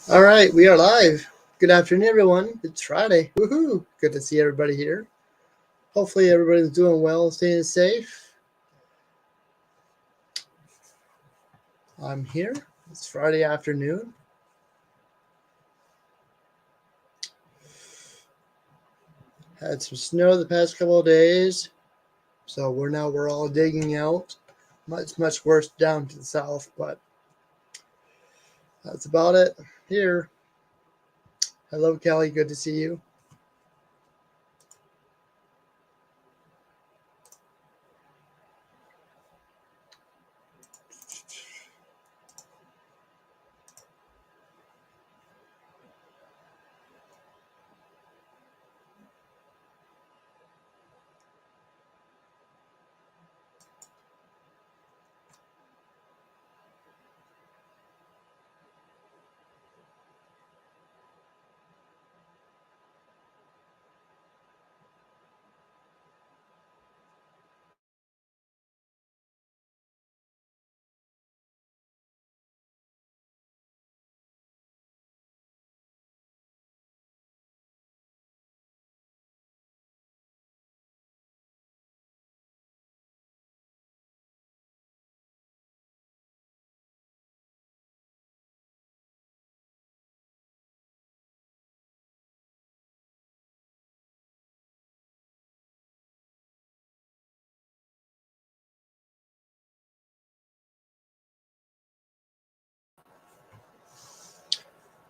All right, we are live. Good afternoon, everyone. It's Friday. Woohoo! Good to see everybody here. Hopefully, everybody's doing well, staying safe. I'm here. It's Friday afternoon. Had some snow the past couple of days, so we're all digging out. Much worse down to the south, but that's about it here. Hello, Kelly. Good to see you.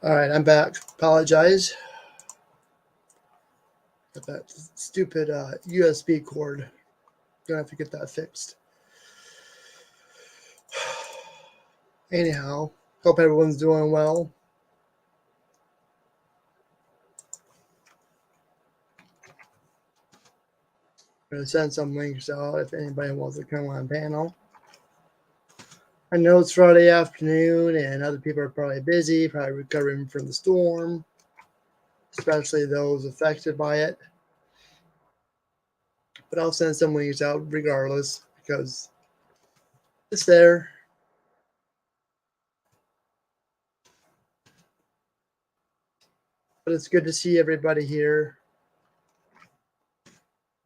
All right, I'm back. Apologize. Got that stupid USB cord Gonna have to get that fixed. Anyhow, hope everyone's doing well. I'm gonna send some links out if anybody wants to come on panel. I know it's Friday afternoon and other people are probably busy, probably recovering from the storm, especially those affected by it. But I'll send some links out regardless because it's there. But it's good to see everybody here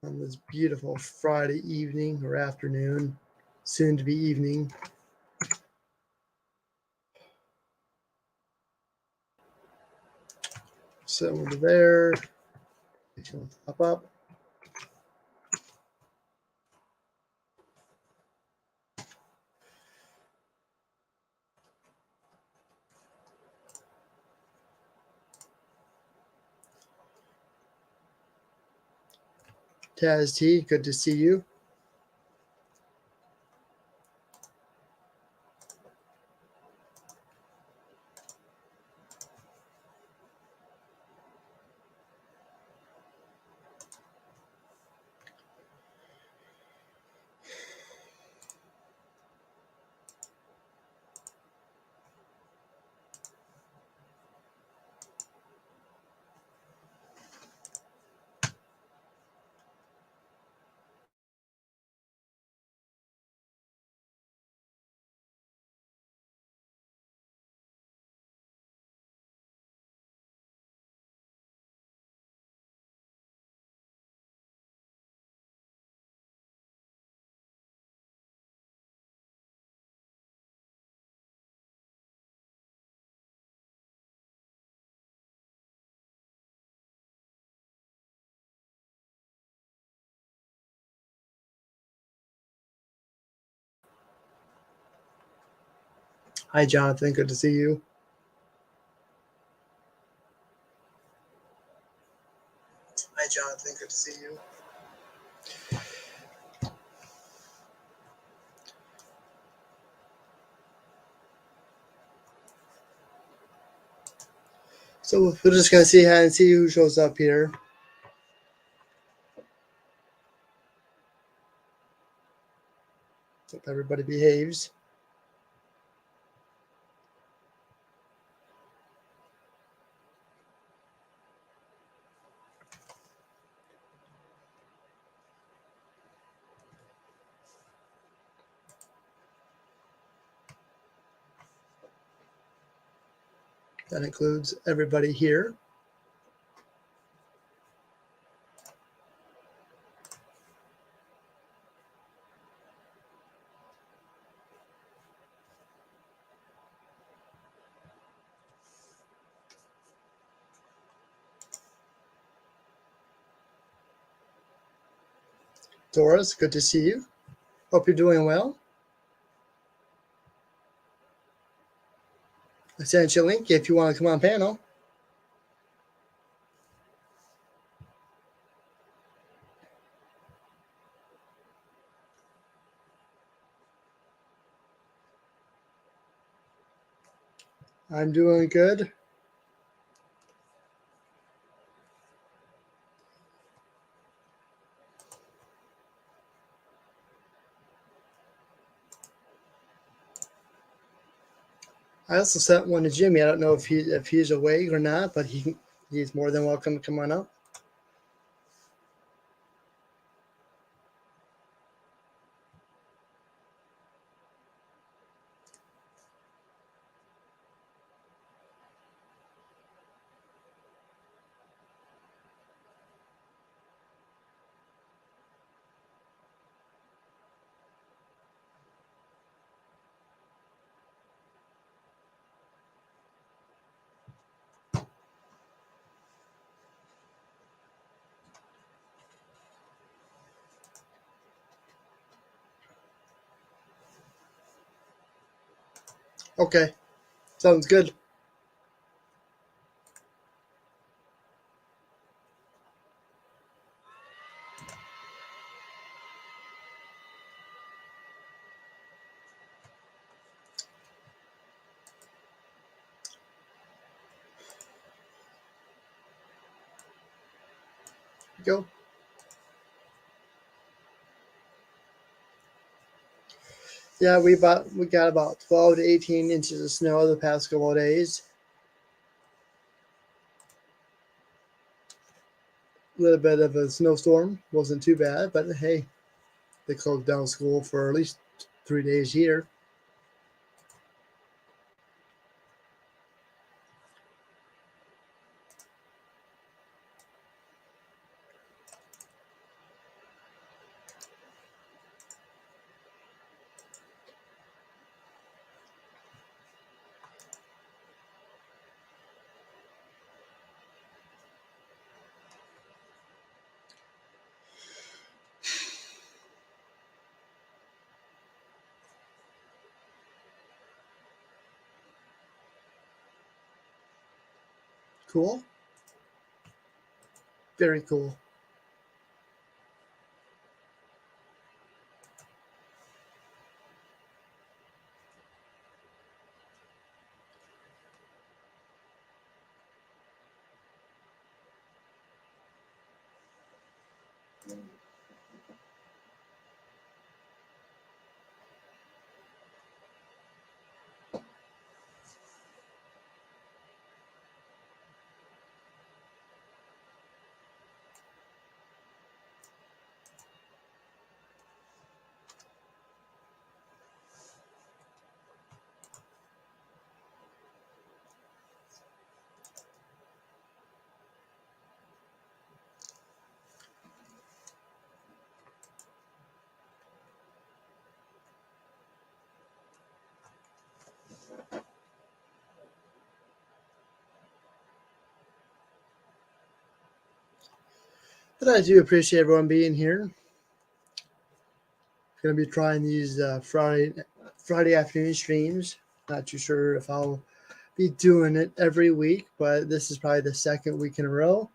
on this beautiful Friday evening or afternoon, soon to be evening. So over there, it's going to pop up. Taz T, good to see you. Hi, Jonathan, good to see you. Hi, Jonathan, good to see you. So we're just going to see who shows up here. Hope everybody behaves. That includes everybody here. Doris, good to see you. Hope you're doing well. I sent you a link if you want to come on panel. I'm doing good. I also sent one to Jimmy. I don't know if he's awake or not, but he's more than welcome to come on up. Okay, sounds good. Go. Yeah, we got about 12 to 18 inches of snow the past couple of days. A little bit of a snowstorm, wasn't too bad, but hey, they closed down school for at least 3 days here. Cool. Very cool. But I do appreciate everyone being here. Going to be trying these Friday afternoon streams. Not too sure if I'll be doing it every week, but this is probably the second week in a row.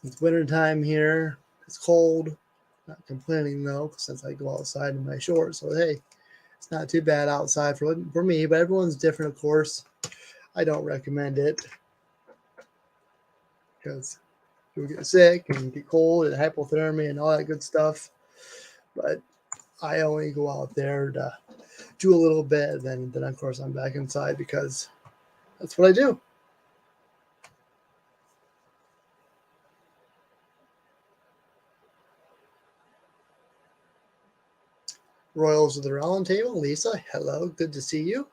It's winter time here. It's cold. Not complaining though, since I go outside in my shorts. So hey, it's not too bad outside for me, but everyone's different, of course. I don't recommend it because you'll get sick and get cold and hypothermia and all that good stuff. But I only go out there to do a little bit, then of course I'm back inside because that's what I do. Royals of the Round Table, Lisa, hello, good to see you.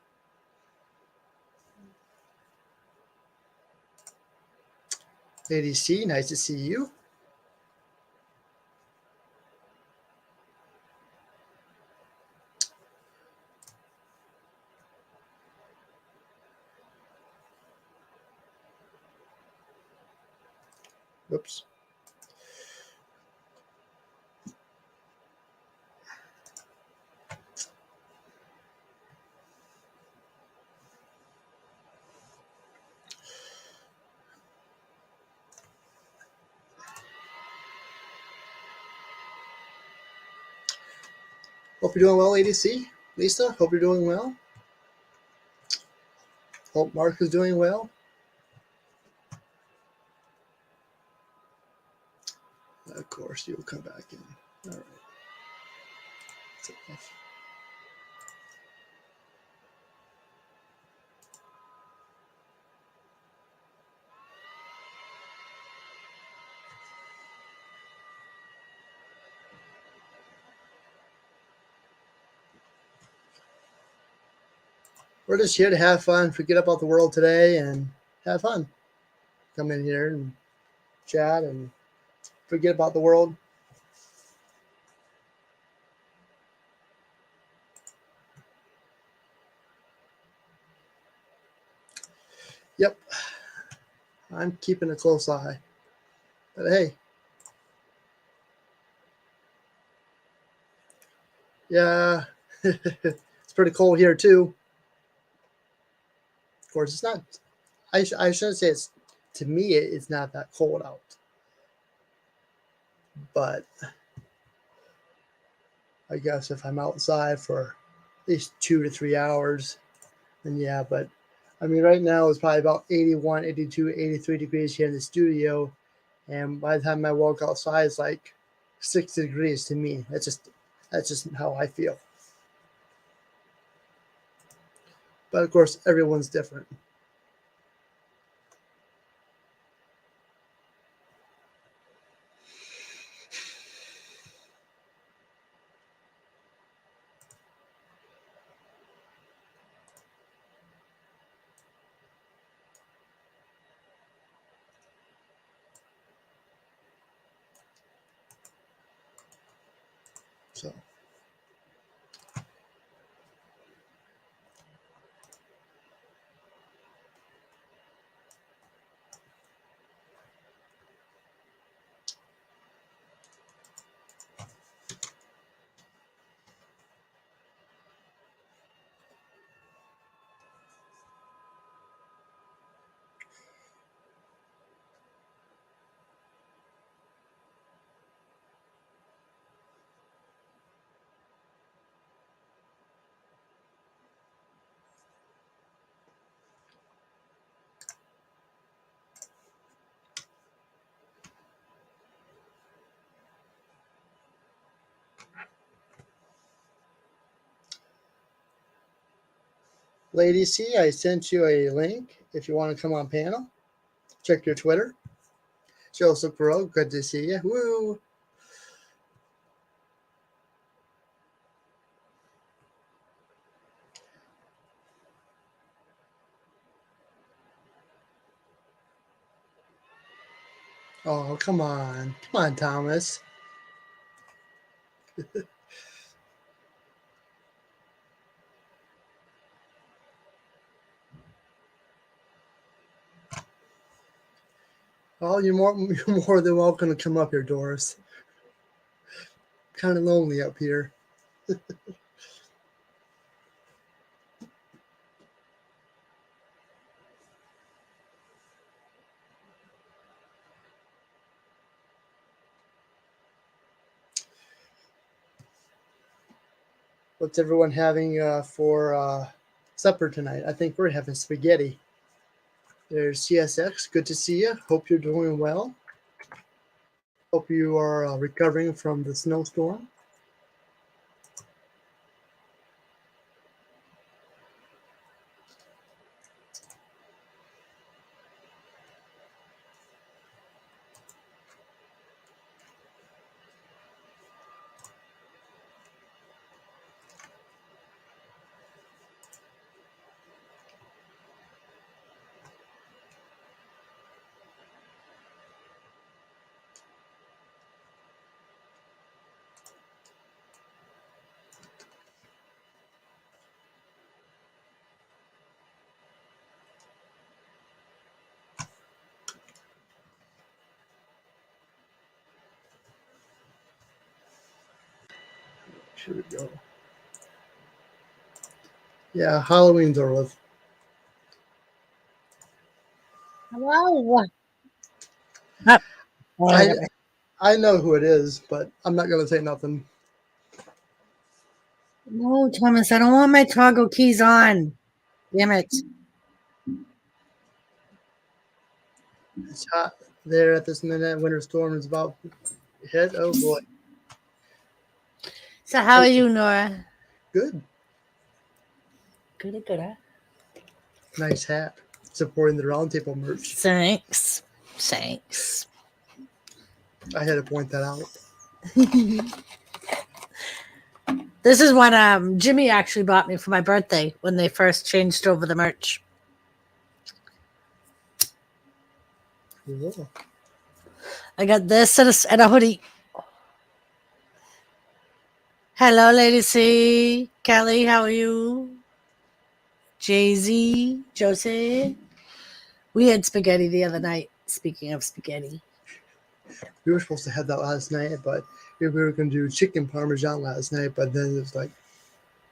Lady C, nice to see you. Whoops. Hope you're doing well, Lady C. Lisa, hope you're doing well. Hope Mark is doing well. Of course, you'll come back in. All right. We're just here to have fun, forget about the world today, and have fun. Come in here and chat and forget about the world. Yep. I'm keeping a close eye. But hey. Yeah. It's pretty cold here too. Of course, it's not. I shouldn't say it's. To me, it's not that cold out. But I guess if I'm outside for at least 2 to 3 hours, then yeah. But I mean, right now it's probably about 81, 82, 83 degrees here in the studio. And by the time I walk outside, it's like 60 degrees to me. That's just how I feel. But of course, everyone's different. So, Lady C, I sent you a link if you want to come on panel. Check your Twitter. Joseph Burrow, good to see you. Woo! Oh, come on. Come on, Thomas. Oh, you're more than welcome to come up here, Doris. Kind of lonely up here. What's everyone having for supper tonight? I think we're having spaghetti. There's CSX. Good to see you. Hope you're doing well. Hope you are recovering from the snowstorm. Here we go. Yeah, Halloween's over with. Hello. I know who it is, but I'm not going to say nothing. No, Thomas, I don't want my toggle keys on. Damn it. It's hot there at this minute. Winter storm is about to hit. Oh boy. So how are you, Nora? Good. Good. Nice hat. Supporting the roundtable merch. Thanks. I had to point that out. This is what Jimmy actually bought me for my birthday when they first changed over the merch. Cool. I got this and a hoodie. Hello, Lady C. Kelly, how are you? Jay-Z, Joseph. We had spaghetti the other night. Speaking of spaghetti. We were supposed to have that last night, but we were going to do chicken parmesan last night, but then it's like,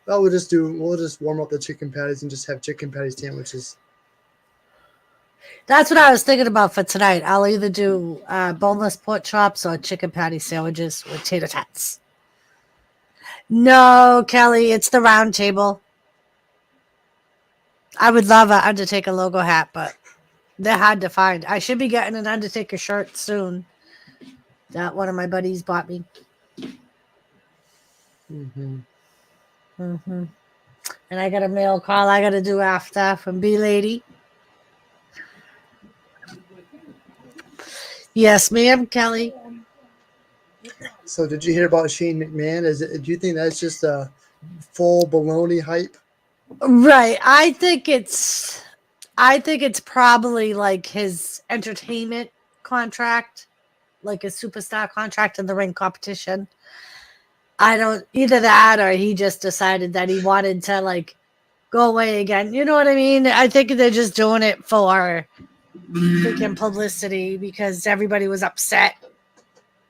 oh, we'll just warm up the chicken patties and just have chicken patty sandwiches. That's what I was thinking about for tonight. I'll either do boneless pork chops or chicken patty sandwiches with tater tots. No, Kelly, it's the round table. I would love an Undertaker logo hat, but they're hard to find. I should be getting an Undertaker shirt soon. that one of my buddies bought me. Mm-hmm. Mm-hmm. And I got a mail call I got to do after from B Lady. Yes, ma'am, Kelly. So, did you hear about Shane McMahon? Do you think that's just a full baloney hype? Right. I think it's probably like his entertainment contract, like a superstar contract in the ring competition. I don't either that or he just decided that he wanted to like go away again. You know what I mean? I think they're just doing it for freaking publicity because everybody was upset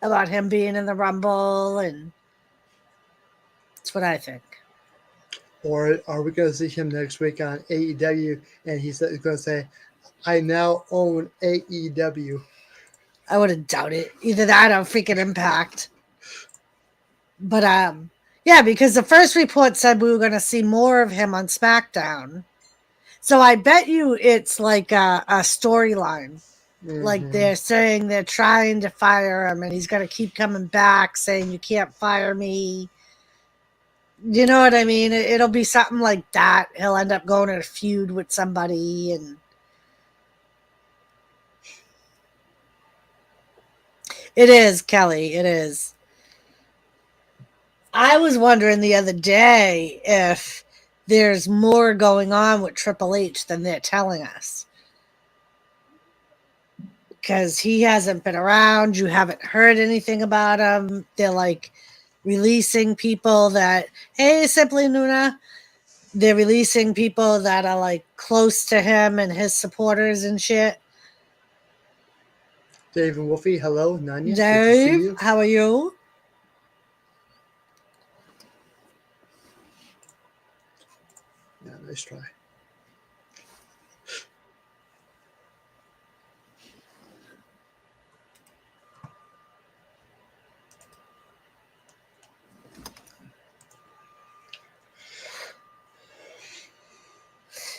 about him being in the Rumble, and that's what I think. Or are we going to see him next week on AEW and he's going to say, I now own AEW? I wouldn't doubt it. Either that or freaking Impact. But yeah, because the first report said we were going to see more of him on SmackDown. So I bet you it's like a storyline. Like Mm-hmm. they're saying they're trying to fire him and he's going to keep coming back saying, you can't fire me. You know what I mean? It'll be something like that. He'll end up going in a feud with somebody. And it is, Kelly. It is. I was wondering the other day if there's more going on with Triple H than they're telling us. Because he hasn't been around. You haven't heard anything about him. They're like releasing people that, hey, Simply Nuna. They're releasing people that are like close to him and his supporters and shit. Dave and Wolfie, hello. Nanya, good to see Dave, you. how are you? Yeah, nice try.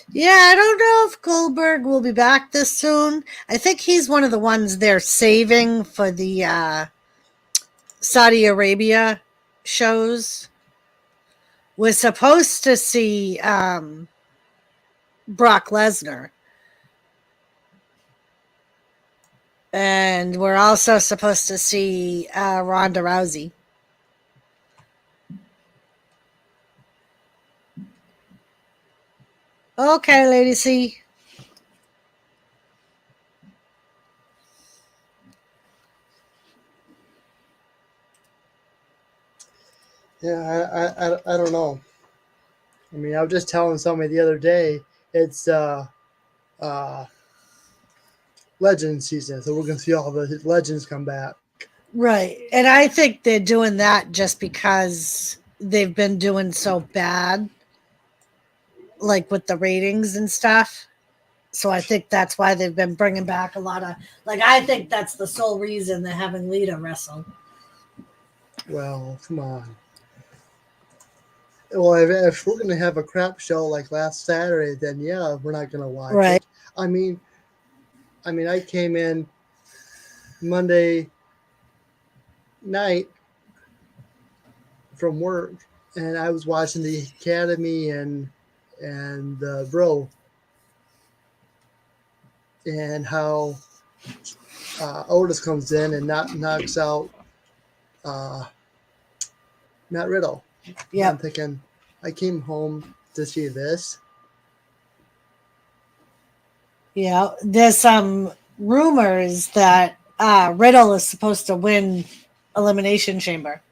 Yeah, I don't know if Goldberg will be back this soon. I think he's one of the ones they're saving for the Saudi Arabia shows. We're supposed to see Brock Lesnar. And we're also supposed to see Ronda Rousey. Okay, Lady C. Yeah, I don't know. I mean, I was just telling somebody the other day, it's Legends season, so we're going to see all the Legends come back. Right. And I think they're doing that just because they've been doing so bad, like with the ratings and stuff. So I think that's why they've been bringing back a lot of, like, I think that's the sole reason they're having Lita wrestle. Well, come on. Well, if we're going to have a crap show like last Saturday, then yeah, we're not going to watch Right. it. I mean, I came in Monday night from work, and I was watching the Academy and the Bro, and how Otis comes in and knocks out Matt Riddle. Yeah. I'm thinking, I came home to see this. Yeah. There's some rumors that Riddle is supposed to win Elimination Chamber.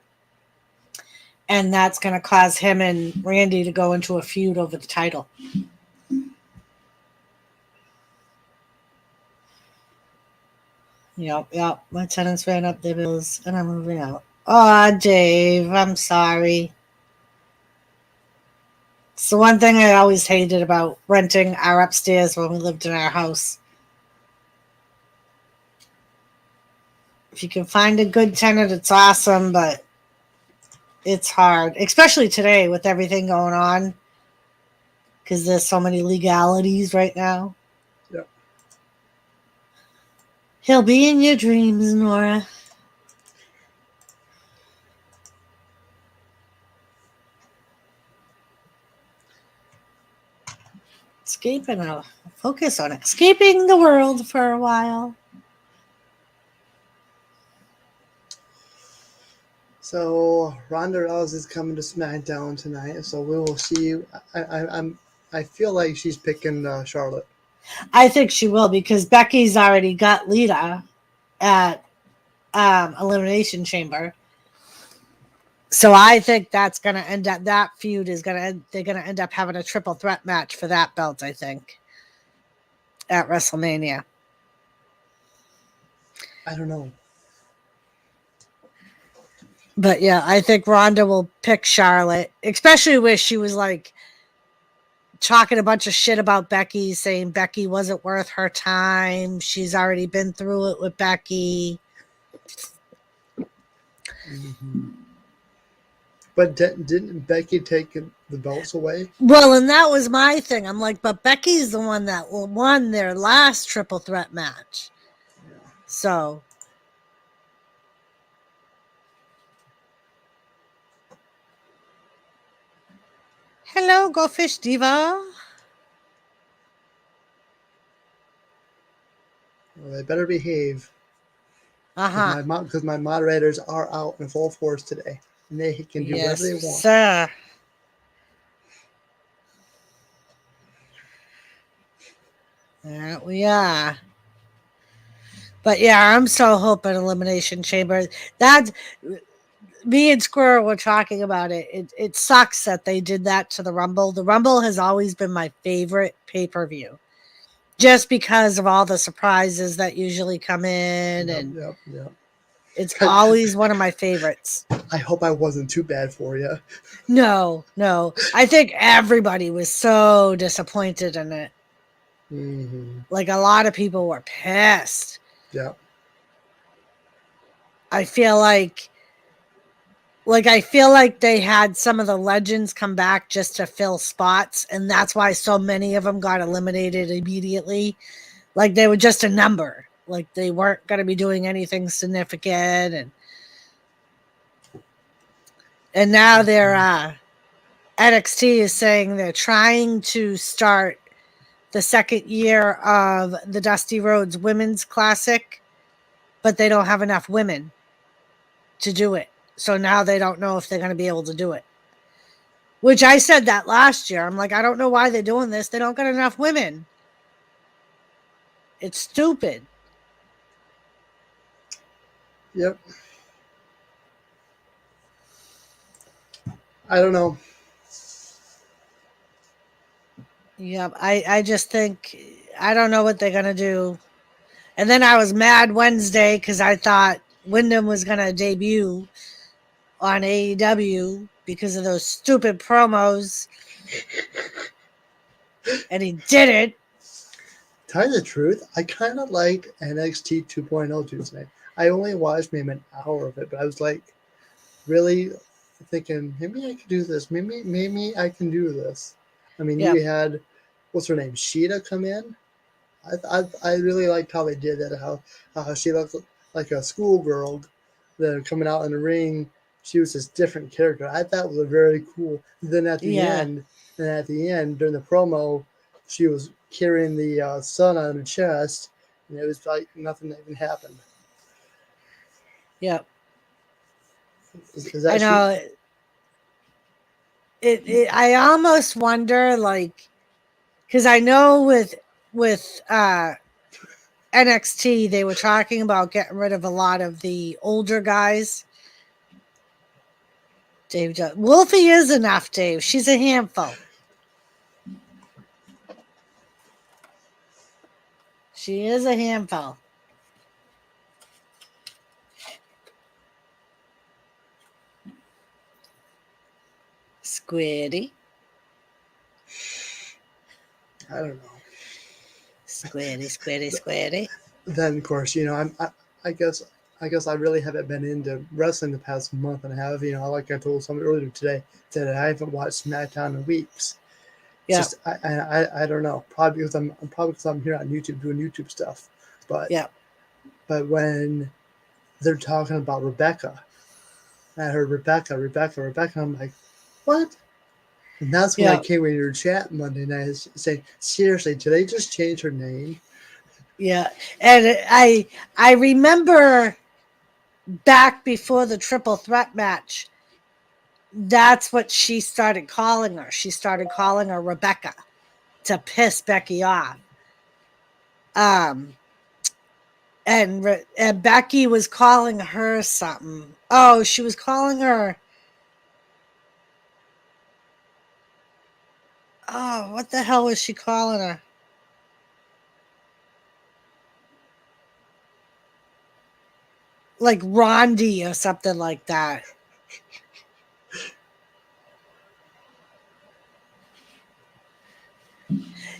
And that's going to cause him and Randy to go into a feud over the title. Yep. My tenants ran up their bills and I'm moving out. Oh, Dave, I'm sorry. It's the one thing I always hated about renting our upstairs when we lived in our house. If you can find a good tenant, it's awesome, but it's hard, especially today with everything going on because there's so many legalities right now. Yep. He'll be in your dreams, Nora. Focus on escaping the world for a while. So Ronda Rousey is coming to SmackDown tonight, so we will see. I feel like she's picking Charlotte. I think she will because Becky's already got Lita at Elimination Chamber. So I think that's going to end up, that feud is going to, they're going to end up having a triple threat match for that belt, I think, at WrestleMania. I don't know. But yeah, I think Ronda will pick Charlotte, especially where she was like talking a bunch of shit about Becky, saying Becky wasn't worth her time. She's already been through it with Becky. Mm-hmm. But didn't Becky take the belts away? Well, and that was my thing. I'm like, but Becky's the one that won their last triple threat match. Yeah. So. Hello, Goldfish Diva. Well, they better behave. Uh-huh. Because my moderators are out in full force today, and they can do whatever they want. Sir. There we are. But yeah, I'm so hoping Elimination Chamber. That's me and Squirrel were talking about it. It sucks that they did that to the Rumble. The Rumble has always been my favorite pay-per-view. Just because of all the surprises that usually come in, and Yep. It's always one of my favorites. I hope I wasn't too bad for you. No. I think everybody was so disappointed in it. Mm-hmm. Like a lot of people were pissed. Yeah. I feel like they had some of the legends come back just to fill spots, and that's why so many of them got eliminated immediately. Like they were just a number. Like they weren't going to be doing anything significant, and now they're NXT is saying they're trying to start the second year of the Dusty Rhodes Women's Classic, but they don't have enough women to do it. So now they don't know if they're going to be able to do it. Which I said that last year. I'm like, I don't know why they're doing this. They don't got enough women. It's stupid. Yep. I don't know. Yep. I just think, I don't know what they're going to do. And then I was mad Wednesday because I thought Wyndham was going to debut on AEW because of those stupid promos. And he didn't. Tell you the truth, I kind of like NXT 2.0 Tuesday. I only watched maybe an hour of it, but I was like really thinking maybe I could do this. Maybe I can do this. I mean, Yep. You had what's her name, Sheeta, come in. I really liked how they did that. How she looked like a schoolgirl, then coming out in the ring. She was this different character. I thought it was very cool. Then at the end during the promo, she was carrying the son on her chest, and it was like nothing even happened. Yep. Is that I know. I almost wonder, like, because I know with NXT they were talking about getting rid of a lot of the older guys. Dave, Wolfie is enough, Dave. She's a handful. She is a handful. Squiddy. I don't know. Squiddy. Then of course, I guess I really haven't been into wrestling the past month and a half. Like I told somebody earlier today, that I haven't watched SmackDown in weeks. Yeah. Just I don't know. Probably because I'm here on YouTube doing YouTube stuff. But yeah. But when they're talking about Rebecca, I heard Rebecca. I'm like, what? And that's when I Yeah. came in your chat Monday night saying, seriously, did they just change her name? Yeah. And I remember back before the triple threat match, that's what she started calling her. She started calling her Rebecca to piss Becky off. And Becky was calling her something. Oh, she was calling her. Oh, what the hell was she calling her? Like Rondi or something like that.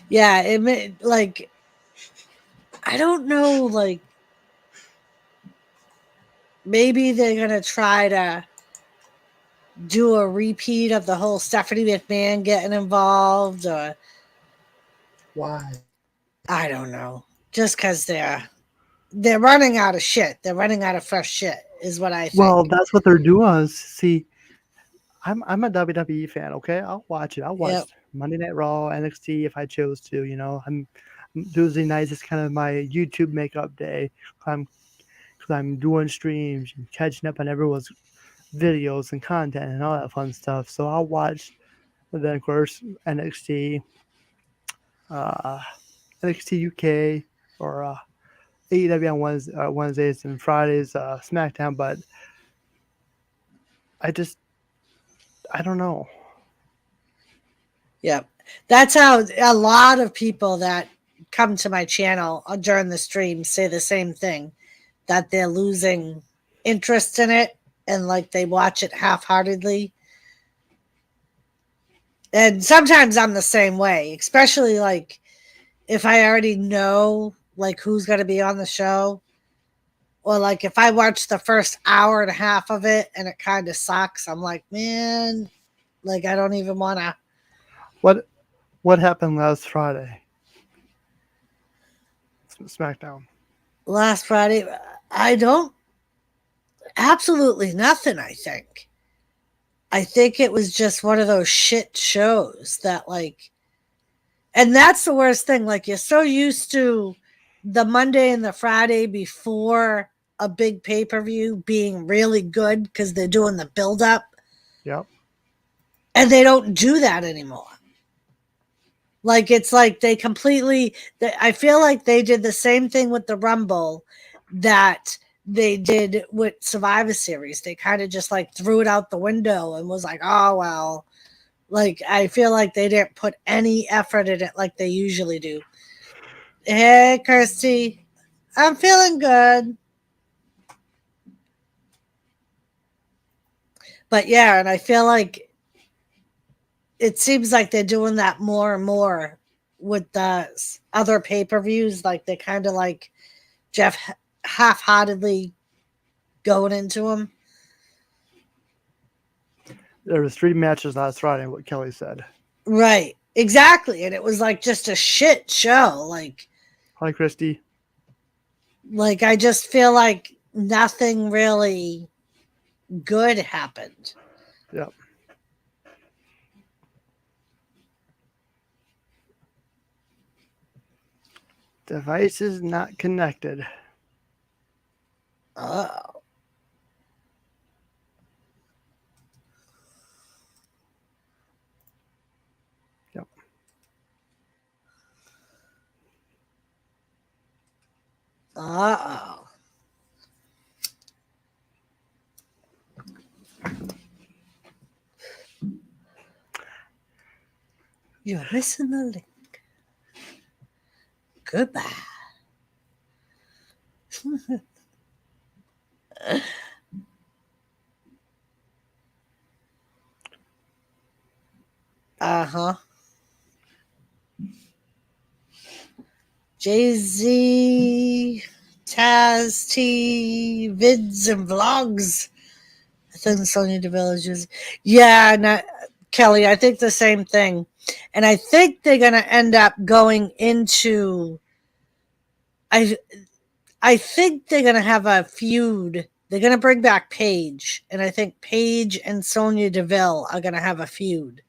Yeah, like I don't know, like maybe they're gonna try to do a repeat of the whole Stephanie McMahon getting involved, or Why? I don't know. Just because they're running out of shit. They're running out of fresh shit, is what I think. Well, that's what they're doing. See, I'm a WWE fan. Okay, I'll watch it. I'll watch Yep. Monday Night Raw, NXT if I chose to. You know, I'm Tuesday nights is kind of my YouTube makeup day. I'm doing streams and catching up on everyone's videos and content and all that fun stuff. So I'll watch. And then of course uh, NXT UK or AEW on Wednesdays and Fridays, SmackDown. But I don't know. Yep. That's how a lot of people that come to my channel during the stream say the same thing, that they're losing interest in it and like they watch it half-heartedly. And sometimes I'm the same way, especially like if I already know like who's going to be on the show, or like if I watch the first hour and a half of it and it kind of sucks, I'm like, man, like I don't even want to. What happened last Friday? SmackDown. Last Friday, I don't. Absolutely nothing, I think. I think it was just one of those shit shows that, like, and that's the worst thing. Like, you're so used to the Monday and the Friday before a big pay per view being really good because they're doing the build up, Yep. and they don't do that anymore. Like, it's like they completely, I feel like they did the same thing with the Rumble that they did with Survivor Series. They kind of just like threw it out the window and was like, oh, well, like, I feel like they didn't put any effort in it like they usually do. Hey, Kirsty, I'm feeling good. But yeah, and I feel like it seems like they're doing that more and more with the other pay-per-views. Like they kind of like Jeff half-heartedly going into them. There was 3 matches last Friday, what Kelly said. Right. Exactly. And it was like just a shit show. Hi, Christy. Like I just feel like nothing really good happened. Yep. Devices not connected. Oh. Yep. Uh-oh. You're missing the link. Goodbye. Uh-huh. Jay-Z, Taz T, vids and vlogs. I think Sonya Deville is just, yeah, not, Kelly, I think the same thing. And I think they're going to end up going into, I think they're going to have a feud. They're going to bring back Paige. And I think Paige and Sonya Deville are going to have a feud.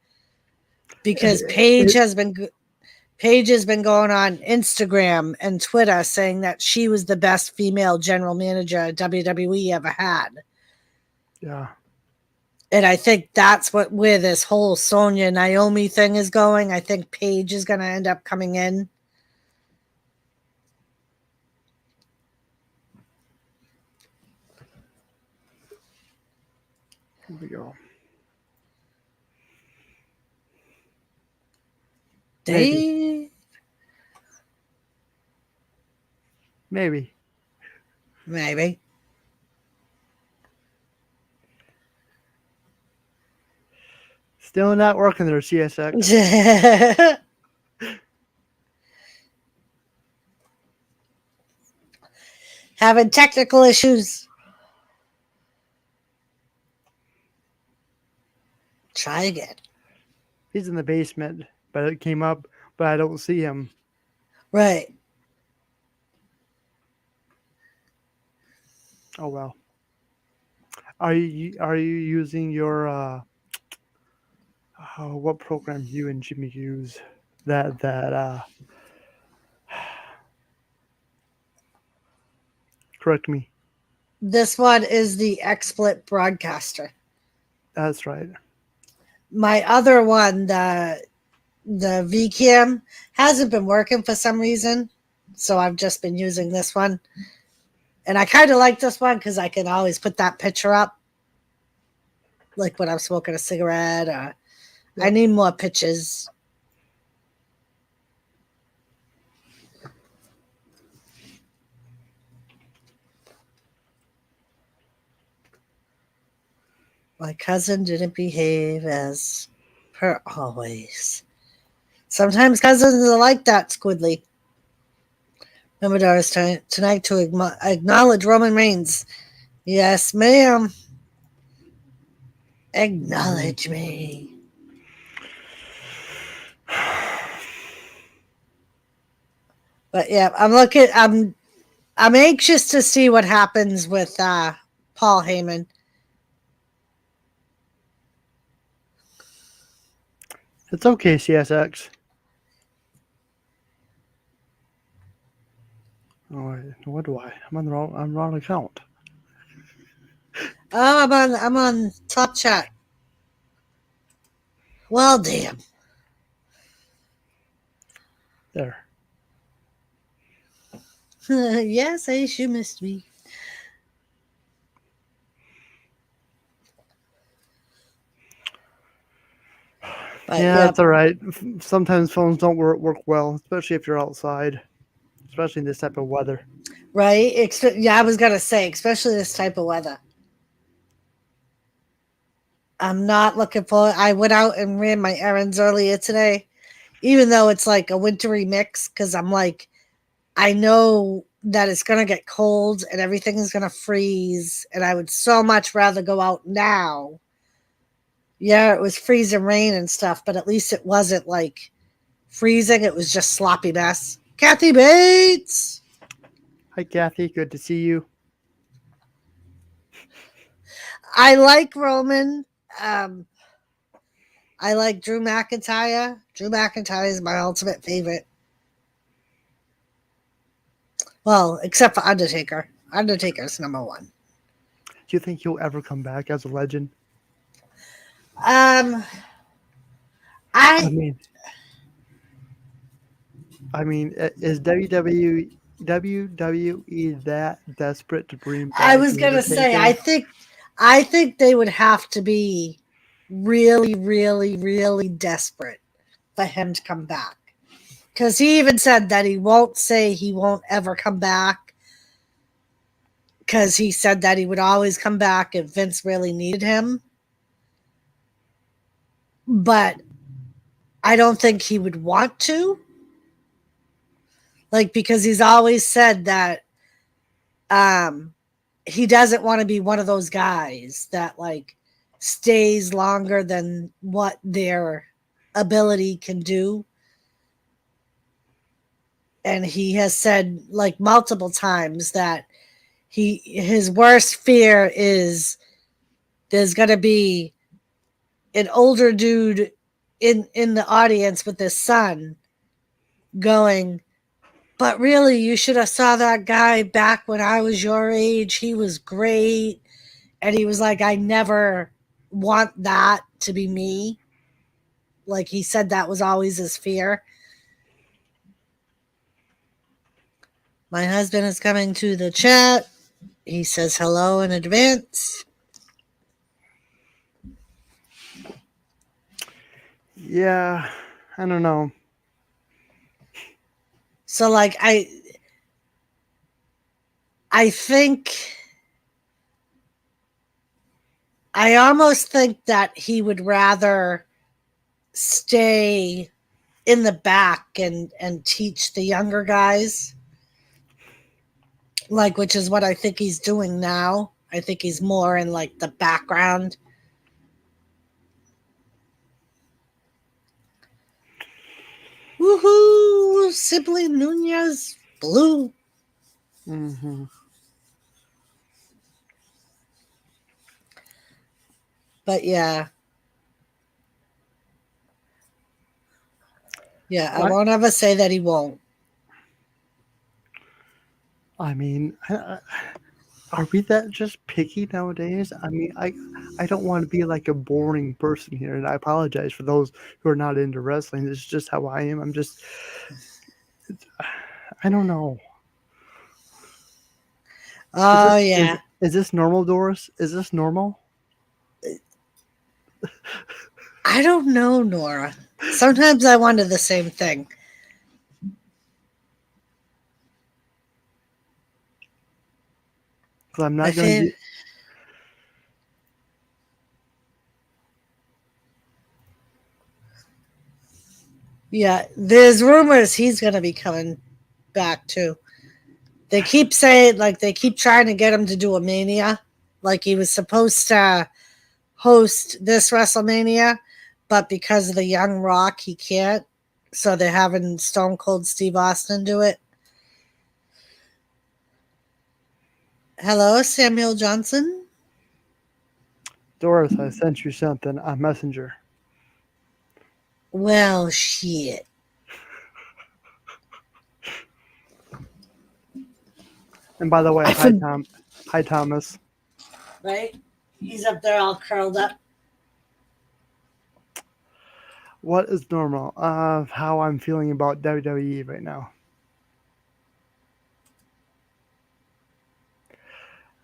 because Paige has been going on Instagram and Twitter saying that she was the best female general manager WWE ever had. Yeah. And I think that's where this whole Sonya Naomi thing is going. I think Paige is going to end up coming in. Here we go. Maybe. Still not working there, CSX. Having technical issues. Try again. He's in the basement, but it came up, but I don't see him. Right. Oh well. Are you using your what program you and Jimmy use? That correct me. This one is the XSplit Broadcaster. That's right. My other one, the VCam, hasn't been working for some reason, so I've just been using this one. And I kind of like this one because I can always put that picture up, like when I'm smoking a cigarette. I need more pictures. My cousin didn't behave as per always. Sometimes cousins are like that, Squidly. Remember, Doris, tonight to acknowledge Roman Reigns. Yes, ma'am. Acknowledge me. But yeah, I'm anxious to see what happens with Paul Heyman. It's okay, CSX. Oh, what do I? I'm on the wrong account. Oh, I'm on Top Chat. Well, damn. There. Yes, Ace, you missed me. But, yeah, it's all right. Sometimes phones don't work well, especially if you're outside, especially in this type of weather. Right? Yeah, I was going to say, especially this type of weather. I'm not looking for. I went out and ran my errands earlier today, even though it's like a wintry mix, because I'm like, I know that it's going to get cold and everything is going to freeze, and I would so much rather go out now. Yeah, it was freezing rain and stuff, but at least it wasn't like freezing. It was just sloppy mess. Kathy Bates! Hi, Kathy. Good to see you. I like Roman. I like Drew McIntyre. Drew McIntyre is my ultimate favorite. Well, except for Undertaker. Undertaker's number one. Do you think he'll ever come back as a legend? I mean, is WWE that desperate to bring back? I was gonna say, I think they would have to be really, really, really desperate for him to come back. Because he even said that he won't say he won't ever come back. Because he said that he would always come back if Vince really needed him. But I don't think he would want to. Like, because he's always said that he doesn't want to be one of those guys that like stays longer than what their ability can do. And he has said like multiple times that his worst fear is there's going to be an older dude in the audience with his son going, but really you should have saw that guy back when I was your age. He was great. And he was like, I never want that to be me. Like he said that was always his fear. My husband is coming to the chat. He says hello in advance. Yeah, I don't know. So like I think I almost think that he would rather stay in the back and teach the younger guys, like, which is what I think he's doing now. I think he's more in like the background. Woohoo! Sibley Nunez blue. Mm-hmm. But yeah. Yeah, I won't ever say that he won't. I mean, are we that just picky nowadays? I mean, I don't want to be like a boring person here, and I apologize for those who are not into wrestling. This is just how I am. I don't know. Oh, yeah. Is this normal, Doris? Is this normal? I don't know, Nora. Sometimes I wonder the same thing. Because I'm not going to. Yeah, there's rumors he's going to be coming back too. They keep saying, like, they keep trying to get him to do a Mania. Like, he was supposed to host this WrestleMania, but because of the young Rock, he can't. So they're having Stone Cold Steve Austin do it. Hello, Samuel Johnson. Doris, I sent you something on Messenger. Well, shit. And by the way, hi Thomas. Right? He's up there all curled up. What is normal? How I'm feeling about WWE right now.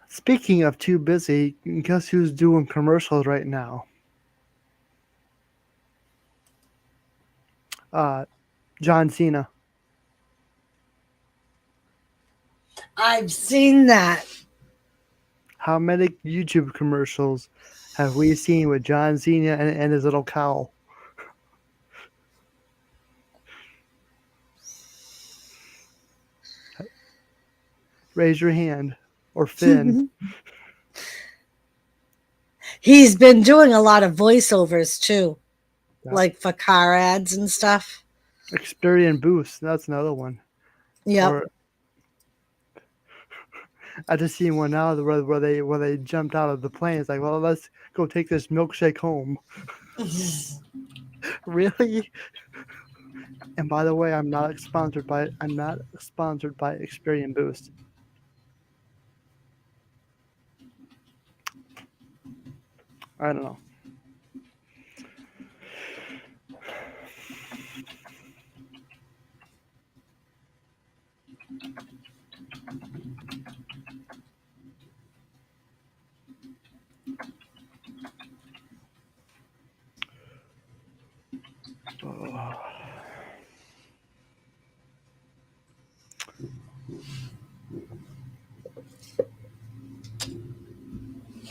Speaking of too busy, guess who's doing commercials right now? John Cena. I've seen that. How many YouTube commercials have we seen with John Cena and his little cow? Raise your hand. Or Finn. He's been doing a lot of voiceovers too. Yeah. Like for car ads and stuff. Experian Boost. That's another one. Yeah. I just seen one now where they jumped out of the plane. It's like, well, let's go take this milkshake home. Really? And by the way, I'm not sponsored by Experian Boost. I don't know.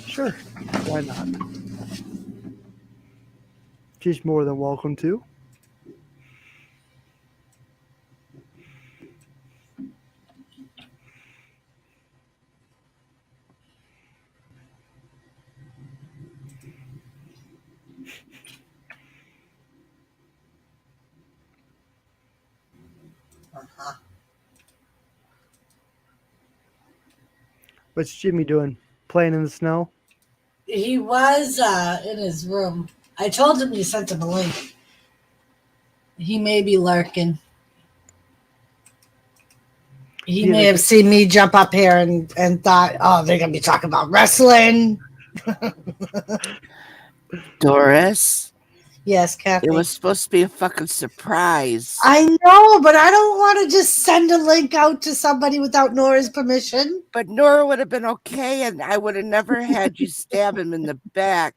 Sure, why not? She's more than welcome to. What's Jimmy doing? Playing in the snow? He was in his room. I told him you sent him a link. He may be lurking. He Yeah, may have seen me jump up here and thought, oh, they're going to be talking about wrestling. Doris, Yes, it Kathy. was supposed to be a fucking surprise. I know, but I don't want to just send a link out to somebody without Nora's permission. But Nora would have been okay, and I would have never had you stab him in the back.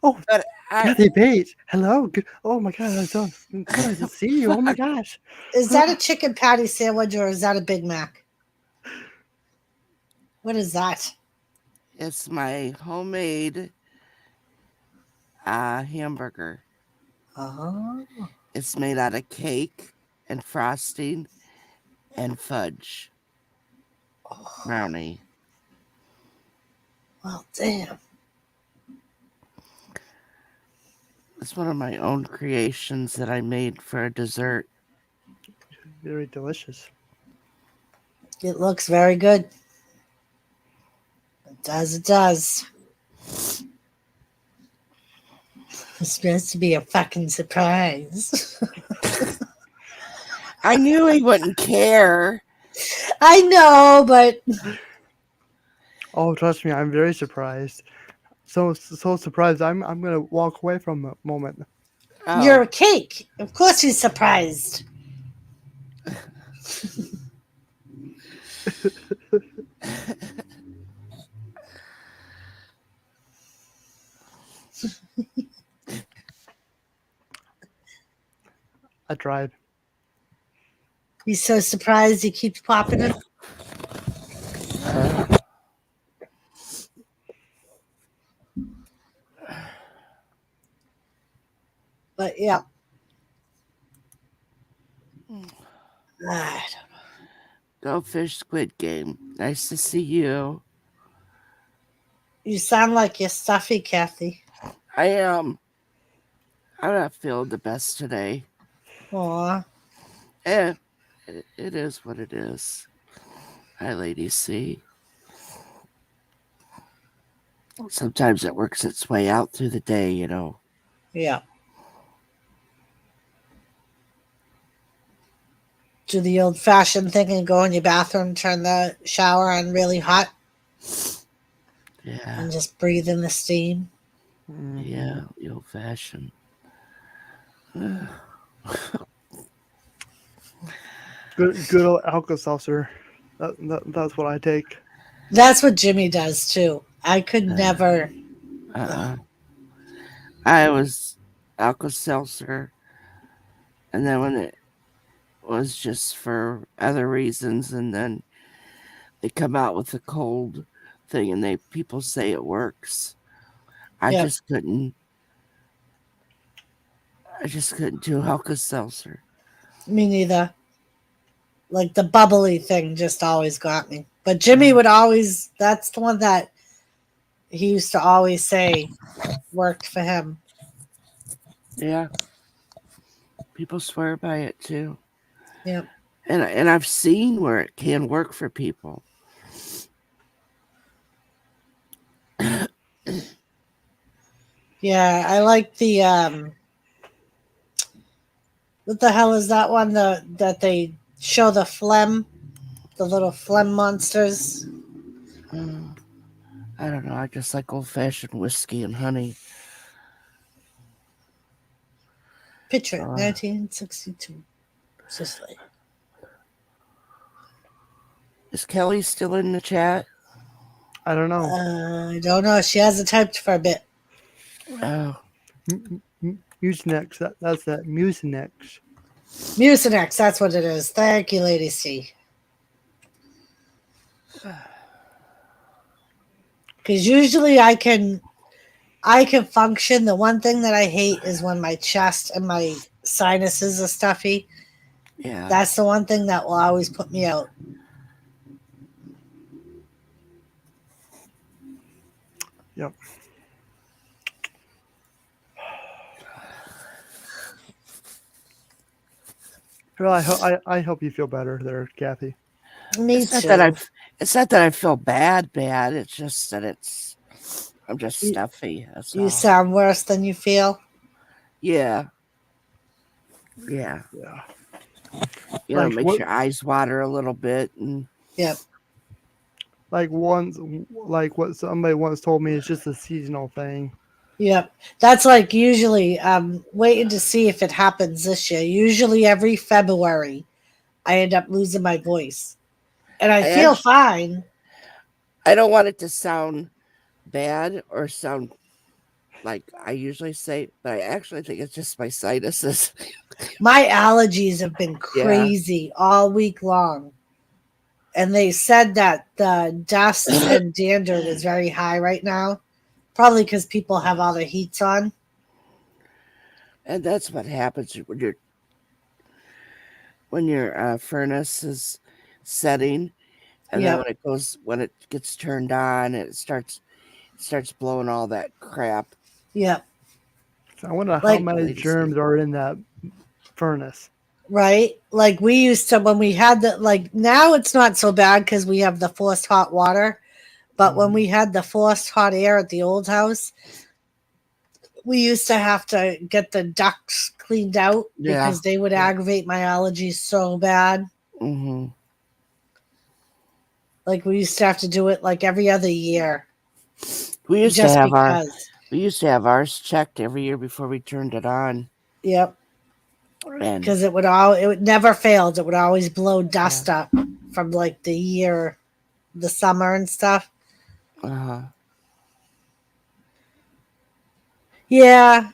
Oh, But Kathy Bates. Hello. Good. Oh my God, I'm so nice to see you. Oh my gosh. Is that a chicken patty sandwich or is that a Big Mac? What is that? it's my homemade hamburger. Oh. It's made out of cake and frosting and fudge brownie. Well, damn. It's one of my own creations that I made for a dessert. Very delicious. It looks very good. It does. It does. It's supposed to be a fucking surprise. I knew he wouldn't care. I know, but Oh, trust me, I'm very surprised. So surprised. I'm gonna walk away from a moment. you're Oh, a cake. Of course he's surprised. I tried. He's so surprised he keeps popping him. But yeah. I Go Fish Squid Game. Nice to see you. You sound like you're stuffy, Kathy. I am. I'm not feeling the best today. Aw. It is what it is. Hi, Lady C. Sometimes it works its way out through the day, you know. Yeah. Do the old fashioned thing and go in your bathroom, turn the shower on really hot, Yeah, and just breathe in the steam. yeah, the old fashioned. Good old Alka-Seltzer. That's what I take. That's what Jimmy does too. I could never. I was Alka-Seltzer, and then when it was just for other reasons, and then they come out with a cold thing, and people say it works. I Yep. just couldn't do Alka-Seltzer. Me neither. Like the bubbly thing just always got me. But Jimmy would always, that's the one that he used to always say worked for him. Yeah, people swear by it too. Yep. And I've seen where it can work for people. Yeah, I like the what the hell is that one that they show the phlegm, the little phlegm monsters? I don't know. I just like old-fashioned whiskey and honey. Picture it, 1962. Sicily. Is Kelly still in the chat? I don't know. I don't know. She hasn't typed for a bit. Oh, Mucinex. That's that Mucinex. Mucinex, that's what it is. Thank you, Lady C. Because usually I can function. The one thing that I hate is when my chest and my sinuses are stuffy. yeah. That's the one thing that will always put me out. Yep. Well, I hope you feel better there, Kathy. Me It's not too. that it's not that I feel bad. It's just that I'm just stuffy. That's You all. sound worse than you feel. Yeah. Yeah. Yeah. Makes what your eyes water a little bit. And Yep. like what somebody once told me, it's just a seasonal thing. Yep. That's like usually waiting to see if it happens this year. Usually every February I end up losing my voice. And I feel fine. I don't want it to sound bad or sound like I usually say, but I actually think it's just my sinuses. My allergies have been Yeah. crazy all week long. And they said that the dust and dander was very high right now. Probably because people have all their heats on. And that's what happens when your furnace is setting, and then Yep. when it gets turned on, it starts blowing all that crap. Yep. So I wonder how Like, many germs are in that furnace. right? Like we used to when we had the like now it's not so bad because we have the forced hot water. But when we had the forced hot air at the old house, we used to have to get the ducts cleaned out Yeah. because they would aggravate my allergies so bad. Mm-hmm. Like we used to have to do it like every other year. We used Just to have because. ours checked every year before we turned it on. Yep. And Because it would never failed. It would always blow dust up from like the summer and stuff. Yeah.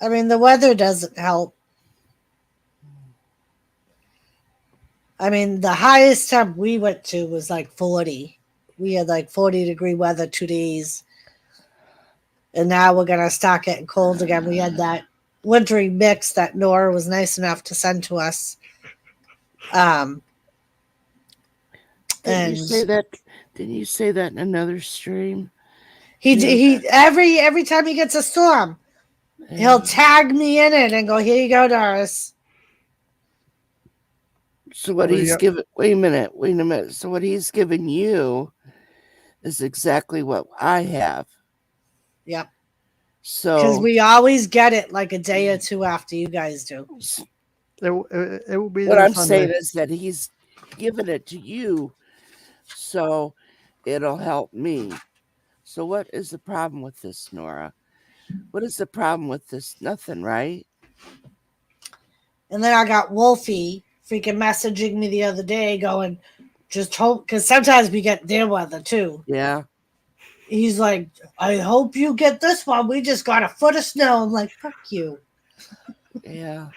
I mean, the weather doesn't help. I mean, the highest temp we went to was like 40. We had like 40-degree weather 2 days. And now we're going to start getting cold again. We had that wintry mix that N.O.R.A was nice enough to send to us. Didn't you say that in another stream? He every time he gets a storm, he'll tag me in it and go, "Here you go, Doris." So what he's giving? Wait a minute. So what he's giving you is exactly what I have. Yep. So because we always get it like a day or two after you guys do. It will be what there I'm Sunday. saying is that he's giving it to you, so it'll help me. So what is the problem with this, N.O.R.A? What is the problem with this? Nothing, right? And then I got Wolfie freaking messaging me the other day going, just hope, because sometimes we get their weather too. Yeah. He's like, I hope you get this one. We just got a foot of snow. I'm like, fuck you. Yeah.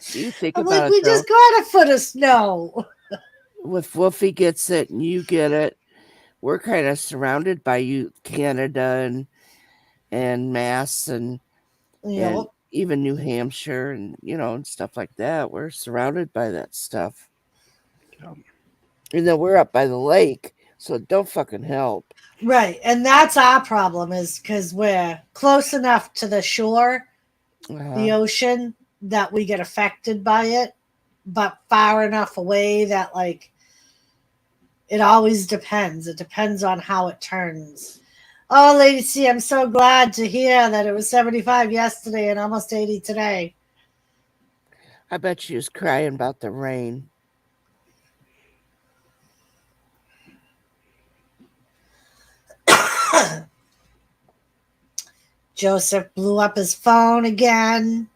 You think I'm about like, it, we though. just got a foot of snow. If Wolfie gets it and you get it, we're kind of surrounded by you, Canada and Mass and even New Hampshire and and stuff like that. We're surrounded by that stuff. Yeah. And then we're up by the lake, so it don't fucking help. Right. And that's our problem is because we're close enough to the shore, the ocean, that we get affected by it, but far enough away that like it always depends. It depends on how it turns. Oh, Lady C, I'm so glad to hear that it was 75 yesterday and almost 80 today. I bet she was crying about the rain. Joseph blew up his phone again.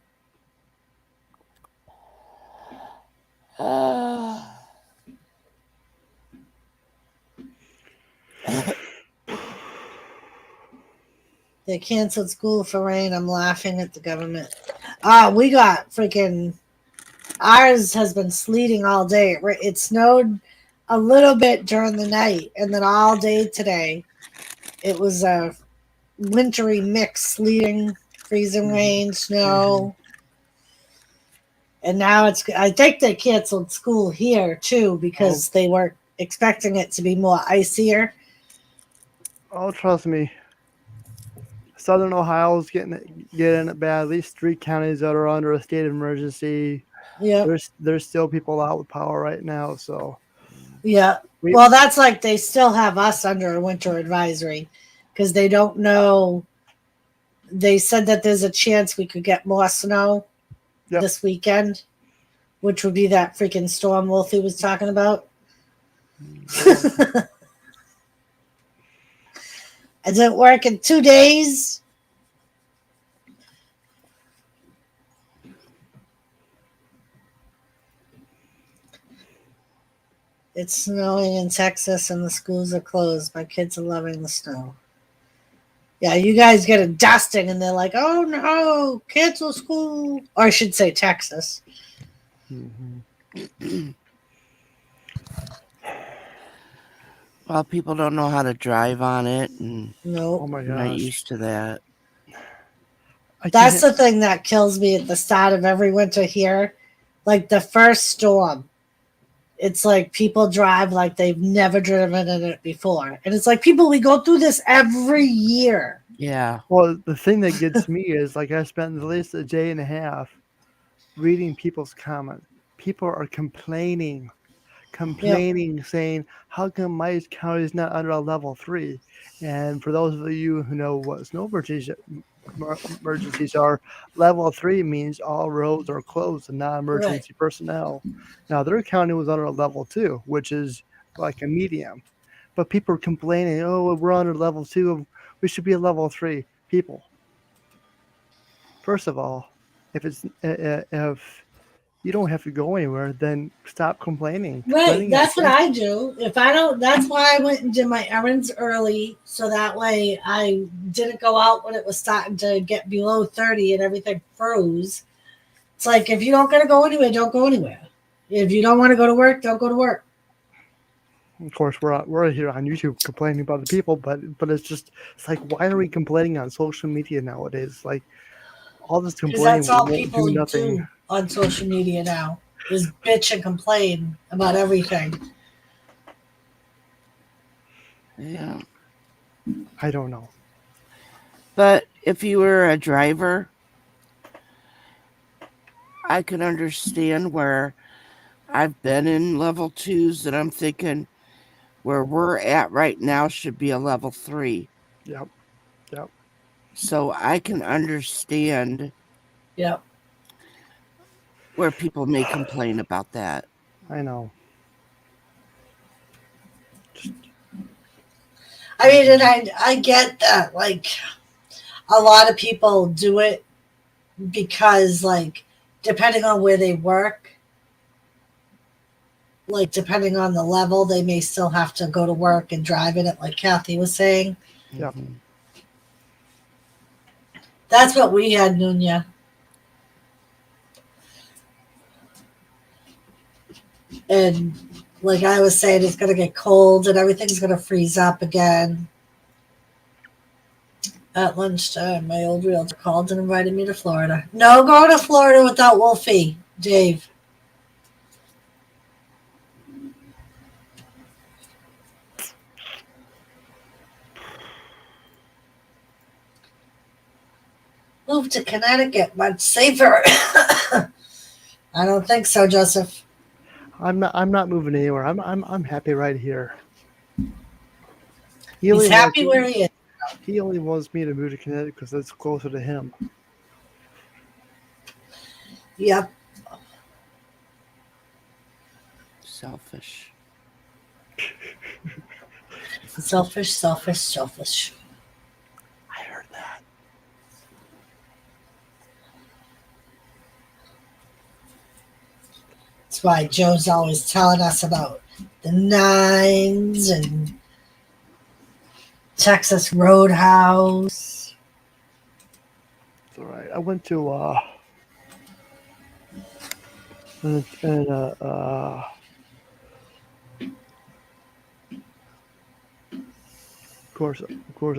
They canceled school for rain. I'm laughing at the government. We got freaking... Ours has been sleeting all day. It snowed a little bit during the night, and then all day today. It was a wintry mix, sleeting, freezing rain, snow. And now I think they canceled school here, too, because they were expecting it to be more icier. Oh, trust me. Southern Ohio's getting it bad. At least 3 counties that are under a state of emergency. Yeah. There's still people out with power right now. So. Yeah. Well, that's like they still have us under a winter advisory because they don't know. They said that there's a chance we could get more snow. Yep. this weekend, which would be that freaking storm Wolfie was talking about. It didn't work in 2 days. It's snowing in Texas and the schools are closed. My kids are loving the snow. Yeah, you guys get a dusting and they're like, oh no, cancel school. Or I should say Texas. Mm-hmm. Well, people don't know how to drive on it, and Oh Nope. my I'm not gosh. used to that. That's the thing that kills me at the start of every winter here. Like the first storm. It's like people drive like they've never driven in it before. And it's like, people, we go through this every year. Yeah. Well, the thing that gets me is like I spent at least a day and a half reading people's comments. People are complaining, saying, how come my county is not under a level 3? And for those of you who know what snow emergencies are, level 3 means all roads are closed and non-emergency personnel. Now, their county was under a level 2, which is like a medium. But people are complaining, oh, we're under level 2. We should be at level 3. People, first of all, if you don't have to go anywhere, then stop complaining. Right. Complaining That's is what I do. If I don't, that's why I went and did my errands early. So that way I didn't go out when it was starting to get below 30 and everything froze. It's like, if you don't got to go anywhere, don't go anywhere. If you don't want to go to work, don't go to work. Of course, we're here on YouTube complaining about the people, but it's like, why are we complaining on social media nowadays? Like, all this Because complaining that's all won't people do nothing. do on social media now, is bitch and complain about everything. Yeah. I don't know. But if you were a driver, I can understand where I've been in level 2s that I'm thinking where we're at right now should be a level 3. Yep. So I can understand Yep. where people may complain about that. I know. I mean, and I get that, like, a lot of people do it because, like, depending on where they work, like, depending on the level, they may still have to go to work and drive in it, like Kathy was saying. Yep. Mhm. That's what we had, Nunya. And like I was saying, it's going to get cold and everything's going to freeze up again. At lunchtime, my old realtor called and invited me to Florida. No going to Florida without Wolfie, Dave. Move to Connecticut, much safer. I don't think so, Joseph. I'm not moving anywhere. I'm happy right here. He's happy where he is. He only wants me to move to Connecticut because it's closer to him. Yep. Selfish. Selfish. I heard that. That's why Joe's always telling us about the nines and Texas Roadhouse. It's all right. I went to of course,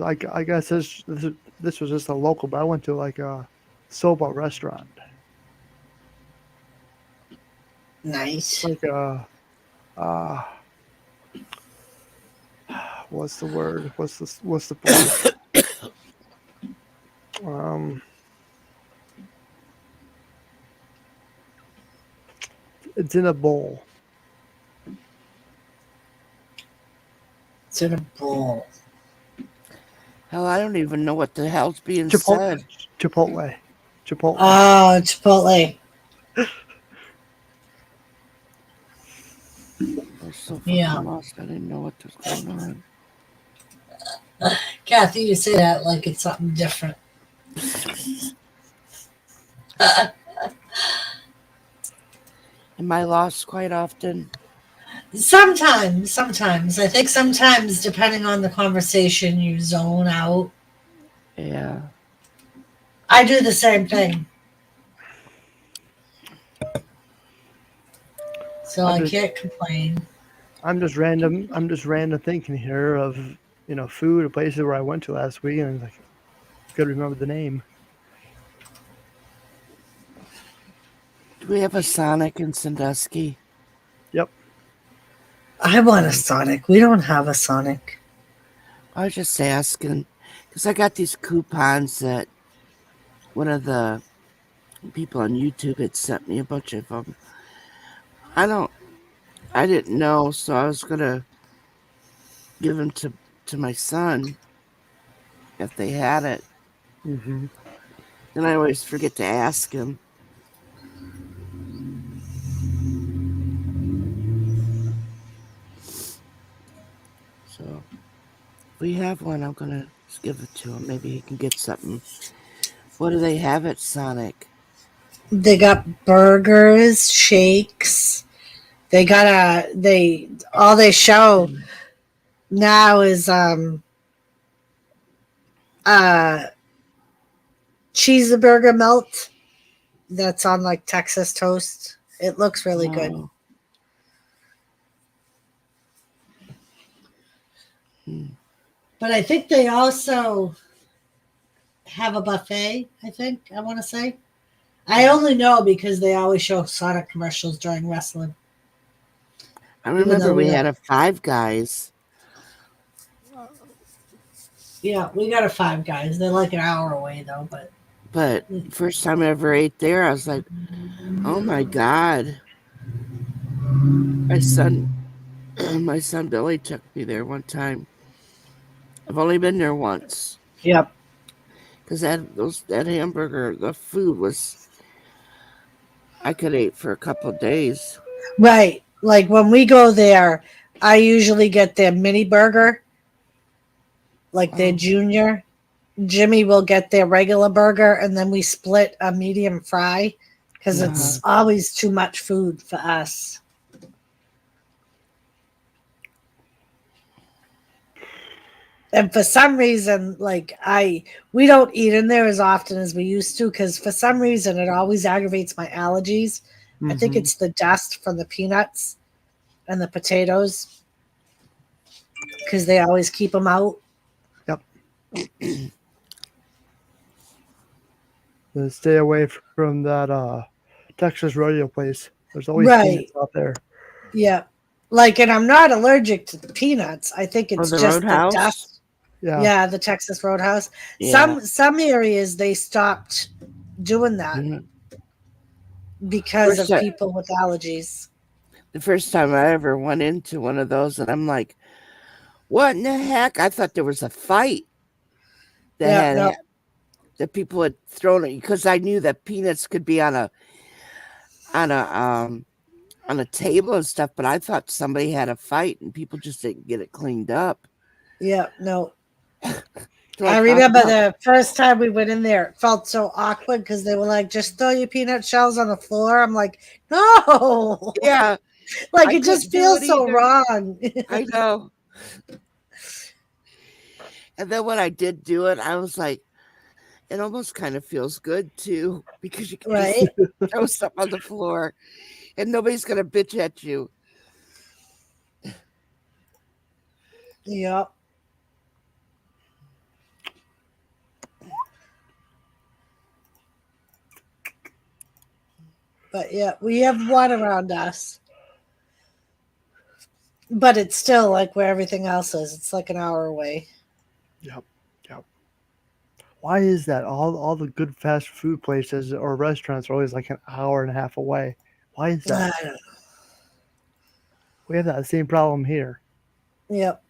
I guess this was just a local, but I went to like a soba restaurant. Nice. Like what's the word? What's the place? It's in a bowl. It's in a bowl. Hell, I don't even know what the hell's being said. Chipotle. Oh, Chipotle. I was so Yeah. fucking lost. I didn't know what was going on. Kathy, you say that like it's something different. Am I lost quite often? Sometimes. I think sometimes, depending on the conversation, you zone out. Yeah. I do the same thing. So I'm I just can't complain. I'm just random thinking here of food or places where I went to last week, and like could remember the name. Do we have a Sonic in Sandusky? Yep. I want a Sonic. We don't have a Sonic. I was just asking because I got these coupons that one of the people on YouTube had sent me a bunch of them. I didn't know, so I was gonna give them to my son if they had it. Hmm. Then I always forget to ask him. So if we have one, I'm gonna just give it to him. Maybe he can get something. What do they have at Sonic? They got burgers, shakes. They got a they all they show now is uh cheeseburger melt that's on like Texas toast. It looks really good. Oh. Hmm. But I think they also have a buffet, I want to say. I only know because they always show Sonic commercials during wrestling. I Even remember though we had a Five Guys. we got a Five Guys. They're like an hour away though, but But first time I ever ate there, I was like, "Oh my god!" My son, my son Billy took me there one time. I've only been there once yep. because that hamburger, the food was I could eat for a couple of days. Right. Like when we go there, I usually get their mini burger, like their Oh, junior. Jimmy will get their regular burger, and then we split a medium fry because uh-huh. it's always too much food for us. And for some reason, we don't eat in there as often as we used to because for some reason it always aggravates my allergies. I think Hmm. it's the dust from the peanuts and the potatoes because they always keep them out. Yep. Stay away from that Texas rodeo place. There's always Right. peanuts out there. Yeah. Like, and I'm not allergic to the peanuts. I think Or it's the just the Roadhouse. dust. Yeah. Yeah, the Texas Roadhouse. Yeah. Some areas they stopped doing that Mhm. because First, of people with allergies. the first time I ever went into one of those, and I'm like, "What in the heck?" I thought there was a fight that Yeah, no. that people had thrown it because I knew that peanuts could be on a um on a table and stuff, but I thought somebody had a fight and people just didn't get it cleaned up. Yeah, no. So I I found remember out. the first time we went in there, it felt so awkward because they were like, just throw your peanut shells on the floor. I'm like, no. Yeah, Like I it just couldn't do it feels so either. wrong. I know. And then when I did do it, I was like, it almost kind of feels good too because you can just Right? throw stuff on the floor and nobody's gonna bitch at you. Yep. But yeah, we have one around us. But it's still like where everything else is. It's like an hour away. Yep. Yep. Why is that? All the good fast food places or restaurants are always like an hour and a half away. Why is that? I don't We have that same problem here. Yep.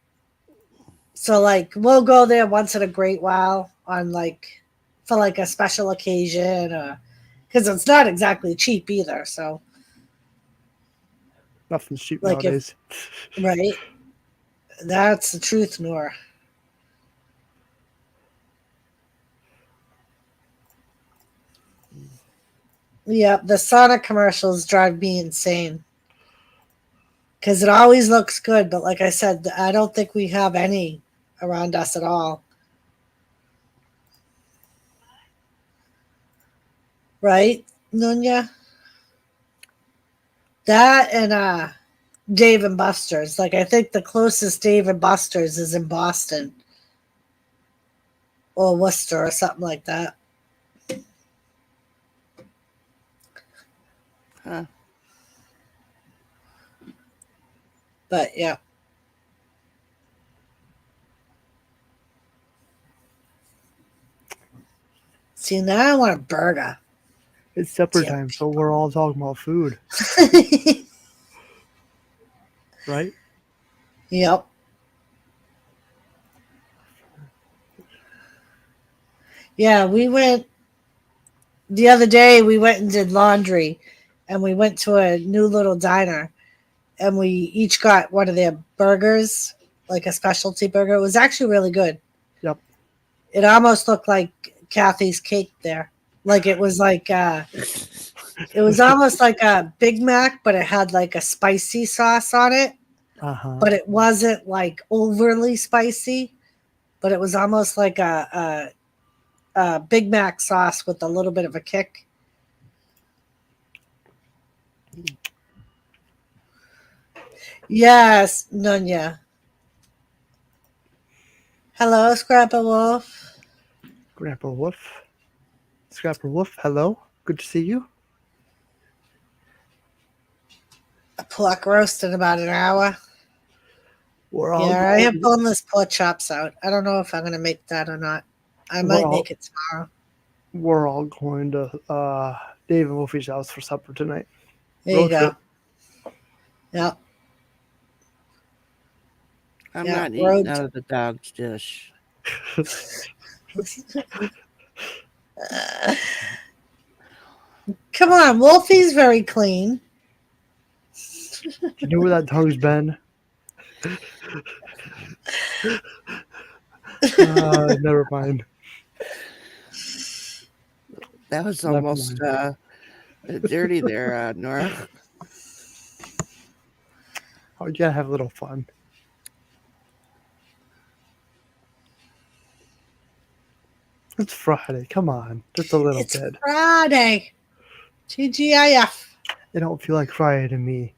So like we'll go there once in a great while on like for like a special occasion or because it's not exactly cheap either. So, Nothing's cheap like, if nowadays. right, that's the truth, Nora. Yeah, the Sonic commercials drive me insane because it always looks good, but like I said, I don't think we have any around us at all. Right, Nunya? That and Dave and Buster's. Like, I think the closest Dave and Buster's is in Boston or Worcester or something like that. Huh. But yeah. See, now I want a burger. It's supper Damn time, so we're all talking about food, right? Yep. Yeah, we went the other day. We went and did laundry, and we went to a new little diner, and we each got one of their burgers, like a specialty burger. It was actually really good. Yep. It almost looked like Kathy's cake there. Like it was like it was almost like a Big Mac, but it had like a spicy sauce on it. Uh-huh. But it wasn't like overly spicy. But it was almost like a Big Mac sauce with a little bit of a kick. Yes, Nunya. Hello, Scrappa Wolf. Grandpa Wolf. Scrapper Wolf, hello. Good to see you. A pork roast in about an hour. We're all Yeah, I am going, pulling this pork chops out. I don't know if I'm gonna make that or not. I we're might all make it tomorrow. we're all going to Dave and Wolfie's house for supper tonight. There Road you go. trip. Yep. I'm Yeah, not eating road- out of the dog's dish. Come on, Wolfie's very clean. You know where that dog's been? Never mind. That was Never almost mind. dirty there, Nora. Oh, you gotta have a little fun. It's Friday. Come on, just a little It's bit. Friday. TGIF. It don't feel like Friday to me.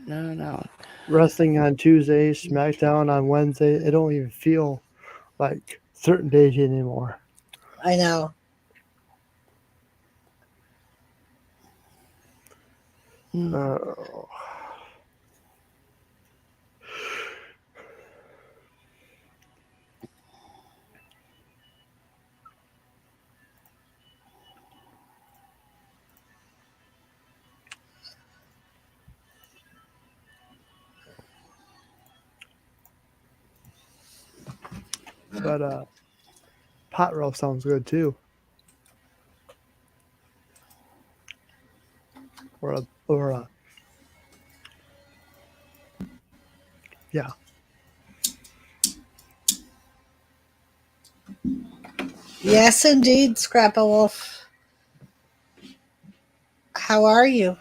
No. Wrestling on Tuesday, SmackDown on Wednesday. It don't even feel like certain days anymore. I know. Oh. But pot roast sounds good too. Or a yeah. Yes, indeed, Scrappa Wolf. How are you?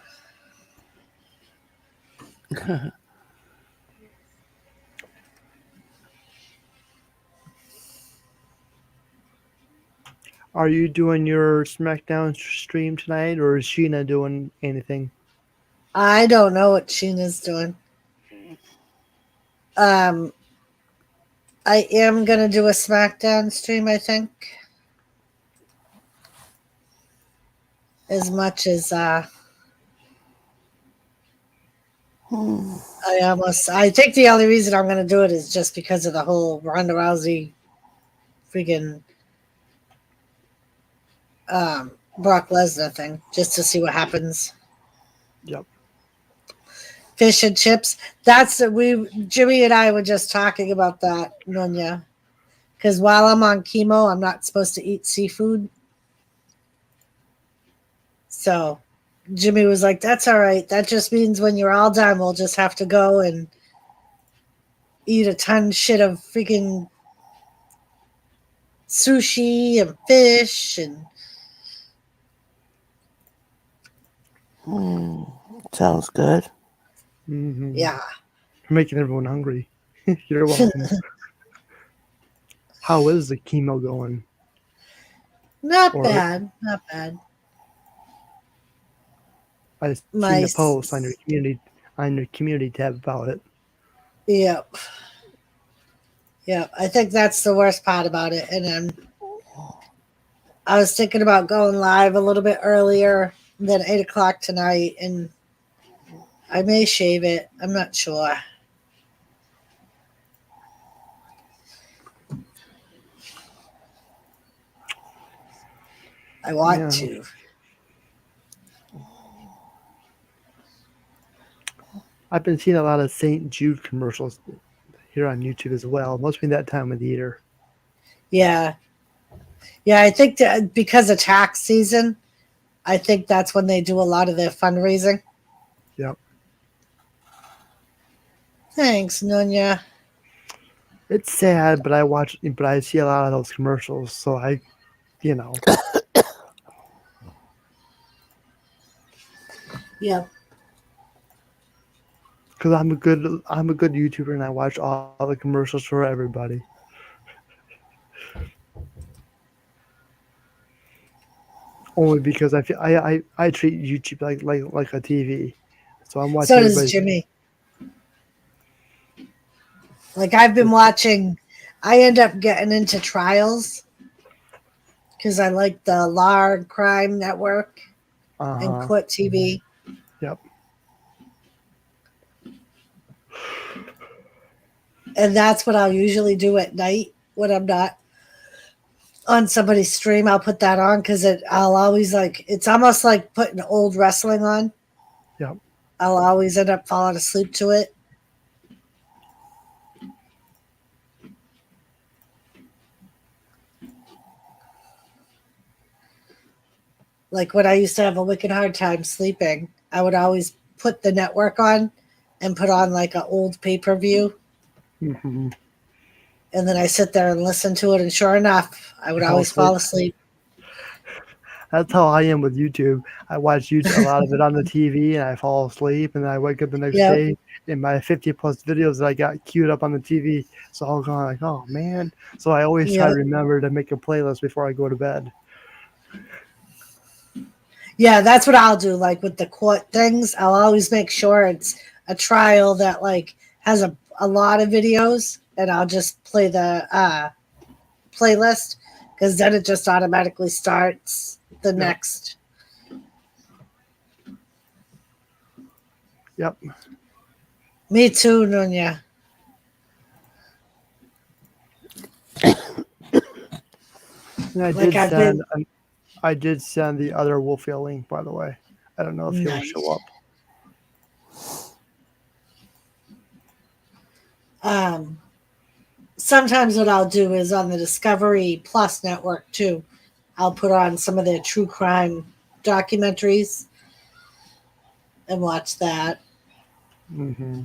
Are you doing your SmackDown stream tonight, or is Sheena doing anything? I don't know what Sheena's doing. I am gonna do a SmackDown stream, I think. As much as I think the only reason I'm gonna do it is just because of the whole Ronda Rousey freaking Brock Lesnar thing, just to see what happens. Yep. Fish and chips. Jimmy and I were just talking about that, Nunya. Because while I'm on chemo, I'm not supposed to eat seafood. So Jimmy was like, "That's all right. That just means when you're all done, we'll just have to go and eat a ton shit of freaking sushi and fish and Sounds good. Mm-hmm. yeah." You're making everyone hungry. You're welcome. How is the chemo going? Not Or bad, not bad. I seen My the post on your community tab about it. Yep, yep. I think that's the worst part about it. And then I was thinking about going live a little bit earlier than 8 o'clock tonight, and I may shave it. I'm not sure. I want Yeah. to. I've been seeing a lot of St. Jude commercials here on YouTube as well. Must be that time of the year. Yeah, yeah. I think that because of tax season, I think that's when they do a lot of their fundraising. Yep. Thanks, Nunya. It's sad, but I see a lot of those commercials, so you know, Yep. because I'm a good YouTuber and I watch all the commercials for everybody. Only because I feel I treat YouTube like a TV, so I'm So watching does everybody. Jimmy. Like I've been watching. I end up getting into trials because I like the N.O.R.A. Crime Network and Uh-huh. Court TV. Yep. And that's what I'll usually do at night when I'm not on somebody's stream. I'll put that on because I'll always it's almost like putting old wrestling on. Yep. I'll always end up falling asleep to it. Like when I used to have a wicked hard time sleeping, I would always put the network on and put on like an old pay-per-view. Mm-hmm. And then I sit there and listen to it. And sure enough, I would You fall always asleep. fall asleep. That's how I am with YouTube. I watch a lot of it on the TV and I fall asleep, and then I wake up the next Yep. day and my 50 plus videos that I got queued up on the TV. So I'll go like, oh man. So I always try to Yep. remember to make a playlist before I go to bed. Yeah, that's what I'll do. Like with the court things, I'll always make sure it's a trial that like has a lot of videos, and I'll just play the playlist because then it just automatically starts the Yep. next. Yep. Me too, Nunya. And Like I've been I did send the other Wolfie link, by the way. I don't know if he'll nice. show up. Sometimes what I'll do is on the Discovery Plus network too. I'll put on some of their true crime documentaries and watch that. Mm-hmm.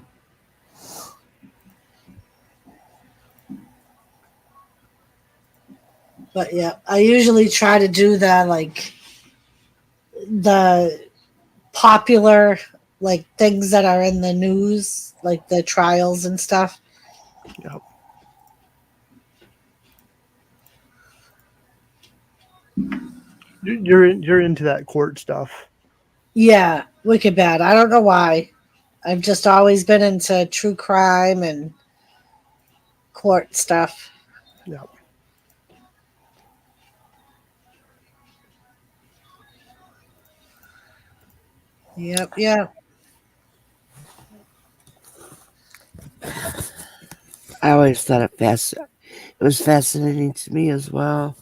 But yeah, I usually try to do the popular like things that are in the news, like the trials and stuff. Yep. You're into that court stuff. Yeah, wicked bad. I don't know why. I've just always been into true crime and court stuff. Yep. Yep, yep. I always thought it was fascinating to me as well.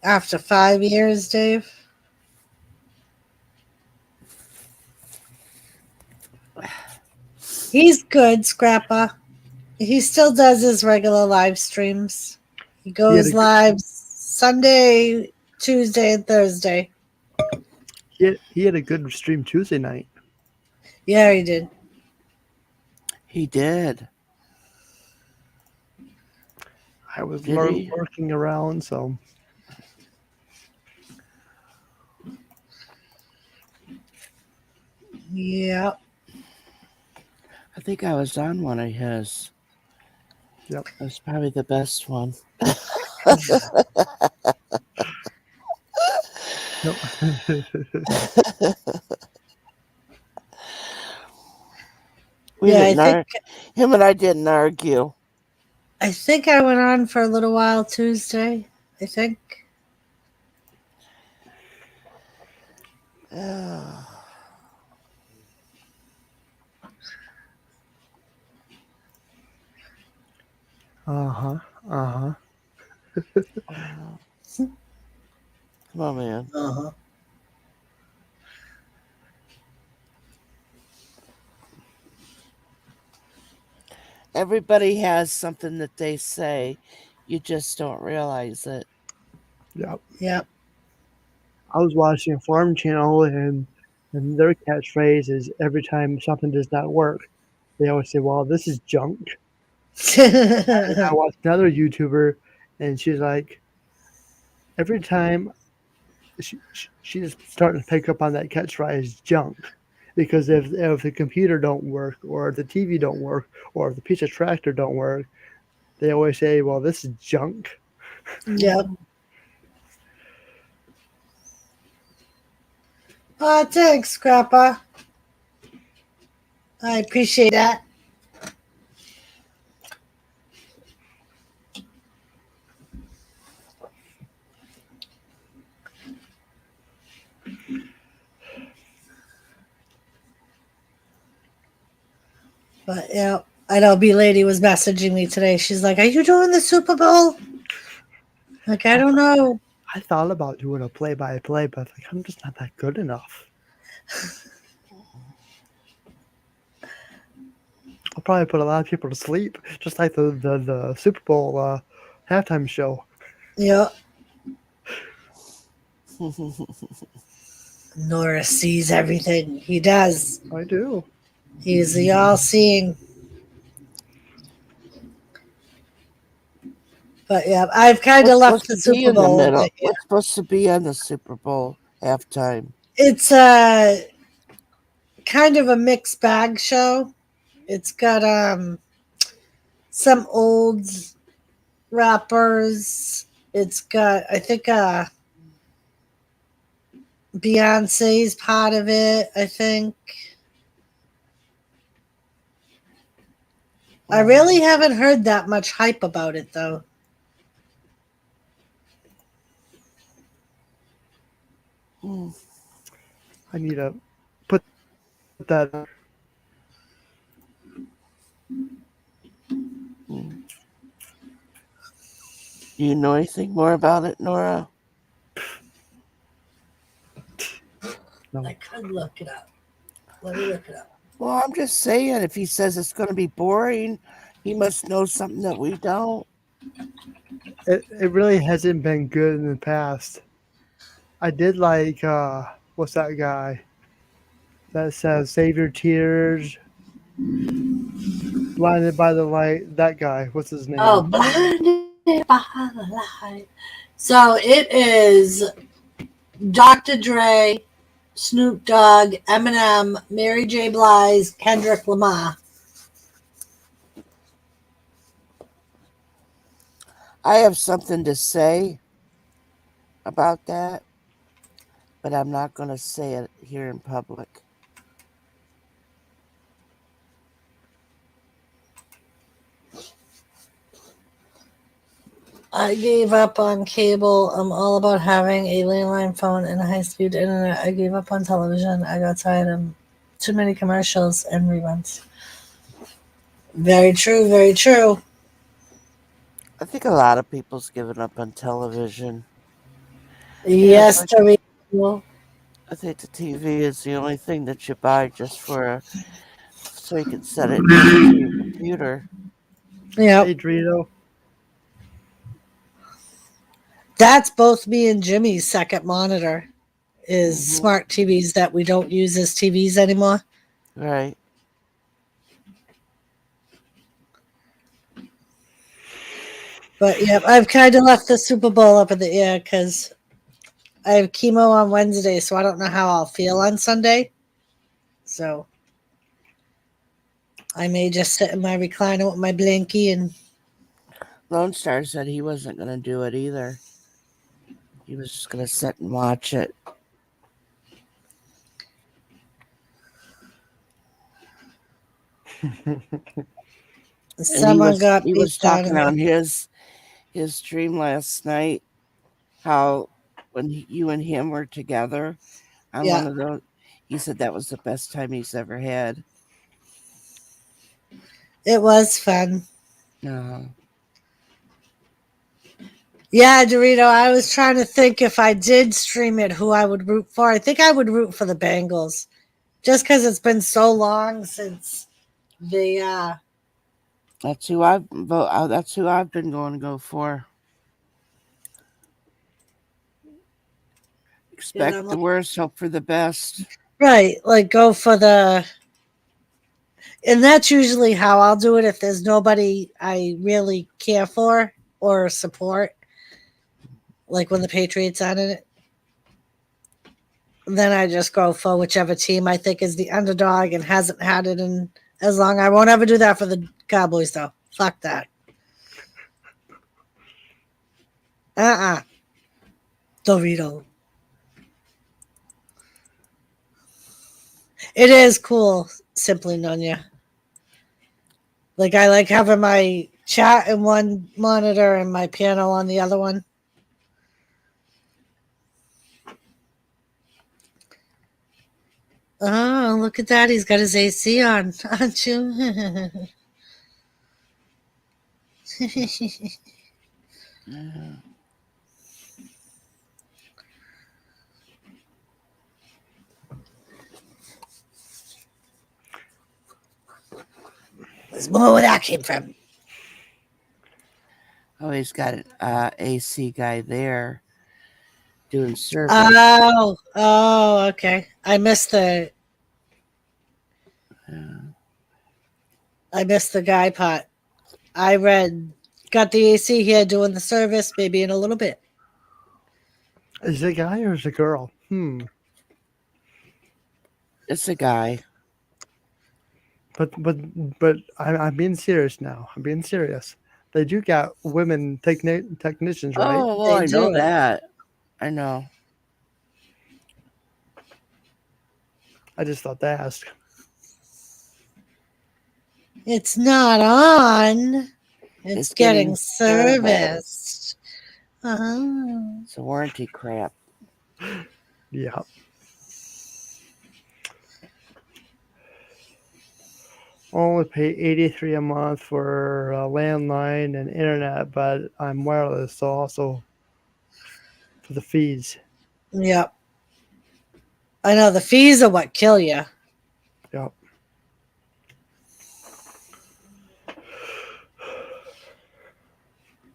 After 5 years, Dave. He's good, Scrappa. He still does his regular live streams. He He had goes a live Sunday, Tuesday, and Thursday. he had a good stream Tuesday night. Yeah, he did. He did. I was Did he? lurking around, so Yeah. I think I was on one of his. yep. It was probably the best one. Yep. We Yeah, didn't him and I didn't argue. I think I went on for a little while Tuesday. I think. Uh-huh. Uh-huh. Come on, man. Uh-huh. Everybody has something that they say. You just don't realize it. Yep. Yep. I was watching a farm channel and their catchphrase is every time something does not work, they always say, well, this is junk. And I watched another YouTuber and she's like, every time she's starting to pick up on that catchphrase junk. Because if the computer don't work or if the TV don't work or if the piece of tractor don't work, they always say, well, this is junk. Yep. Thanks, Grandpa. I appreciate that. But yeah, I know B Lady was messaging me today. She's like, "Are you doing the Super Bowl?" Like, I don't know. I thought about doing a play-by-play, but like, I'm just not that good enough. I'll probably put a lot of people to sleep, just like the Super Bowl halftime show. Yeah. Nora sees everything. He does. I do. He's the all-seeing. But yeah, I've kind of left the Supposed to be Super in the Bowl. middle. But yeah. What's supposed to be on the Super Bowl halftime? It's kind of a mixed bag show. It's got some old rappers. It's got, I think, Beyonce's part of it, I think. I really haven't heard that much hype about it, though. I need to put that. Do you know anything more about it, Nora? No. I could look it up. Let me look it up. Well, I'm just saying, if he says it's going to be boring, he must know something that we don't. It really hasn't been good in the past. I did like what's that guy that says "Save your tears, blinded by the light"? That guy. What's his name? Oh, Blinded by the Light. So it is Dr. Dre, Snoop Dogg, Eminem, Mary J. Blige, Kendrick Lamar. I have something to say about that, but I'm not going to say it here in public. I gave up on cable. I'm all about having a landline phone and a high-speed internet. I gave up on television. I got tired of too many commercials and reruns. Very true, very true. I think a lot of people's given up on television. Yes, like, Teresa. I think the TV is the only thing that you buy just so you can set it to your computer. Yep. Hey, Dorito. That's both me and Jimmy's second monitor is Mhm. smart TVs that we don't use as TVs anymore. Right. But yep, I've kind of left the Super Bowl up in the air because I have chemo on Wednesday, so I don't know how I'll feel on Sunday. So I may just sit in my recliner with my blankie and Lone Star said he wasn't going to do it either. He was just going to sit and watch it. And someone got he beat was down talking in on the his stream last night how when you and him were together on yeah. one of those, he said that was the best time he's ever had. It was fun. Uh, Yeah, Dorito, I was trying to think if I did stream it, who I would root for. I think I would root for the Bengals. Just because it's been so long since the that's who I've that's who I've been going to go for. and I'm Expect the like, worst, hope for the best. right, like go for the, and that's usually how I'll do it if there's nobody I really care for or support, like when the Patriots on it. Then I just go for whichever team I think is the underdog and hasn't had it in as long. I won't ever do that for the Cowboys though. Fuck that. Dorito. It is cool, Simply Nunya. Like I like having my chat in one monitor and my piano on the other one. Oh, look at that. He's got his AC on, aren't you? Yeah. There's more where that came from. Oh, he's got an AC guy there doing service. Okay. I missed the guy part. I got the AC here doing the service, maybe in a little bit. Is it a guy or is it a girl? It's a guy. But I'm being serious now. I'm being serious. They do got women technicians, right? Oh, well, They I know do. that. I know. I just thought to ask. It's not on. It's getting serviced. Uh-huh. It's a warranty crap. Yeah. Only pay $83 a month for landline and internet, but I'm wireless, so also for the fees. Yep. I know the fees are what kill you. Yep.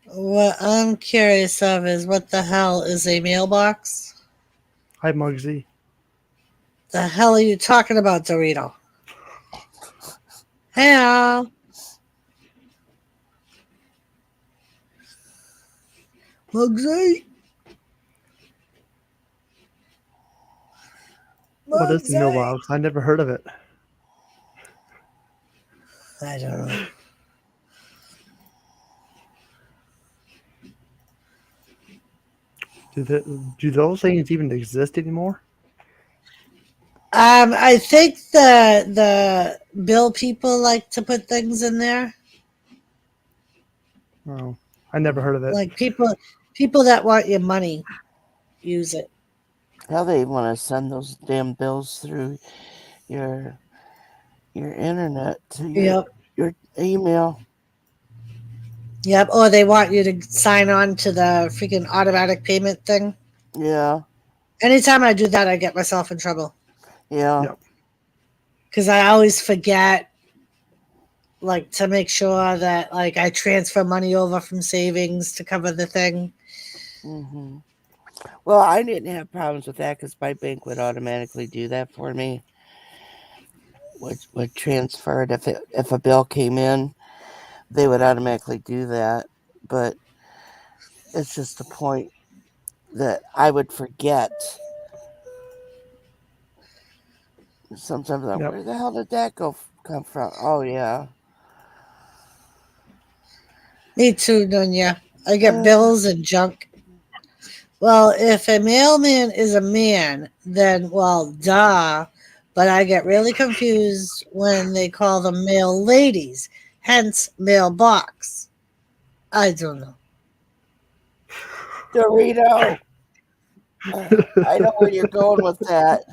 What I'm curious of is what the hell is a mailbox? Hi, Muggsy. The hell are you talking about, Dorito? Hell. Muggsy. What is the Muggsy. mailbox? I never heard of it. I don't know. Do those things even exist anymore? I think the bill people like to put things in there. Oh, I never heard of it. Like people that want your money use it. How they want to send those damn bills through your internet to your email. Yep. Or they want you to sign on to the freaking automatic payment thing. Yeah. Anytime I do that, I get myself in trouble. Yeah. Yep. Because I always forget like to make sure that like I transfer money over from savings to cover the thing. Hmm. Well, I didn't have problems with that because my bank would automatically do that for me. Would transfer it if a bill came in, they would automatically do that. But it's just a point that I would forget. Sometimes I'm like, Yep. where the hell did that come from? Oh yeah. Me too, Dunya. I get Uh, bills and junk. Well, if a mailman is a man, then well, duh. But I get really confused when they call them mail ladies, hence mailbox. I don't know. Dorito. I know where you're going with that.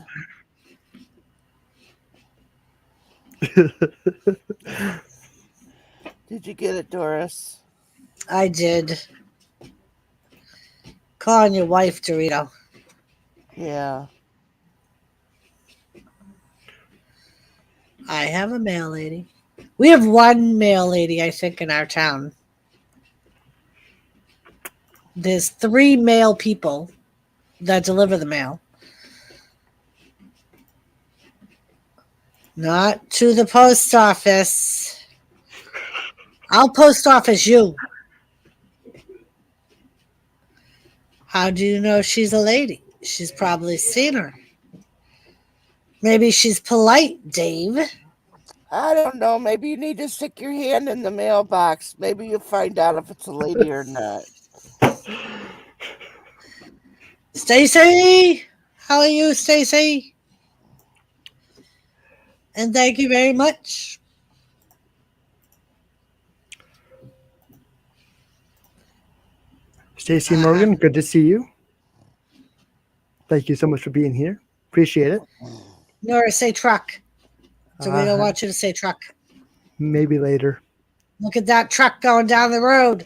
Did you get it, Doris? I did. Calling your wife, Dorito. Yeah. I have a mail lady. We have one mail lady, I think, in our town. There's three male people that deliver the mail. Not to the post office. I'll post office you. How do you know she's a lady? She's probably seen her. Maybe she's polite, Dave. I don't know. Maybe you need to stick your hand in the mailbox. Maybe you'll find out if it's a lady or not. Stacy! How are you, Stacy? And thank you very much. Stacy Morgan, good to see you. Thank you so much for being here. Appreciate it. Nora, say truck. Dorito Uh, wants you to say truck. maybe later. Look at that truck going down the road.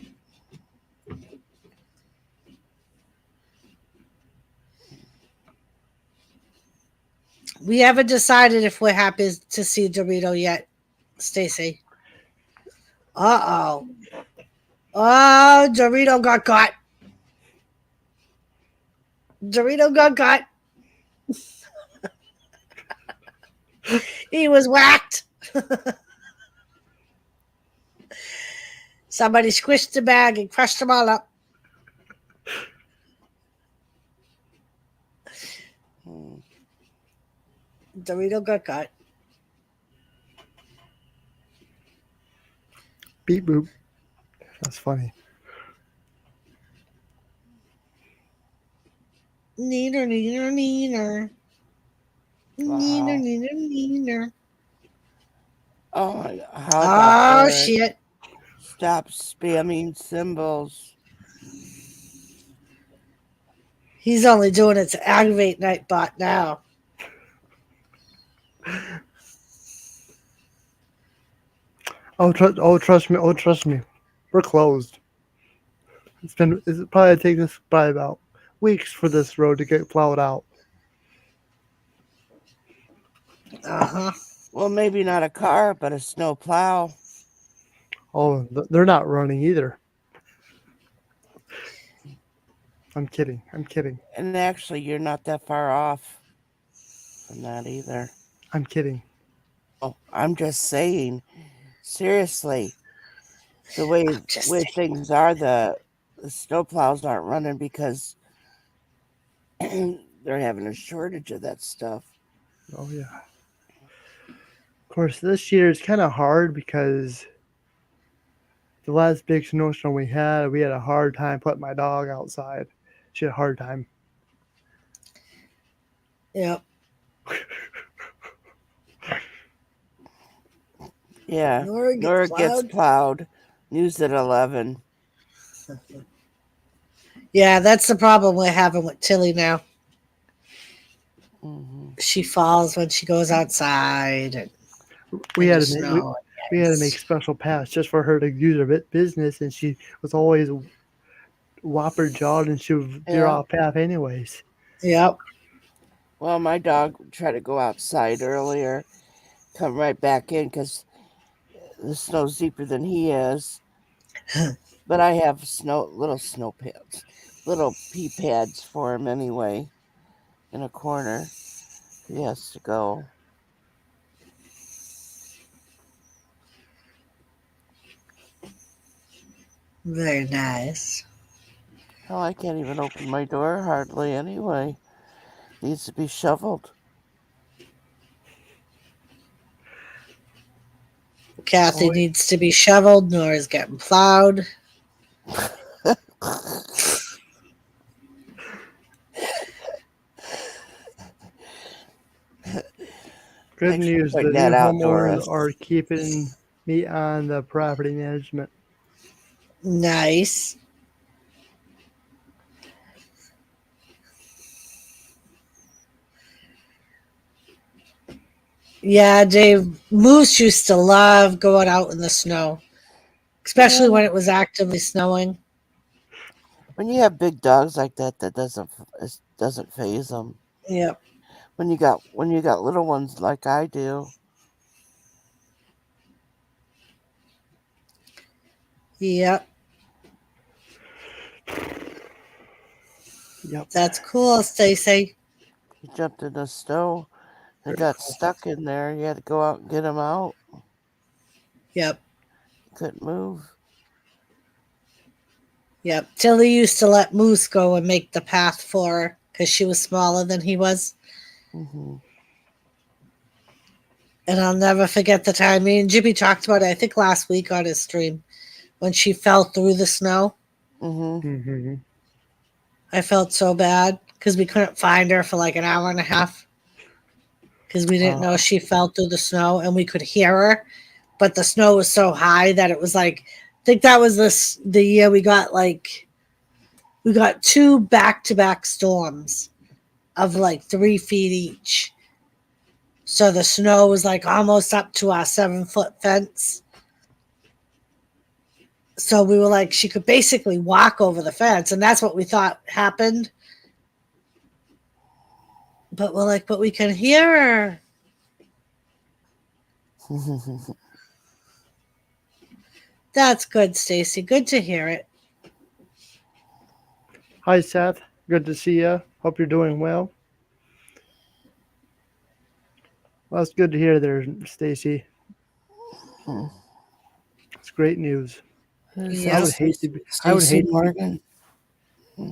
We haven't decided if we're happy to see Dorito yet, Stacy. Uh-oh. Oh, Dorito got caught. Dorito got caught. He was whacked. Somebody squished the bag and crushed them all up. Hmm. Dorito got caught. Beep boop. That's funny. Neener, neener, neener. Neener, Wow. neener, neener. Oh my God. How about Oh, Eric? shit. Stop spamming symbols. He's only doing it to aggravate Nightbot now. Trust me. Oh, trust me. We're closed. It's probably take us by about weeks for this road to get plowed out. Uh-huh. Well, maybe not a car, but a snow plow. Oh, they're not running either. I'm kidding. I'm kidding. And actually, you're not that far off from that either. I'm kidding. Oh, I'm just saying. Seriously, the way I'm just way saying. things are, the snow plows aren't running because they're having a shortage of that stuff. Oh yeah. Of course, this year is kind of hard because the last big snowstorm we had a hard time putting my dog outside. She had a hard time. Yep. Yeah, Nora gets Nora gets plowed. plowed. News at 11. Yeah, that's the problem we're having with Tilly now. Hmm. She falls when she goes outside and We in had the to make we, snow. we had to make special paths just for her to use her business, and she was always whopper jawed, and she would veer Yeah. off path anyways. Yep. Well, my dog tried to go outside earlier, come right back in because the snow's deeper than he is. But I have little snow pads, little pea pads for him anyway, in a corner. He has to go. Very nice. Oh, I can't even open my door hardly anyway. Needs to be shoveled. Kathy Oh, needs to be shoveled. Nora's getting plowed. good Thanks for news. The pointing that new out, Doris. homeowners are keeping me on the property management. Nice. Yeah, Dave, Moose used to love going out in the snow, especially Yeah. when it was actively snowing. When you have big dogs like that, that doesn't phase them. Yep. When you got little ones like I do. Yep. Yep. That's cool, Stacy. He jumped in the snow and Very got cool. stuck in there. You had to go out and get him out. Yep. He couldn't move. Yep. Tilly used to let Moose go and make the path for her because she was smaller than he was. Mm-hmm. And I'll never forget the time me and Jimmy talked about it, I think last week on his stream, when she fell through the snow. Mm-hmm. Mm-hmm. I felt so bad because we couldn't find her for like an hour and a half because we didn't know she fell through the snow and we could hear her. But the snow was so high that it was like, I think that was the year we got two back-to-back storms of like 3 feet each. So the snow was like almost up to our 7-foot fence. So we were like, she could basically walk over the fence, and that's what we thought happened. But we're like, but we can hear her. That's good, Stacy. Good to hear it. Hi, Seth. Good to see you. Hope you're doing well. Well, that's good to hear there, Stacy. It's great news. Yeah. I would hate to be. Stacy Morgan.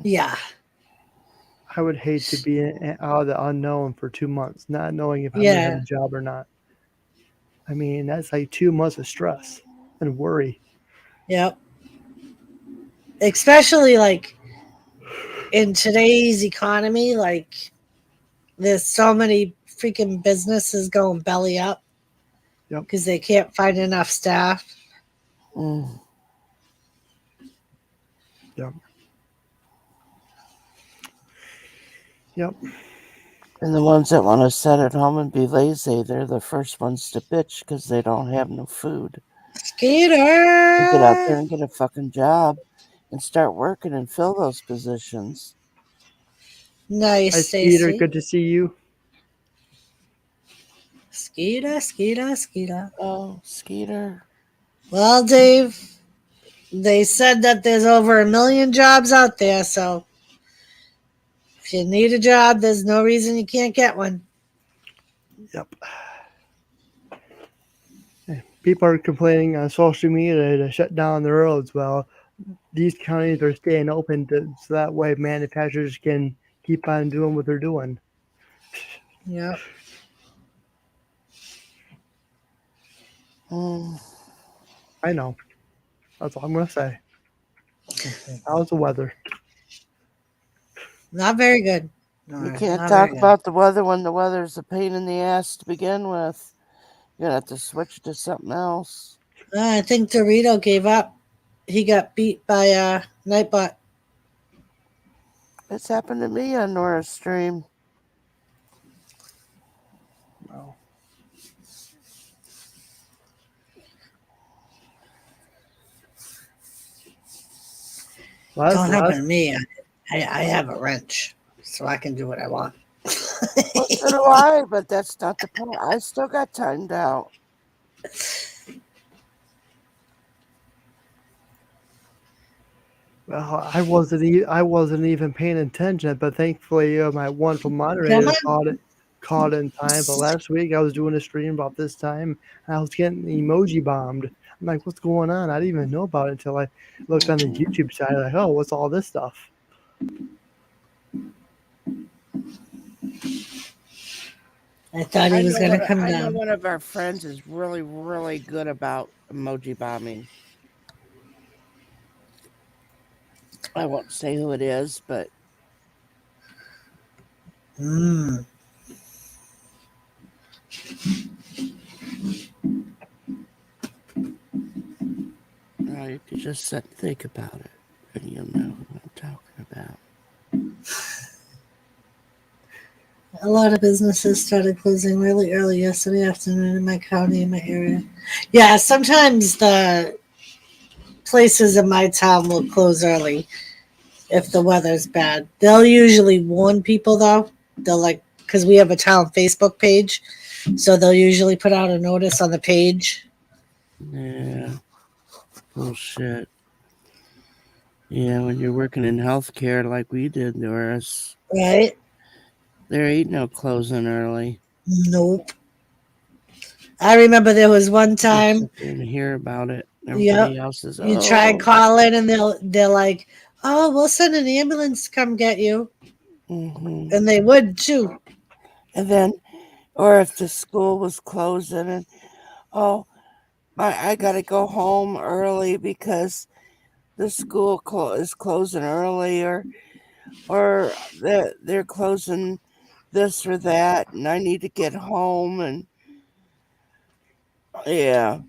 Yeah. I would hate to be out of the unknown for 2 months, not knowing if I'm going to have Yeah. a job or not. I mean, that's like 2 months of stress and worry. Yep. Especially like in today's economy, like there's so many freaking businesses going belly up Yep. because they can't find enough staff. Mm. Yep. Yep. And the ones that want to sit at home and be lazy, they're the first ones to bitch because they don't have no food. Skeeter! Get out there and get a fucking job and start working and fill those positions. Nice, Hi, Skeeter. Stacy. Good to see you. Skeeter. Oh, Skeeter. Well, Dave, they said that there's over 1 million jobs out there, so if you need a job, there's no reason you can't get one. Yep. People are complaining on social media to shut down the roads. Well, these counties are staying open so that way manufacturers can keep on doing what they're doing. Yep. I know. That's all I'm going to say. How's the weather? Not very good. You can't talk about the weather when the weather's a pain in the ass to begin with. You're going to have to switch to something else. I think Dorito gave up. He got beat by Nightbot. It's happened to me on Nora's stream. No. Don't happen to me. I have a wrench, so I can do what I want. Well, so do I, but that's not the point. I still got timed out. Well, I wasn't even paying attention, but thankfully my wonderful Come moderator on. caught in time. But last week I was doing a stream about this time, and I was getting emoji bombed. I'm like, what's going on? I didn't even know about it until I looked on the YouTube side. Like, oh, what's all this stuff? I thought he was going to come I know down. one of our friends is really, really good about emoji bombing. I won't say who it is, but Mm. you could just sit and think about it, and you'll know who I'm talking about. A lot of businesses started closing really early yesterday afternoon in my county, in my area. Yeah, sometimes the places in my town will close early if the weather's bad. They'll usually warn people, though. They'll because we have a town Facebook page, so they'll usually put out a notice on the page. Yeah, bullshit. Yeah, when you're working in healthcare like we did, there Right? ain't no closing early. Nope. I remember there was one You just time. sit there and hear about it. Yep. Everybody else is, You try oh. calling, and they're like, "Oh, we'll send an ambulance to come get you," Mm-hmm. and they would too. And then, or if the school was closing, and oh, I got to go home early because the school is closing early, or they're closing this or that, and I need to get home, and yeah,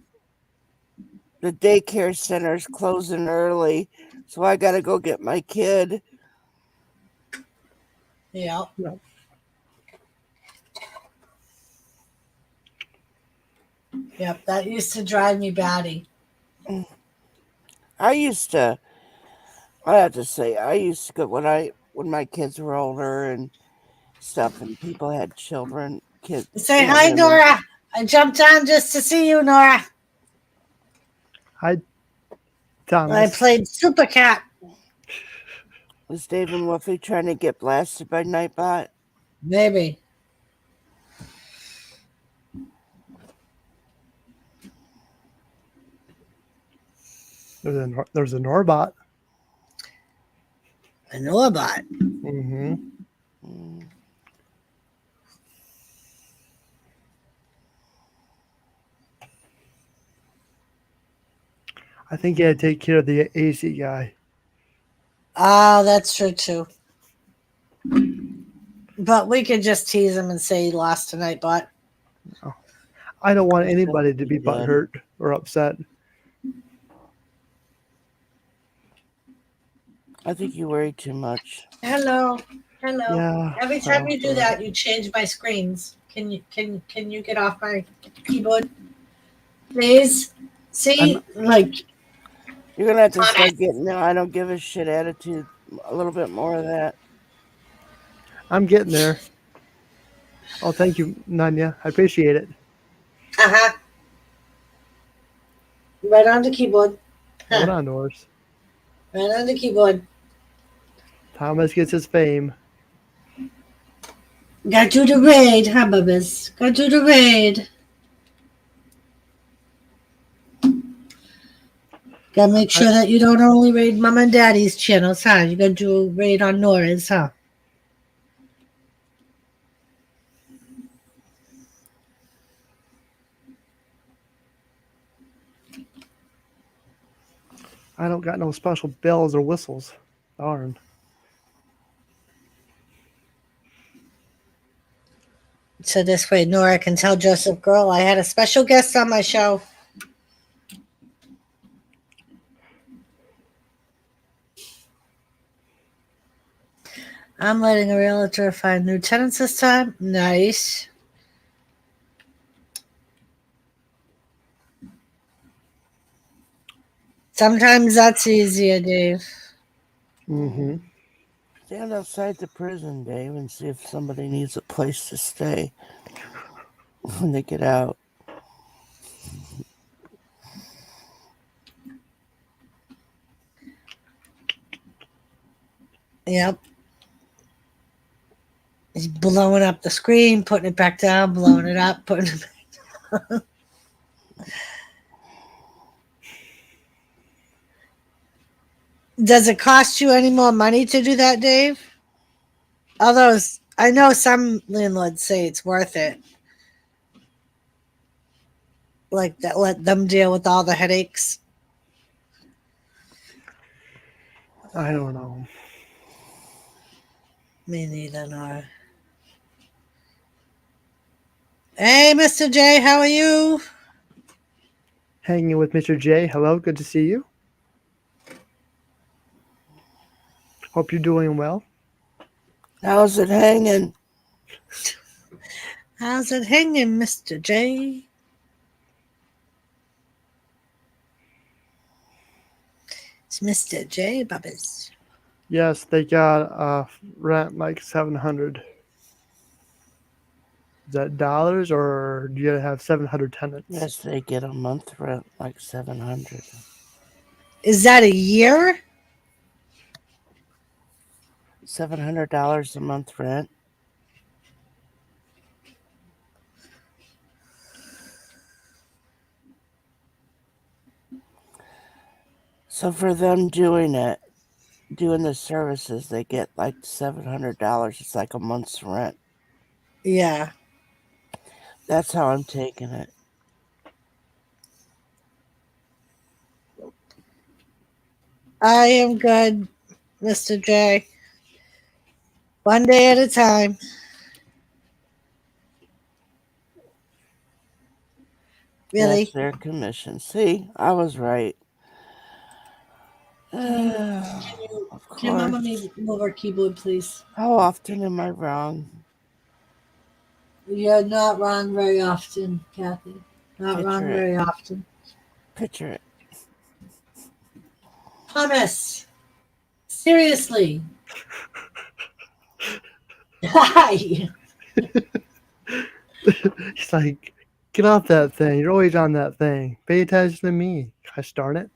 the daycare center's closing early, so I got to go get my kid. Yeah. Yeah. Yep. That used to drive me batty. I used to, I have to say, I used to go when my kids were older and stuff, and people had children, kids, Say hi, women. Nora. I jumped on just to see you, Nora. Hi, I Thomas. played Super Cat. Was Dave and Wolfie trying to get blasted by Nightbot? Maybe. There's a NORA bot. I know about it. Mm-hmm. Mm. I think you had to take care of the AC guy. Oh, that's true too. But we could just tease him and say he lost tonight, but I don't want He said anybody to he be did. butthurt or upset. I think you worry too much. hello. Hello. Yeah. Every time Well, you do that, you change my screens. Can you get off my keyboard? Please? I'm See? Like You're gonna have to start getting the I don't give a shit attitude. A little bit more of that. I'm getting there. Oh, thank you, Nanya. I appreciate it. uh-huh. Right on the keyboard. Hold Huh. on, Norris. Right on the keyboard. Thomas gets his fame. Got to the raid, huh, Bubba's? Got to the raid. Gotta make sure that you don't only raid Mom and Daddy's channels, huh? You gotta do a raid on Nora's, huh? I don't got no special bells or whistles. Darn. So this way Nora can tell Joseph, girl, I had a special guest on my show. I'm letting a realtor find new tenants this time. Nice. Sometimes that's easier, Dave. Mm-hmm. Stand outside the prison, Dave, and see if somebody needs a place to stay when they get out. Yep. He's blowing up the screen, putting it back down, blowing it up, putting it back. Does it cost you any more money to do that, Dave? Although I know some landlords say it's worth it. Like that, let them deal with all the headaches. I don't know. Me neither, Nora. Hey, Mr. J, how are you? Hanging with Mr. J. Hello, good to see you. Hope you're doing well. How's it hanging? How's it hanging, Mr. J? It's Mr. J, Bubbas. Yes, they got rent like 700. Is that dollars or do you have 700 tenants? Yes, they get a month rent like 700. Is that a year? $700 a month rent. So for them doing the services, they get like $700. It's like a month's rent. Yeah. That's how I'm taking it. I am good, Mr. J. One day at a time. Really? That's their commission. See, I was right. Of Can Mama course. move our keyboard, please? How often am I wrong? You're not wrong very often, Kathy. Not wrong Picture it. very often. Picture it. Thomas, seriously. Hi. He's like, get off that thing. You're always on that thing. Pay attention to me. Gosh darn it.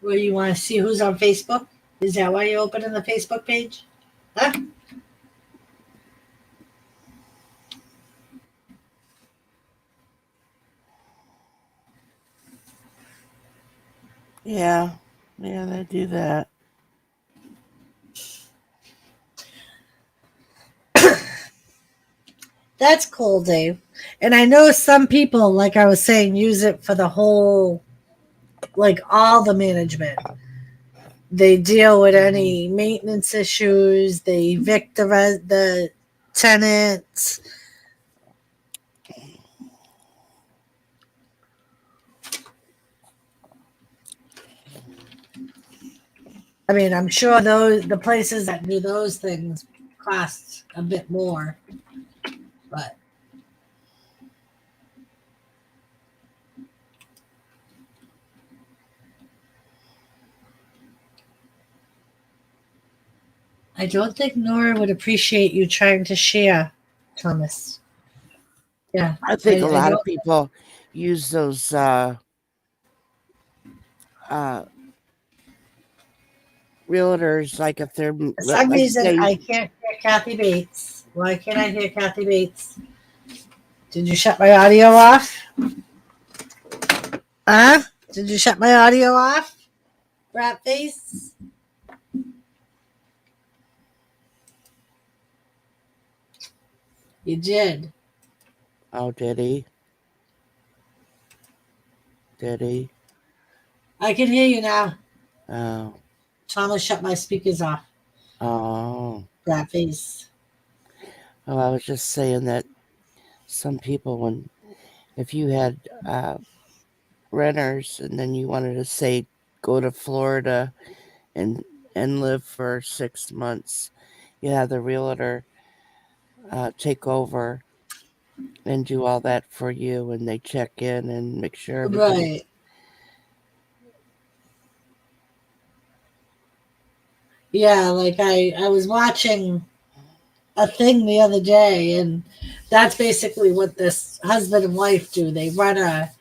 Well, you want to see who's on Facebook? Is that why you opening the Facebook page? Huh? Yeah, they do that. That's cool, Dave. And I know some people, like I was saying, use it for the whole, like all the management. They deal with any maintenance issues. They evict the tenants. I mean, I'm sure the places that do those things cost a bit more, but I don't think Nora would appreciate you trying to share, Thomas. Yeah, I think a lot of don't. people use those realtors, like if they're For some like reason, they. I can't hear Kathy Bates. Why can't I hear Kathy Bates? Did you shut my audio off? Huh? Did you shut my audio off? Rat face? You did. Oh, did he? Did he? I can hear you now. Oh. Thomas shut my speakers off. Oh. Rat face. Well, I was just saying that some people, if you had renters and then you wanted to say go to Florida and live for 6 months, you have the realtor take over and do all that for you, and they check in and make sure everything. Right. Yeah, like I was watching a thing the other day, and that's basically what this husband and wife do. They run a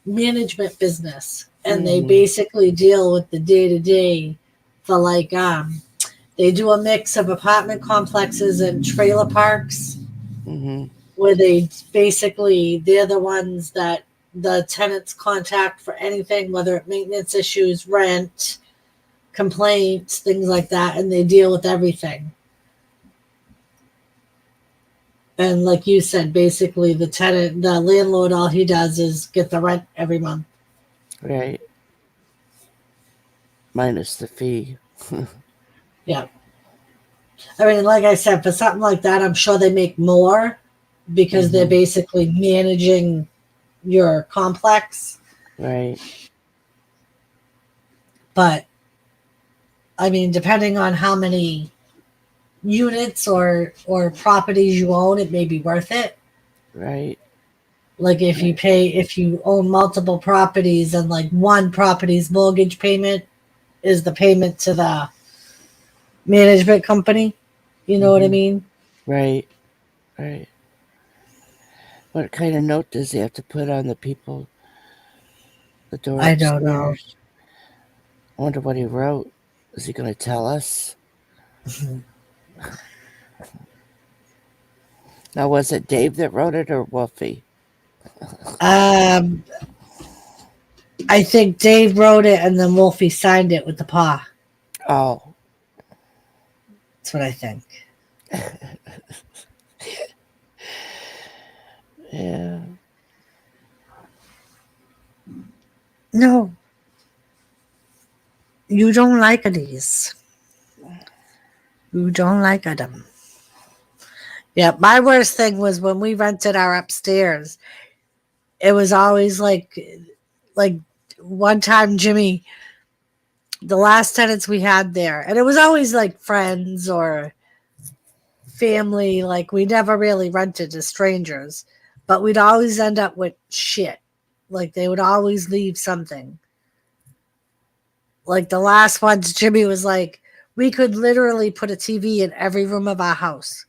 management business, and they basically deal with the day to day for like they do a mix of apartment complexes and trailer parks Mm-hmm. where they're the ones that the tenants contact for anything, whether it maintenance issues, rent, complaints, things like that, and they deal with everything. And like you said, basically the landlord, all he does is get the rent every month. Right. Minus the fee. Yeah. I mean, like I said, for something like that, I'm sure they make more because they're basically managing your complex. Right. But I mean, depending on how many units or properties you own, it may be worth it. Right. Like if you own multiple properties and like one property's mortgage payment is the payment to the management company, you know what I mean? Right. Right. What kind of note does he have to put on the people, the door I don't know. upstairs? I wonder what he wrote. Is he going to tell us? Now, was it Dave that wrote it or Wolfie? I think Dave wrote it and then Wolfie signed it with the paw. Oh. That's what I think. Yeah. No. You don't like these. You don't like them. Yeah, my worst thing was when we rented our upstairs. It was always like one time Jimmy, the last tenants we had there, and it was always like friends or family. Like we never really rented to strangers, but we'd always end up with shit. Like they would always leave something. Like the last ones, Jimmy was like, we could literally put a TV in every room of our house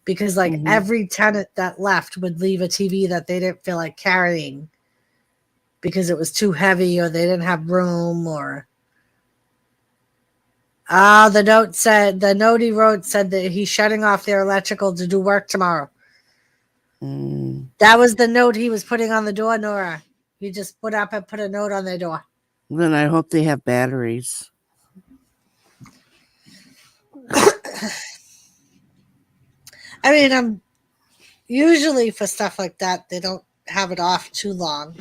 because like every tenant that left would leave a TV that they didn't feel like carrying because it was too heavy or they didn't have room or the note he wrote said that he's shutting off their electrical to do work tomorrow. That was the note he was putting on the door, Nora. He just put up and put a note on their door. Then I hope they have batteries. I mean, usually for stuff like that, they don't have it off too long.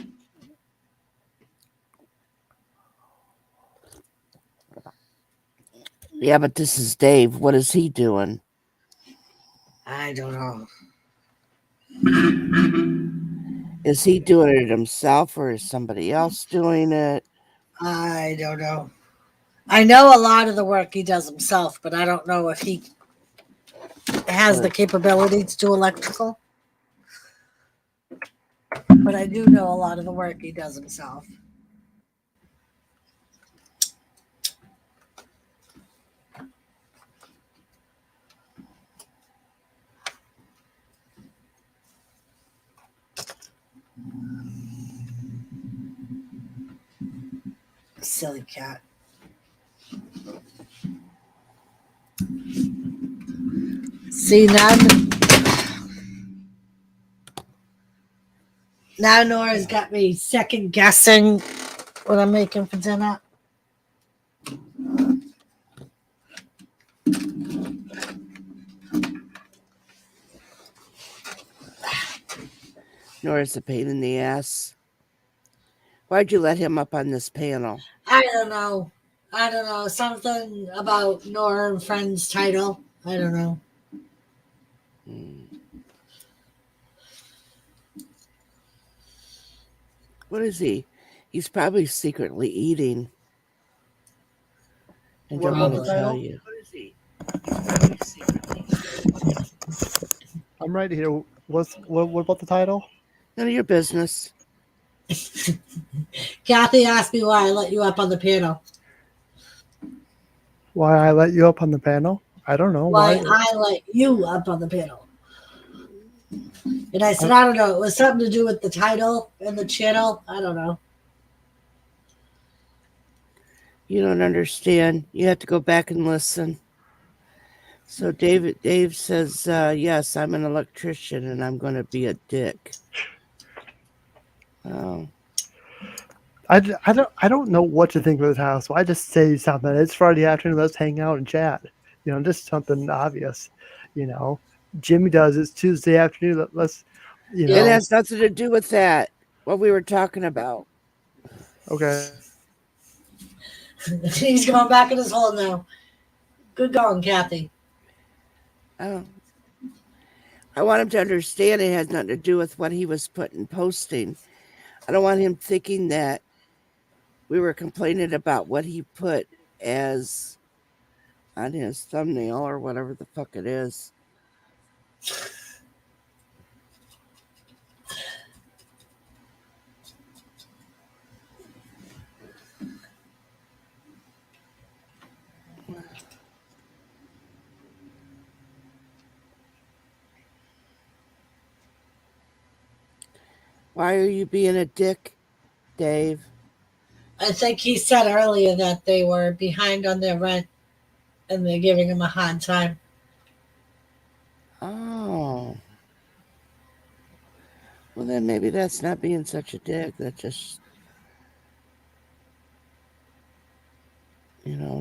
Yeah, but this is Dave. What is he doing? I don't know. Is he doing it himself or is somebody else doing it? I don't know. I know a lot of the work he does himself, but I don't know if he has the capability to do electrical. But I do know a lot of the work he does himself. Silly cat. See, now Nora's got me second guessing what I'm making for dinner. Nora's a pain in the ass. Why'd you let him up on this panel? I don't know. Something about N.O.R.A and Friends title. I don't know. What is he? He's probably secretly eating. And don't want to tell you. What is he? I'm right here. What about the title? None of your business. Kathy asked me why I let you up on the panel. Why I let you up on the panel? I don't know Why why. I let you up on the panel. And I said, I don't know. It was something to do with the title and the channel. I don't know. You don't understand. You have to go back and listen. So Dave says, yes, I'm an electrician and I'm going to be a dick. Oh, I don't know what to think of this house. So I just say something. It's Friday afternoon. Let's hang out and chat. Just something obvious. Jimmy does. It's Tuesday afternoon. Let's. it Yeah. has nothing to do with that. What we were talking about. Okay. He's going back in his hole now. Good going, Kathy. Oh, I want him to understand it has nothing to do with what he was posting. I don't want him thinking that we were complaining about what he put as on his thumbnail or whatever the fuck it is. Why are you being a dick, Dave? I think he said earlier that they were behind on their rent and they're giving him a hard time. Oh. Well, then maybe that's not being such a dick. That's just,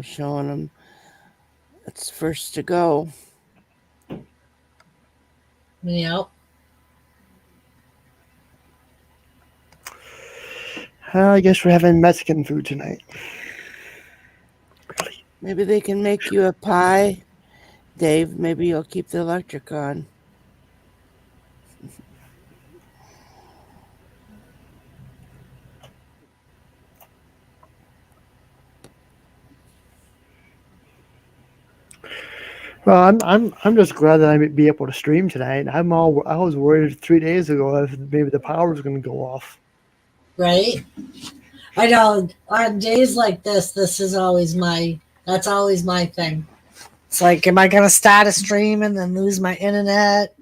showing them it's first to go. Yep. I guess we're having Mexican food tonight. Maybe they can make you a pie, Dave. Maybe you'll keep the electric on. Well, I'm just glad that I may be able to stream tonight. I was worried 3 days ago that maybe the power was going to go off. Right? I know. On days like this is that's always my thing. It's like, am I going to start a stream and then lose my internet?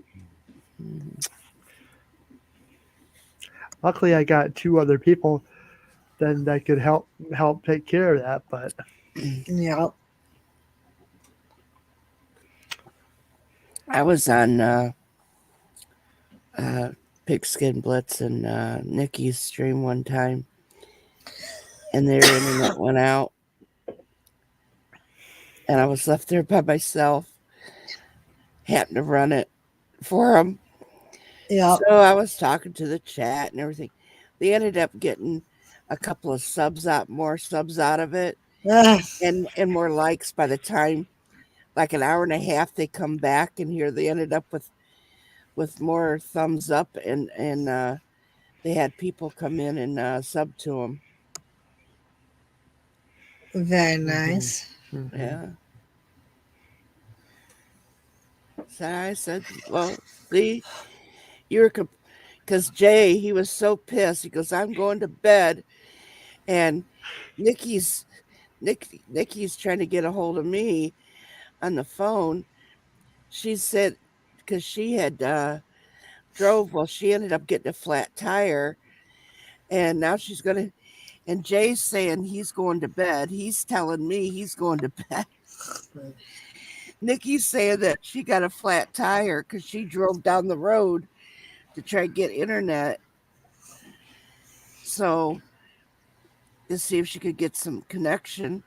Luckily, I got 2 other people then that could help take care of that. But Yep. I was on Pigskin Blitz and Nikki's stream one time, and their internet went out, and I was left there by myself. Happened to run it for them. Yep. So I was talking to the chat and everything. They ended up getting a couple of more subs out of it, and more likes by the time, like an hour and a half, they come back and here they ended up with more thumbs up and they had people come in and sub to them. Very nice. Mm-hmm. Yeah. So I said, well, see, you're because Jay, he was so pissed. He goes, I'm going to bed, and Nikki's trying to get a hold of me on the phone. She said because she had drove. Well, she ended up getting a flat tire, and now she's gonna. And Jay's saying he's going to bed. He's telling me he's going to bed. Nikki's saying that she got a flat tire because she drove down the road to try to get internet. So to see if she could get some connection.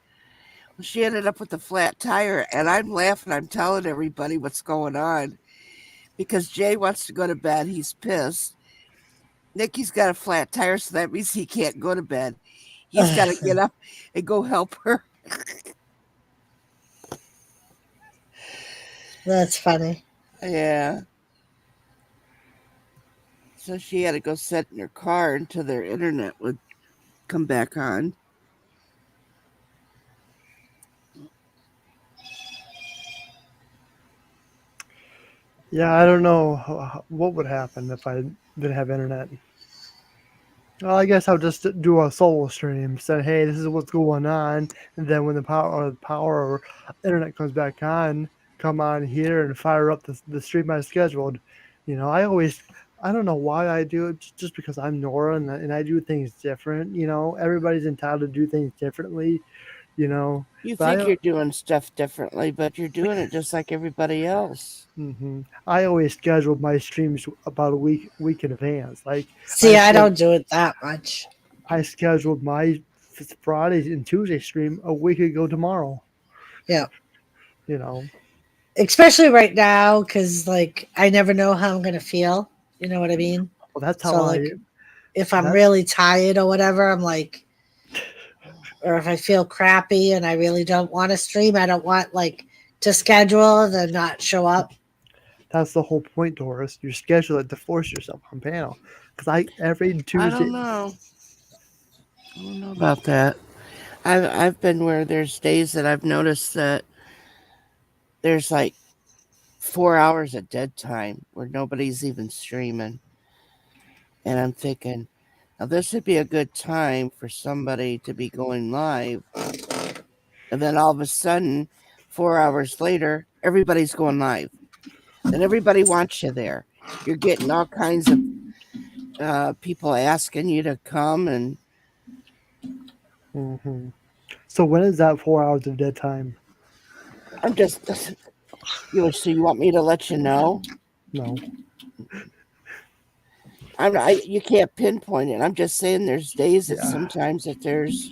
Well, she ended up with a flat tire, and I'm laughing. I'm telling everybody what's going on because Jay wants to go to bed. He's pissed. Nikki's got a flat tire, so that means he can't go to bed. He's got to get up and go help her. That's funny. Yeah. So she had to go sit in her car until their internet would come back on. Yeah, I don't know what would happen if I didn't have internet. Well, I guess I'll just do a solo stream. Say, hey, this is what's going on, and then when the power or internet comes back on, come on here and fire up the stream I scheduled. I don't know why I do it, just because I'm Nora and I do things different. Everybody's entitled to do things differently. You know, You but think you're doing stuff differently, but you're doing it just like everybody else. I always schedule my streams about a week in advance. Like See, I don't do it that much. I scheduled my Friday and Tuesday stream a week ago tomorrow. Yeah. You know, Especially right now, because like I never know how I'm gonna feel. You know what I mean? well, that's how So like, I. if I'm That really tired or whatever, I'm like, or if I feel crappy and I really don't want to stream, I don't want like to schedule and then not show up. that's the whole point, Doris. You schedule it to force yourself on panel. Because every I Tuesday. don't know. I don't know about that. I've been where there's days that I've noticed that there's like 4 hours of dead time where nobody's even streaming. And I'm thinking, now this would be a good time for somebody to be going live. And then all of a sudden, 4 hours later, everybody's going live. And everybody wants you there. You're getting all kinds of people asking you to come. And hmm So when is that 4 hours of dead time? I'm just, so you want me to let you know? No. You can't pinpoint it. I'm just saying there's days that Yeah. sometimes that there's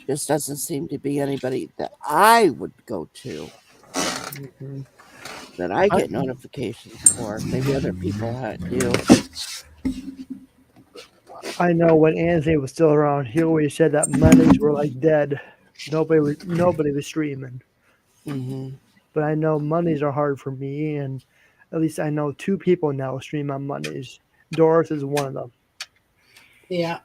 just doesn't seem to be anybody that I would go to hmm that I I, get notifications for. Maybe other people do. I know when Anthony was still around, he always said that Mondays were like dead. Nobody was streaming. Hmm. But I know Mondays are hard for me, and at least I know two people now stream on Mondays. Doris is one of them, Yeah.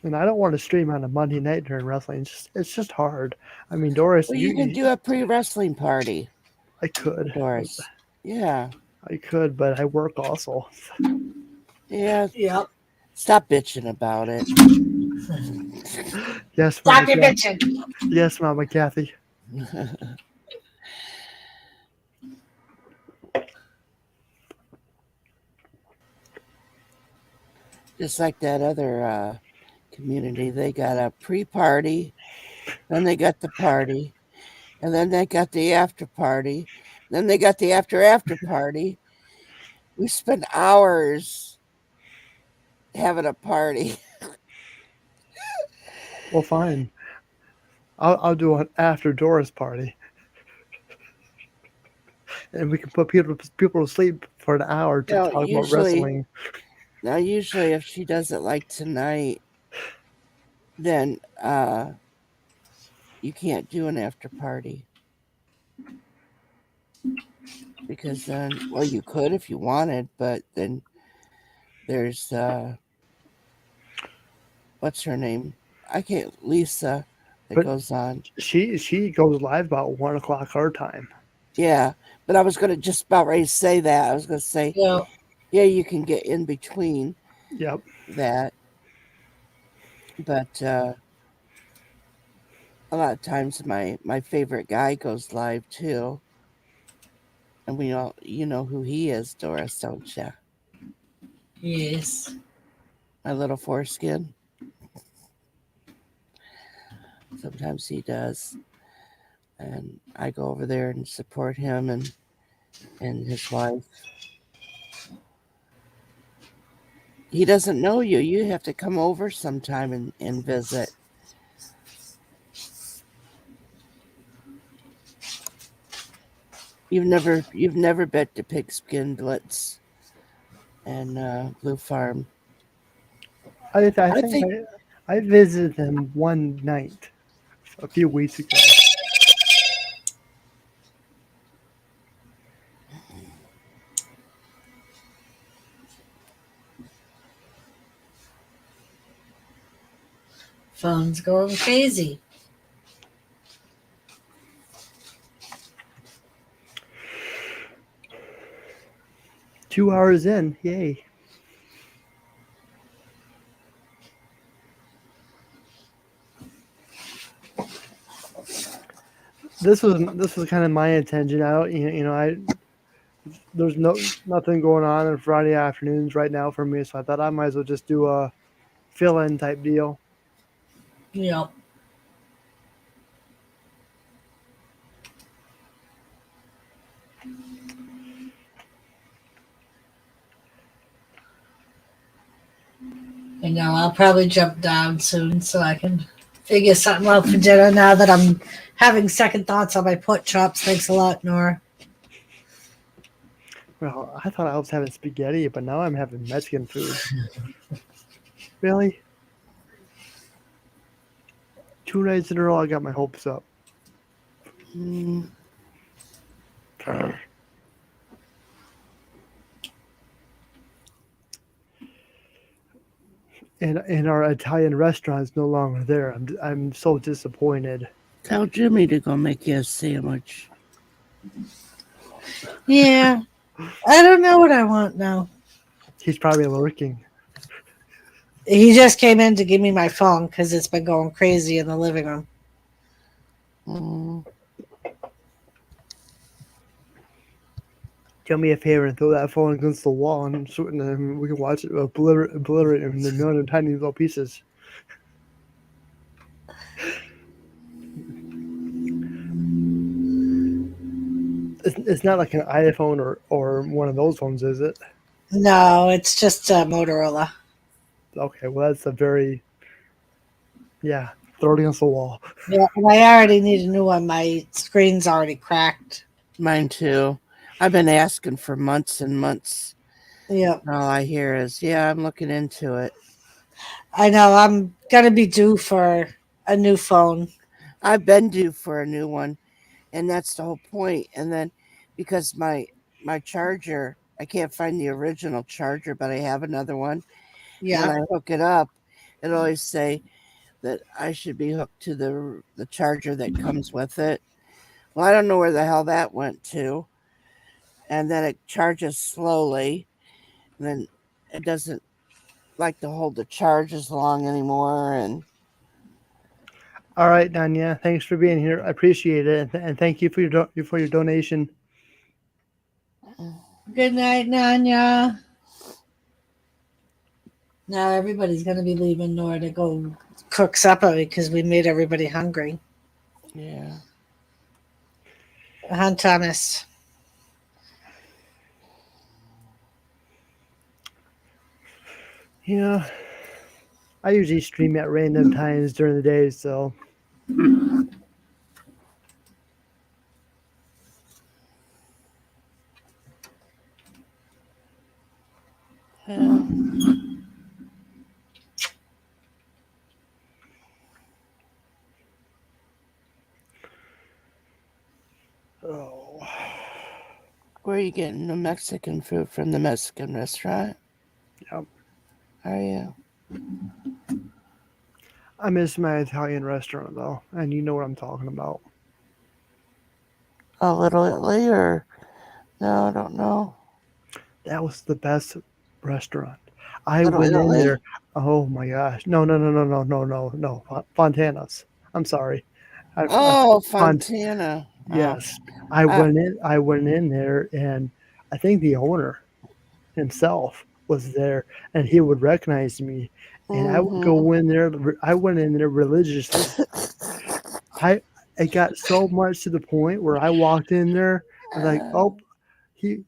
and I don't want to stream on a Monday night during wrestling. It's just hard. I mean, Doris, Well, you can do a pre-wrestling party, I could, Doris. Yeah, but I work also. yeah. Yep. Stop bitching about it. Yes, Mama Stop your Kathy. bitching. Yes, Mama Kathy. Just like that other community, they got a pre-party, then they got the party, and then they got the after party, then they got the after party. We spent hours having a party. Well, fine. I'll do an after Doris party, and we can put people to sleep for an hour to Now, talk about usually, wrestling. if she does it like tonight, then you can't do an after party because then, well, you could if you wanted, but then there's what's her name? I can't Lisa that But goes on. she goes live about 1 o'clock our time. Yeah, but I was gonna just about ready to say that. I was gonna say, Yeah. yeah, you can get in between Yep. that, but a lot of times my favorite guy goes live too, and you know who he is, Doris, don't you? Yes. My little foreskin. Sometimes he does, and I go over there and support him and his wife. He doesn't know you. You have to come over sometime and visit. You've never been to Pigskin Blitz and Blue Farm. I I think think I visited them one night a few weeks ago. Phone's going crazy. Two hours in, yay! this was kind of my intention. I don't, there's nothing going on Friday afternoons right now for me, so I thought I might as well just do a fill-in type deal. Yep. I know I'll probably jump down soon so I can figure something out for dinner now that I'm having second thoughts on my pork chops. Thanks a lot, Nora. Well, I thought I was having spaghetti, but now I'm having Mexican food. Really? 2 nights in a row, I got my hopes up. Mm, And our Italian restaurant is no longer there. I'm so disappointed. tell Jimmy to go make you a sandwich. Yeah, I don't know what I want now. He's probably lurking. He just came in to give me my phone because it's been going crazy in the living room. Mm, Do me a favor and throw that phone against the wall, and then we can watch it obliterate him into a million tiny little pieces. It's not like an iPhone or one of those phones, is it? No, it's just a Motorola. Okay, well that's a very throw it against the wall. Yeah, and I already need a new one. My screen's already cracked. mine too. I've been asking for months and months. Yep. All I hear is, yeah, I'm looking into it. I know I'm gonna be due for a new phone. I've been due for a new one, and that's the whole point. And then because my charger, I can't find the original charger, but I have another one. And when Yeah. I hook it up, it always say that I should be hooked to the charger that comes with it. Well, I don't know where the hell that went to. And then it charges slowly, and then it doesn't like to hold the charge as long anymore. And All right, Danya, thanks for being here. I appreciate it, and thank you for your donation. Good night, Nanya. Now everybody's gonna be leaving Nora to go cook supper because we made everybody hungry. yeah, Huh, Thomas? Yeah, I usually stream at random times during the day, so yeah. oh, Where are you getting the Mexican food from? The Mexican restaurant? yep. Are you? I miss my Italian restaurant though, and you know what I'm talking about. A Little Italy or no? I don't know. That was the best restaurant. I Little went in Italy? there. Oh my gosh! No, Fontana's. I'm sorry. I Oh, Font. Fontana. Oh, Yes, I uh, went in. I went in there, and I think the owner himself was there, and he would recognize me, and I would mm-hmm. go in there. I went in there religiously. I it got so much to the point where I walked in there. I was like, oh,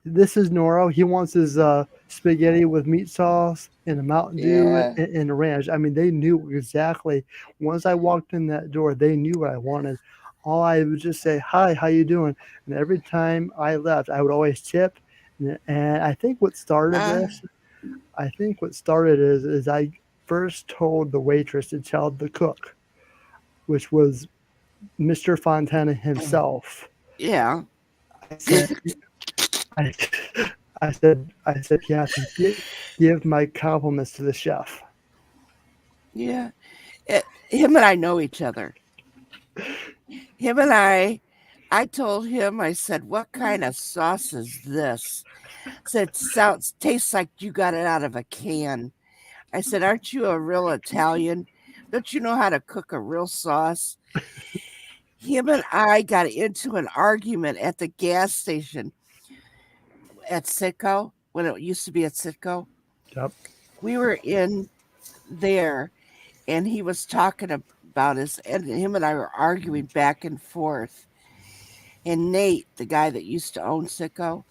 this is Nora. He wants his spaghetti with meat sauce and a Mountain Dew Yeah. and a ranch. I mean, they knew exactly. Once I walked in that door, they knew what I wanted. All I would just say, "Hi, how you doing?" And every time I left, I would always tip. And I think what started Uh, this, I think what started is I first told the waitress to tell the cook, which was Mr. Fontana himself. yeah. I said, I, I said, Kathy, give my compliments to the chef. Yeah. Him and I know each other. Him and I told him, I said, what kind of sauce is this? I said, tastes like you got it out of a can. I said, aren't you a real Italian? Don't you know how to cook a real sauce? him and I got into an argument at the gas station at Sitco when it used to be at Sitco. Yep. We were in there, and he was talking about us, and him and I were arguing back and forth. And Nate, the guy that used to own Sitco,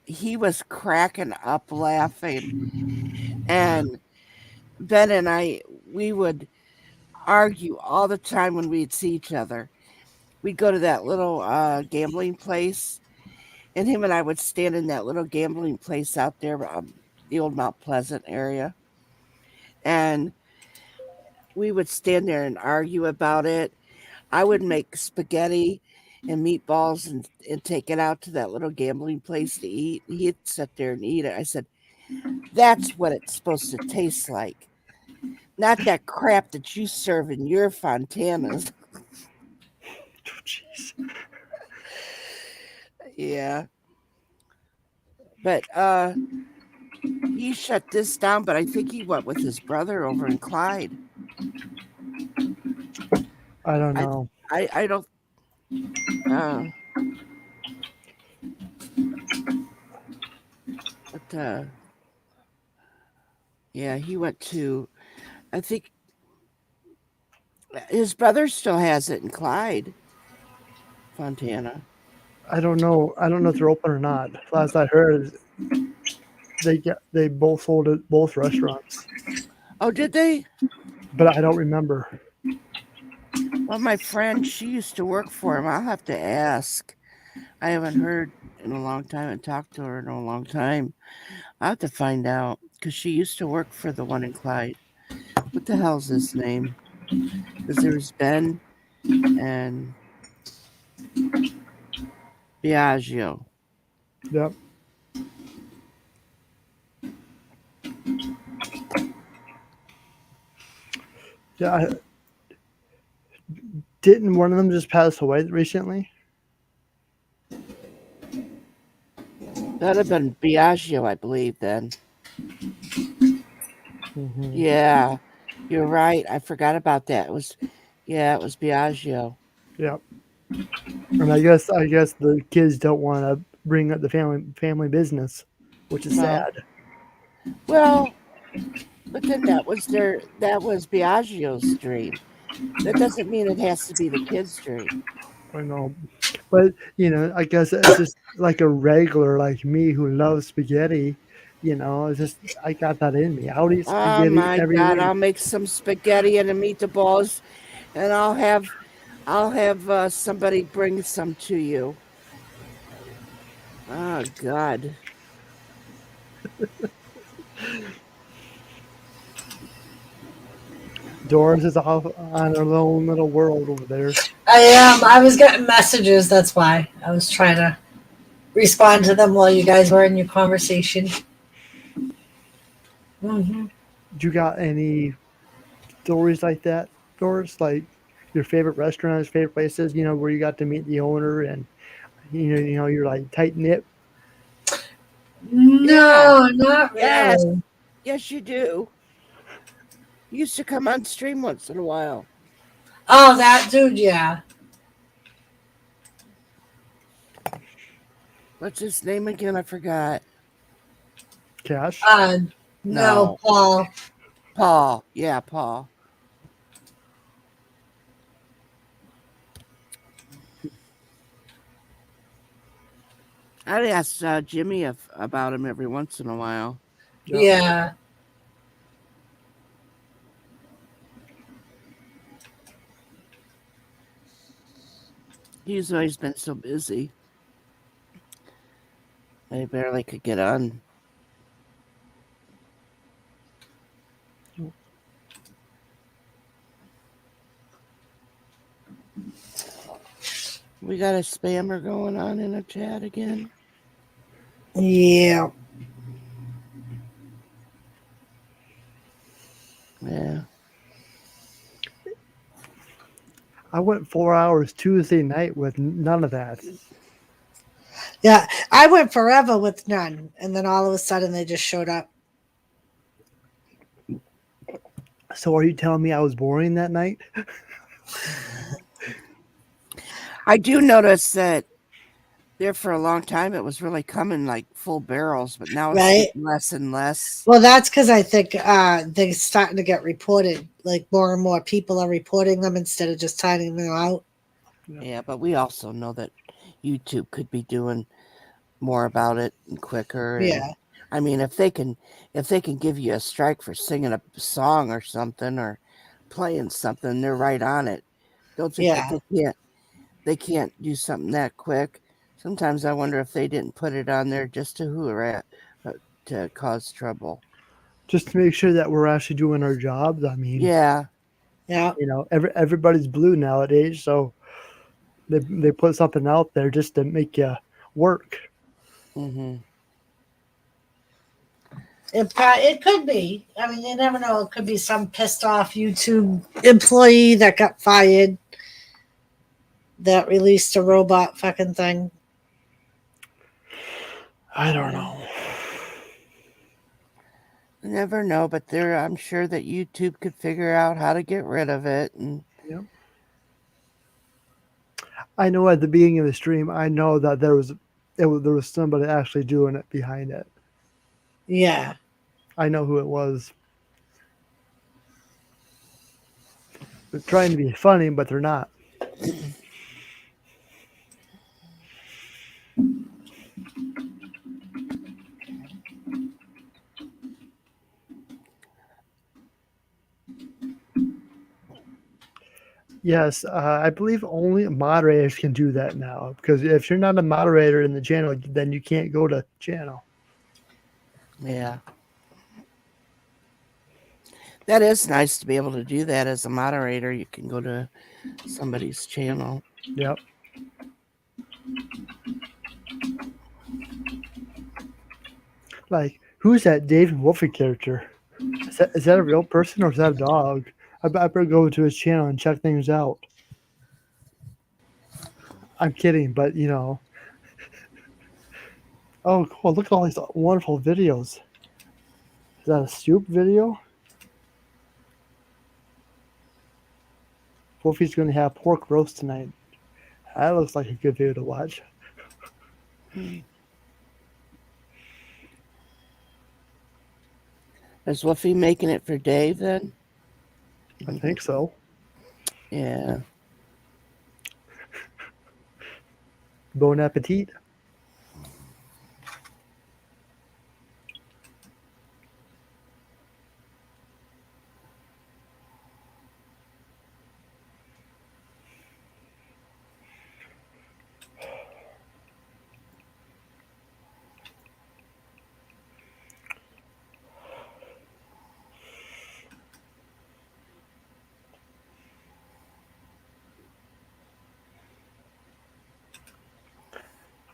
he was cracking up laughing. And Ben and I, we would argue all the time when we'd see each other. We'd go to that little gambling place, and him and I would stand in that little gambling place out there, the old Mount Pleasant area. And we would stand there and argue about it. I would make spaghetti and meatballs and take it out to that little gambling place to eat. He'd sit there and eat it. I said, that's what it's supposed to taste like. Not that crap that you serve in your Fontanas. Jeez. Yeah. But he shut this down, but I think he went with his brother over in Clyde. I don't know. I don't but yeah, he went to, I think his brother still has it in Clyde, Fontana. I don't know. I don't know if they're open or not. Last I heard, they both sold at both restaurants, Oh, did they? but I don't remember. Well, my friend, she used to work for him. I'll have to ask. I haven't heard in a long time and talked to her in a long time. I'll have to find out because she used to work for the one in Clyde. What the hell's his name? Because there's Ben and Biagio. Yep. Yeah. Didn't one of them just pass away recently? That'd have been Biagio, I believe, then. Mm-hmm. Yeah, you're right. I forgot about that. It was Biagio. Yep. And I guess the kids don't want to bring up the family business, which is No. sad. Well, but then that was Biagio's dream. That doesn't mean it has to be the kid's dream. I know, but I guess it's just like a regular like me who loves spaghetti. It's just I got that in me. I'll eat Oh spaghetti my every God! week. I'll make some spaghetti and the meatballs, and I'll have somebody bring some to you. Oh God! Doris is off on her own little world over there. I am. I was getting messages. That's why I was trying to respond to them while you guys were in your conversation. Mm-hmm. You got any stories like that, Doris? Like your favorite restaurants, favorite places? Where you got to meet the owner and you're like tight knit. No, not Yes, really. yes, you do. You used to come on stream once in a while. Oh, that dude, yeah. What's his name again? I forgot. Cash. No, No. Paul. Paul. Yeah, Paul. I'd ask Jimmy about him every once in a while. Yep. Yeah. He's always been so busy. I barely could get on. We got a spammer going on in a chat again. Yeah. Yeah. I went 4 hours Tuesday night with none of that. Yeah. I went forever with none. And then all of a sudden they just showed up. So are you telling me I was boring that night? I do notice that there for a long time it was really coming like full barrels, but now it's Right. getting less and less. Well, that's because I think they're starting to get reported. Like more and more people are reporting them instead of just timing them out. Yeah, but we also know that YouTube could be doing more about it and quicker. And, Yeah. I mean, if they can give you a strike for singing a song or something or playing something, they're right on it. Don't think that Yeah. they can't do something that quick. Sometimes I wonder if they didn't put it on there just to to cause trouble. Just to make sure that we're actually doing our jobs. I mean, Yeah. Yeah. everybody's blue nowadays, so they put something out there just to make you work. Mm-hmm. It could be. I mean, you never know. It could be some pissed off YouTube employee that got fired that released a robot fucking thing. I don't know. You never know, but I'm sure that YouTube could figure out how to get rid of it. And Yep. I know at the beginning of the stream, I know that there was somebody actually doing it behind it. Yeah. I know who it was. They're trying to be funny, but they're not. Yes, I believe only moderators can do that now. Because if you're not a moderator in the channel, then you can't go to channel. yeah. That is nice to be able to do that as a moderator. You can go to somebody's channel. Yep. Like, who's that David Wolfie character? Is that a real person or is that a dog? I better go to his channel and check things out. I'm kidding, but you know. Oh, cool. Look at all these wonderful videos. Is that a soup video? Wolfie's going to have pork roast tonight. That looks like a good video to watch. Is Wolfie making it for Dave then? I think so. Yeah. Bon appetit.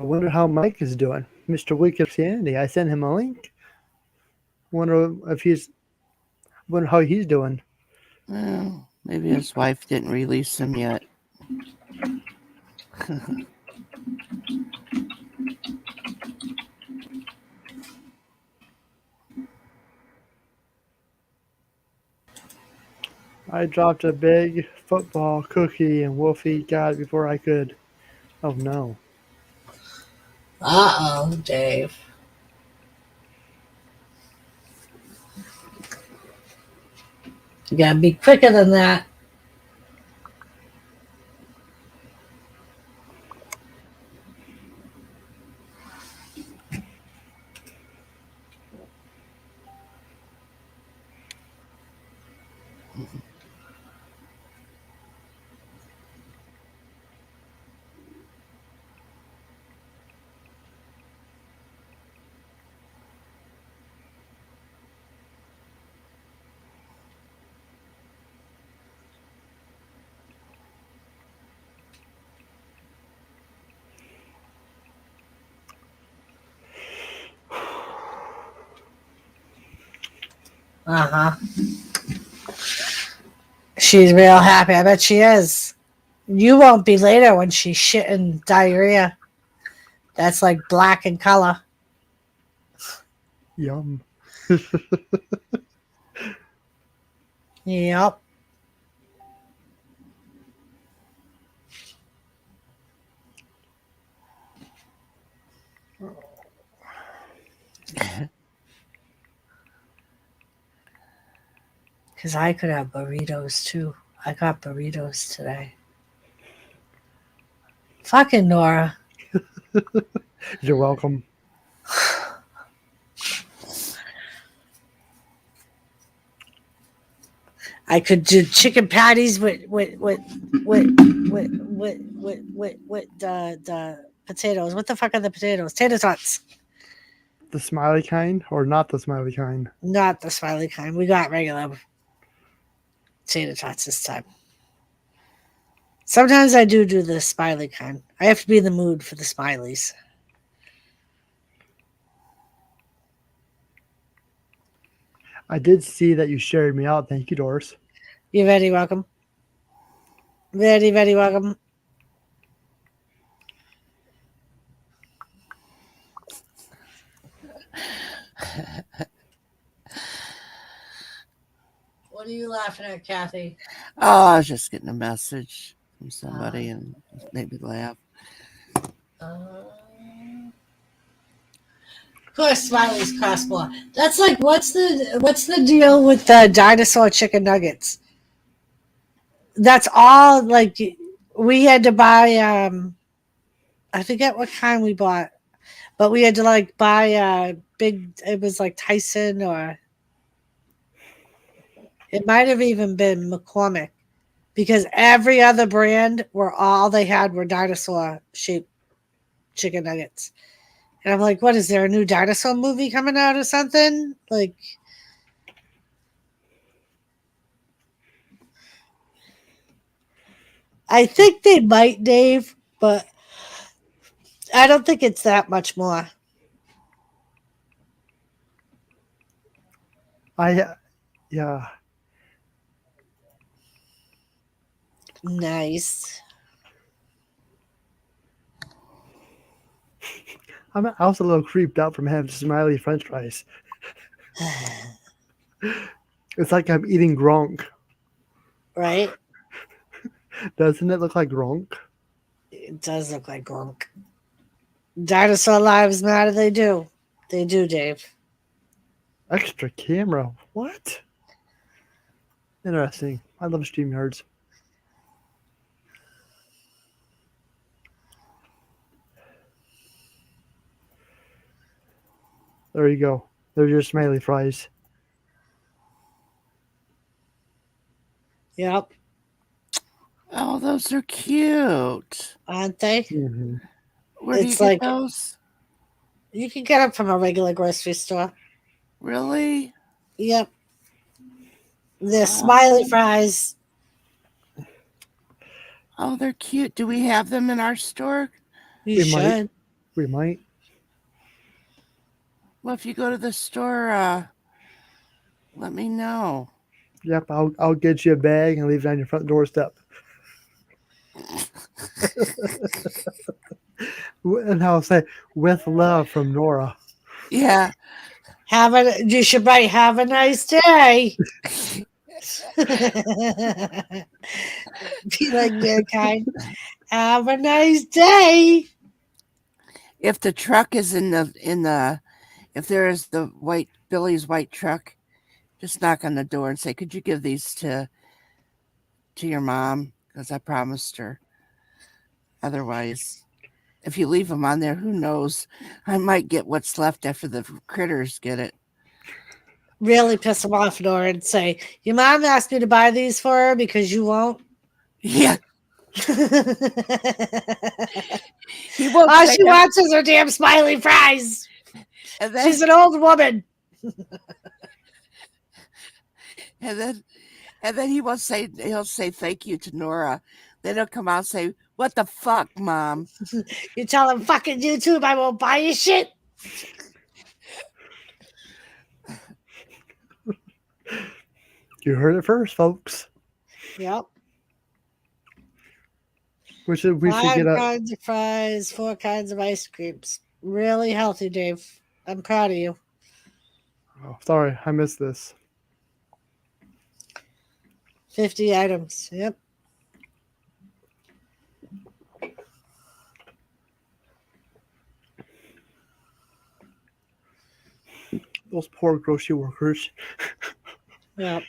I wonder how Mike is doing. Mr. Wicked Sandy. I sent him a link. Wonder how he's doing. Well, maybe his wife didn't release him yet. I dropped a big football cookie and Wolfie got it before I could. Oh no. Uh-oh, Dave. You gotta be quicker than that. Uh-huh. She's real happy. I bet she is. You won't be later when she's shitting diarrhea. That's like black in color. Yum. Yep. Because I could have burritos too. I got burritos today. Fucking Nora. You're welcome. I could do chicken patties with the potatoes. What the fuck are the potatoes? Tater tots. The smiley kind or not the smiley kind? Not the smiley kind. We got regular tater tots this time. Sometimes I do the smiley kind. I have to be in the mood for the smileys. I did see that you shared me out. Thank you, Doris. You're very welcome. Very, very welcome. What are you laughing at, Kathy? Oh, I was just getting a message from somebody and it made me laugh. Of course, Smiley's crossbar. That's like, what's the deal with the dinosaur chicken nuggets? That's all. Like, we had to buy. I forget what kind we bought, but we had to like buy a big. It was like Tyson, or it might have even been McCormick, because every other brand were all they had were dinosaur shaped chicken nuggets. And I'm like, what is there, a new dinosaur movie coming out or something? Like, I think they might, Dave, but I don't think it's that much more. Yeah. Nice. I was a little creeped out from having smiley French fries. It's like I'm eating Gronk. Right? Doesn't it look like Gronk? It does look like Gronk. Dinosaur lives matter. They do. They do, Dave. Extra camera. What? Interesting. I love StreamYards. There you go. There's your smiley fries. Yep. Oh, those are cute. Aren't they? Mm-hmm. Where do you It's get like, those? you can get them from a regular grocery store. Really? Yep. They're smiley fries. Oh, they're cute. Do we have them in our store? You We might. should. We might. Well, if you go to the store, let me know. Yep. I'll get you a bag and leave it on your front doorstep. And I'll say, with love from Nora. Yeah. You should write, have a nice day. Be like mankind. Have a nice day. If the truck is if there is the Billy's white truck, just knock on the door and say, "Could you give these to your mom?" Because I promised her. Otherwise, if you leave them on there, who knows? I might get what's left after the critters get it. Really piss them off, Nora, and say, your mom asked me to buy these for her because you won't. Yeah. He won't All say she that. wants is her damn smiley fries. And then, She's an old woman. and then he'll say thank you to Nora. Then he'll come out and say, "What the fuck, Mom?" You tell him, fucking YouTube, I won't buy you shit. You heard it first, folks. Yep. We should 5 get a. kinds of fries, 4 kinds of ice creams. Really healthy, Dave. I'm proud of you. Oh, sorry, I missed this. 50 items. Yep. Those poor grocery workers. Yeah.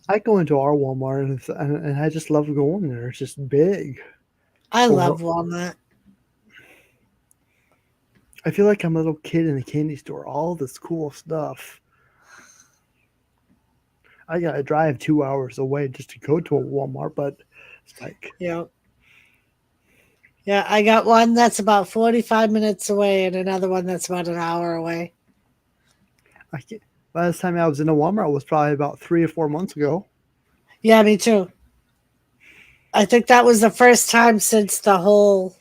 I go into our Walmart and I just love going there. It's just big. I Over, love Walmart. I feel like I'm a little kid in a candy store. All this cool stuff. I gotta drive 2 hours away just to go to a Walmart, but it's like Yeah. Yeah, I got one that's about 45 minutes away and another one that's about an hour away. I can't, last time I was in a Walmart was probably about 3 or 4 months ago. Yeah, me too. I think that was the first time since the whole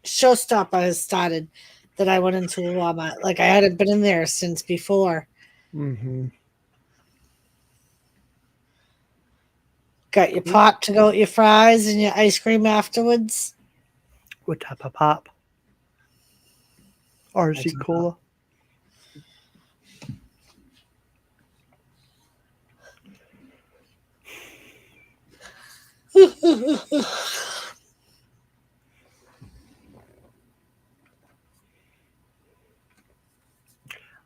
showstopper has started that I went into a Walmart. Like I hadn't been in there since before. Mm-hmm. Got your pop to go with your fries and your ice cream afterwards. What type of pop? RC Cola.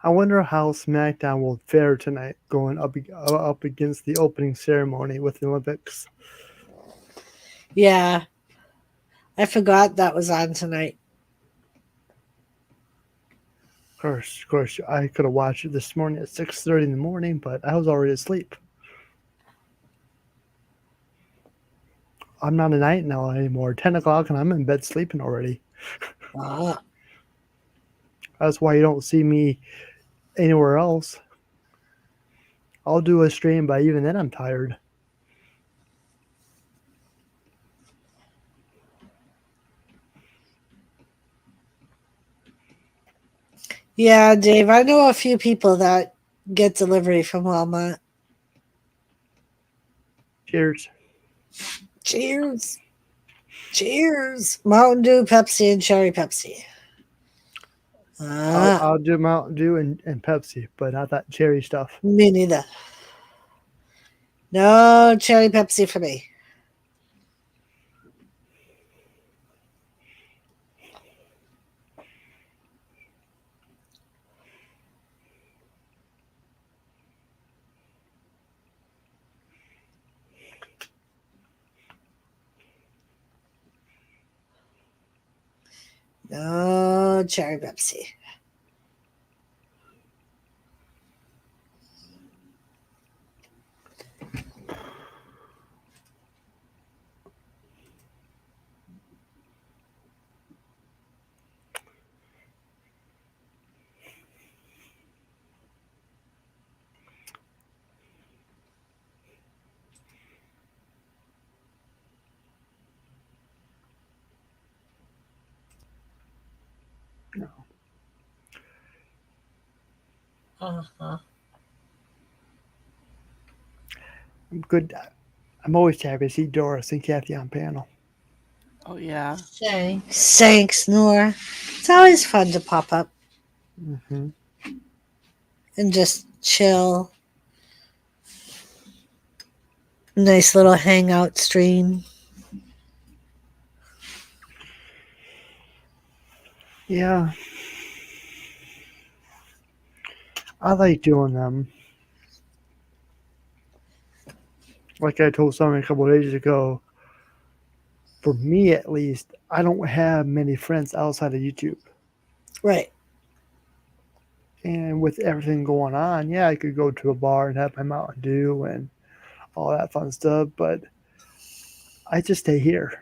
I wonder how SmackDown will fare tonight, going up against the opening ceremony with the Olympics. Yeah. I forgot that was on tonight. Of course, I could have watched it this morning at 6:30 in the morning, but I was already asleep. I'm not a night owl anymore. 10 o'clock, and I'm in bed sleeping already. That's why you don't see me anywhere else. I'll do a stream, but even then, I'm tired. Yeah, Dave, I know a few people that get delivery from Walmart. Cheers. Cheers. Cheers. Mountain Dew, Pepsi, and Cherry Pepsi. I'll do Mountain Dew and Pepsi, but not that cherry stuff. Me neither. No Cherry Pepsi for me. No Cherry Pepsi. No. Uh-huh. I'm good. I'm always happy to see Doris and Kathy on panel. Oh, yeah. Thanks, Nora. It's always fun to pop up Mm-hmm. and just chill. Nice little hangout stream. Yeah. I like doing them. Like I told someone a couple of days ago, for me at least, I don't have many friends outside of YouTube. Right. And with everything going on, yeah, I could go to a bar and have my Mountain Dew and all that fun stuff, but I just stay here.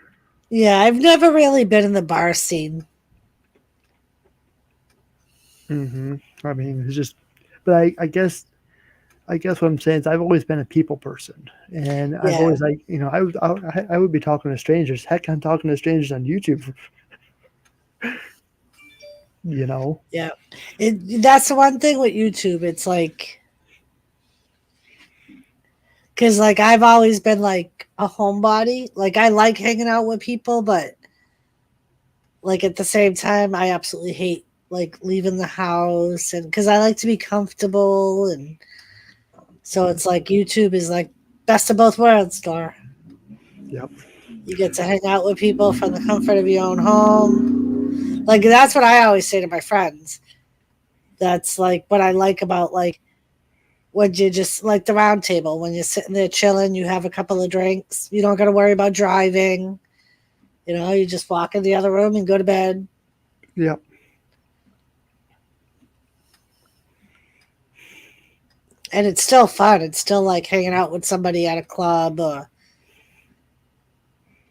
Yeah, I've never really been in the bar scene. Mm-hmm. I mean, it's just, but I guess what I'm saying is I've always been a people person, and I've Yeah. always I would be talking to strangers. Heck, I'm talking to strangers on YouTube. Yeah. That's the one thing with YouTube. It's like, because like I've always been like a homebody. Like I like hanging out with people, but like at the same time, I absolutely hate like leaving the house, and because I like to be comfortable, and so it's like YouTube is like best of both worlds, Nora. Yep. You get to hang out with people from the comfort of your own home. Like that's what I always say to my friends. That's like what I like about like when you just like the round table when you're sitting there chilling, you have a couple of drinks, you don't got to worry about driving. You know, you just walk in the other room and go to bed. Yep. And it's still fun. It's still like hanging out with somebody at a club or,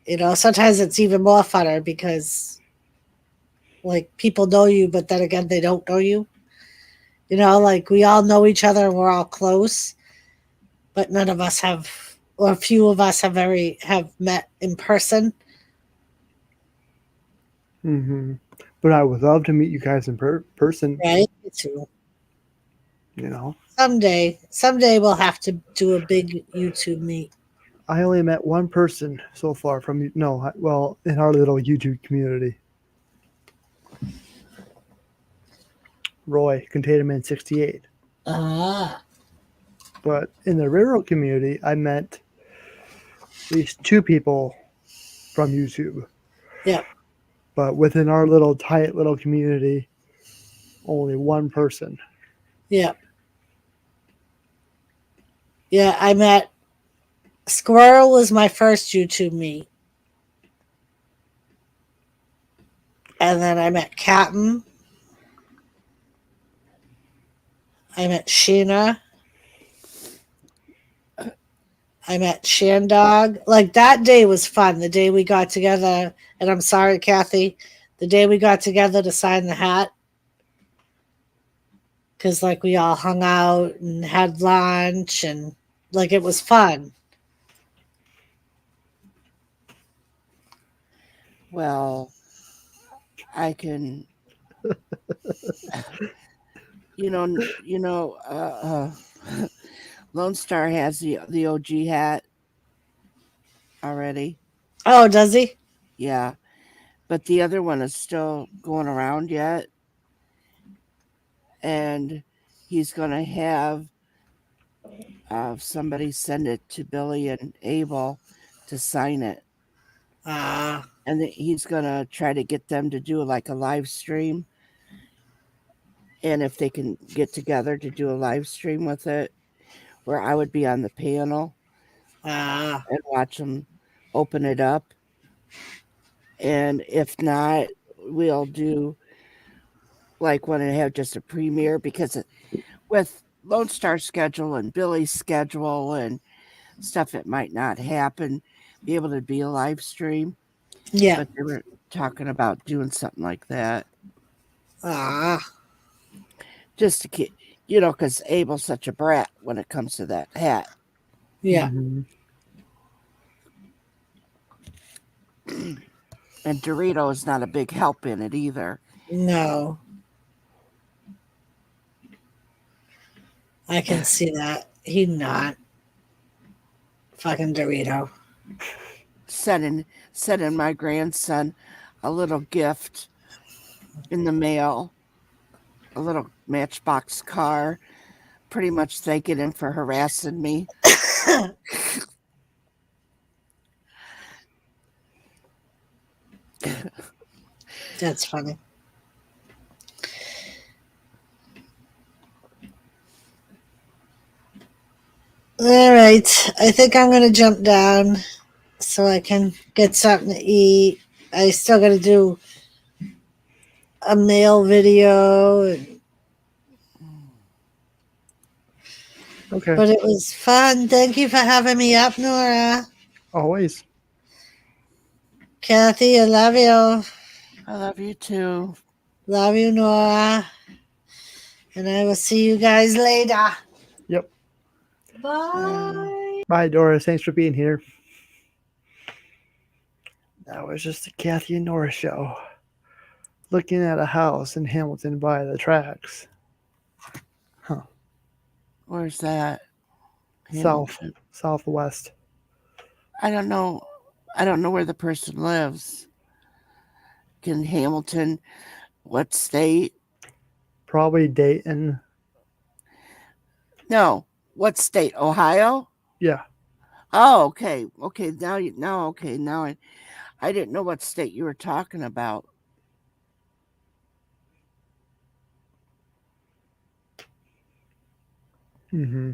you know, sometimes it's even more funner because like people know you, but then again, they don't know you. You know, like we all know each other and we're all close, but none of us have, or a few of us have met in person. Hmm. But I would love to meet you guys in person. Right? Me too. You know, Someday we'll have to do a big YouTube meet. I only met one person so far from no, well, in our little YouTube community. Roy, Container Man 68. Ah, But in the rural community, I met at least two people from YouTube. yeah, But within our little tight little community, only one person. yeah, yeah. I met Squirrel was my first YouTube meet, and then I met Captain. I met Sheena. I met Shandog. Like that day was fun. The day we got together, and I'm sorry, Kathy, the day we got together to sign the hat, because like we all hung out and had lunch, and like it was fun. Well, I can, Lone Star has the OG hat already. Oh, does he? Yeah, but the other one is still going around yet, and he's gonna have somebody send it to Billy and Abel to sign it, Ah, and he's gonna try to get them to do like a live stream, and if they can get together to do a live stream with it, where I would be on the panel ah, and watch them open it up, and if not, we'll do like want to have just a premiere because with Lone Star's schedule and Billy's schedule and stuff, it might not happen, be able to be a live stream. yeah, But they were talking about doing something like that ah, just to keep, because Abel's such a brat when it comes to that hat. yeah. Hmm. And Dorito is not a big help in it either. No, I can see that. He not fucking Dorito. Sending my grandson a little gift in the mail, a little Matchbox car, pretty much thanking him for harassing me. That's funny. All right, I think I'm gonna jump down so I can get something to eat. I still got to do a mail video, Okay. but it was fun. Thank you for having me up, Nora. Always. Kathy, I love you. I love you too. Love you, Nora. And I will see you guys later. Yep. Bye. Bye, Doris. Thanks for being here. That was just the Kathy and Nora show. Looking at a house in Hamilton by the tracks. Huh. Where's that? South. Hamilton. Southwest. I don't know. I don't know where the person lives. In Hamilton, what state? Probably Dayton. No, what state? Ohio? Yeah. Oh, okay. Okay, now I didn't know what state you were talking about. Mm-hmm.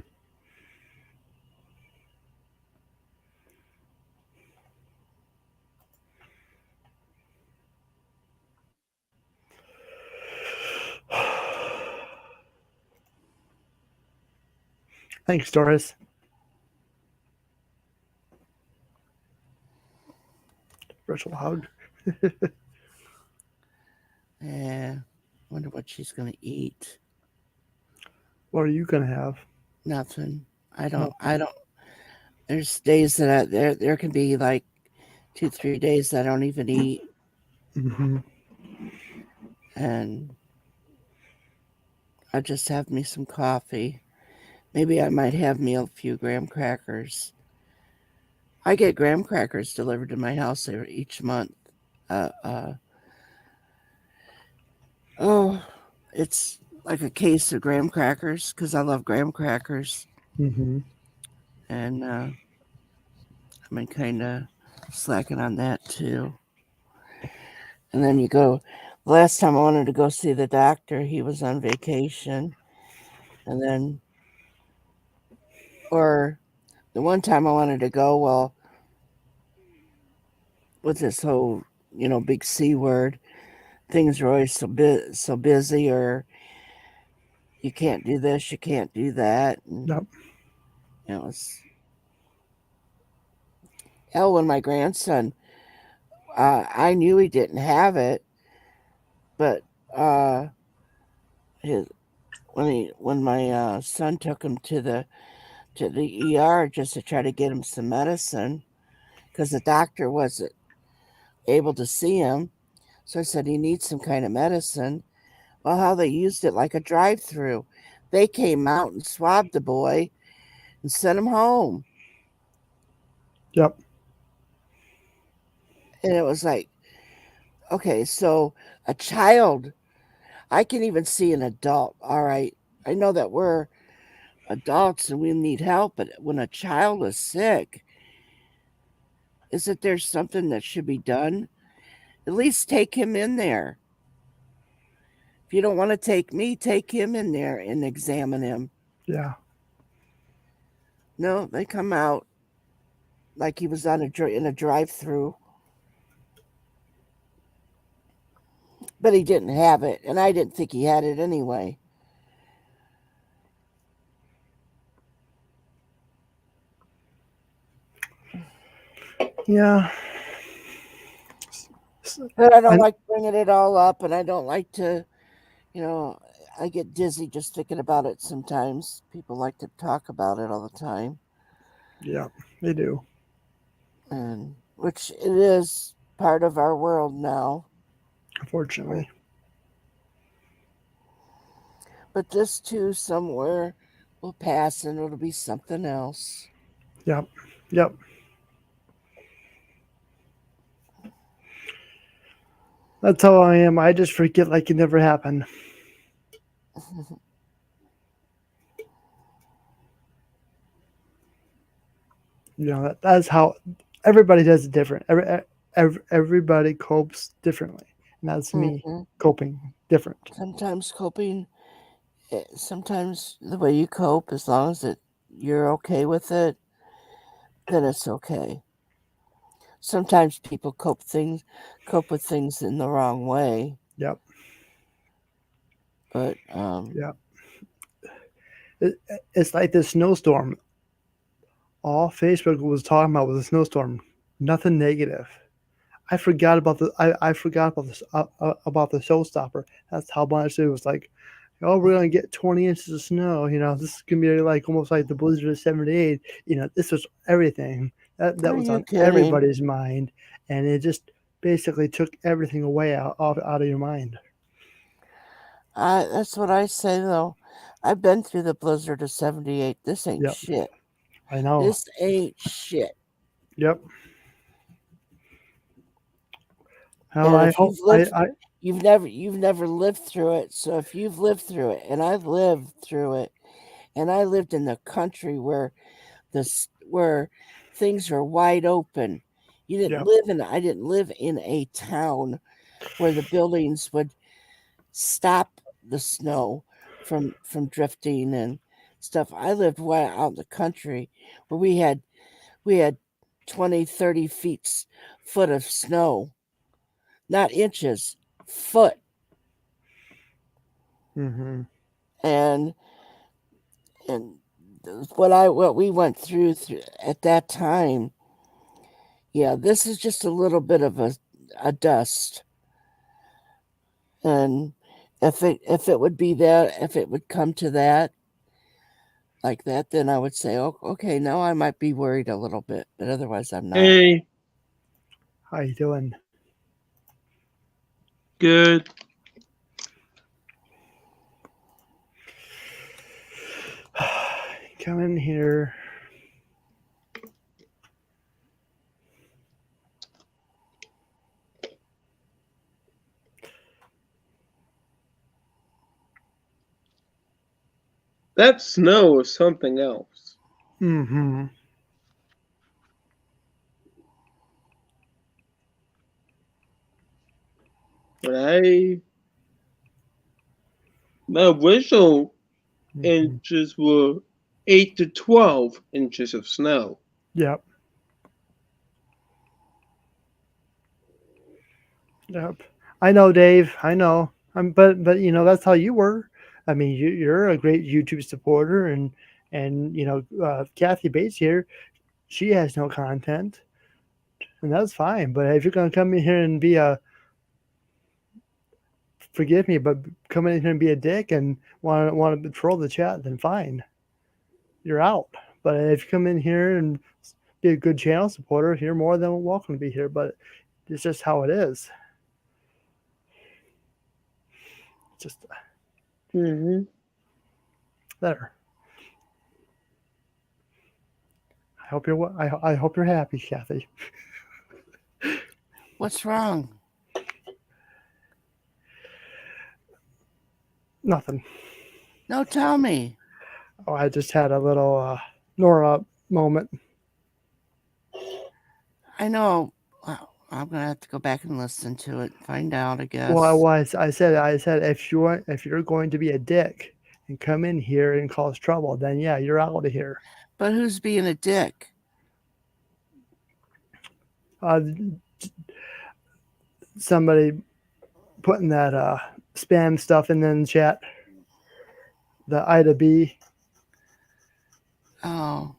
Thanks, Doris. Virtual hug. Yeah. Wonder what she's gonna eat. What are you gonna have? Nothing. I No. don't. I don't. There's days that there can be like 2-3 days that I don't even eat, Mm-hmm. and I just have me some coffee. Maybe I might have me a few graham crackers. I get graham crackers delivered to my house each month. Uh, uh, oh, it's like a case of graham crackers because I love graham crackers, Mm-hmm. and I've been kind of slacking on that too. And then you go. The last time I wanted to go see the doctor, he was on vacation, and then or the one time I wanted to go, well, with this whole big C word, things are always so busy, or you can't do this, you can't do that, and Yep. it was hell when my grandson. I knew he didn't have it, but uh, his when my son took him to the ER just to try to get him some medicine because the doctor wasn't able to see him. So I said he needs some kind of medicine. Well, how they used it like a drive-through. They came out and swabbed the boy and sent him home. Yep. And it was like, okay, so a child, I can even see an adult. All right, I know that we're adults and we need help, but when a child is sick, isn't there something that should be done? At least take him in there. If you don't want to take me, take him in there and examine him. Yeah. No, they come out like he was in a drive-through, but he didn't have it, and I didn't think he had it anyway. Yeah. But I don't And like bringing it all up, and I don't like to, you know, I get dizzy just thinking about it sometimes. People like to talk about it all the time, yeah, they do. and which it is part of our world now. Unfortunately. But this too, somewhere will pass, and it'll be something else. Yep. Yep. That's how I am. I just forget like it never happened. That's how everybody does it different. Everybody copes differently, and that's me hmm coping different. Sometimes coping, sometimes the way you cope, as long as you're okay with it, then it's okay. Sometimes people cope with things in the wrong way, Yep. but Yep. It, it's like this snowstorm. All Facebook was talking about was a snowstorm. Nothing negative. I forgot about the showstopper. That's how much it was like. Oh, we're gonna get 20 inches of snow. This is gonna be like almost like the blizzard of '78. This was everything that are was you on kidding? everybody's mind, and it just basically took everything away out of your mind. That's what I say though. I've been through the blizzard of '78. This ain't Yep, shit. I know. This ain't shit. Yep. Well, And I if hope you've never lived through it. So if you've lived through it, and I've lived through it, and I lived in the country where things are wide open. Yep. I didn't live in a town where the buildings would stop the snow from drifting and stuff. I lived way out in the country where we had 20, 30 foot of snow, not inches, foot. Mm-hmm. And what we went through at that time, yeah, this is just a little bit of a dust. And if it would be that, if it would come to that like that, then I would say, oh, okay, now I might be worried a little bit, but otherwise I'm not. Hey, How you doing? good. Come in here. That snow is something else. Mm-hmm. But my original Mm-hmm. inches were 8 to 12 inches of snow. Yep. Yep. I know, Dave. I know. But you know that's how you were. I mean, you're a great YouTube supporter, and you know, Kathy Bates here, she has no content, and that's fine. But if you're gonna come in here and be a, forgive me, but come in here and be a dick and want to troll the chat, then fine, you're out. But if you come in here and be a good channel supporter, you're more than welcome to be here. But it's just how it is. Just Mm-hmm. there. I hope you're happy, Kathy. What's wrong? Nothing. No, tell me. Oh, I just had a little Nora moment. I know. Well, I'm gonna have to go back and listen to it, find out. I guess. Well, I was. I said if you're going to be a dick and come in here and cause trouble, then yeah, you're out of here. But who's being a dick? Uh, somebody putting that spam stuff in the chat. The Ida B. Oh,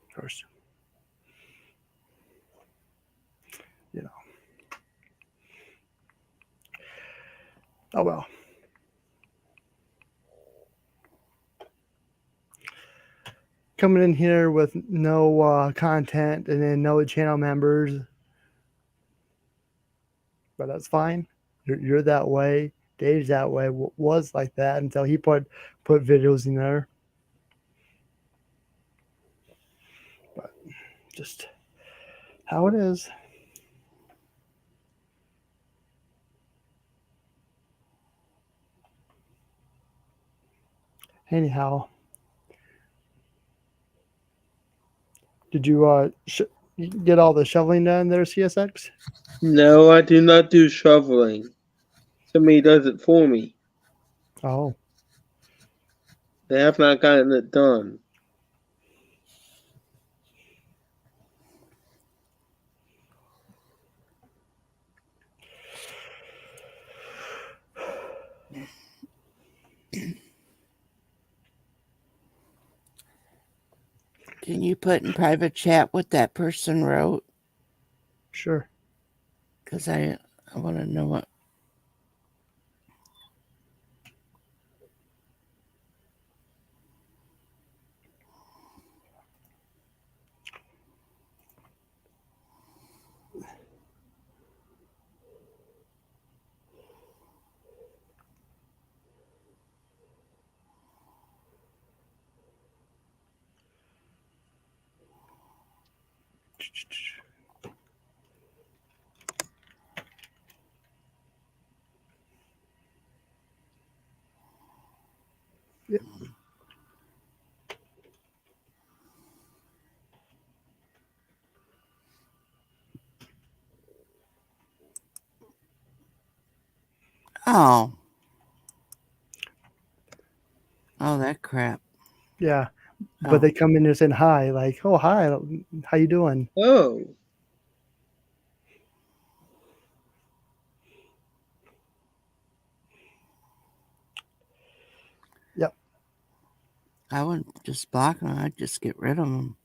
Of course. You know. Oh well. Coming in here with no content and then no channel members, but that's fine. You're that way. Dave's that way. Was like that until he put videos in there. But just how it is. Anyhow, did you get all the shoveling done there, CSX? No, I do not do shoveling. Somebody does it for me. Oh, They have not gotten it done. can you put in private chat what that person wrote? sure. Because I want to know what. Yep. Oh, Oh, that crap. Yeah, but Oh. they come in there saying hi, like, "Oh, hi, how you doing?" Oh. Yep. I wouldn't just block them. I'd just get rid of them.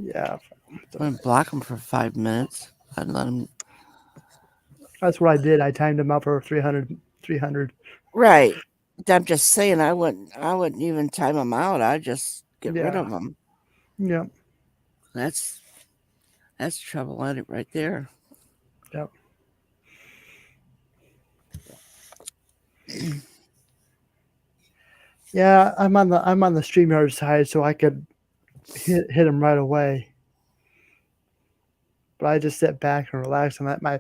Yeah, I wouldn't block them for 5 minutes. I'd let them. that's what I did. I timed them out for 300. 300. Right. I'm just saying. I wouldn't even time them out. I'd just get rid Yeah. of them. Yeah. That's trouble at it right there. Yep. Yeah, I'm on the StreamYard side, so I could hit them right away. But I just sit back and relax and let my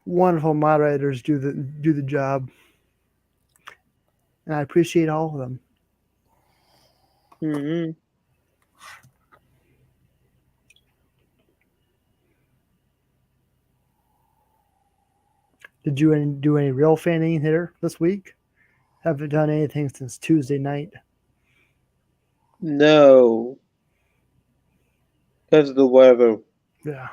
wonderful moderators do the job, and I appreciate all of them. Mm-hmm. Did you do any real fanning here this week? Haven't done anything since Tuesday night. No. Because of the weather. Yeah.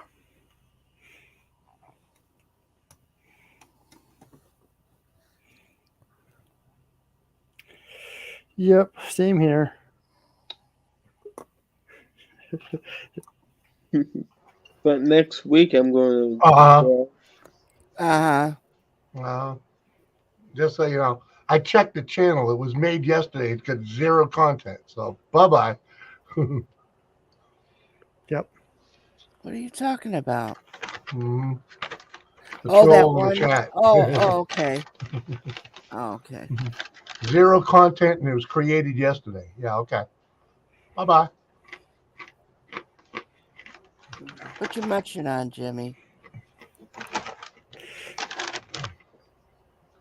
Yep, same here. But next week I'm going to. Just so you know, I checked the channel. It was made yesterday. It's got 0 content. So bye-bye. Yep. What are you talking about? Mhm. The Oh, that troll in the one. chat. Oh, okay. Oh, okay. 0 content, and it was created yesterday. Yeah, okay. Bye-bye. What you munching on, Jimmy?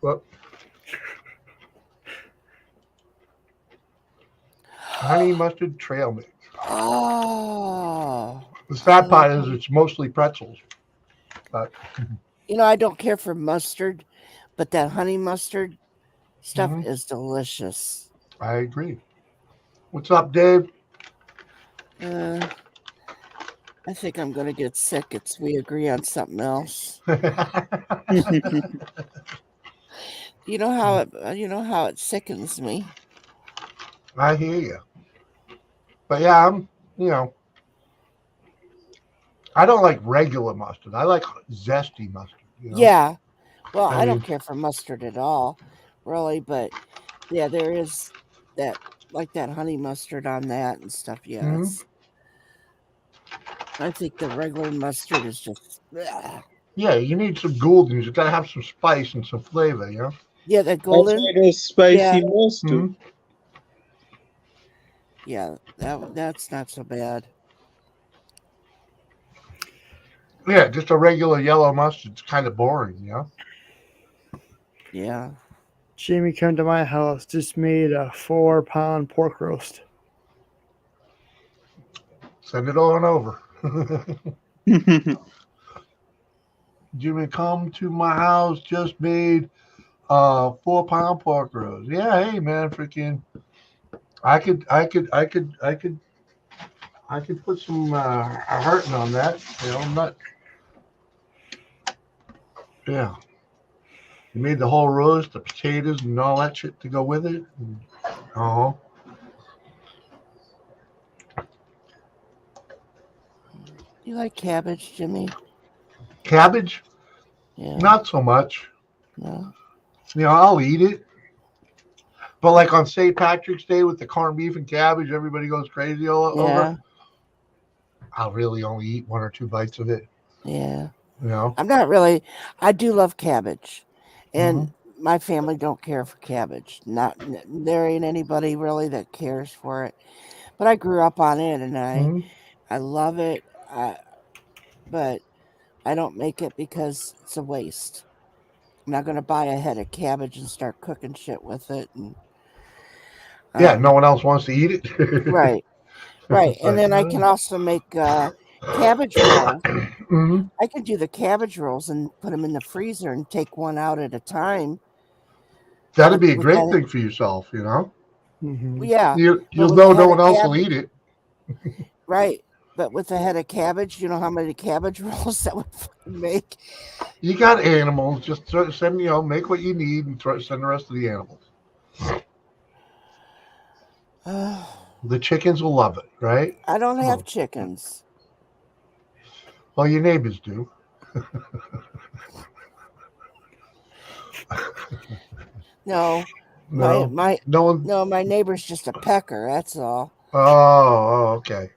Well, honey mustard trail mix. Oh. The sad part is it's mostly pretzels. But I don't care for mustard, but that honey mustard stuff Mhm. is delicious. I agree. What's up, Dave? I think I'm gonna get sick. We agree on something else. You know how it sickens me. I hear you. But yeah, I don't like regular mustard. I like zesty mustard. Yeah. Well, I I don't mean- care for mustard at all, really, but yeah, there is that that honey mustard on that and stuff. Yeah, Mhm. I think the regular mustard is just. Yeah, you need some Gouldens. You gotta have some spice and some flavor, Yeah, that That's golden. why there's spicy Yeah. mustard. Mhm. Yeah, that's not so bad. Yeah, just a regular yellow mustard's kind of boring, Yeah. Jamie came to my house, just made a 4-pound pork roast. Send it on over. Jimmy, come to my house. Just made 4-pound pork roast. Yeah, hey man, freaking. I could put some hurting on that. I'm not. Yeah, you made the whole roast, the potatoes, and all that shit to go with it. Oh, You like cabbage, Jimmy? cabbage? Yeah. Not so much. No. I'll eat it. But like on St. Patrick's Day with the corned beef and cabbage, everybody goes crazy over. Yeah. I'll really only eat 1 or 2 bites of it. Yeah. You I'm not really. I do love cabbage, and Mhm. my family don't care for cabbage. There ain't anybody really that cares for it. But I grew up on it, and Mhm. I love it. But I don't make it because it's a waste. I'm not gonna buy a head of cabbage and start cooking shit with it. And Yeah, no one else wants to eat it. right. Right, and But, then I can also make cabbage rolls. Mhm. I can do the cabbage rolls and put them in the freezer and take one out at a time. That'd be a With great that, thing for yourself, you know. Hmm. yeah, but You'll with a know no head one of else will cabbage, eat it. right? But with a head of cabbage, you know how many cabbage rolls that would fucking make? You got animals. Just send make what you need and send the rest of the animals. The chickens will love it, right? I don't Come have on. chickens. Well, your neighbors do. No, my No, my no one. no, my neighbor's just a pecker. That's all. Okay.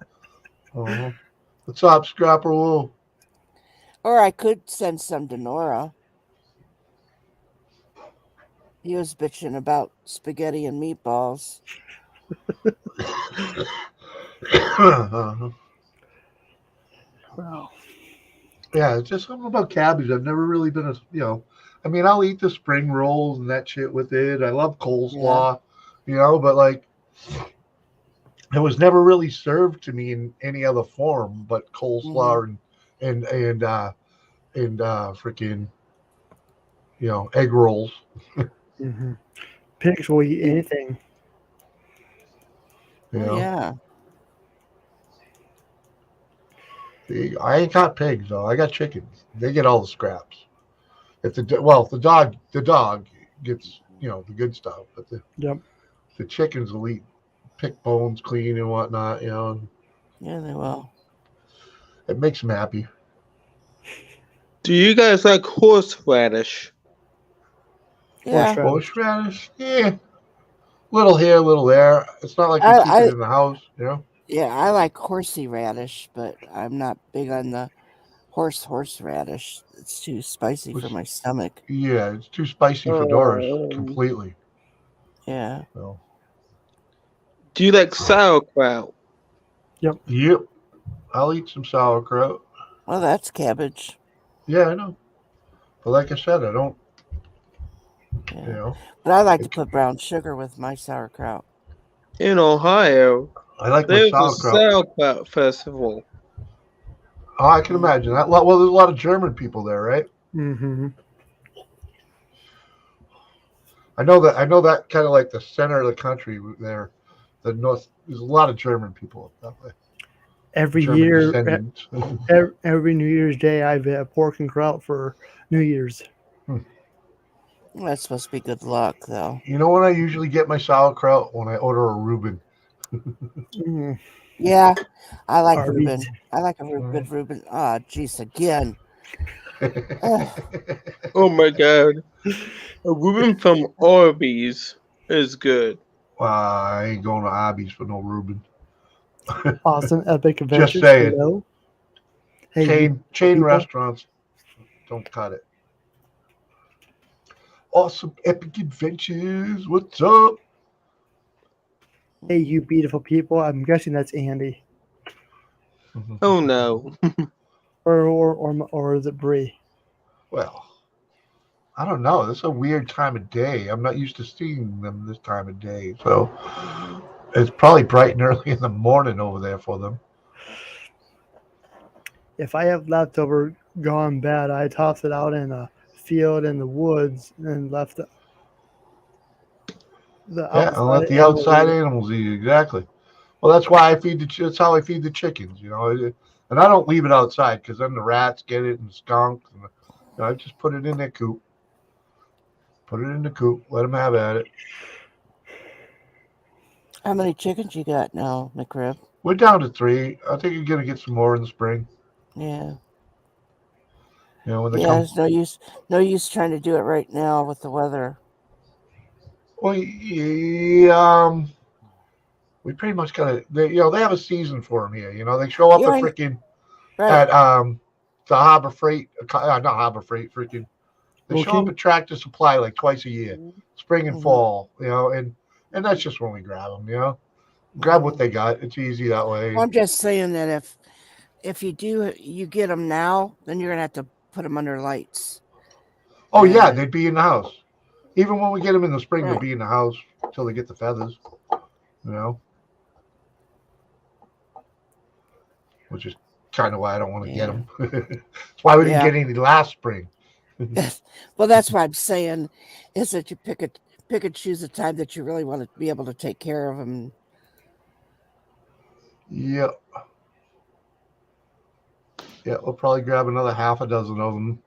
Oh, what's up, Scrapper Wool? Or I could send some to Nora. He was bitching about spaghetti and meatballs. Wow. Yeah, it's just something about cabbage. I've never really been I mean, I'll eat the spring rolls and that shit with it. I love Yeah. coleslaw, but like it was never really served to me in any other form but Hmm. coleslaw and freaking egg rolls. Hmm. Pigs will eat anything. You Oh know, yeah. I ain't got pigs though. I got chickens. They get all the scraps. If the dog gets the good stuff, but Yep. the chickens will eat, pick bones clean and whatnot. And Yeah, they will. it makes them happy. Do you guys like horseradish? Yeah. Horseradish, yeah, little here, little there. It's not like we keep it I in the house. yeah, I like horsey radish, but I'm not big on the horseradish. It's too spicy for Which, my stomach. yeah, it's too spicy for Doris Um, completely. Yeah. So, do you like sauerkraut? Yep. yep, I'll eat some sauerkraut. Well, that's cabbage. Yeah, I know. But like I said, I don't. You Yeah. know, But I like to it, put brown sugar with my sauerkraut. In Ohio, I like my there's a sauerkraut. sauerkraut festival. Oh, I can Mm. imagine that. Well, there's a lot of German people there, right? Hmm. I know that kind of like the center of the country there, the north. There's a lot of German people up that way. Every German year, descendants. every New Year's Day, I've had pork and kraut for New Year's. That's supposed to be good luck, though. You know when I usually get my sauerkraut? When I order a Reuben. Mm. Yeah, I like Arby's. Reuben. I like a good Reuben. Ah, jeez, again. Ugh. Oh my god. A Reuben from Arby's is good. I ain't going to Arby's for no Reuben. Awesome epic Just adventures. saying. Hello. Hey, you Chain beautiful chain people. restaurants don't cut it. Awesome epic adventures. What's up? Hey, you beautiful people. I'm guessing that's Andy, Oh no. or is it Bree? Well, I don't know. This is a weird time of day. I'm not used to seeing them this time of day. So Mhm. it's probably bright and early in the morning over there for them. If I have leftover gone bad, I toss it out in a field in the woods and left the Yeah, and outside let the animals outside eat it. animals eat it. Exactly. Well, that's why that's how I feed the chickens. And I don't leave it outside because then the rats get it and skunks. And I just put it in their coop. Put it in the coop. Let them have at it. How many chickens you got now, McRib? We're down to 3. I think you're gonna get some more in the spring. Yeah. When they Yeah, come. there's no use trying to do it right now with the weather. Well, yeah, we pretty much gotta. They have a season for them here. They show up You at ain't freaking right. at the Harbor Freight, not Harbor Freight, freaking. They show up Looking. at Tractor Supply like twice a year, spring and Hmm. fall. And that's just when we grab them. Grab what they got. It's easy that way. Well, I'm just saying that if you get them now, then you're gonna have to put them under lights. Oh yeah, And they'd be in the house. Even when we get them in the spring, they'll right. be in the house until they get the feathers. You know. which is kind of why I don't want to get Yeah. them. That's why we didn't Yeah. get any last spring. Well, that's what I'm saying, is that you pick and choose a time that you really want to be able to take care of them. Yep. Yeah, we'll probably grab another half a dozen of them.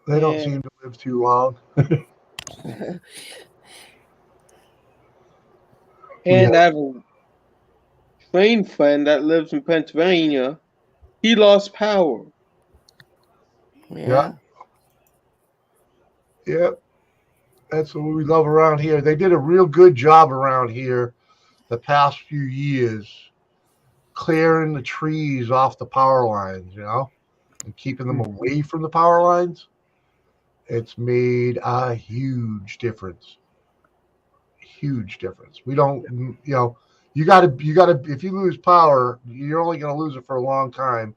They don't Yeah. seem to live too long. And I have a train friend that lives in Pennsylvania. He lost power. Yeah. Yep. That's what we love around here. They did a real good job around here the past few years clearing the trees off the power lines, and keeping them away from the power lines. It's made a huge difference. Huge difference. We don't, you gotta, if you lose power, you're only going to lose it for a long time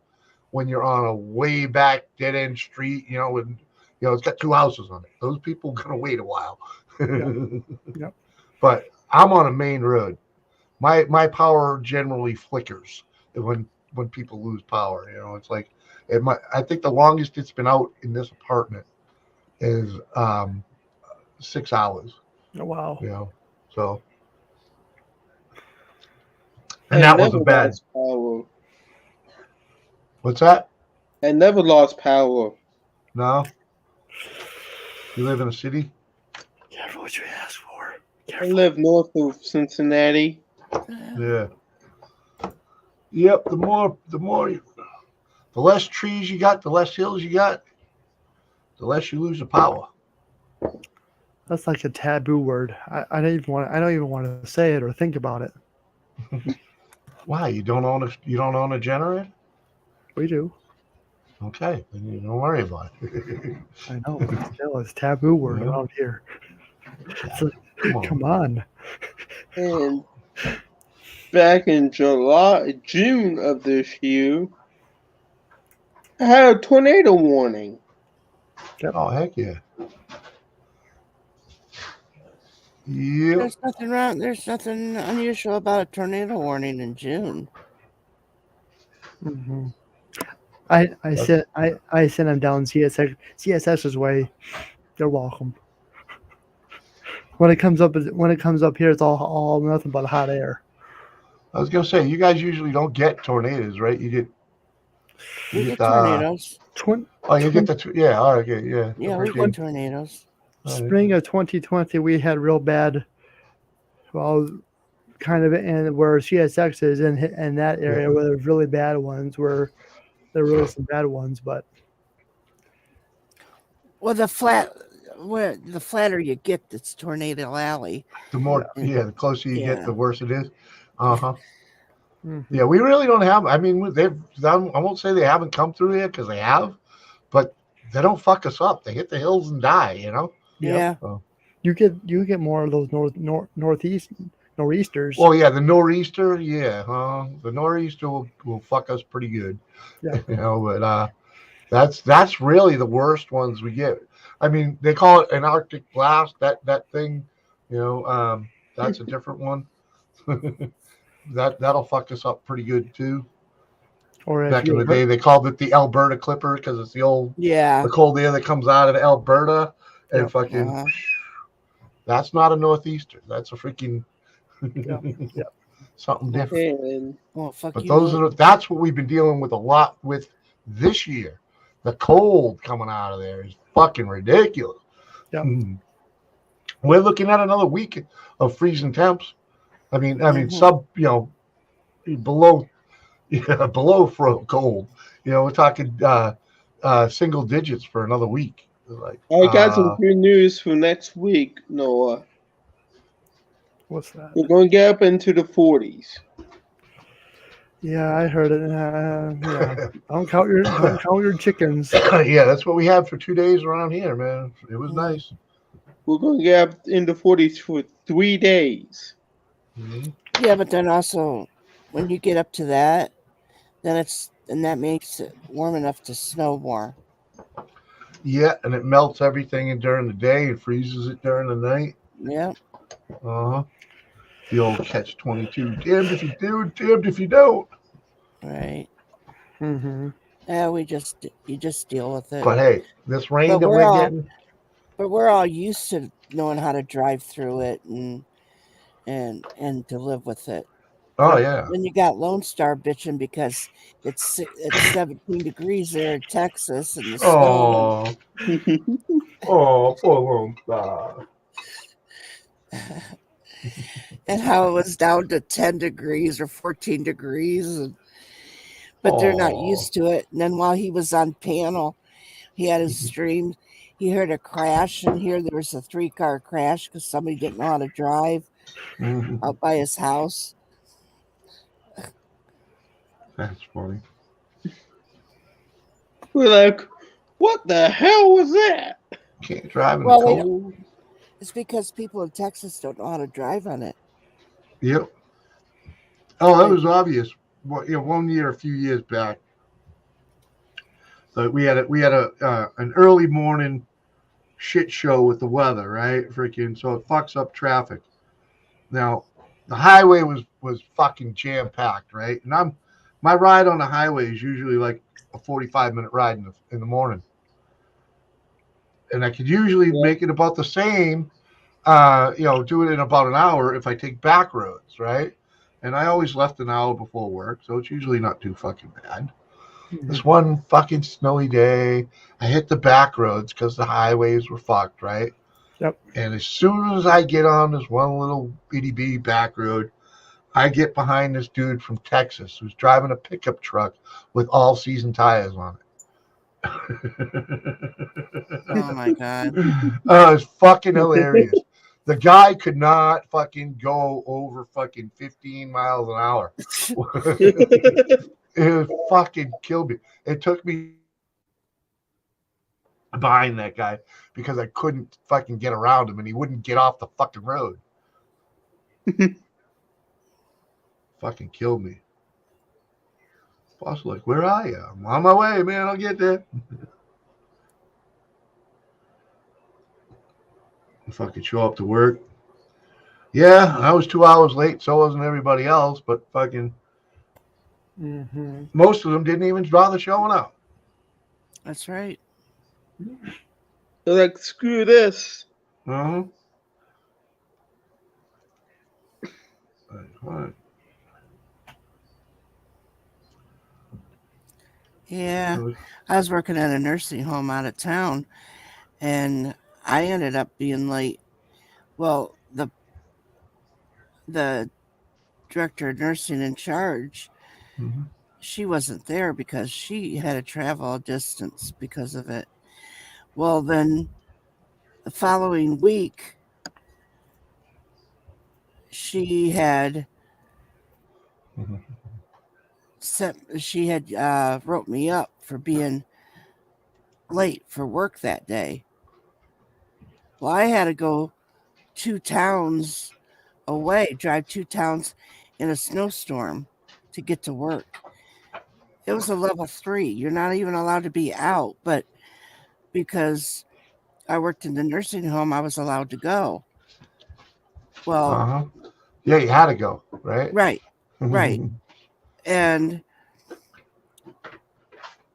when you're on a way back dead end street, and, it's got 2 houses on it. Those people are going to wait a while. Yep. But I'm on a main road. My power generally flickers when people lose power. It's like I think the longest it's been out in this apartment is 6 hours. Oh, wow. So and that never wasn't bad. lost power. What's that? I never lost power. No. You live in a city? Careful what you ask for. I Careful. live north of Cincinnati. Yeah. Yep. The less trees you got, the less hills you got, the less you lose the power. That's like a taboo word. I don't even want to say it or think about it. Why? You don't own a generator? We do. Okay, then you don't worry about it. I know, but still, it's a taboo word around here. So, come on. And back in June of this year, I had a tornado warning. Yep. Oh, heck yeah. Yep. There's nothing wrong. There's nothing unusual about a tornado warning in June. Mm-hmm. I sent them down CSS's way. They're welcome. When it comes up here, it's all nothing but hot air. I was gonna say you guys usually don't get tornadoes, right? You get tornadoes. You get the yeah. All right, yeah. Yeah, we get tornadoes. Spring of 2020, we had real bad. Well, kind of, and where CSX is in that area where there's really bad ones, where there are really some bad ones, but. Well, the flatter you get, it's Tornado Alley. The more, the closer you get, the worse it is. Mm-hmm. Yeah, we really don't have. I mean, I won't say they haven't come through here because they have, but they don't fuck us up. They hit the hills and die. Yeah. So. You get more of those nor'easters. Oh yeah, the nor'easter. Yeah, the nor'easter will fuck us pretty good. Yeah. But that's really the worst ones we get. I mean, they call it an Arctic blast. That thing, that's a different one. That'll fuck us up pretty good too. Or back in the day, they called it the Alberta Clipper because it's the cold air that comes out of Alberta and fucking. That's not a northeaster. That's a freaking something different. But that's what we've been dealing with a lot with this year. The cold coming out of there is fucking ridiculous. Yeah. We're looking at another week of freezing temps. I mean, below cold. We're talking single digits for another week. I got some good news for next week, Noah. What's that? We're going to get up into the 40s. Yeah, I heard it. Yeah. Don't count your chickens. Yeah, that's what we had for 2 days around here, man. It was nice. We're going to get up in the 40s for 3 days. Mm-hmm. Yeah, but then also, when you get up to that, then that makes it warm enough to snow more. Yeah, and it melts everything during the day and freezes it during the night. Yeah. The old catch-22. Damned if you do, damned if you don't. Right. Mm-hmm. Yeah, you just deal with it. But hey, this rain But that we're getting. But we're all used to knowing how to drive through it and to live with it. Oh yeah. Then you got Lone Star bitching because it's 17 degrees there in Texas and the snow. Oh, poor Lone Star. And how it was down to 10 degrees or 14 degrees. But they're not used to it. And then while he was on panel, he had his stream. He heard a crash, and here there was a 3-car crash because somebody didn't know how to drive out by his house. That's funny. We're like, what the hell was that? Can't drive in Well, the cold. It's because people in Texas don't know how to drive on it. Yep. Oh, that was obvious. Well, 1 year, a few years back, so we had an early morning shit show with the weather, right? Freaking, so it fucks up traffic. Now, the highway was fucking jam packed, right? And my ride on the highway is usually like a 45-minute ride in the morning, and I could usually make it about the same, do it in about an hour if I take back roads, right? And I always left an hour before work, so it's usually not too fucking bad. This one fucking snowy day, I hit the back roads because the highways were fucked, right? Yep. And as soon as I get on this one little itty bitty back road, I get behind this dude from Texas who's driving a pickup truck with all season tires on it. Oh my God. It's fucking hilarious. The guy could not fucking go over fucking 15 miles an hour. It fucking killed me. It took me behind that guy because I couldn't fucking get around him and he wouldn't get off the fucking road. Fucking killed me. Boss like, where are you? I'm on my way, man. I'll get there. Fucking show up to work. Yeah, I was 2 hours late. So wasn't everybody else, but fucking most of them didn't even bother showing up. That's right. They're like, screw this. Uh-huh. Right. Yeah. I was working at a nursing home out of town, and I ended up being late. Well, the director of nursing in charge, she wasn't there because she had to travel a distance because of it. Well, then the following week, she had wrote me up for being late for work that day. Well, I had to go 2 towns away, drive 2 towns in a snowstorm to get to work. It was a level 3. You're not even allowed to be out, but because I worked in the nursing home, I was allowed to go. Well, yeah, you had to go, right? Right. And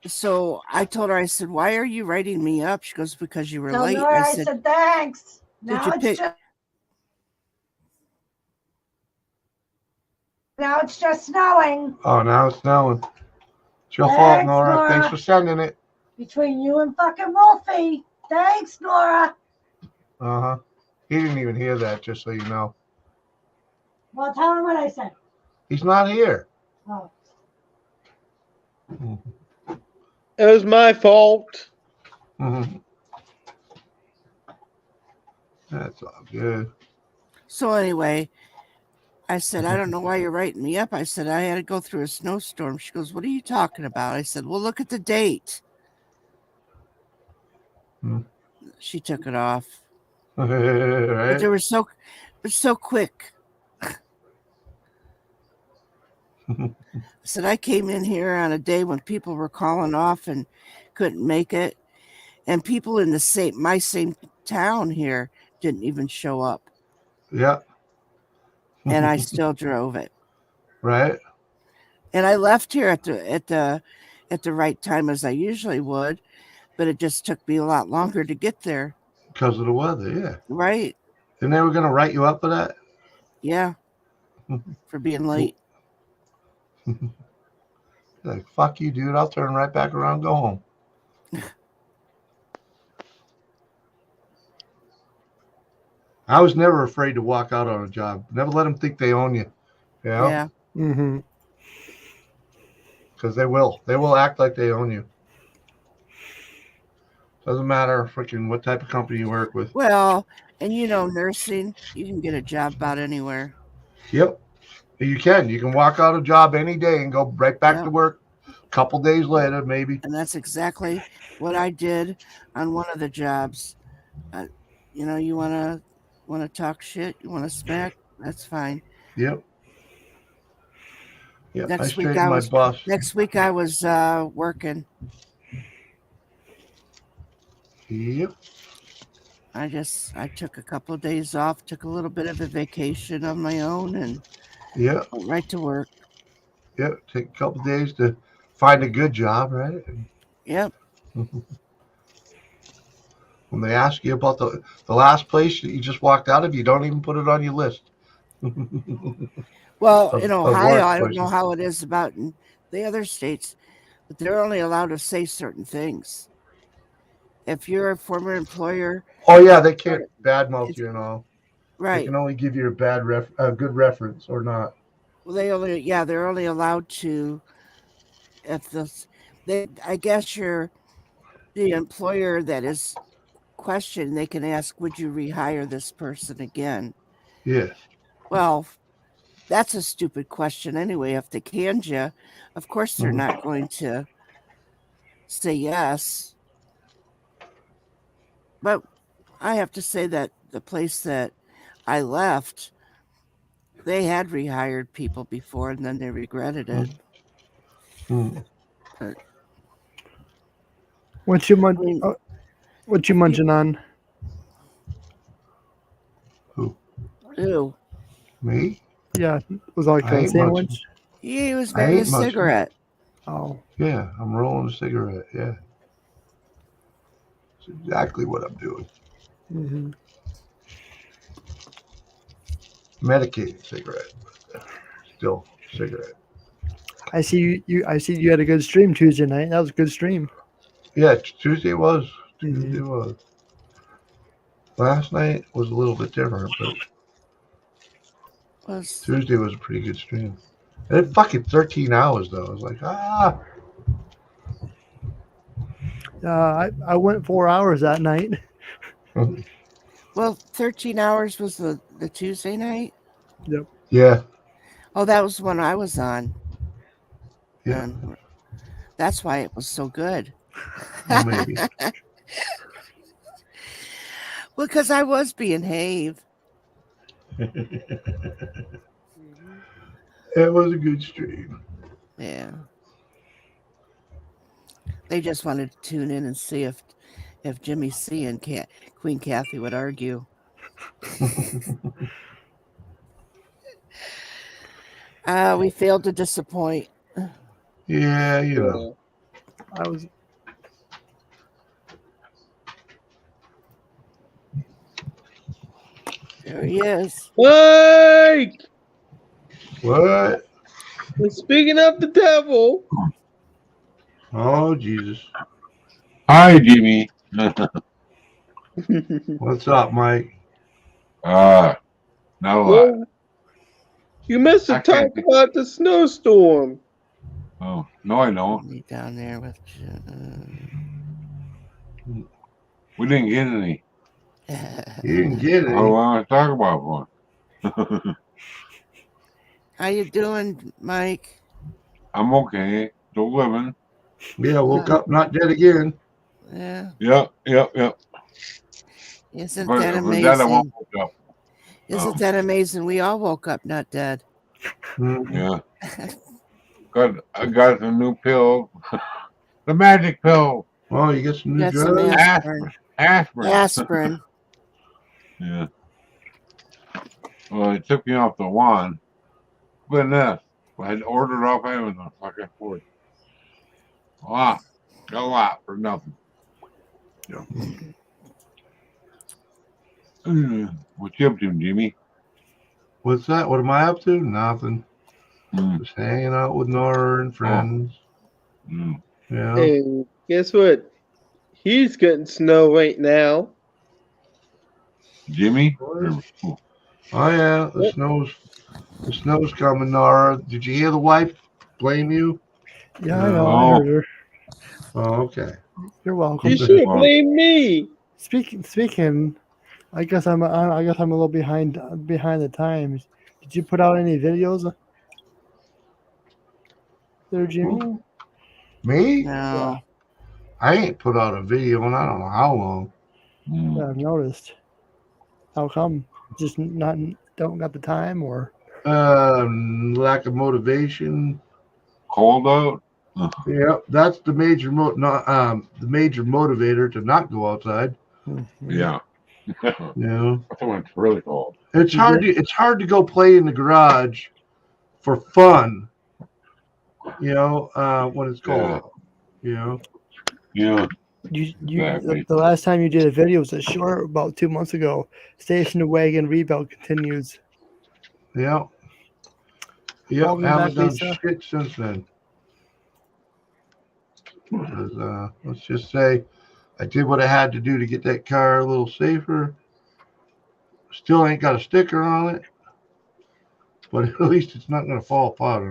so I told her, I said, why are you writing me up? She goes, because you were late. Nora, I said, thanks. Now it's just snowing. Oh, now it's snowing. It's your fault, Nora. Thanks for sending it. Between you and fucking Wolfie. Thanks, Nora. Uh-huh. He didn't even hear that, just so you know. Well, tell him what I said. He's not here. Oh. It was my fault. That's all good. So anyway, I said, I don't know why you're writing me up. I said, I had to go through a snowstorm. She goes, what are you talking about? I said, well, look at the date. She took it off. Right? But they were so quick. I said, I came in here on a day when people were calling off and couldn't make it. And people in my same town here didn't even show up. Yeah. and I still drove it. Right? And I left here at the right time as I usually would, but it just took me a lot longer to get there. Because of the weather, yeah. Right? And they were going to write you up for that? Yeah. For being late. Like, fuck you, dude. I'll turn right back around and go home. I was never afraid to walk out on a job. Never let them think they own you. You know? Yeah. Mm-hmm. Because they will. They will act like they own you. Doesn't matter freaking what type of company you work with. Well, and nursing, you can get a job about anywhere. Yep. You can. You can walk out a job any day and go right back to work a couple days later, maybe. And that's exactly what I did on one of the jobs. You want to talk shit, you want to smack, that's fine. Yep. Yeah. Next week I was working. Yep. I took a couple of days off, took a little bit of a vacation of my own, and Yep. went right to work. Yep. Take a couple days to find a good job, right? Yep. When they ask you about the last place that you just walked out of, you don't even put it on your list. Well, in Ohio, I don't places. know how it is about in the other states, but they're only allowed to say certain things. If you're a former employer, Oh yeah, they can't badmouth you and all. They right? can only give you a good reference or not. Well, they're only allowed to if I guess you're the employer that is questioned. They can ask, would you rehire this person again? Yeah. Well, that's a stupid question anyway. If they canned you, of course they're not going to say yes. But I have to say that the place that I left, they had rehired people before and then they regretted it. But, What you munching on? Who? Me? Yeah, was like I a ain't sandwich. munching. He was making a cigarette. Oh. Yeah, I'm rolling a cigarette. Yeah. That's exactly what I'm doing. Mm-hmm. Medicated cigarette. Still cigarette. I see you. I see you had a good stream Tuesday night. That was a good stream. Yeah, Tuesday was. Mm-hmm. Tuesday was. Last night was a little bit different, but Tuesday was a pretty good stream. And it fucking 13 hours though. I was like, I went 4 hours that night. Well, 13 hours was the Tuesday night? Yep. Yeah. Oh, that was when I was on. Yeah. And that's why it was so good. Well, maybe. Well, because I was being Have. It was a good stream. Yeah. They just wanted to tune in and see if Jimmy C and Queen Kathy would argue. We failed to disappoint. Yeah, you know. I was. There he is. Mike! What? And speaking of the devil. Oh, Jesus. Hi, Jimmy. What's up, Mike? Not a lot. Well, you missed to talk about the snowstorm. Oh, no, I don't. Me down there with. We didn't get any. You didn't get What it. do I want to talk about one? How you doing, Mike? I'm okay. Still living. Yeah, woke up not dead again. Yeah. Yep. Isn't But that for that, I won't amazing? wake up. Isn't that amazing? We all woke up not dead. Yeah. I got the new pill. The magic pill. Oh, you get some new Got some drugs? aspirin. Aspirin. Aspirin. Yeah. Well, it took me off the one. Goodness. I had to order it off Amazon. So I can afford it. A lot for nothing. Yeah. What you up to, Jimmy? What's that? What am I up to? Nothing. Just hanging out with N.O.R.A and friends. Yeah. And guess what? He's getting snow right now. Jimmy? Oh yeah, the snow's coming, N.O.R.A. Did you hear the wife blame you? Yeah, I know. I heard her. Oh, okay. You're welcome. You should blame me. Speaking. I guess I'm a little behind the times. Did you put out any videos there, Jimmy? Ooh, me? No. I ain't put out a video in I don't know how long. Yeah, I've noticed. How come? Just don't got the time, or Lack of motivation. Cold out? Yeah, that's the major the major motivator to not go outside. Yeah. Yeah. That's when it's really cold. It's hard to go play in the garage for fun. When it's cold out. Yeah. The last time you did a video was a short about 2 months ago. Station wagon rebuild continues. Yeah. Welcome Haven't back, done Lisa. shit since then. Because, let's just say I did what I had to do to get that car a little safer. Still ain't got a sticker on it, but at least it's not going to fall apart.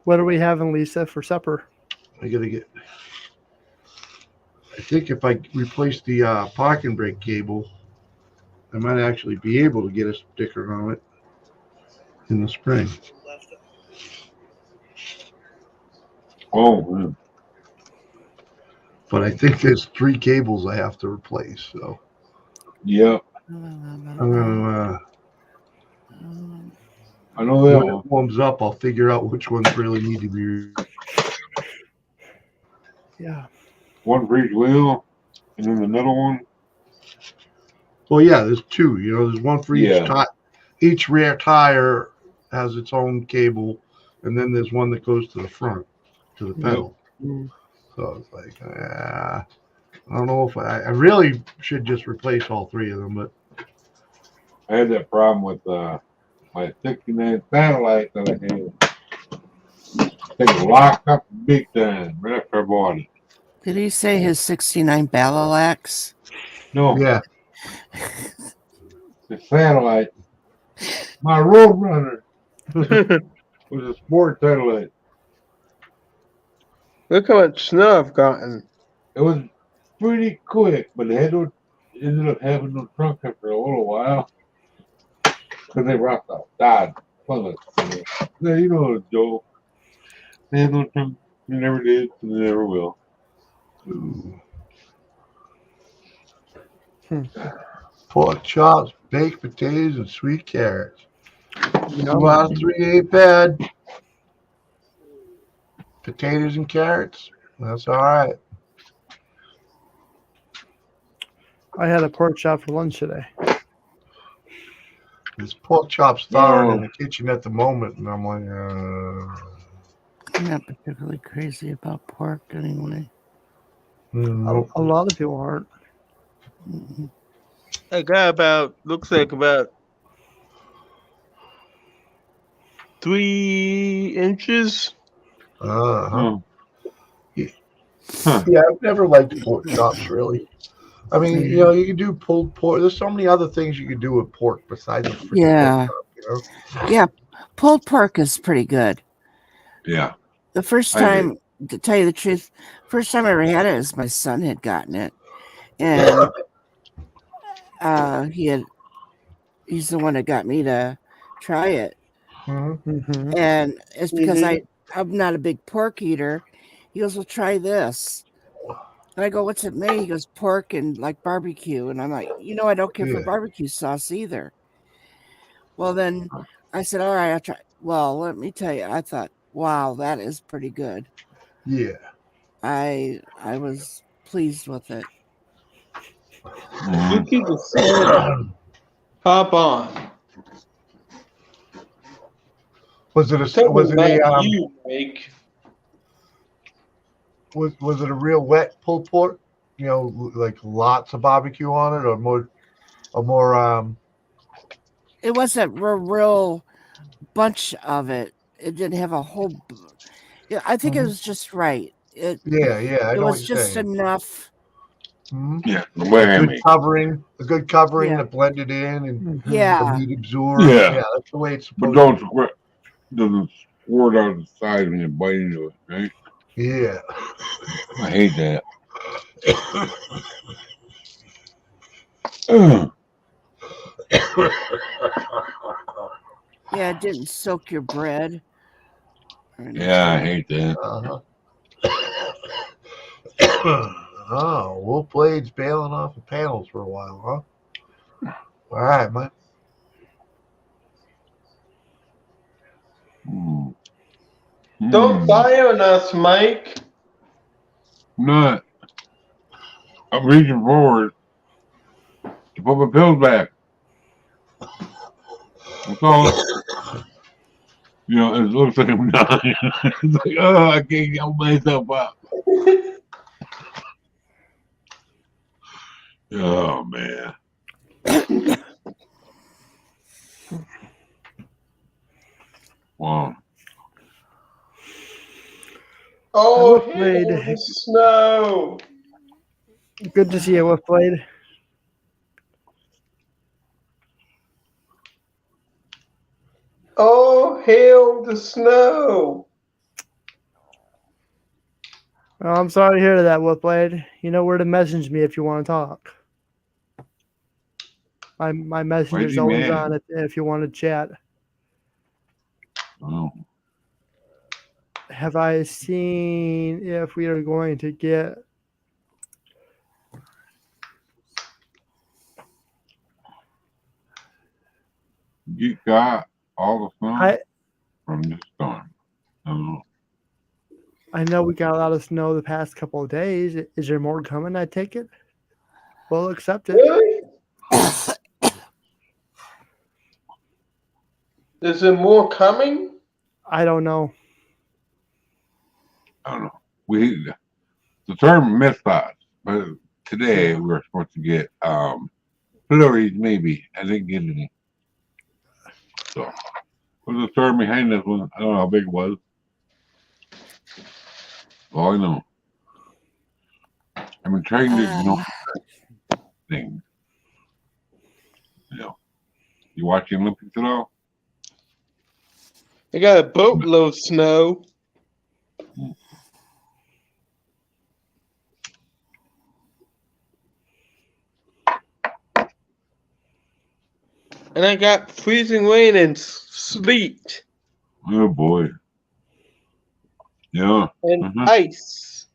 What are we having, Lisa, for supper? I think if I replace the parking brake cable, I might actually be able to get a sticker on it in the spring. Oh, But I think there's 3 cables I have to replace. So yeah. I'm gonna. I know that when one. it warms up, I'll figure out which ones really need to be. Yeah. One for each wheel, and then another one. Well, yeah, there's 2. There's one for each Yeah. tire. Each rear tire has its own cable, and then there's one that goes to the front, to the pedal. So it's like, I don't know if I really should just replace all 3 of them, but I had that problem with my 69 satellite that I had. They locked up big time right after I bought it. Did he say his 69 Battleaxe? No. Yeah. The satellite. My Roadrunner was a sport satellite. Look how much snow I've gotten. It was pretty quick, but they ended up having no trunk after a little while. Because they rocked out. Died. Yeah, Joe. They had no trunk. They never did, and they never will. Pork chops, baked potatoes, and sweet carrots. The last 3 ain't bad. Potatoes and carrots. That's all right. I had a pork chop for lunch today. This pork chop's thawing in the kitchen at the moment, and I'm like, I'm not particularly crazy about pork anyway. A lot of people aren't. I got looks like about 3 inches. Yeah, I've never liked pork chops, really. I mean, you can do pulled pork. There's so many other things you can do with pork besides a freaking pork chop, Yeah, pulled pork is pretty good. Yeah. The first time, to tell you the truth, first time I ever had it is my son had gotten it, and he's the one that got me to try it. And it's because I'm not a big pork eater. He goes, well, try this. And I go, what's it made? He goes, pork and like barbecue. And I'm like, I don't care for barbecue sauce either. Well, then I said, all right, I'll try. Well, let me tell you, I thought, wow, that is pretty good. Yeah. I was pleased with it. You keep the song. Hop on. Was it Tell me a about you, Mike. was it a real wet pulled pork? You know, like lots of barbecue on it, or more It wasn't a real bunch of it. It didn't have a whole. Yeah, I think it was just right. It yeah, I it know what was you're just saying. enough. Yeah, the way I make. A good covering Yeah. that blended in and Mhm. the Yeah, meat absorbed. Yeah. Yeah, that's the way it's But supposed to doesn't squirt out the side when you bite into it, right? be. Yeah. I hate that. Ugh. yeah. It didn't soak your bread. Or Yeah, I anything. hate that. Oh, Wolf Blade's bailing off the panels for a while, huh? All right, man. Mm. Don't die on us, Mike. I'm not. I'm reaching forward to put my pills back. That's all. You know, it looks like I'm dying. It's like, oh, I can't help myself up. Oh, man. Wow. Oh, Wolf hail Blade. the snow. Good to see you, Wolf Blade. Oh, hail the snow. Well, I'm sorry to hear that, Wolf Blade. You know where to message me if you want to talk. My messenger's he always mad? on if you want to chat. Oh. Have I seen if we are going to get You got all the snow I from this storm. Oh. I know we got a lot of snow the past couple of days. Is there more coming? I take it. We'll accept it. Really? Is there more coming? I don't know. I don't know. The term missed us, but today we were supposed to get flurries maybe. I didn't get any. So what's the storm behind this one? I don't know how big it was. All I know. I've been trying to ignore things. You know. You watch the Olympics at all? I got a boatload of snow. And I got freezing rain and sleet Oh boy. Yeah. and Uh-huh. ice.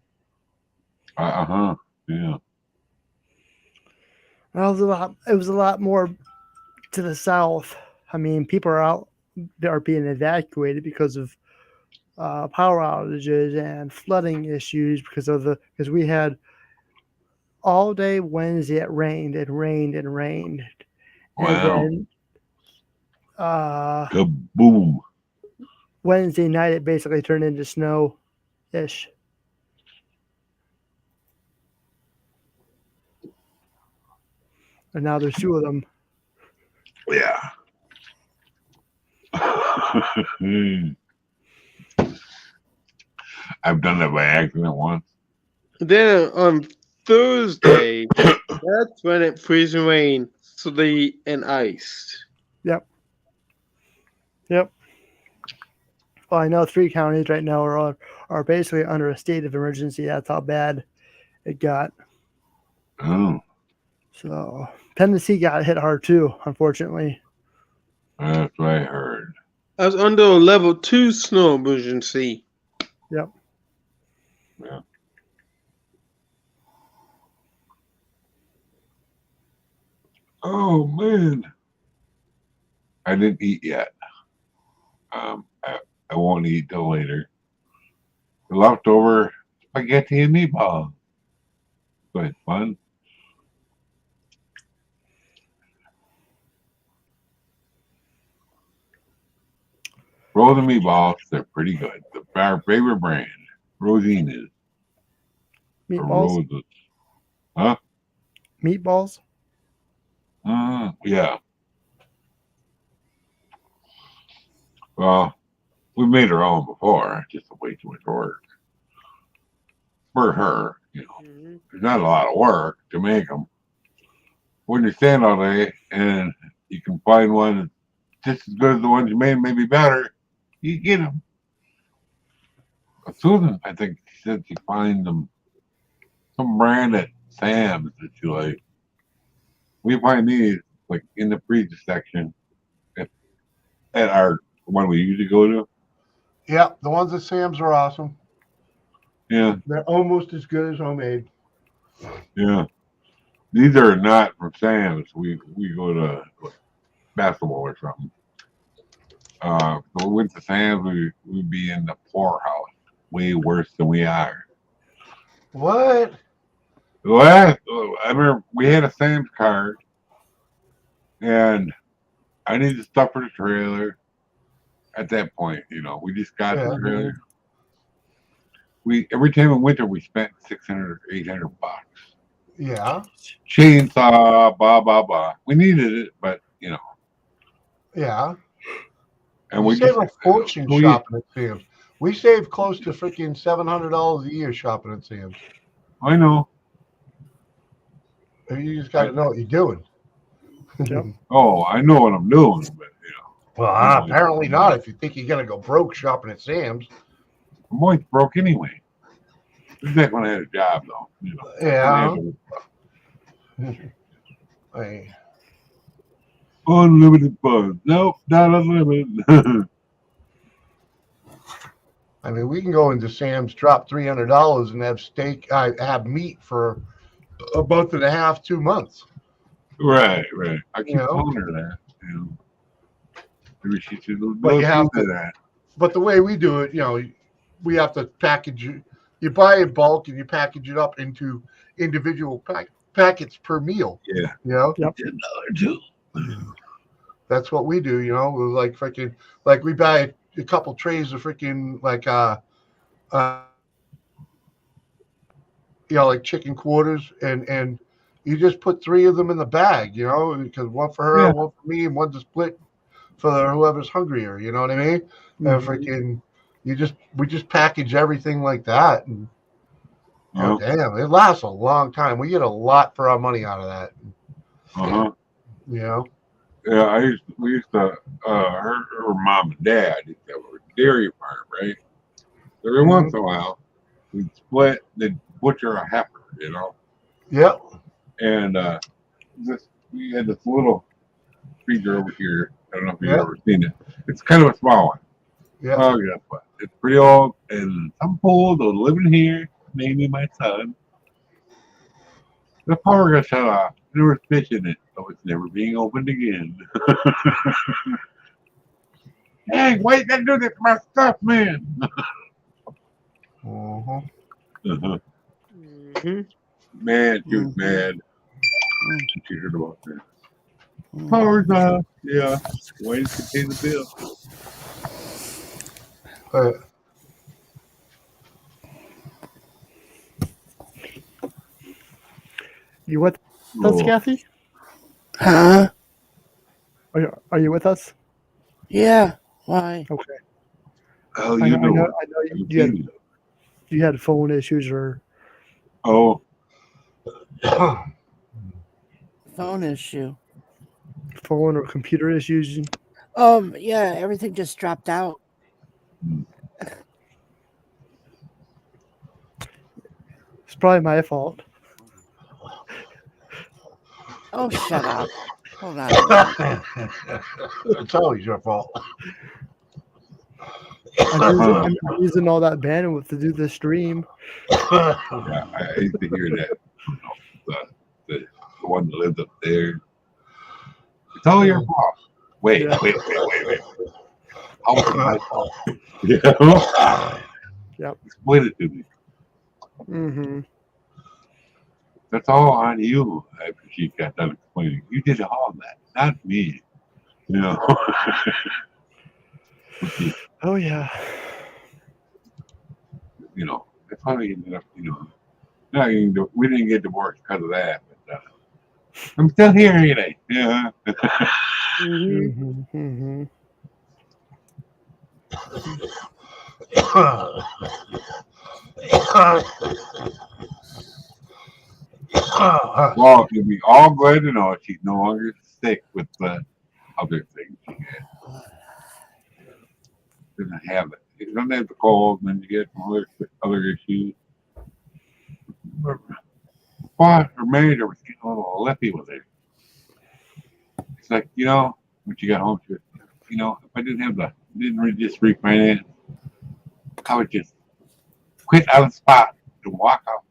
Uh-huh. Yeah. Well, it was a lot more to the south. I mean, people are being evacuated because of power outages and flooding issues because we had all day Wednesday it rained and rained and rained, and Wow. then Kaboom. Wednesday night it basically turned into snow ish. And now there's two of them. Yeah. I've done that by accident once. Then on Thursday, that's when it freezing rain, sleet, and ice. Yep. Well, I know 3 counties right now are basically under a state of emergency. That's how bad it got. Oh, So Tennessee got hit hard too, unfortunately. that's what I heard. I was under a level 2 snow emergency. Yep. Yeah. Oh man. I didn't eat yet. I won't eat till later. The leftover spaghetti and meatballs. Quite fun. Frozen meatballs, they're pretty good. Our favorite brand, Rosina's or Meatballs. Roses. Huh? Meatballs. Yeah. Well, we made our own before. Just way too much work for her. You know, there's not a lot of work to make them. When you stand all day and you can find one that's just as good as the ones you made, maybe better, you get them. Susan, I think she said she finds them some brand at Sam's that you like. We find these like in the freezer section at our one we usually go to. Yeah, the ones at Sam's are awesome. Yeah, They're almost as good as homemade. yeah. These are not from Sam's. We go to basketball or something. So we went to Sam's. We'd be in the poorhouse, way worse than we are. What? Last, I remember we had a Sam's card, and I needed stuff for the trailer. At that point, you know, we just got the trailer. We every time in winter we spent 600 or 800 bucks. Yeah. Chainsaw, blah blah blah. We needed it, but you know. Yeah. And we we save just, a fortune shopping at Sam's. We save close to freaking $700 a year shopping at Sam's. I know. You just got to know what you're doing. Yep. Oh, I know what I'm doing, but you know. Well, apparently not. If you think you're gonna go broke shopping at Sam's. I'm always broke anyway. This is back when I had a job, though. You know. Yeah. Hey. Unlimited funds. Nope, not unlimited. I mean, we can go into Sam's, drop $300, and have steak. have meat for a month and a half, 2 months. Right. I keep telling her that. You know. Maybe she should do that. But the way we do it, you know, we have to package it. You buy in bulk and you package it up into individual packets per meal. Yeah. You know? Yep. That's what we do, you know. We're like freaking, like we buy a couple trays of freaking like you know, like chicken quarters, and you just put 3 of them in the bag, you know, because one for her, one for me, and one to split for whoever's hungrier. You know what I mean? And freaking, we just package everything like that, and oh damn, it lasts a long time. We get a lot for our money out of that. You know. Yeah, we used to her mom and dad used to have a dairy farm, right? Every once in a while, we'd split, they'd butcher a heifer, you know. Yep. And we had this little freezer over here. I don't know if you've ever seen it. It's kind of a small one. Yeah. Oh, yeah, but it's pretty old, and some fool that was living here, namely my son. The power got shut off. There was fish in it, so it's never being opened again. Hey, why you gotta do this to my stuff, man? Man, she was mad. She heard about that. Power's off. Yeah. Waiting to pay the bill. You with us, Kathy? Huh? Are you with us? Yeah. Why? Okay. Oh, I know you had phone issues or. Oh. Phone issue. Phone or computer issues. Yeah, everything just dropped out. It's probably my fault. Oh, shut up. Hold on. It's always your fault. I'm using all that bandwidth to do the stream. Yeah, I hate to hear that. The one that lived up there. It's all your fault. Wait. How was it my fault? Yeah. Yep. Explain it to me. Mm-hmm. That's all on you. After she got done explaining, you did all that, not me. You know. Oh yeah. You know, that's how they ended up. You know, we didn't get divorced because of that. But I'm still here today. Yeah. Mm-hmm. Mm-hmm. Well, you'll be all glad to know she's no longer sick with the other things she had. Doesn't have it. She doesn't have the cold, and then you get some other issues. But her manager was getting a little lippy with her. It's like, when she got home, she was, if I didn't just refinance, I would just quit on the spot and walk out.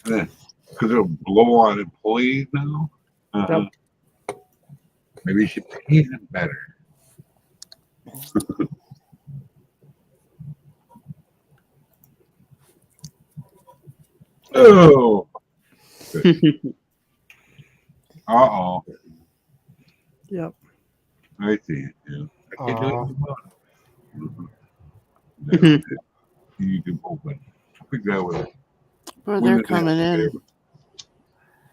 Because it'll blow on employees now. Yep. Maybe you should pay them better. Oh. Uh-oh. Yep. I see it. Yeah. I can't do anything about it. You can open. I think that was. Well, they're coming in.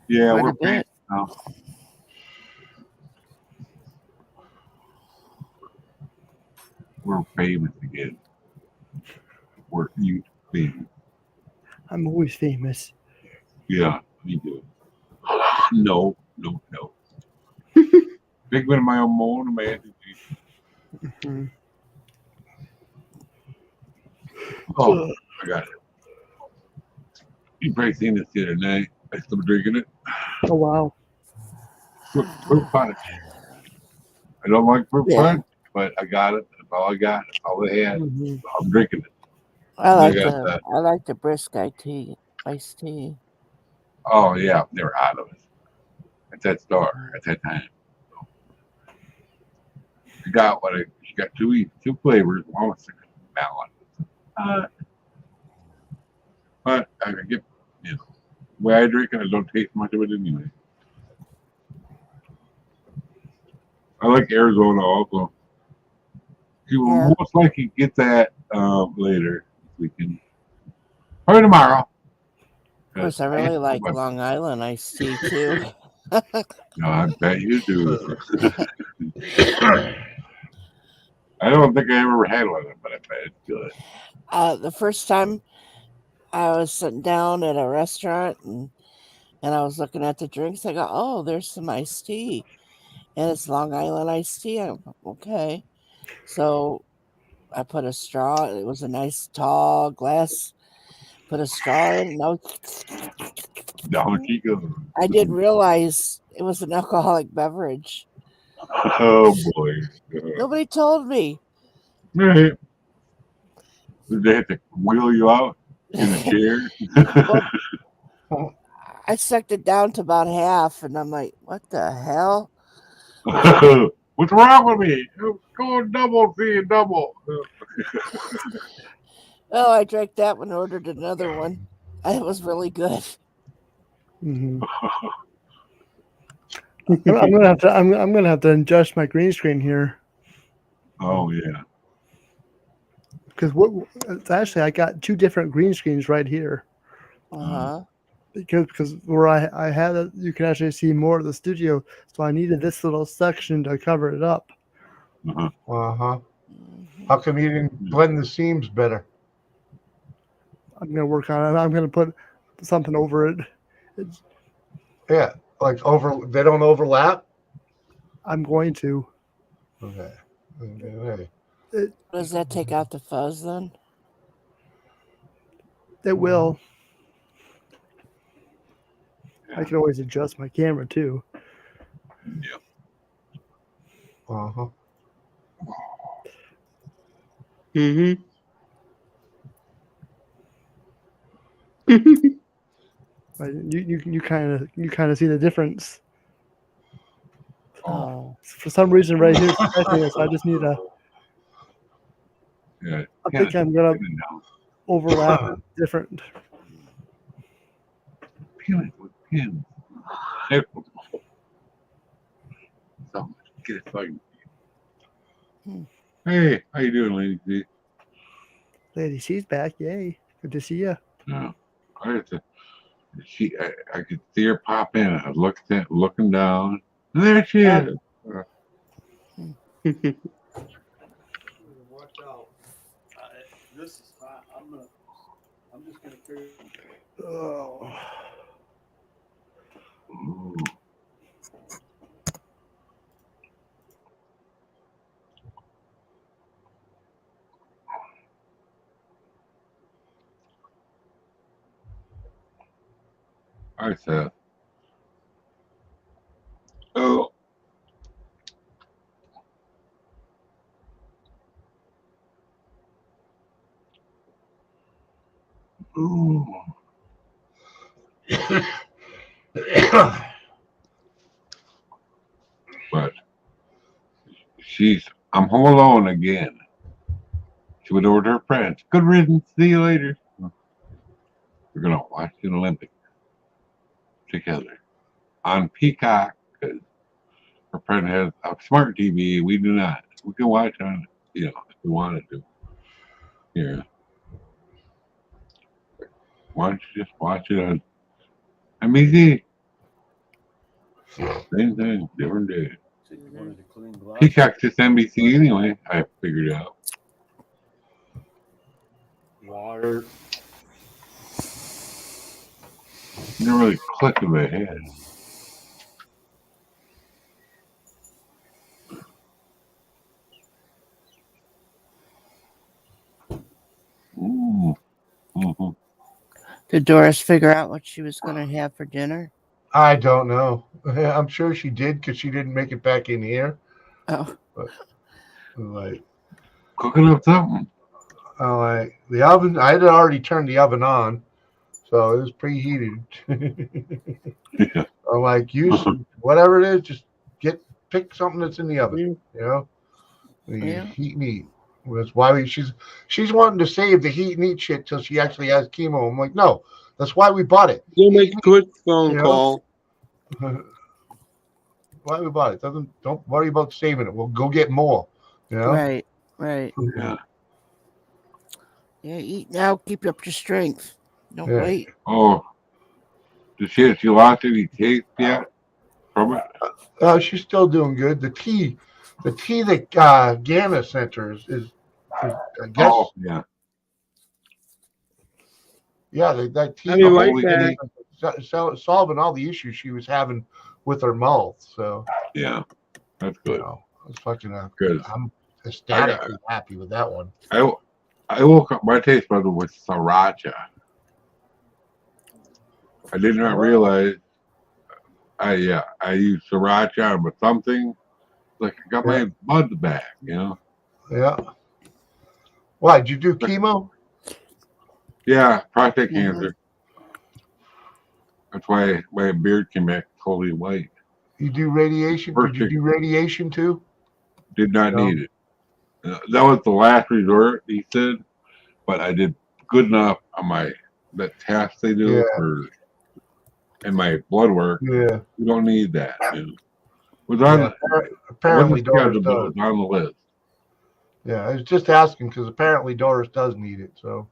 Yeah, quite we're a bit. now. We're famous again. We're huge famous. I'm always famous. Yeah, me too. No. Big one of my own man. Mm-hmm. Oh, I got it. You probably seen this the other night. I still drinking it. Oh wow. Fruit punch. I don't like fruit Yeah. punch, but I got it. That's all I got. That's all they had. Mm-hmm. So I'm drinking it. I And like the brisk iced tea. Oh yeah, they were out of it at that store at that time. I got she got two flavors. One was melon. But I can get the way I drink it, I don't taste much of it anyway. I like Arizona also. You will most likely get that later this weekend. Probably tomorrow. Of course, I really like Long Island iced tea too. No, I bet you do. I don't think I ever had one, but I bet it's good. The first time I was sitting down at a restaurant and I was looking at the drinks, I go, "Oh, there's some iced tea, and it's Long Island iced tea." I'm okay. So I put a straw. It was a nice tall glass. Put a straw in. No, Down she goes. I didn't realize it was an alcoholic beverage. Oh boy! Nobody told me. Did they have to wheel you out in a chair? I sucked it down to about half, and I'm like, "What the hell?" What's wrong with me? I'm going double, seeing double. Oh, I drank that one, ordered another one. It was really good. Mm-hmm. I'm gonna have to adjust my green screen here. Oh yeah. Because actually I got two different green screens right here. Because where I had it, you can actually see more of the studio, so I needed this little section to cover it up. How come you didn't blend the seams better? I'm gonna work on it. I'm gonna put something over it. Yeah, like they don't overlap. I'm going to. Okay. Does that take out the fuzz then? It will. I can always adjust my camera too. Yeah. Mm-hmm. You kind of see the difference. Oh. For some reason, right here, so I just need a. Yeah. I think I'm gonna overlap different. Pin with pins. So get it fucking. Hey, how you doing, Lady C? Lady C's back. Yay. Good to see you. No, I had to, I could see her pop in. I was looking down, and there she is. Watch out. This is hot. I'm just gonna figure. Oh. Ooh. I said, oh. Ooh. But I'm home alone again. She went over to her friends. Good riddance. See you later. We're going to watch the Olympics together on Peacock because her friend has a smart TV. We do not. We can watch on, if we wanted to. Yeah. Why don't you just watch it on NBC? Same thing, different day. Peacock's just NBC anyway, I figured out. Water. Never really clicked in my head. Ooh. Mm-hmm. Did Doris figure out what she was going to have for dinner? I don't know. I'm sure she did because she didn't make it back in here. Oh, But like, Cooking up something. like the oven, I had already turned the oven on, so it was preheated. Yeah. I'm like, use whatever it is, just pick something that's in the oven. Yeah. Heat and eat. That's why she's wanting to save the heat and eat shit till she actually has chemo. I'm like, no, that's why we bought it. You'll make a quick phone You know? call. Why we bought it? Don't worry about saving it. We'll go get more. Right. Yeah. Yeah, eat now, keep up your strength. Don't Yeah. wait. Oh, did she lost any taste yet from it? She's still doing good. The tea that Ganna sent her is I guess Oh, yeah. that tea I'll be right holy back. solving all the issues she was having with her mouth. So Yeah, that's you good. know, it's fucking. Good. I'm ecstatically happy with that one. I woke up my taste bud with sriracha. I did not realize. I used sriracha with something. Like I got my buds back, Yeah. Why did you do chemo? Yeah, prostate Mhm. cancer. That's why my beard came back totally white. You do radiation? Did you do radiation too? Did not No. need it. That was the last resort, he said. But I did good enough on that test they do and my blood work. Yeah. You don't need that. It was apparently Doris scheduled, but it does. was on the list. Yeah, I was just asking because apparently Doris does need it. So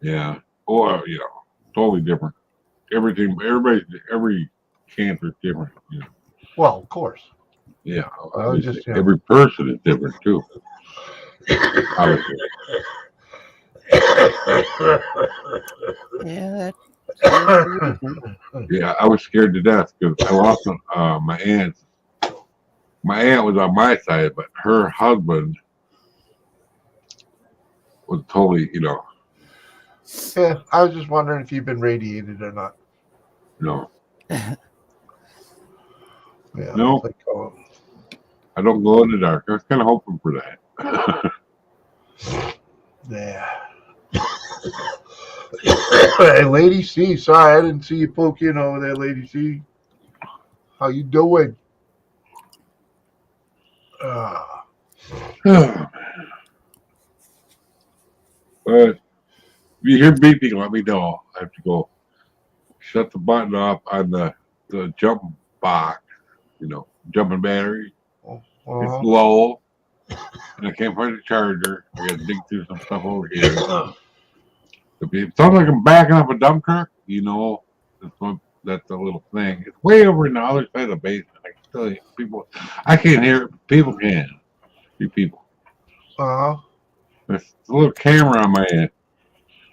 Yeah. Or totally different. Every cancer is different. well, of course. Yeah. I was just every person is different too. Obviously. Yeah, Yeah, I was scared to death because I lost my aunt. My aunt was on my side, but her husband was totally, Yeah, I was just wondering if you've been radiated or not. no. Yeah. No. Like, I don't go in the dark. I was kind of hoping for that. yeah. Hey, Lady C. Sorry, I didn't see you poke in over there, Lady C. How you doing? But if you hear beeping, let me know. I have to go shut the button off on the jump box, jumping battery. It's low. and I can't find the charger. I got to dig through some stuff over here. If it sounds like I'm backing up a dump truck, that's a little thing. It's way over in the other side of the basement. I can tell you, people, I can't hear it. People can. You people. Uh-huh. There's a little camera on my head.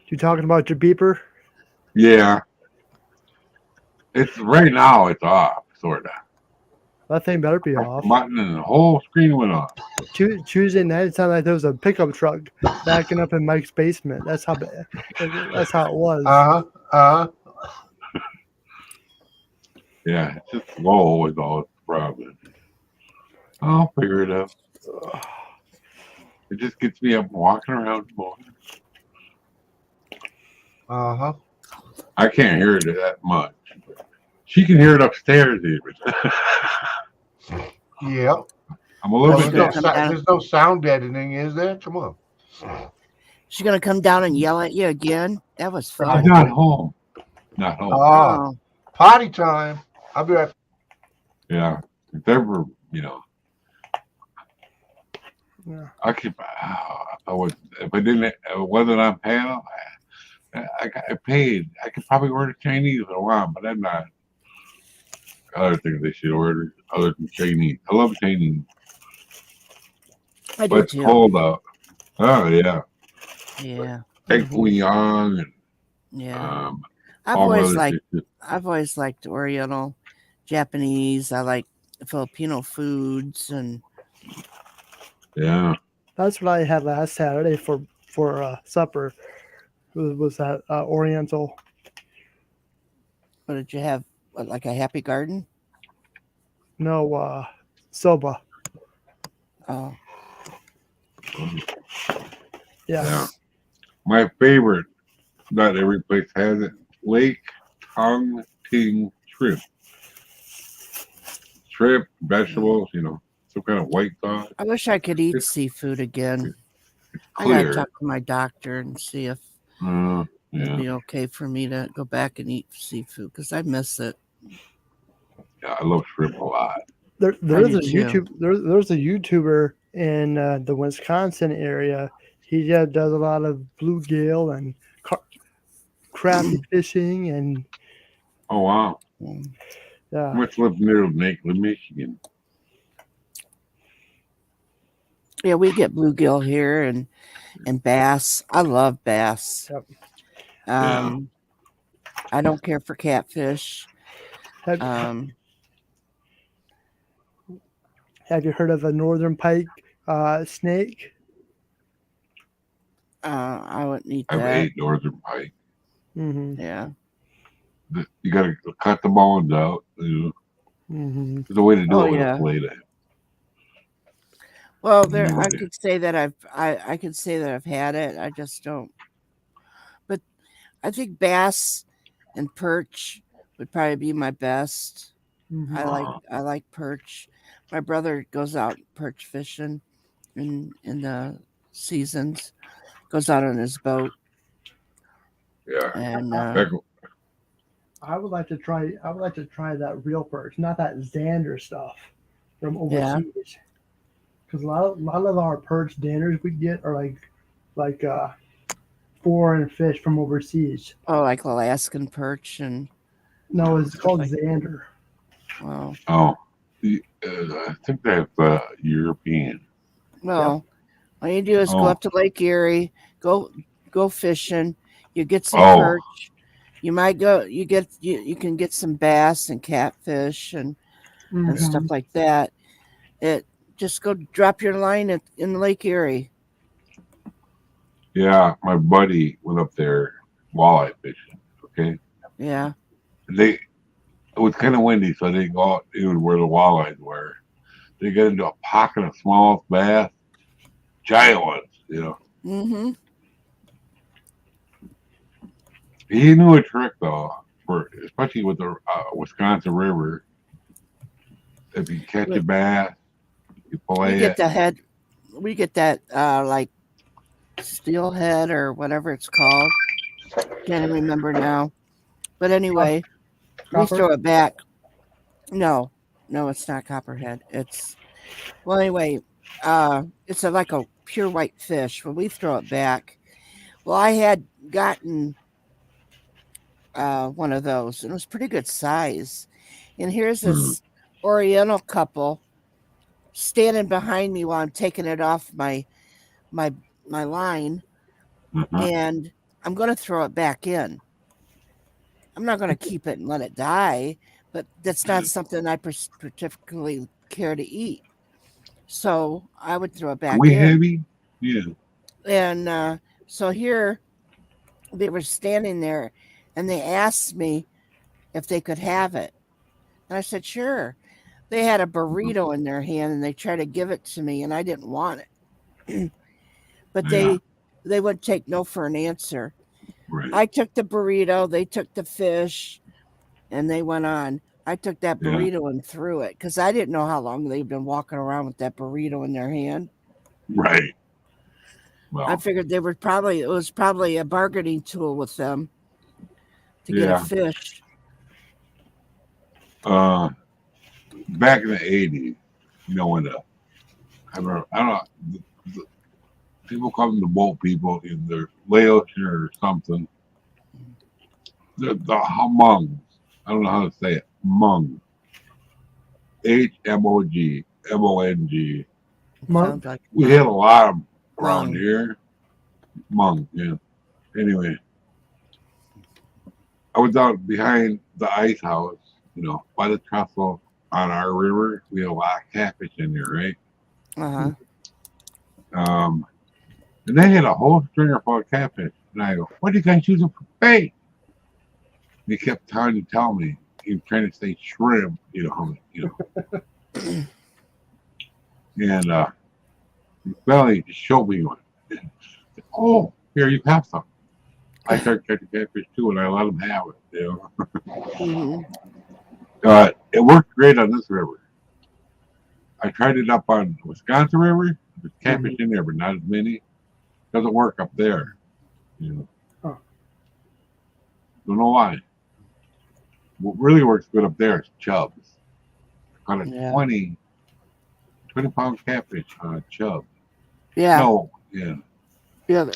You talking about your beeper? Yeah. It's right now. It's off, sort of. That thing better be Press off. the button and the whole screen went off. Tuesday night, it sounded like there was a pickup truck backing up in Mike's basement. That's how bad. That's how it was. Yeah, it's just low is all the problem. I'll figure it out. It just gets me up walking around more. Uh-huh. I can't hear it that much. She can hear it upstairs even. Yeah. I'm a little Well, bit there's no sound editing, is there? Come on. She's gonna come down and yell at you again. That was fun. She's not home. Not home. Oh, potty time. I'll be right. Yeah. If ever, Yeah. I could. I would if I didn't. Whether I'm paying, I paid. I could probably order Chinese if I want, but I'm not. Other things they should order other than Chinese. I love Chinese, I but do it's too. cold out. Oh yeah, Yeah. egg foo young and Yeah. I've all always other liked shit. Oriental, Japanese. I like Filipino foods and Yeah. That's what I had last Saturday for supper. Was that Oriental? what did you have? What, like a Happy Garden? No, soba. Oh, Yeah. My favorite, not every place has it, Lake Tong Ting shrimp. Shrimp, vegetables, some kind of white sauce. I wish I could eat It's- seafood again. I Clear. gotta talk to my doctor and see if it'd Yeah. be okay for me to go back and eat seafood because I miss it. Yeah, I love shrimp a lot. There's do a too. there's a YouTuber in the Wisconsin area. He does a lot of bluegill and crappie fishing and Oh wow. yeah. I must live near Lakeland, Michigan. Yeah, we get bluegill here and bass. I love bass. Yep. I don't care for catfish. Have you heard of a northern pike snake? I wouldn't eat I've that. ate northern pike. Mm-hmm. Yeah. You gotta cut the bones out. Mm-hmm. There's a way to do Oh, it with yeah. a plate. Well, I could say that I could say that I've had it. I just don't. But I think bass and perch would probably be my best. Mm-hmm. I like perch. My brother goes out perch fishing in the seasons. Goes out on his boat Yeah. and I would like to try that real perch, not that Xander stuff from Yeah. overseas. Because a lot of our perch Xanders we get are like foreign fish from overseas. like Alaskan perch and No, it's called Xander. well, Oh, I think that's European. all you do is go Oh. up to Lake Erie, go fishing. You get some Oh. perch. You might go. You can get some bass and catfish and stuff like that. Just go drop your line in Lake Erie. Yeah, my buddy went up there walleye fishing. Okay, Yeah. it was kind of windy, so they didn't go out even where the walleyes were. They got into a pocket of small bass, giant ones. Mm-hmm. He knew a trick though, especially with the Wisconsin River. If you catch a bass, you We fillet get it. the head. We get that like steelhead or whatever it's called. Can't remember now. But anyway, we Copper? throw it back. No, it's not copperhead. It's anyway. It's like a pure white fish. When we throw it back, well, I had gotten one of those, and it was pretty good size. And here's this Oriental couple standing behind me while I'm taking it off my line, and I'm going to throw it back in. I'm not going to keep it and let it die, but that's not something I particularly care to eat. So I would throw it back We in. heavy? Yeah. And so here they were standing there, and they asked me if they could have it. And I said, sure. They had a burrito in their hand, and they tried to give it to me, and I didn't want it. But Yeah. they would take no for an answer. Right. I took the burrito, they took the fish, and they went on. I took that Yeah. burrito and threw it because I didn't know how long they'd been walking around with that burrito in their hand. Right. Well, I figured it was probably a bargaining tool with them to get a yeah. fish. Back in the 80s, you know, when I don't know, people call them the boat people in their Laotian or something. The Hmong, I don't know how to say it. Hmong. HMOG, MONG. Sounds like We had a lot of them around Hmong. here. Hmong, yeah. Anyway, I was out behind the ice house, you know, by the trestle on our river. We had a lot of catfish in there, right? Uh-huh. And they had a whole stringer full of catfish. And I go, what are you guys using for bait? And he kept trying to tell me. He was trying to say shrimp, you know. And finally he showed me one. Oh, here, you have some. I started catching catfish too, and I let them have it, you know. Mm-hmm. It worked great on this river. I tried it up on the Wisconsin River. There's catfish in there, but not as many. Doesn't work up there. You know. Huh. Don't know why. What really works good up there is chubs. Caught a Yeah. 20-pound catfish on a chub. Yeah. No, yeah. Yeah.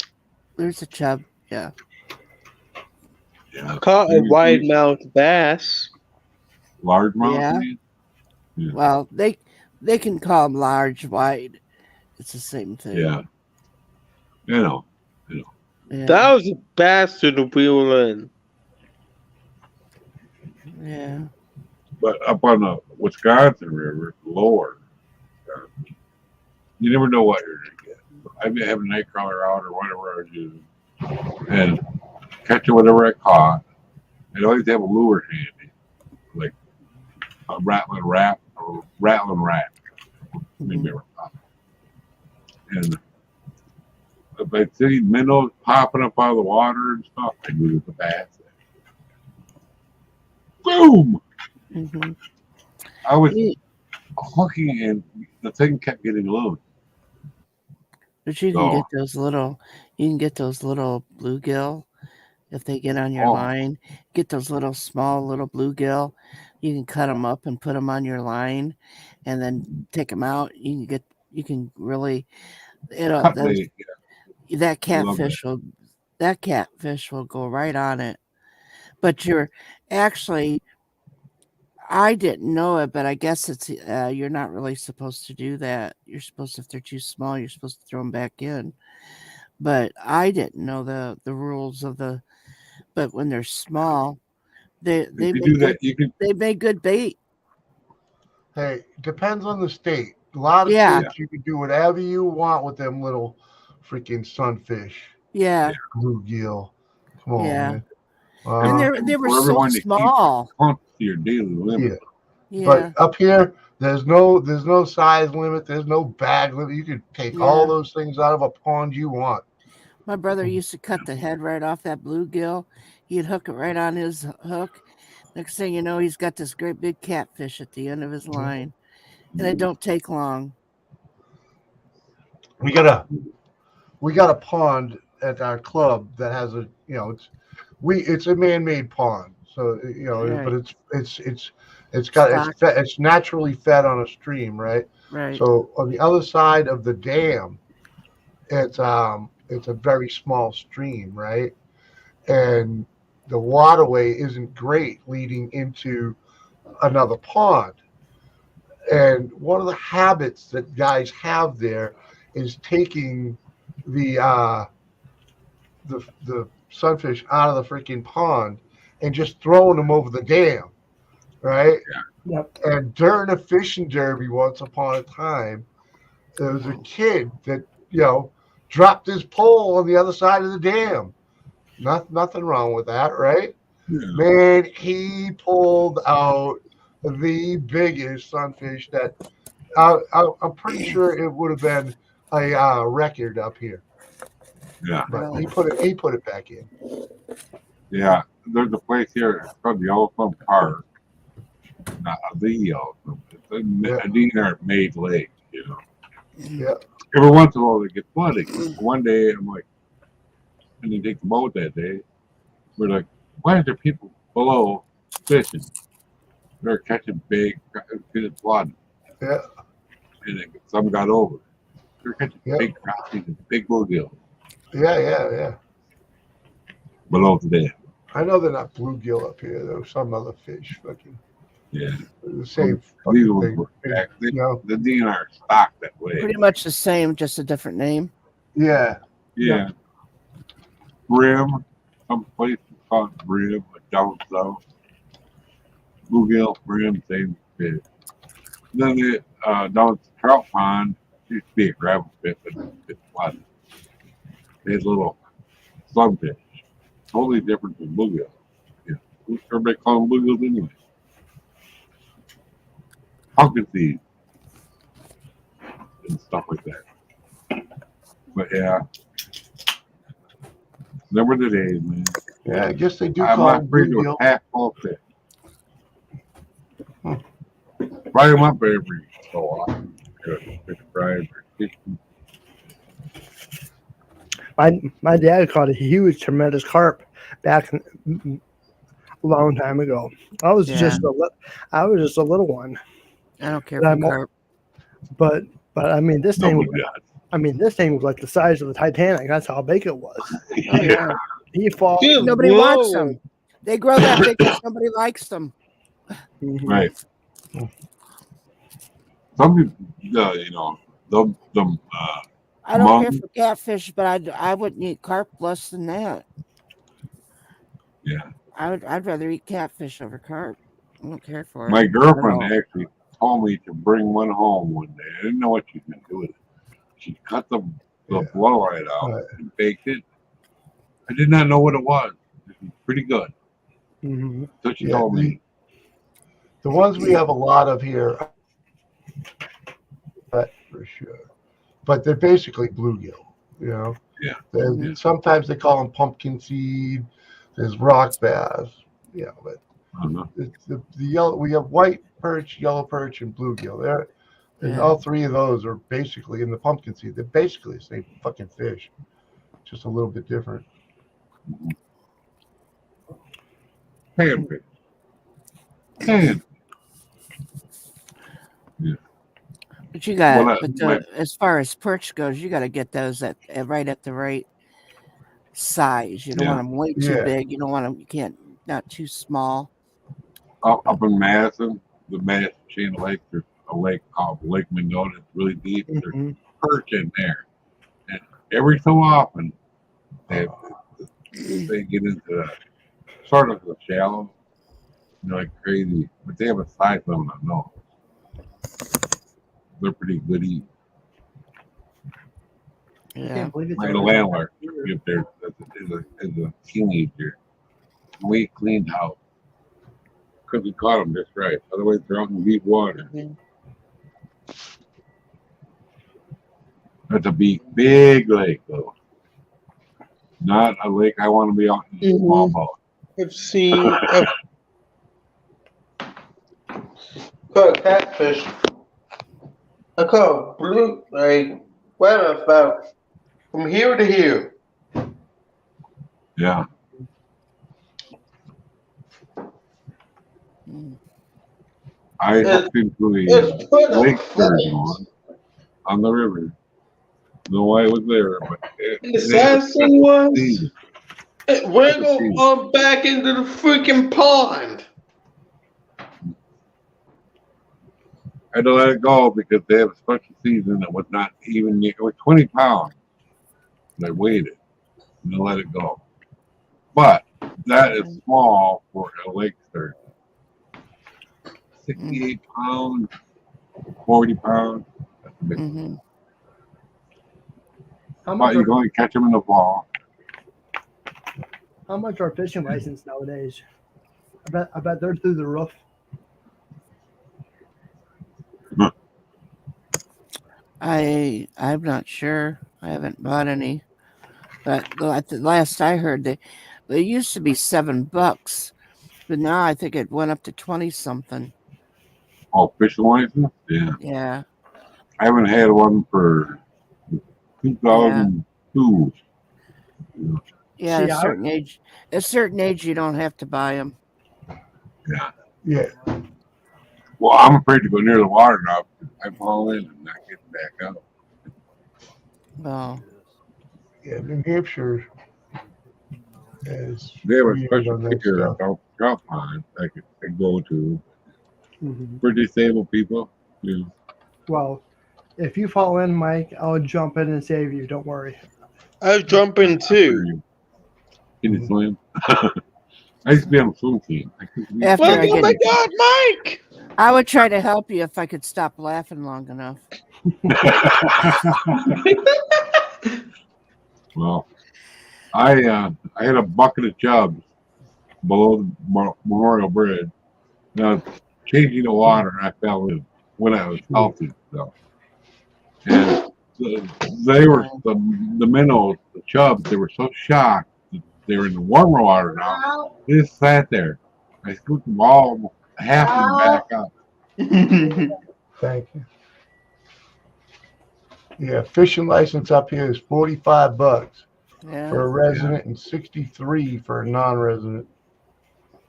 There's a chub. Yeah. Yeah. Caught a wide mouth bass. Large mouth. Yeah. Yeah. Well, they can call them large, wide. It's the same thing. Yeah. You know. Yeah. That was a bastard to wheel in. Yeah. But up on the Wisconsin River, lower, you never know what you're going to get. I'd be having a night crawler out or whatever I was using and catching whatever I caught. I'd always have a lure handy, like a rattling rat or rattling rat. Maybe and if I see minnows popping up out of the water and stuff, I knew it was a bass. Boom! Mm-hmm. I was hooking and the thing kept getting loose. But you can get those little bluegill if they get on your line. Get those small little bluegill. You can cut them up and put them on your line, and then take them out. You can really, that catfish will go right on it. But I didn't know it, but I guess it's you're not really supposed to do that. You're supposed to, if they're too small, you're supposed to throw them back in. But I didn't know the rules of the. But when they're small, they make good bait. Hey, depends on the state. A lot of states you can do whatever you want with them little freaking sunfish. Yeah. Bluegill. Come on, man. And they were so small. Your daily limit. Yeah. But up here, there's no size limit. There's no bag limit. You can take all those things out of a pond you want. My brother used to cut the head right off that bluegill. He'd hook it right on his hook. Next thing you know, he's got this great big catfish at the end of his line. And it don't take long. We got a pond at our club that has it's a man-made pond. So but it's naturally fed on a stream, right? Right. So on the other side of the dam, it's a very small stream, right? And the waterway isn't great leading into another pond. And one of the habits that guys have there is taking the the sunfish out of the freaking pond and just throwing them over the dam, right? Yep. And during a fishing derby once upon a time, there was a kid that, dropped his pole on the other side of the dam. Nothing wrong with that, right? Yeah. Man, he pulled out the biggest sunfish that I'm pretty sure it would have been a record up here. Yeah. But he put it back in. Yeah. There's a place here. It's called the Yellowstone Park. Not the Yellowstone. It's a DNR made lake. Yeah. Every once in a while they get flooded. One day I'm like, I didn't take the boat that day. We're like, why is there people below fishing? They're catching big, because it's flooding. Yeah. And then some got over. They're catching Yeah. big crappies and big bluegills Yeah. below the dam. I know they're not bluegill up here. There's some other fish. Fucking Yeah. the same These fucking ones thing. were back. You know? The DNR stocked that way. Pretty much the same, just a different name. Yeah. Yeah. Brim. Some places call it brim, but down south. Bluegill, brim, same fish. Then down at the trout pond, used to be a gravel pit, but it's flooded. They had little slugfish. Totally different from bluegill. Yeah. Everybody call them bluegills anyway. Pumpkin seeds and stuff like that. But yeah, there were the days, man. Yeah, I guess they do I'm call not them afraid to bluegill. attack all fish. Fry them up every so often. Fish fries or chicken. My dad caught a huge, tremendous carp back a long time ago. I was just a little one. I don't care But for carp. But I mean this thing. Nobody does. This thing was like the size of the Titanic. That's how big it was. Oh, yeah. He fought. Dude, Nobody whoa. wants them. They grow that big because nobody likes them. Right. Some people, them I don't care Mom. for catfish, but I wouldn't eat carp less than that. yeah. I'd rather eat catfish over carp. I don't care for it. My at girlfriend all. actually told me to bring one home one day. I didn't know what she was going to do with it. She cut the blow right out Right. and baked it. I did not know what it was. It was pretty good. Mm-hmm. So she Yeah, told me. The ones we have a lot of here, for sure. But they're basically bluegill, Yeah. Sometimes they call them pumpkin seed. There's rock bass, but Uh-huh. the yellow, we have white perch, yellow perch, and bluegill. And Yeah. all three of those are basically in the pumpkin seed. They're basically the same fucking fish, just a little bit different. Panfish. Pan. But you got, Well, as far as perch goes, you got to get those right at the right size. You don't Yeah. want them way too Yeah. big. You don't want them. You can't not too small. Up in Madison, the Madison Chain Lake, there's a lake called Lake Mendota. It's really deep. There's perch in there. And every so often, they get into the sort of the shallow, like crazy. But they have a size limit on those. They're pretty good eat. Yeah. My landlord up there as a teenager. We cleaned house. Because we caught them just right. Otherwise, they're out in deep water. That's a big lake, though. Not a lake I want to be out in a small boat. I've seen caught catfish. I caught blue, like, well, about from here to here. Yeah. I hooked into the It's put a lake sturgeon fight. one on the river. No why it was there, but The they have a sad thing special was, season. it wiggled on back into the freaking pond. I had to let it go because they have a special season that was not even, it was 20 pounds. And I weighed it and I let it go. But that is small for a lake sturgeon. 68 pounds, 40 pounds. That's a big one. Mm-hmm. How But much you are, can only catch them in the fall. how much are fishing license nowadays? I bet they're through the roof. I'm not sure. I haven't bought any. But the last I heard, they used to be $7, but now I think it went up to 20 something. Oh, fishing license? Yeah. Yeah, I haven't had one for 2002. yeah. See, At a certain age, you don't have to buy them. Yeah. Yeah. Well, I'm afraid to go near the water now because I fall in and not getting back out. Oh, Yeah. New Hampshire is They have a weird special on that pier stuff. at trout pond I could go to Mhm. for disabled people. Yeah. Well, if you fall in, Mike, I'll jump in and save you. Don't worry. I jump in too. Can you swim? I used to be on a swim team. I couldn't believe After Well, I oh get- my God, Mike! I would try to help you if I could stop laughing long enough. Well, I had a bucket of chubs below the Memorial Bridge. And I was changing the water and I fell in when I was healthy. So. And they were the minnows, the chubs. They were so shocked that they were in the warmer water now. They just sat there. I scooped them all, half of them back up. Thank you. Yeah, fishing license up here is $45 Yeah. for a resident and 63 for a non-resident.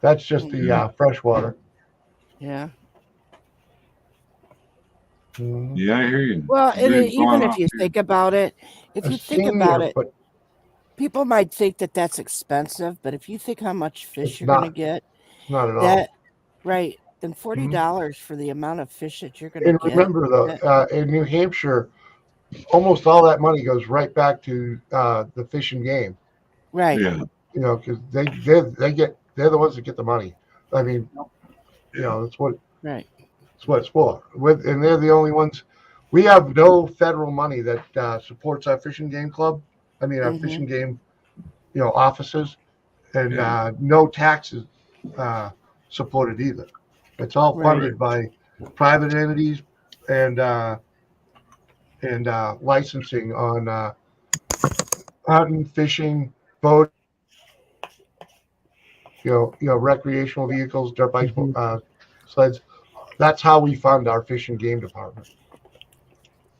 That's just the freshwater. Yeah. Mhm. Yeah, I hear you. Well, and They've even gone if up you here. think about it, if A you think about senior, it, but people might think that that's expensive, but if you think how much fish It's you're going to not. get, it's not at all. that right, then $40 for the amount of fish that you're going to And get. remember, though, in New Hampshire, almost all that money goes right back to the fish and game. Right. Yeah. You know, because they're the ones that get the money. I mean, you know, that's what Right. it's for. And they're the only ones. We have no federal money that supports our fishing game club. I mean, our Mhm. fishing game, you know, offices, and Yeah. no taxes supported either. It's all Right. funded by private entities and licensing on hunting, fishing, boat, you know, recreational vehicles, dirt bikes, sleds. That's how we fund our fish and game department.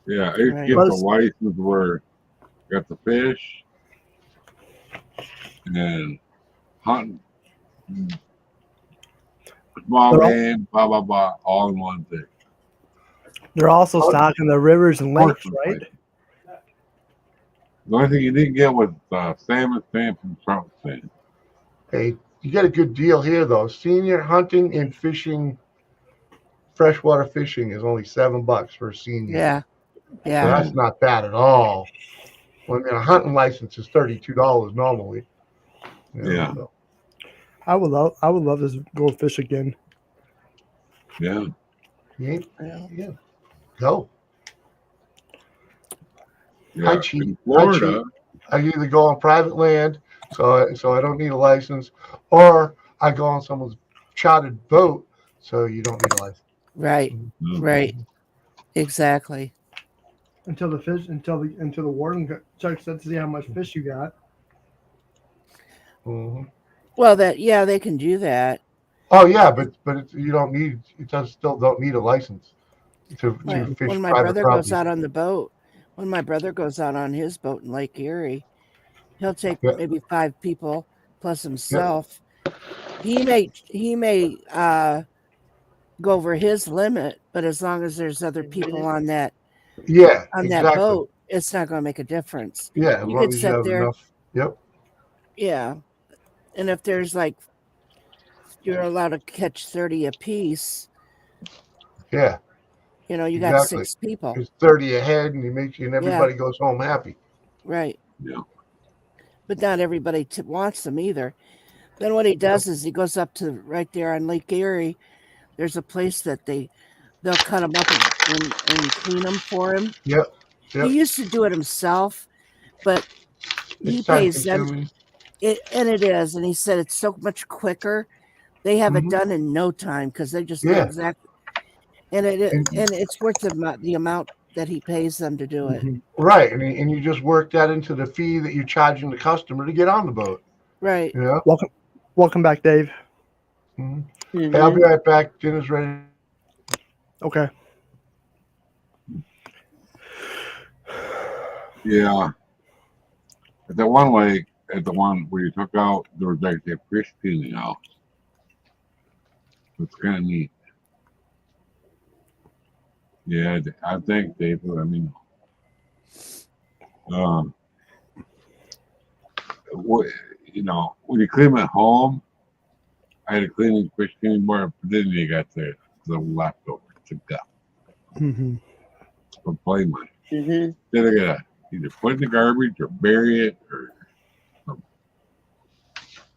Yeah. It Right. gets a license where you got the fish and hunting, small They're all- game, blah, blah, blah, all in one thing. They're also stocking the rivers and lakes, Horseman's right? license. The only thing you didn't get was salmon stamp and trout stamp. Hey, you get a good deal here though. Senior hunting and fishing, freshwater fishing is only $7 for a senior. Yeah. So Yeah. that's not bad at all. Well, I mean, a hunting license is $32 normally. You know, Yeah. so. I would love to go fish again. Yeah. Yeah, Yeah. yeah. Go. Yeah. I cheat. In Florida, I either go on private land, so I don't need a license, or I go on someone's chartered boat, so you don't need a license. Right. Right. Exactly. Until the warden checks to see how much fish you got. Mm-hmm. Well, they can do that. Oh yeah, but you don't need still don't need a license to Right. fish When my private brother property. goes out on the boat, when my brother goes out on his boat in Lake Erie, he'll take Yeah. maybe 5 people plus himself. He may go over his limit, but as long as there's other people on that Yeah, exactly. boat, it's not going to make a difference. Yeah, as You long could as you sit have there, enough. Yep. yeah. And if there's like you're allowed to catch 30 a piece, Yeah, you know, you got exactly. 6 people. It's 30 ahead, and and Yeah, everybody goes home happy. right. Yeah. But not everybody wants them either. Then what he does is he goes up to right there on Lake Erie. There's a place that they'll cut them up and clean them for him. Yep. He Yep. used to do it himself, but he It's time pays them. consuming. And it is. And he said it's so much quicker. They have it Mhm. done in no time because they just know Yeah. exactly. And And it's worth the amount that he pays them to do it. Mhm. right, and you just work that into the fee that you're charging the customer to get on the boat. Right. You know. Welcome back, Dave. Mhm. Hey, I'll be right back. Dinner's ready. Okay. Yeah. At the one lake, at the one where you took out, there was actually a fish cleaning house. It's kind of neat. Yeah, I think, David. I mean, um, you know, when you clean them at home, I had a cleaning fish cleaning board, but then you got the leftovers to death Hmm. for play money. Mm-hmm. Then I gotta either put it in the garbage or bury it or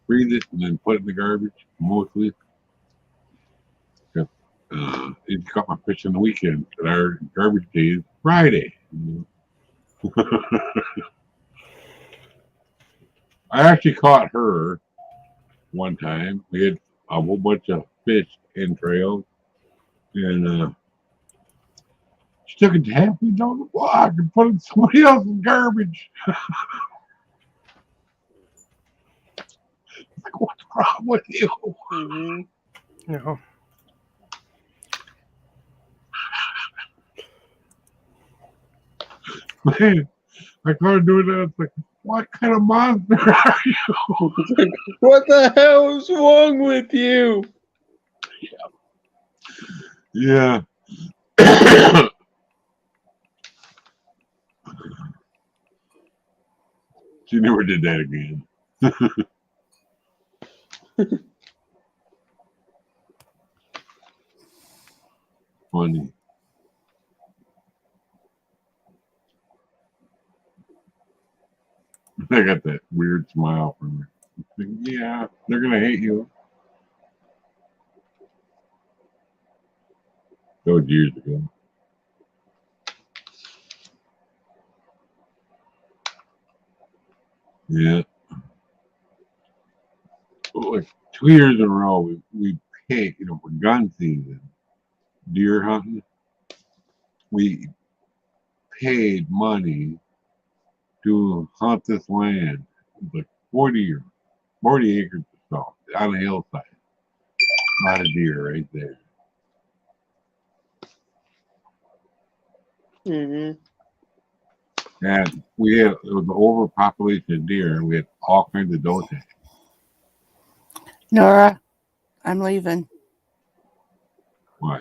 freeze it and then put it in the garbage mostly. It's caught my fish on the weekend, and our garbage day is Friday. I actually caught her one time. We had a whole bunch of fish entrails, and she took it halfway down the block and put it in somebody else's garbage. Like, what's wrong with you? Mm-hmm. Yeah. Man, I caught her doing that. It's like, what kind of monster are you? What the hell is wrong with you? Yeah. She never did that again. Funny. I got that weird smile from her. Like, yeah, they're gonna hate you. That was years ago. Yeah. Like 2 years in a row, we paid, you know, for gun season, deer hunting. We paid money to hunt this land. It was like 40 acres or so on a hillside. A lot of deer right there. Mm-hmm. And we had, it was an overpopulation of deer, and we had all kinds of doe tags. NORA, I'm leaving Why?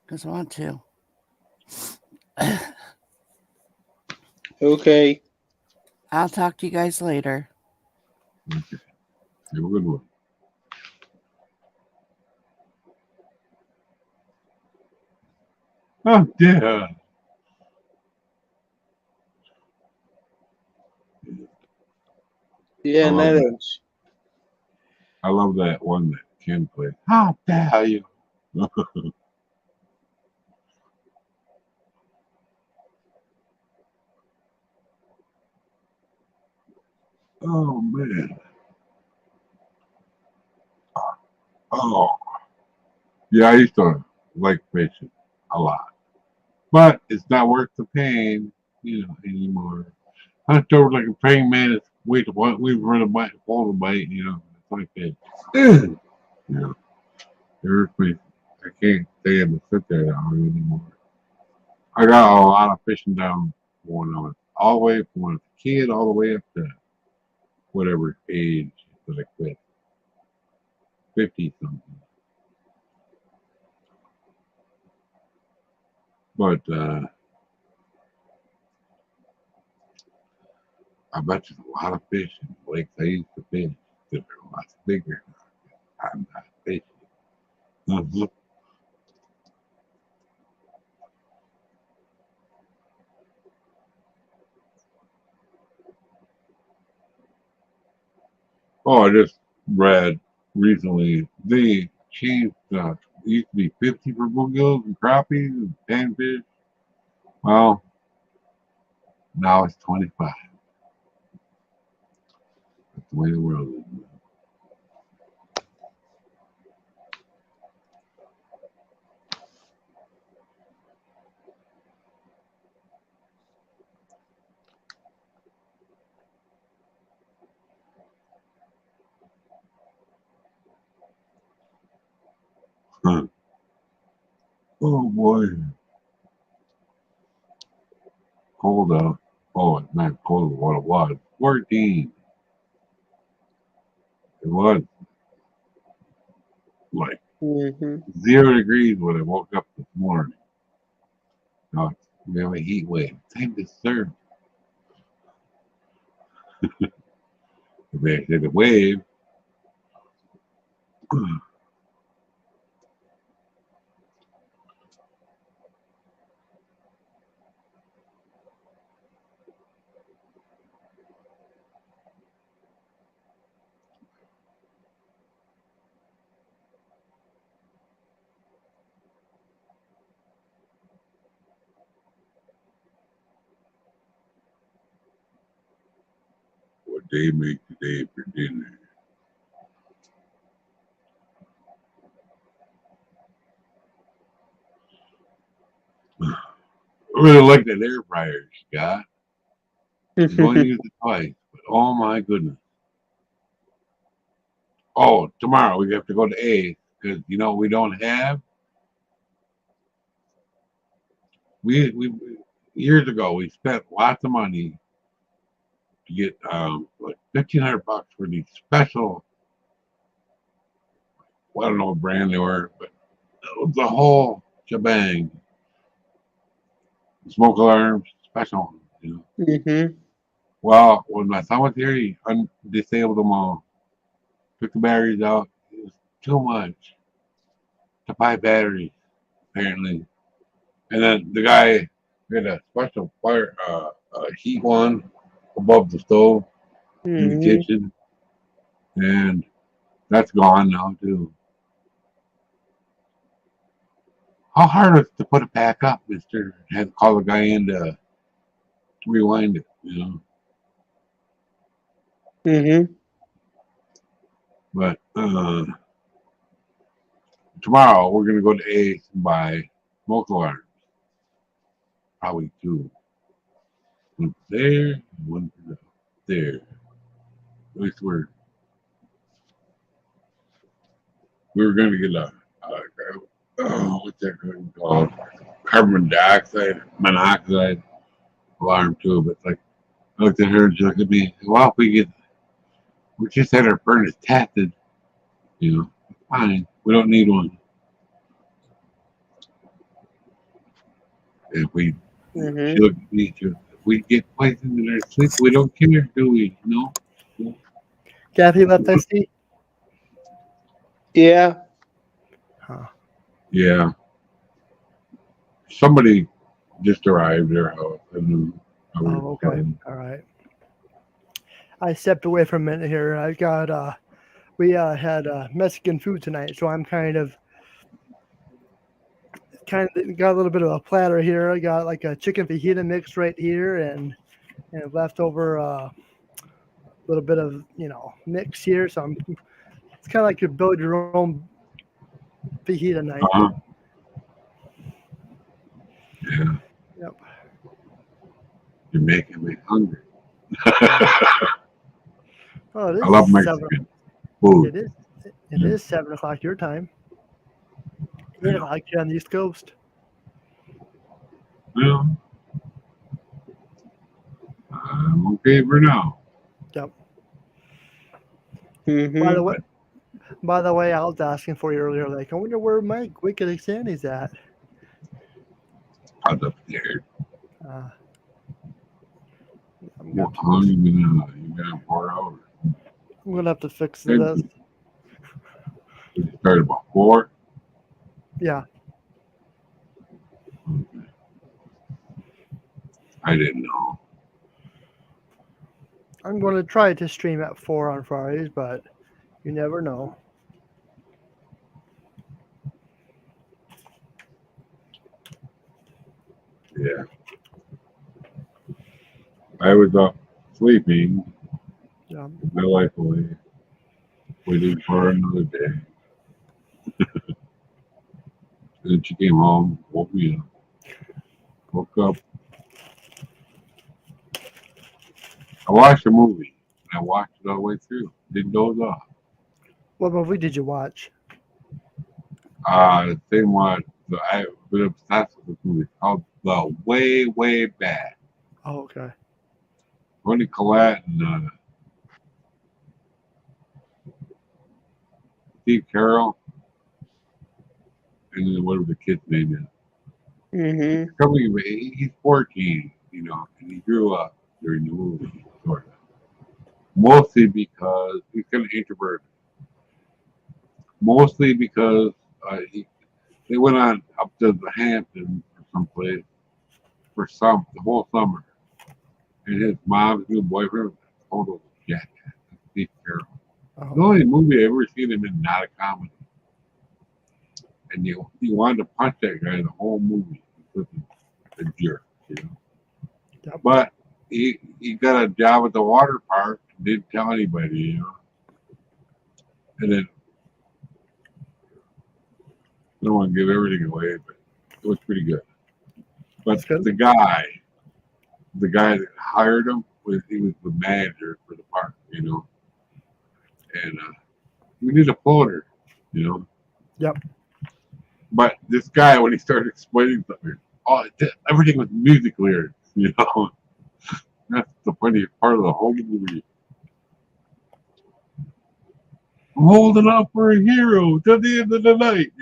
because I want to. Okay. I'll talk to you guys later. Okay. Have a good one. Oh, yeah. Yeah, I love that. that. I love that one that Ken played. How dare you? Oh man. Oh yeah, I used to like fishing a lot, but it's not worth the pain, you know, anymore. Hunt over like a praying mantis. Wait, what? We run a bite, hold a bite, you know. It's like that. You know, it hurts me. I can't stay able to sit there that long anymore. I got a lot of fishing down when I was all the way from when I was a kid all the way up to whatever age that I quit. 50 something. But I bet there's a lot of fish in the lakes I used to fish that are lots bigger. I'm not fishing. Mhm. Oh, I just read recently they changed. It used to be 50 for bluegills and crappies and panfish. Well, now it's 25. That's the way the world is. Huh. Oh boy, cold out. Oh, it's not cold. What it was? 14. It was like Mm-hmm. 0 degrees when I woke up this morning. Now we have a heat wave. Time to surf. If they hit a wave, what they make today for dinner? I really like that air fryer, Scott. I've only used it twice, but oh my goodness. Oh, tomorrow we have to go to A because we don't have. We years ago we spent lots of money to get like $1,500 for these special. Well, I don't know what brand they were, but it was the whole shebang. Smoke alarms, special. Mm-hmm. Well, when my son was here, he disabled them all, took the batteries out. It was too much to buy batteries, apparently. And then the guy had a special fire heat one above the stove in the Mm-hmm. kitchen, and that's gone now too. How hard is it to put it back up, Mister? Had to call the guy in to rewind it. Mm-hmm. But tomorrow we're gonna go to Ace and buy smoke alarms, probably two. One there, one there. At least we were gonna get what's that thing called? Carbon dioxide, monoxide alarm too. But like I looked at her and she looked at me. Well, we just had our furnace tested. Fine. We don't need one. If we, she Mm-hmm. looked at me. If we get poisoned in our sleep, we don't care, do we? Kathy left, I see. Yeah. Huh. Yeah. Somebody just arrived at their house. And I was Oh, okay. playing. All right. I stepped away for a minute here. I got we had Mexican food tonight, so I'm kind of got a little bit of a platter here. I got like a chicken fajita mix right here, and leftover little bit of mix here. So it's kind of like you build your own fajita night. Uh-huh. Yeah. Yep. You're making me hungry. Oh, it I love is Mexican 7. food. It is. It Yeah. is 7 o'clock your time. 8 o'clock here on the East Coast. Well, I'm okay for now. Yep. Mm-hmm. By the way, I was asking for you earlier. Like, I wonder where Mike Wicked Sandy's at. I was upstairs. I'm Well, how long you been out? You been out 4 hours. gonna have to fix this. You started about 4? Yeah. Okay. I didn't know. I'm going to try to stream at 4 on Fridays, but you never know. Yeah. I was up sleeping Yeah. with my wife away, waiting for another day. Then she came home, woke me up. Woke up. I watched a movie. And I watched it all the way through. Didn't doze off. What movie did you watch? The same one. I've been obsessed with this movie called The Way, Way Back. Oh, okay. Toni Collette and Steve Carell, and then whatever the kid's name is. Mm-hmm. He's 14, and he grew up during the movie, sort of. Mostly because he's kind of introverted. Mostly because they went on up to the Hamptons or someplace for the whole summer. And his mom's new boyfriend was a total jackass. Steve Carell. Oh. The only movie I ever seen him in, not a comedy. And you wanted to punch that guy the whole movie. He was a jerk, Yep. But he got a job at the water park and didn't tell anybody, And then I don't want to give everything away, but it was pretty good. But good. the guy that hired him he was the manager for the park, And we need a floater, Yep. But this guy, when he started explaining something, everything was music lyrics, That's the funniest part of the whole movie. I'm holding out for a hero till the end of the night,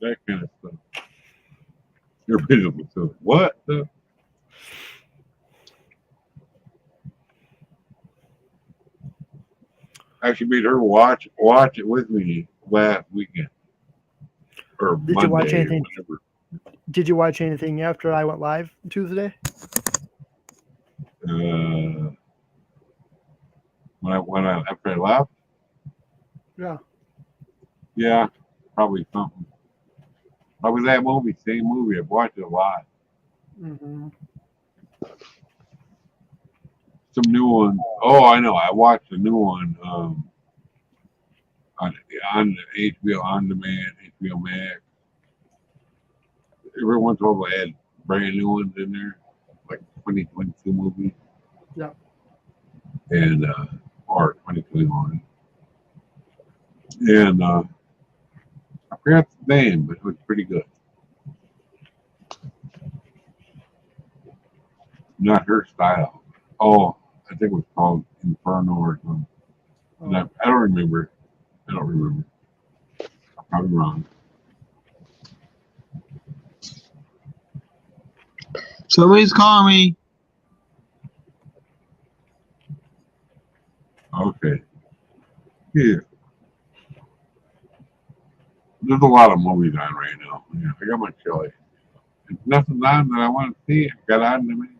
that kind of stuff. Everybody was so, what the? I actually made her watch it with me last weekend. Or Did Monday, you watch anything? Or whatever. Did you watch anything after I went live Tuesday? After I left? Yeah. Yeah, probably something. Probably that movie, same movie. I've watched it a lot. Mm-hmm. Some new one. Oh, I know. I watched a new one on HBO On Demand, HBO Max. Every once in a while, I had brand new ones in there, like 2022 movies. Yeah. And or 2021. And I forgot the name, but it was pretty good. Not her style. Oh, I think it was called Inferno or something. And I don't remember. I'm probably wrong. Somebody's calling me. Okay. Yeah. There's a lot of movies on right now. Yeah, I got my choice. If nothing on that I want to see, I got on demand.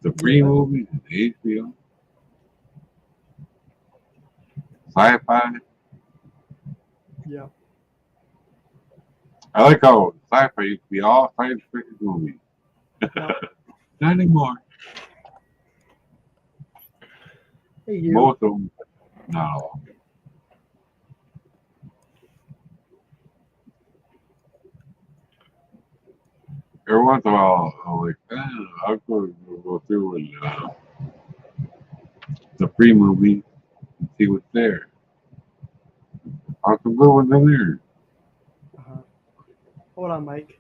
The free movies and HBO. Sci-fi. Yeah. I like how sci-fi used to be all science fiction movies. Yeah. Not anymore. Hey, you. Most of them, not all. Every once in a while, I'm like, I'll go through and the free movie and see what's there. I'll some good ones in there. Uh-huh. Hold on, Mike.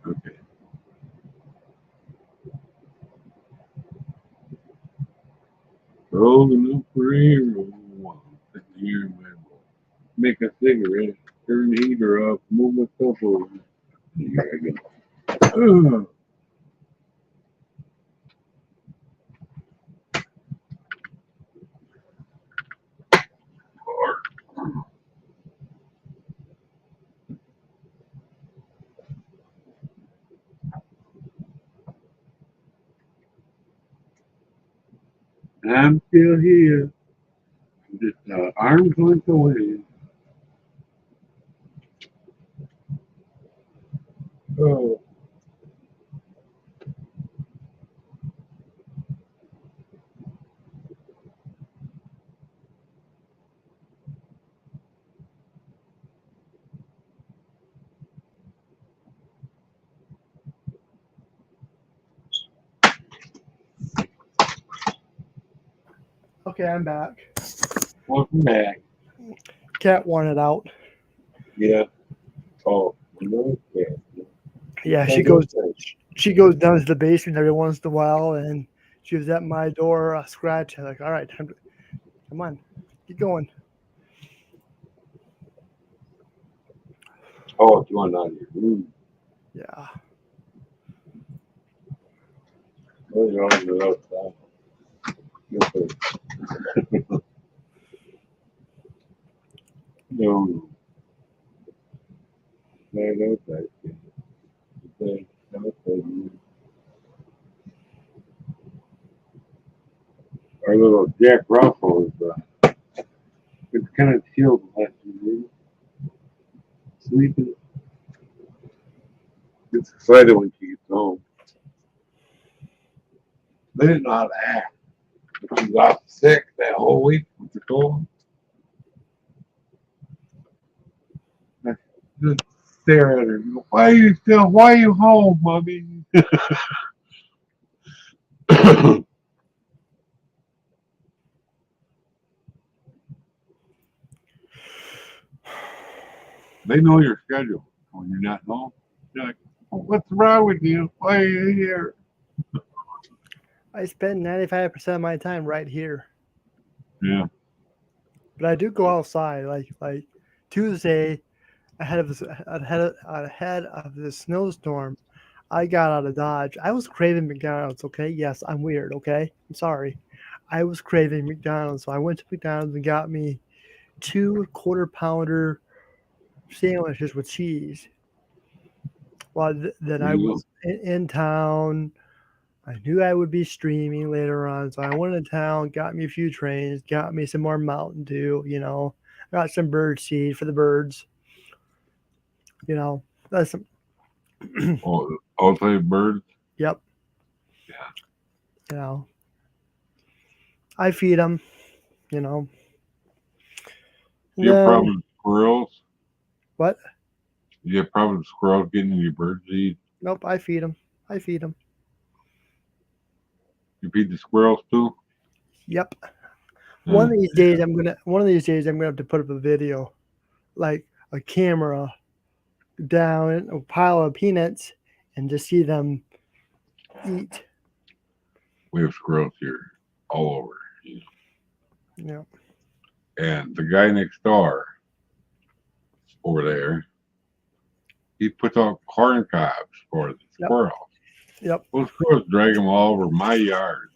Okay. Rolling up for hero. Here, make a cigarette, turn the heater up, move myself over. Here I go. I'm still here. I'm just arm's length away. Oh. Okay, I'm back. Welcome back. Cat wanted out. Yeah. Oh, no. Yeah, she goes down to the basement every once in a while, and she was at my door, scratch. I'm like, all right, come on, keep going. Oh, it's going on your room. Yeah. Oh, you're on the outside. No. No, no, thank you. No, thank you. Our little Jack Russell is it's kind of chilled last few days. Sleeping. Gets excited when she gets home. They didn't know how to act. She was off sick that whole week with the cold. I just stare at her. Why are you home, mommy? They know your schedule when you're not home. They're like, what's wrong with you? Why are you here? I spend 95% of my time right here, Yeah. but I do go outside. Like Tuesday, ahead of the snowstorm, I got out of Dodge. I was craving McDonald's. Okay, yes, I'm weird. Okay, I'm sorry. I was craving McDonald's, so I went to McDonald's and got me 2 quarter-pounder sandwiches with cheese. Well, then There I you was in town. I knew I would be streaming later on, so I went in town, got me a few trains, got me some more Mountain Dew, got some bird seed for the birds. That's some, go. Oh, outside birds? yep, Yeah. you know, I feed them, you know. And You have then problems with squirrels? what? You have problems with squirrels getting in your bird seed? Nope, I feed them. I feed them. You feed the squirrels too? Yep. Yeah. One of these days, I'm gonna have to put up a video, like a camera down a pile of peanuts, and just see them eat. We have squirrels here all over. Yeah. And the guy next door over there, he puts out corn cobs for the Yep. squirrels. Yep. Those squirrels drag them all over my yard.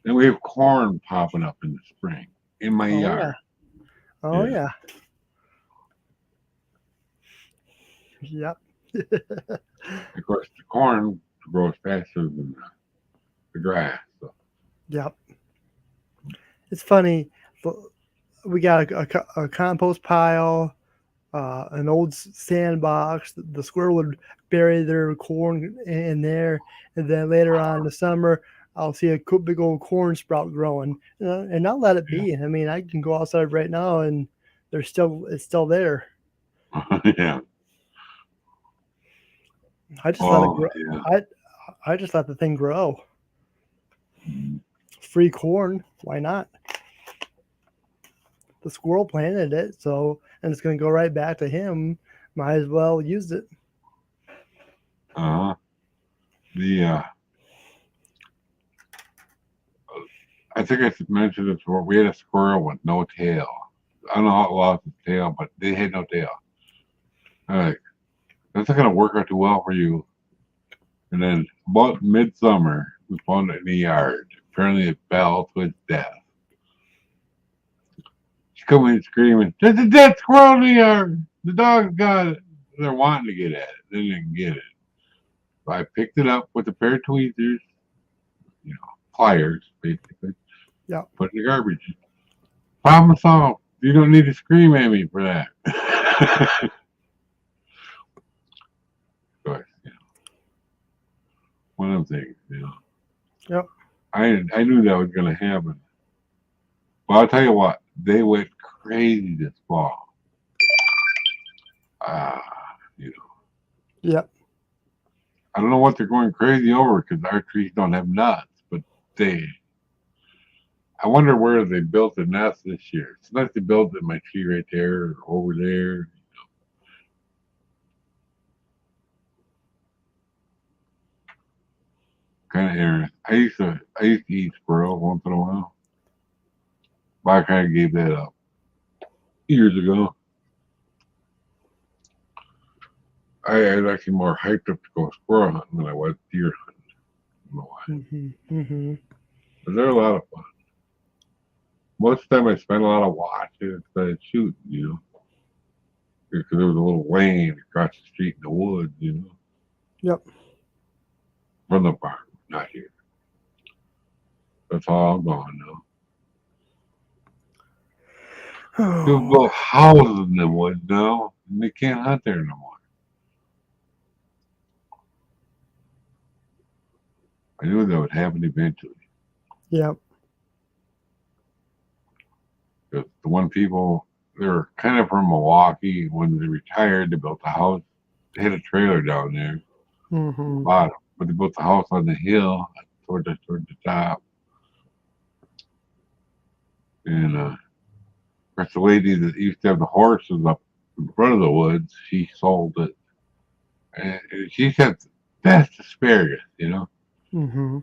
Then we have corn popping up in the spring in my Oh yard. yeah. Oh Yeah. yeah. Yep. Of course, the corn grows faster than the grass. So. Yep. It's funny. We got a compost pile, an old sandbox. The squirrel would bury their corn in there, and then later on in the summer, I'll see a big old corn sprout growing, and I'll let it be. I mean, I can go outside right now, and it's still there. Yeah. I just let it grow. Yeah. I just let the thing grow. Mm. Free corn, why not? The squirrel planted it, and it's going to go right back to him. Might as well use it. I think I mentioned it before. We had a squirrel with no tail. I don't know how it lost its tail, but they had no tail. Like, this it's not going to work out too well for you. And then about midsummer, we found it in the yard. Apparently it fell to its death. She's coming screaming, there's a dead squirrel in the yard. The dog got it. They're wanting to get at it. They didn't get it. So I picked it up with a pair of tweezers, pliers, basically. Yeah. Put it in the garbage. Problem solved. You don't need to scream at me for that. But, one of them things, Yep. I knew that was going to happen. But I'll tell you what, they went crazy this fall. Yep. I don't know what they're going crazy over because our trees don't have nuts, but I wonder where they built the nest this year. It's like they built it in my tree right there or over there. Kind of interesting. I used to eat squirrel once in a while. But I kind of gave that up years ago. I was actually more hyped up to go squirrel hunting than I was deer hunting. I don't know why. Mm-hmm. But they're a lot of fun. Most of the time I spent a lot of watching instead of shooting, because there was a little lane across the street in the woods, Yep. From the farm, not here. That's all gone now. People build houses in the woods now, and they can't hunt there no more. I knew that would happen eventually. Yep. Because the one people, they were kind of from Milwaukee. When they retired, they built a house. They had a trailer down there, Mm-hmm. bottom, but they built the house on the hill toward the top. And the lady that used to have the horses up in front of the woods, she sold it. And she said, best asparagus, Mm-hmm.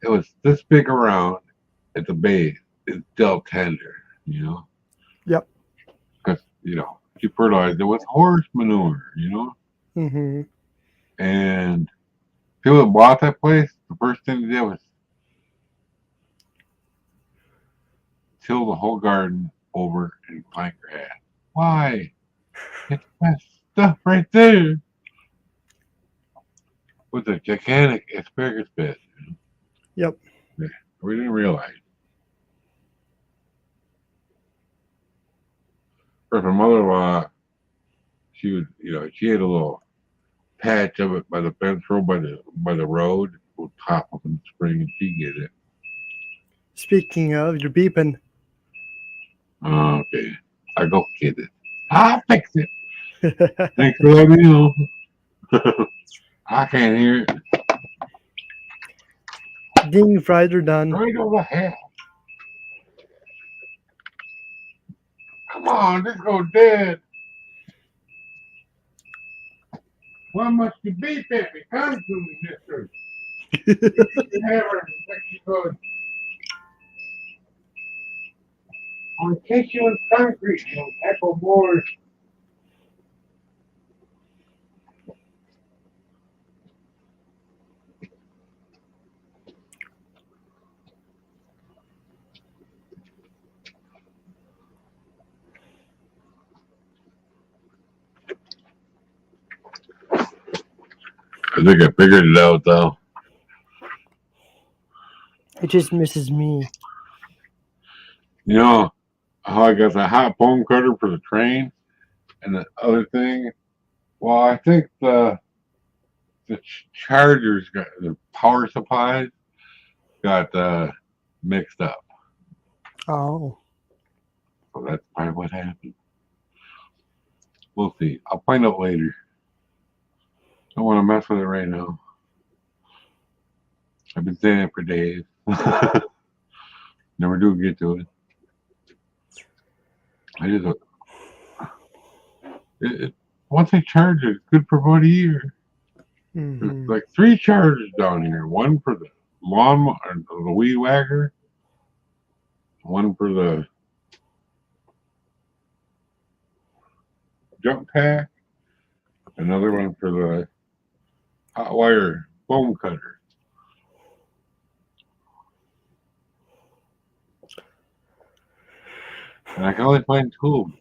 It was this big around at the base. It's still tender, Yep. Because, she fertilized it with horse manure, Mm-hmm. And people that bought that place, the first thing they did was till the whole garden over and plant grass. Why? It's best stuff right there. With a gigantic asparagus bed. Yep. Yeah, we didn't realize. Or my mother-in-law, she would, she had a little patch of it by the fence row by the road. We'll top up in the spring and she get it. Speaking of, you're beeping. Okay. I go get it. I'll fix it. Thanks for letting me know. I can't hear it. Ding, fries are done. Right over here. Come on, this go dead. Why must you beep at me? Come to me, mister. You never think you could. I'll catch you in concrete, you echo board. I think I figured it out, though. It just misses me. You know how I got the hot foam cutter for the train and the other thing? Well, I think the chargers got the power supplies got mixed up. Oh. So that's probably what happened. We'll see. I'll find out later. Don't want to mess with it right now. I've been saying it for days. Never do get to it. I just once I charge it, it's good for about a year. Mm-hmm. There's like 3 chargers down here. One for the lawn, or the weed whacker. One for the jump pack. Another one for the hot wire foam cutter. And I can only find two of them.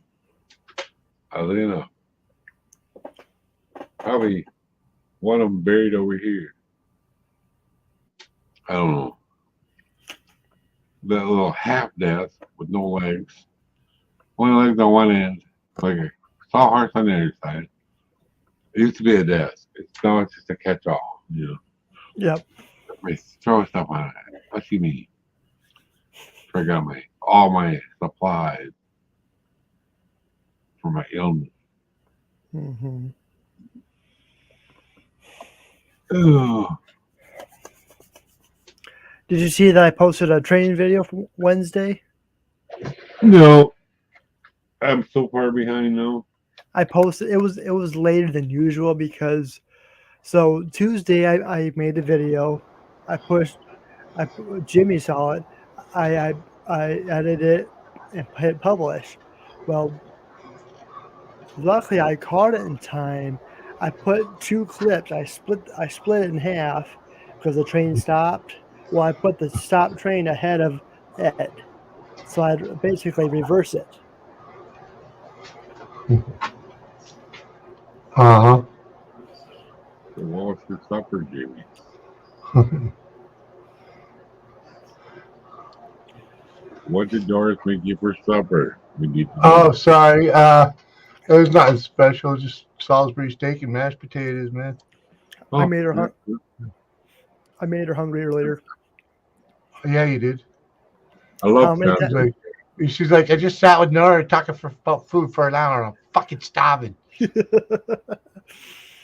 Oddly enough. Probably one of them buried over here. I don't know. That little half death with no legs. Only legs on one end. Like a sawhorse on the other side. It used to be a desk. Now it's just a catch-all, you know. Yep. I throw stuff on it. What you mean? I got all my supplies for my illness. Mm-hmm. Ugh. Did you see that I posted a training video for Wednesday? No, I'm so far behind now. I posted it was later than usual because so Tuesday I made a video. Jimmy saw it. I edited it and hit publish. Well, luckily I caught it in time. I put two clips. I split it in half because the train stopped. Well, I put the stop train ahead of it. So I basically reverse it. Uh So what was for supper, Jamie? huh. What did Doris make you for supper? We need to Oh, know. sorry. It was nothing special. Just Salisbury steak and mashed potatoes, man. I Oh, made her hungry earlier. Yeah, you did. I love How many She's times? like, she's like, I just sat with Nora talking about food for an hour. I'm fucking starving.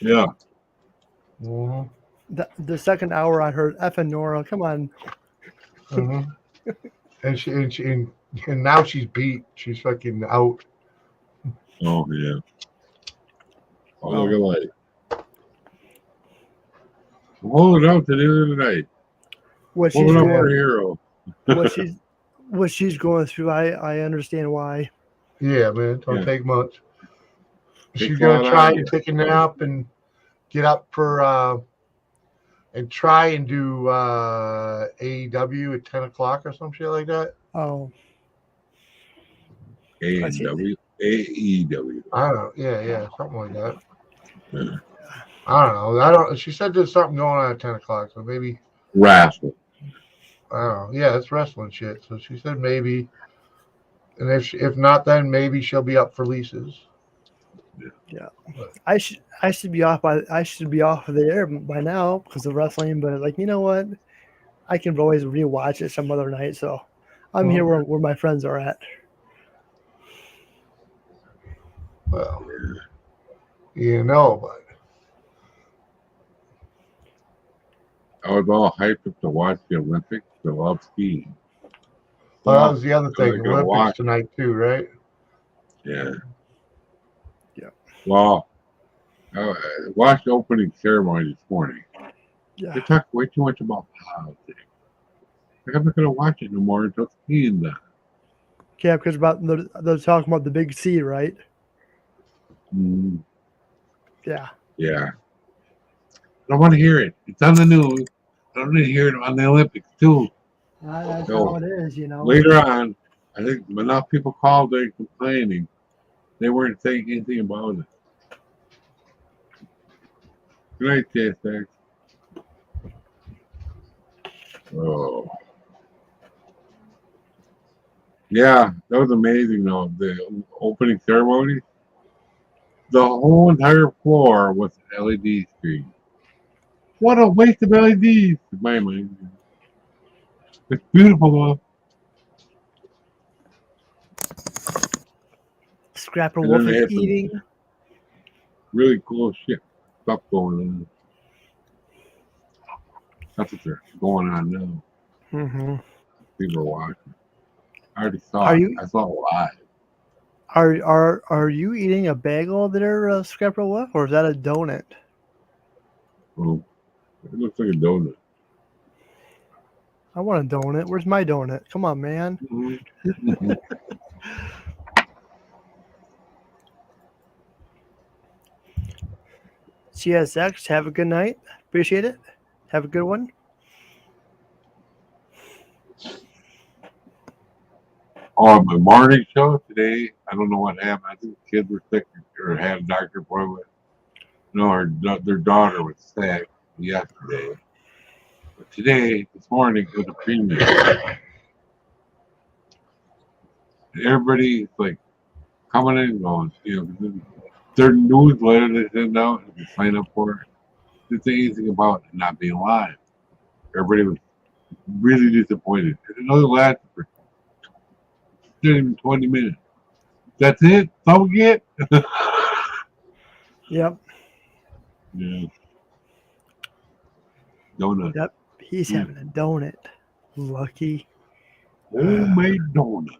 Yeah. Mhm. The second hour I heard F and Nora. Come on. Mhm. And now she's beat. She's fucking out. Oh, yeah. Oh, Well, look at light. Hold it out to the end of the night. what Hold she's it up going for a hero. what she's going through, I understand why. Yeah, man. Don't Yeah. take much. Takes She's a gonna lot try out of and you. take a nap and get up for and try and do AEW at 10 o'clock or some shit like that. Oh, A&W. AEW. I don't know. Yeah, something like that. Yeah. I don't know. I don't. She said there's something going on at 10 o'clock, so maybe Wrestle. I don't know. Yeah, it's wrestling shit. So she said maybe, and if not, then maybe she'll be up for Lisa's. yeah. I should be off of the air by now because of wrestling. But like, you know what? I can always rewatch it some other night. So I'm here where my friends are at. Well, you know, but I was all hyped up to watch the Olympics. I love skiing. well, that was the other I'm thing. not gonna Olympics watch. tonight too, right? Yeah. Yeah. Well, I watched the opening ceremony this morning. Yeah. They talk way too much about politics. Like, I'm not going to watch it no more until skiing done. Yeah, because they're talking about the big C, right? Mm, Yeah. yeah. I don't want to hear it. It's on the news. I don't need to hear it on the Olympics, too. That's So, how it is, you know. later on, I think enough people called in complaining. They weren't saying anything about it. Good night, TSX. Oh. Yeah, that was amazing, though. The opening ceremony, the whole entire floor was LED screen. What a waste of LEDs, in my mind. It's beautiful, though. Scrapper And Wolf then they is had some eating. really cool stuff going on. That's what's going on now. Mm-hmm. People are watching. I already saw Are it. you I saw it live. are you eating a bagel there, Scrapper Wolf, or is that a donut? Oh, it looks like a donut. I want a donut. Where's my donut? Come on, man. Mm-hmm. CSX, have a good night. Appreciate it. Have a good one. On my morning show today, I don't know what happened. I think the kids were sick or had a doctor appointment. No, their daughter was sick yesterday. But today, this morning, it was a premium. Everybody's like coming in and going, their newsletter they send out, if you sign up for it, didn't say anything about it not being live. Everybody was really disappointed. It only lasted for 20 minutes. That's it? That's all we get? Yep. Yeah. Donut. Yep. He's having a donut. Lucky. Homemade donut.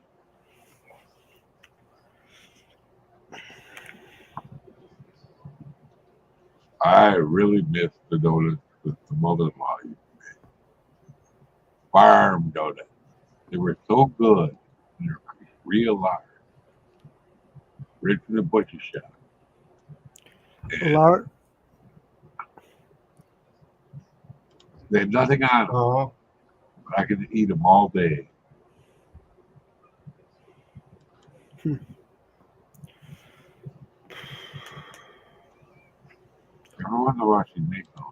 I really miss the donuts that the mother-in-law used to make. Farm donuts. They were so good. They're real large. Right from the butcher shop. And Laura, they had nothing on them. Uh-huh. But I could eat them all day. I wonder why she make them.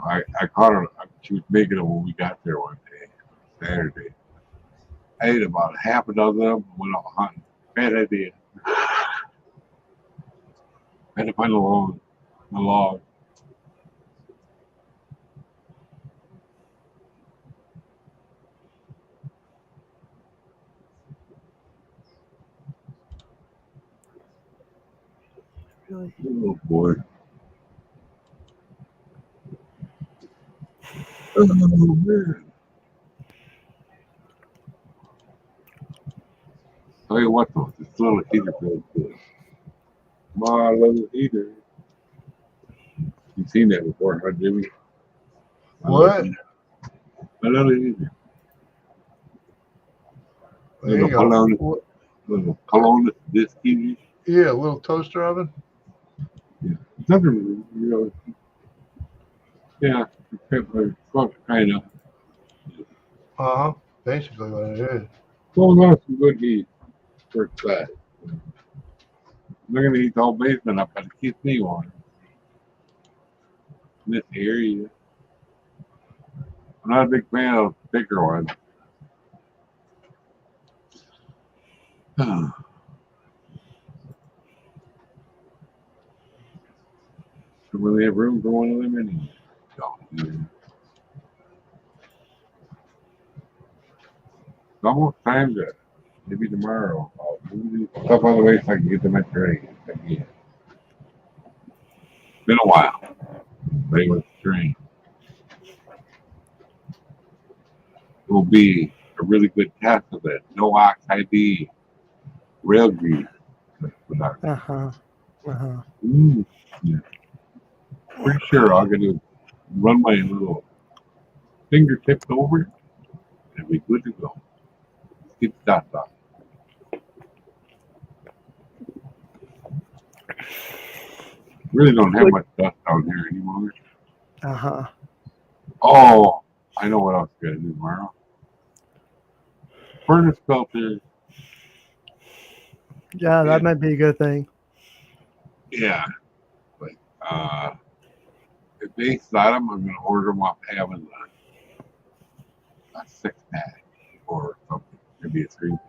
I caught her. She was making them when we got there one day, Saturday. I ate about half a dozen of them and went out hunting. Bad idea. Had to find a log. really? Oh boy. Oh man. Tell you what though, this little heater feels good. My little heater. You've seen that before, huh, Jimmy? What? My little heater. There you go. Little cologne this heater. Yeah, a little toaster oven. Yeah. Nothing, yeah, kind of. Uh-huh. Basically what it is. Pulling on some good heat for that. They're gonna heat the whole basement up, but it keeps me warm. In this area. I'm not a big fan of thicker ones. Don't really have room for one of them anyway. It's almost time to, maybe tomorrow, I'll move these stuff on the way so I can get them at train again. It's been a while. They went to train. It will be a really good test of that NORA ID rail grease. Uh-huh. Yeah. Pretty sure I'm going to run my little fingertips over it and be good to go. Get the dust off. Really don't have much dust down here anymore. Uh-huh. Oh, I know what else I'm going to do tomorrow. Furnace filters. Yeah, that might be a good thing. Yeah. Like, if they slot them, I'm going to order them off Amazon. A 6-pack or something. Maybe a 3-pack.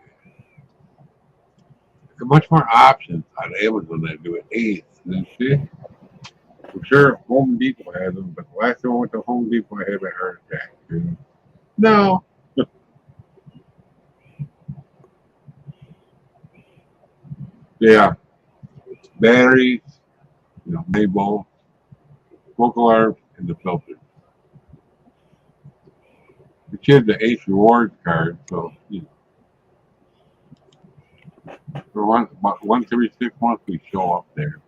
There's much more options on Amazon than do at Ace. And see? I'm sure Home Depot has them, but the last time I went to Home Depot, I had my heart attack. No. Yeah. Batteries, Mayball, smoke alarms, and the filter. The kid's the Ace Rewards card, so for once every 6 months we show up there.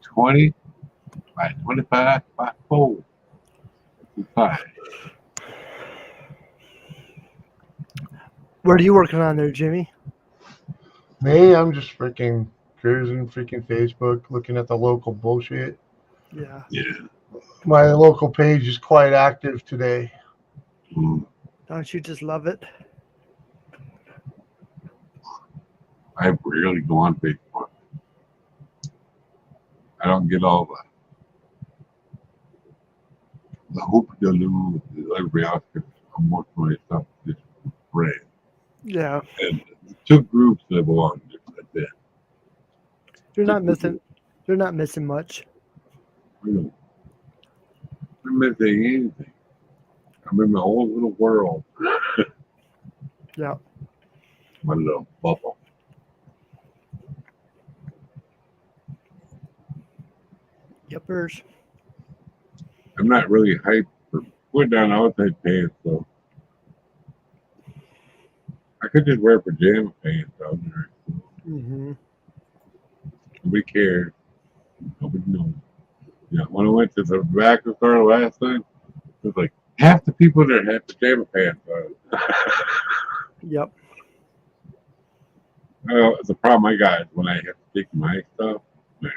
20 by 25 by 4. What are you working on there, Jimmy? Me, I'm just freaking cruising freaking Facebook, looking at the local bullshit. Yeah. Yeah. My local page is quite active today. Mm. Don't you just love it? I rarely go on Facebook. I don't get all the hoop de loo that everybody else gets. Most of my stuff is just friends. Yeah. And the two groups that I belong to, that's it. You're not missing. You're not missing much. I'm missing anything. I'm in my own little world, Yeah. my little bubble. Yuppers. I'm not really hyped for putting on outside pants, so I could just wear pajama pants out there. Mm-hmm. Nobody cares. Nobody knows. Yeah, when I went to the tobacco store last time, it was like half the people there had pajama pants on. Yep. The problem I got is when I have to take my stuff, man,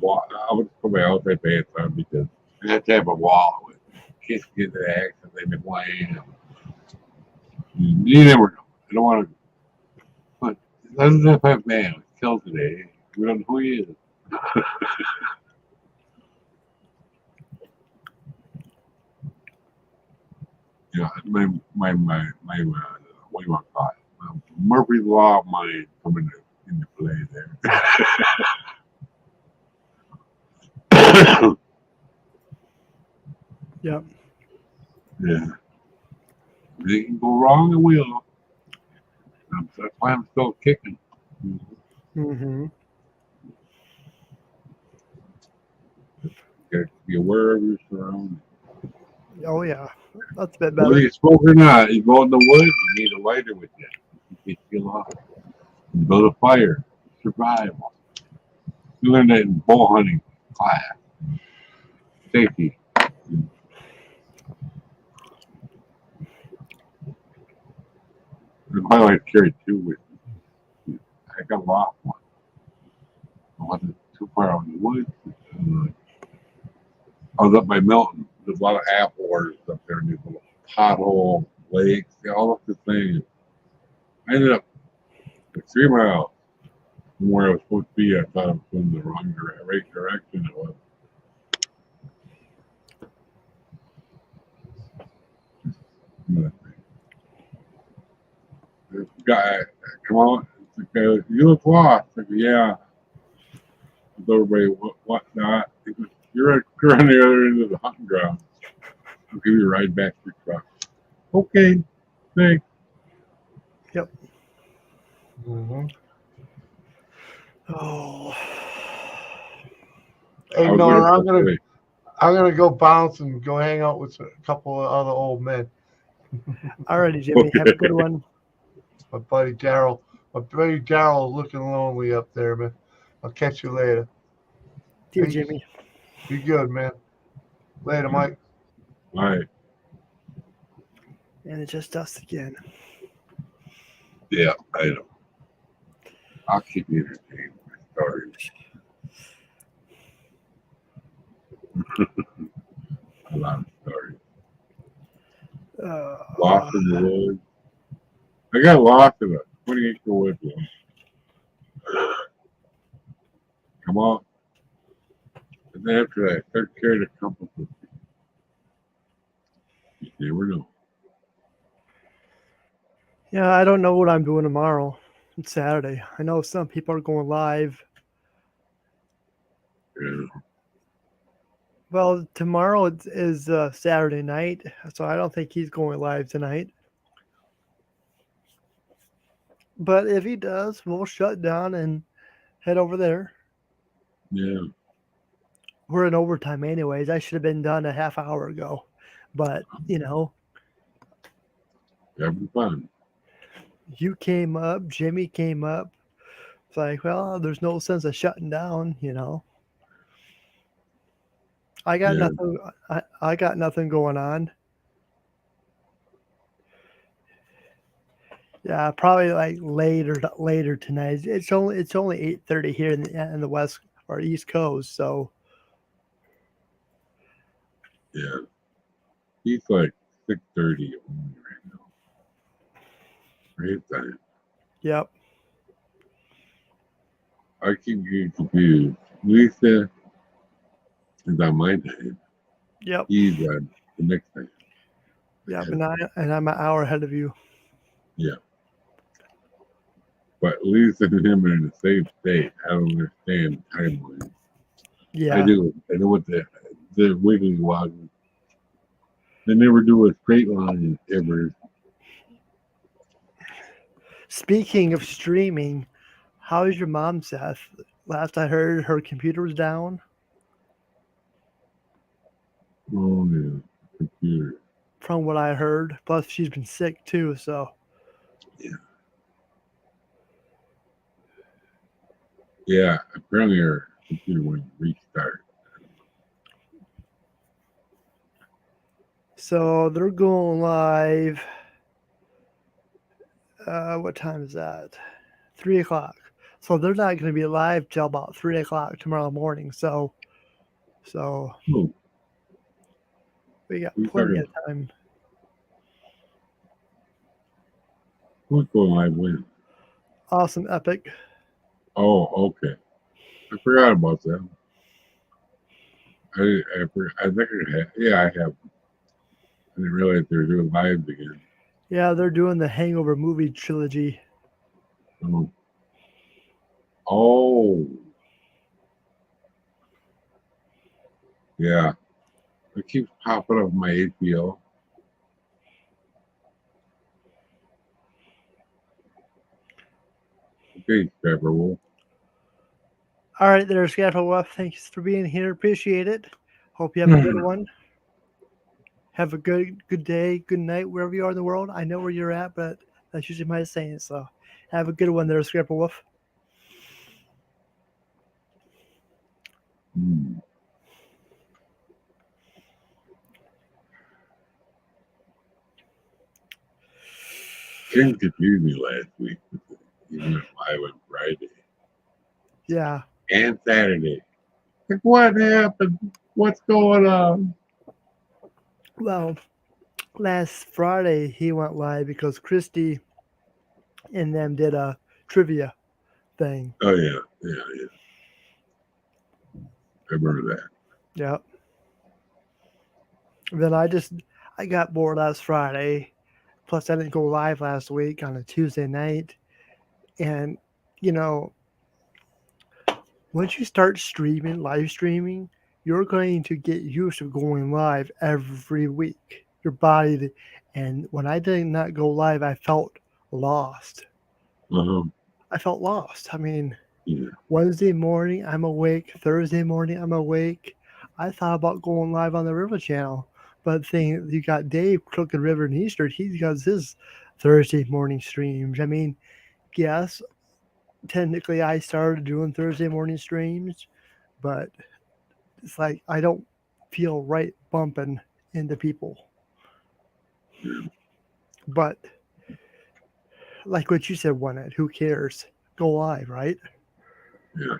I would put my outside pants on because I have to have a wall with kids get the accent they've been playing. You never know. I don't want to. But doesn't if I have man killed today. We don't know who he is. Yeah, my what do you want to call it? Murphy's Law of Mind coming into play there. Yep. Yeah. If it can go wrong, it will. That's why I'm still kicking. Mm-hmm. You got to be aware of your surroundings. Oh yeah. That's a bit Whether better. you smoke or not, you go in the woods, you need a lighter with you. You can feel off. You build a fire. Survival. You learn that in bow hunting class. Safety. I like to carry two with me. I got lost one. I wasn't too far out in the woods. I was up by Milton. There's a lot of apple orchards up there, and these little pothole lakes. They all look the same. I ended up like 3 miles from where I was supposed to be. I thought I was going the right direction. It was. This guy come out. The guy goes, "You look lost." I go, "Yeah." With everybody, what not? He goes, you're on the other end of the hunting ground. I'll give you a ride back to your truck. Okay, thanks. Yep. Mm-hmm. Oh. Hey, I was Nora, gonna I'm gonna go bounce and go hang out with a couple of other old men. Alrighty, Jimmy. Have a good one. My buddy Daryl is looking lonely up there, man. I'll catch you later. See you, Peace. Jimmy. Be good, man. Later, Mike. All right. And it's just us again. Yeah, I know. I'll keep you entertained with my stories. A lot of stories. Lost in the woods. I got lost in a 20-acre woods once. Come on. And then after that, I started carrying a compass with me. You never know. Yeah, I don't know what I'm doing tomorrow. It's Saturday. I know some people are going live. Yeah. Well, tomorrow is Saturday night, so I don't think he's going live tonight. But if he does, we'll shut down and head over there. Yeah. We're in overtime anyways. I should have been done a half hour ago. But, Having fun. you came up, Jimmy came up. It's like, well, there's no sense of shutting down, I got Yeah. nothing. I got nothing going on. Yeah, probably like later tonight. It's only 8:30 here in the west or east coast. So Yeah. He's like 6:30 right now. Right time. yep, I keep getting confused. Lisa is on my time. yep, He's on the next time. yep. And I'm an hour ahead of you. Yeah. But Lisa and him are in the same state. I don't understand timeline. Yeah. I do. I know what the wiggly woggle. They never do a straight line ever. Speaking of streaming, how is your mom, Seth? Last I heard, her computer was down. Oh yeah, computer. From what I heard, plus she's been sick too. So Yeah, apparently her computer went restart. they're going live. What time is that? 3 o'clock. So they're not going to be live till about 3 o'clock tomorrow morning. So Oh, we got who's plenty talking? of time. Who's going live when? Awesome, epic. Oh, okay. I forgot about that. I think I had. Yeah, I have. I didn't realize they were doing lives again. Yeah, they're doing the Hangover movie trilogy. Oh. Oh. Yeah. It keeps popping up my HBO. Okay, Trevor Wolf. All right, there, Scaffold Wolf. Thanks for being here. Appreciate it. Hope you have a good one. Have a good day, good night, wherever you are in the world. I know where you're at, but that's usually my saying. So have a good one there, Scrapper Wolf. Ken confused me last week. He went live on Friday Yeah. and Saturday. Like, what happened? What's going on? Well, last Friday he went live because Christy and them did a trivia thing. Oh, yeah. I remember that. Yep. Then I got bored last Friday. Plus, I didn't go live last week on a Tuesday night. And, you know, once you start live streaming, you're going to get used to going live every week. Your body, and when I did not go live, I felt lost. Uh-huh. I felt lost. I mean, Yeah. Wednesday morning, I'm awake. Thursday morning, I'm awake. I thought about going live on the River Channel, but thing you got Dave Crooked River and Easter. He does his Thursday morning streams. I mean, yes, technically I started doing Thursday morning streams, but it's like I don't feel right bumping into people. But like what you said, Juanette, who cares? Go live, right? Yeah.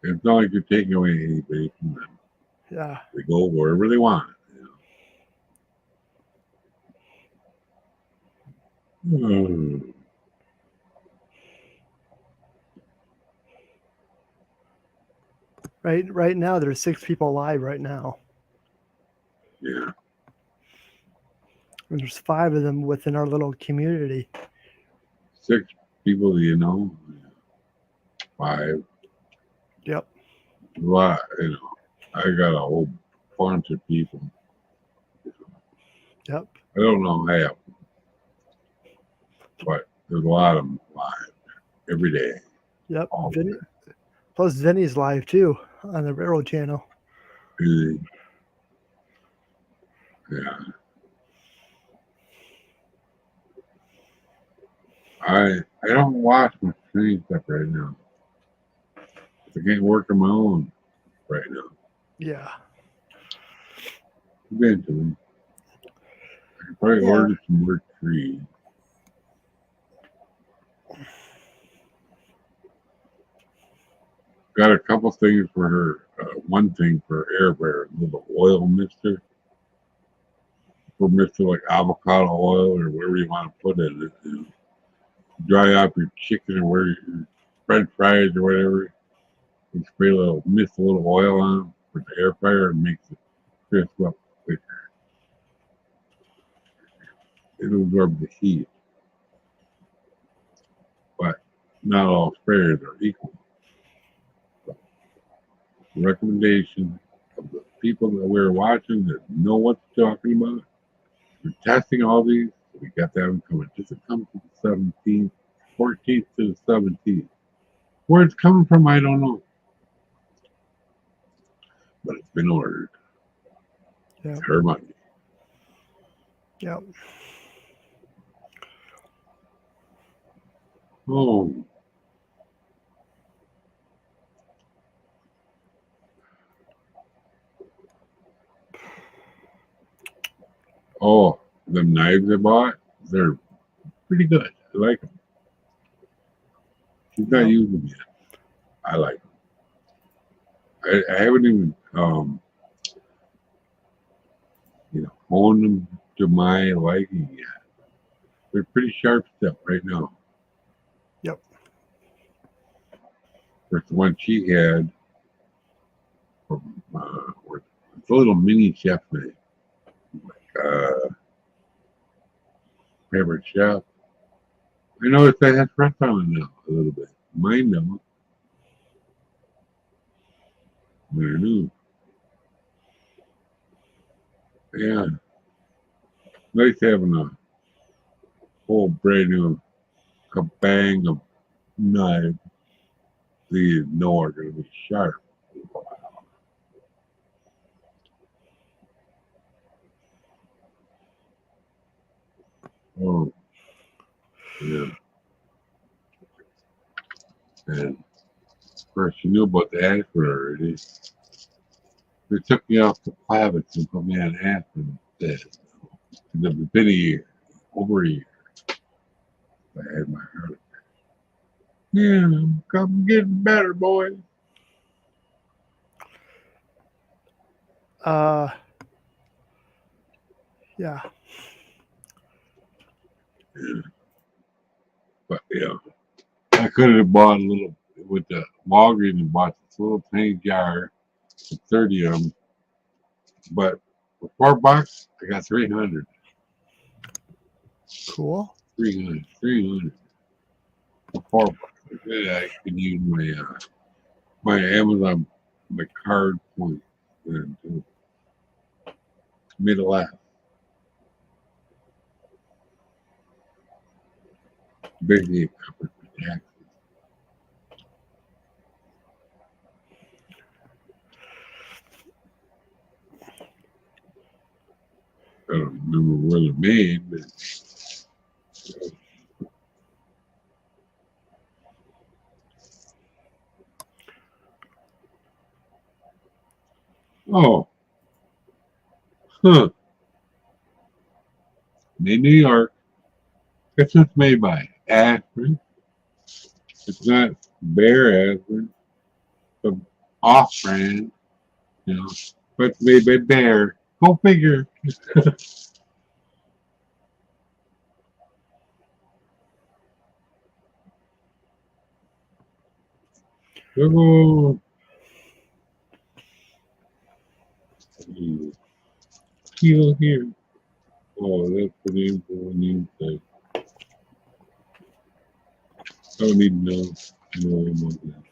It's not like you're taking away anybody from them. Yeah. They go wherever they want. Right now there's 6 people live right now. Yeah. And there's 5 of them within our little community. 6 people, you know. 5. Yep. Well, I got a whole bunch of people. Yep. I don't know half, but there's a lot of them live every day. Yep. Plus Vinny's live too on the Railroad Channel. Yeah. I don't watch my stream stuff right now. I can't work on my own right now. Yeah. Eventually. I could probably order some more trees. Got a couple things for her. One thing for air fryer, a little oil mister. For mister like avocado oil or wherever you want to put it. Dry up your chicken or where your French fries or whatever. You spray mist a little oil on them with the air fryer and makes it crisp up quicker. It'll absorb the heat. But not all sprayers are equal. So, the recommendation of the people that we're watching that know what they're talking about, we're testing all these. We got that one coming. Does it come to the 17th, 14th to the 17th? Where it's coming from, I don't know. But it's been ordered. Yeah. It's her money. Yep. Oh. Oh, the knives I bought, they're pretty good. I like them. She's not using them yet. I like them. I haven't even, honed them to my liking yet. They're pretty sharp stuff right now. Yep. There's the one she had from, it's a little mini chef knife. Favorite chef. I noticed I had press on it now a little bit. Mine don't. I don't know. Yeah. Nice having a whole brand new kabang of knives. These N.O.R.A are going to be sharp. Oh, yeah. And of course, you knew about the aspirin already. They took me off the Plavix and put me on aspirin instead. It's been a year, over a year. I had my heart. Yeah, I'm getting better, boy. Yeah. But yeah, I could have bought a little with the Walgreens and bought this little tiny jar with 30 of them. But for $4, I got 300. Cool. 300 for $4. I can use my Amazon, my card point, and made a laugh. Basically, it covered my taxes. I don't remember where they're made, but oh, huh. Made in New York. Guess what's made by? Aspirin. It's not Bear aspirin, but off-brand, but it's made by Bear. Go figure. Go. Kilo here. Oh, that's the name for the name thing. I don't need to know about that.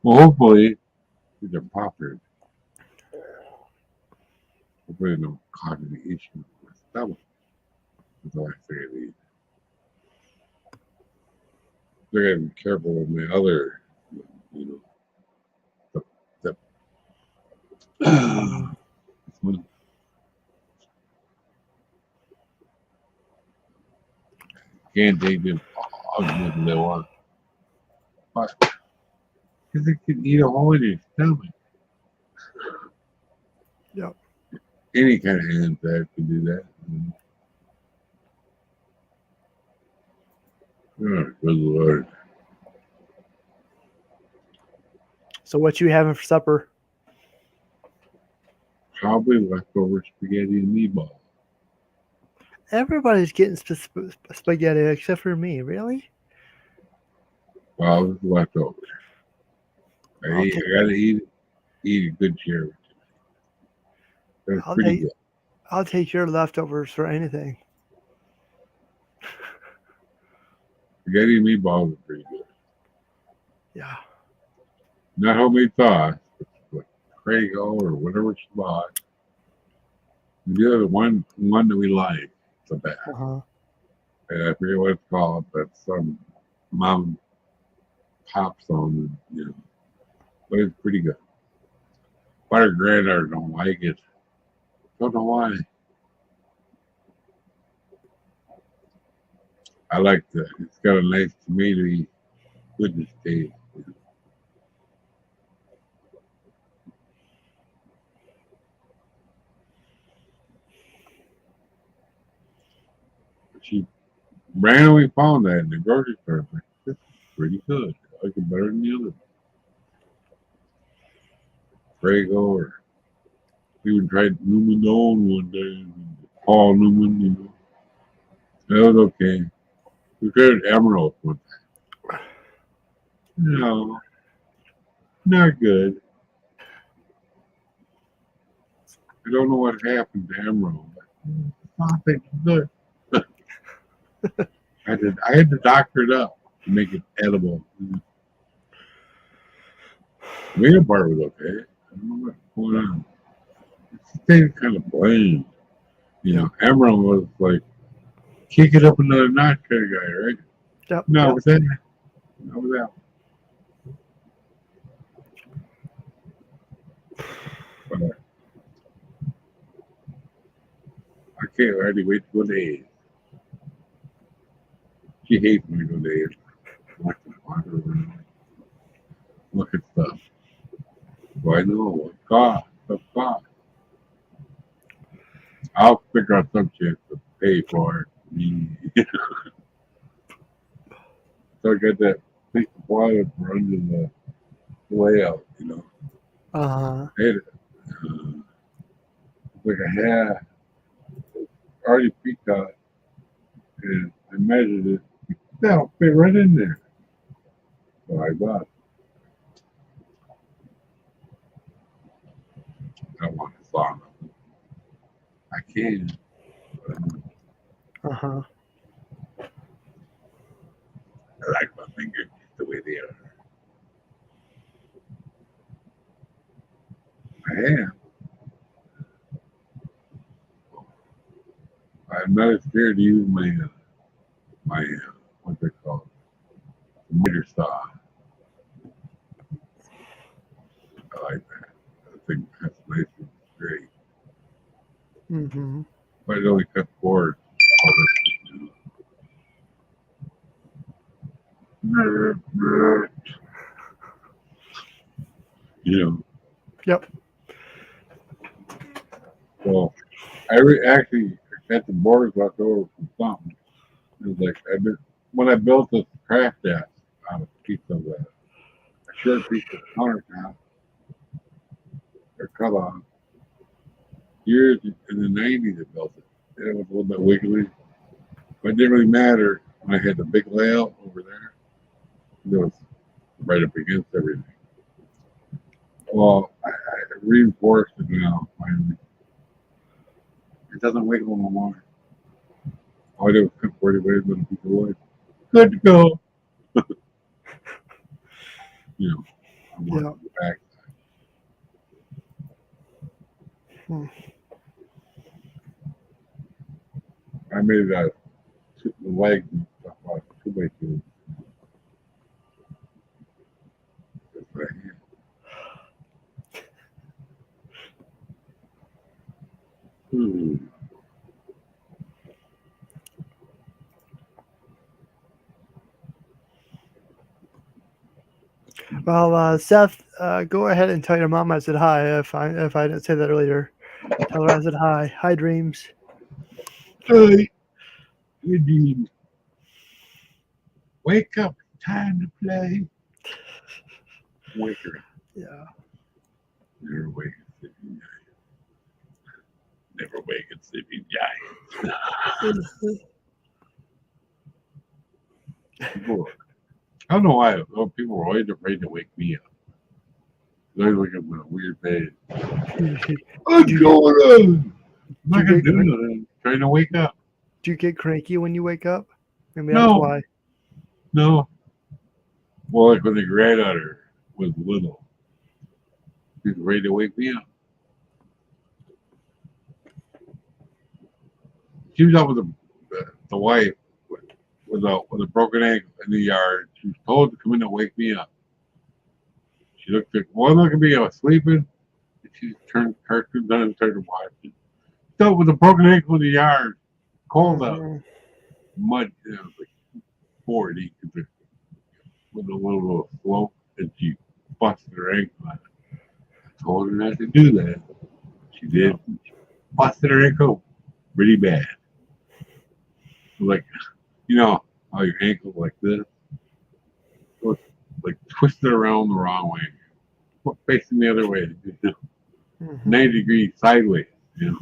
Well, hopefully, these are popular. Hopefully, no cognitive issue with my stomach. That's all I say I need. I gotta be careful with my other, the this one. Can't take them all as much as they want. But, because it can eat a hole in your stomach. Yep. Any kind of insect can do that. Oh, good Lord. So what you having for supper? Probably leftover spaghetti and meatballs. Everybody's getting spaghetti except for me. Really? Well, it's leftovers. I I'll take, gotta eat a good share of it. That's I'll pretty take good. I'll take your leftovers for anything. Spaghetti and meatballs are pretty good. Yeah. Not homemade sauce, but like Prego or whatever she bought. The other one that we like the best. Uh-huh. And I forget what it's called, but some mom pops on, but it's pretty good. But our granddaughter don't like it. Don't know why. I like the. It's got a nice tomatoey goodness taste. She randomly found that in the grocery store. Like, this is pretty good. I like it better than the other. Prego or even tried Newman one day. Paul Newman, That was okay. We tried Emerald one time. No, not good. I don't know what happened to Emerald. I think it's good. I had to doctor it up to make it edible. The main part was okay. I don't know what's going on. It stayed kind of bland. Emerald was like kick it up another notch kind of guy, right? Yep. No, Yep. with that, not with that. But I can't hardly wait to go to A's. She hates when I go to A's. Look at stuff. Well, I know what cost. I'll figure out some shit to pay for it. So I got that piece of wire running the layout, Uh-huh. I had it. Like a hair already pre-cut, and I measured it. That'll fit right in there. So I bought it. I want to saw it. I can. Uh-huh. I like my fingers the way they are. I am. I'm not scared to use my what's it called? Miter saw. I like that. I think that's nice and straight. Mm-hmm. But it only cut boards. Yep. So I actually got the boards left over from something. It was like when I built this craft desk out of a piece of a short piece of countertop or cut off. Years in the 90s I built it. It was a little bit wiggly. But it didn't really matter when I had the big layout over there. It was right up against everything. Well, I reinforced it now finally. It doesn't wiggle no more. All I did was cut 40 ways with a piece of wood. Good to go. I want to go back. I made that leg and stuff like 2x2. That's right here. Well, Seth, go ahead and tell your mom I said hi if I didn't say that earlier. Tell her I said hi. Hi, Dreams. Hey, Eugene. Wake up, time to play. Wake her up. Yeah. Never wake a sleeping giant. Never wake a sleeping giant. I don't know why people are always afraid to wake me up. They always look at my weird face. What's going on? I'm not gonna do nothing. Trying to wake up. Do you get cranky when you wake up? Maybe No. that's why. No. Well, like when the granddaughter was little, she was ready to wake me up. She was out with the wife with a broken ankle in the yard. She was told to come in and wake me up. She looked at one look at me, I was sleeping, and she turned cartoons on and started watching. Still with a broken ankle in the yard, cold out, mud, like 40 with a little slope, and she busted her ankle on it. I told her not to do that. She did. She busted her ankle really bad. Like, you know how your ankle like this? Like twisted around the wrong way. Facing the other way. 90 degrees sideways, you know.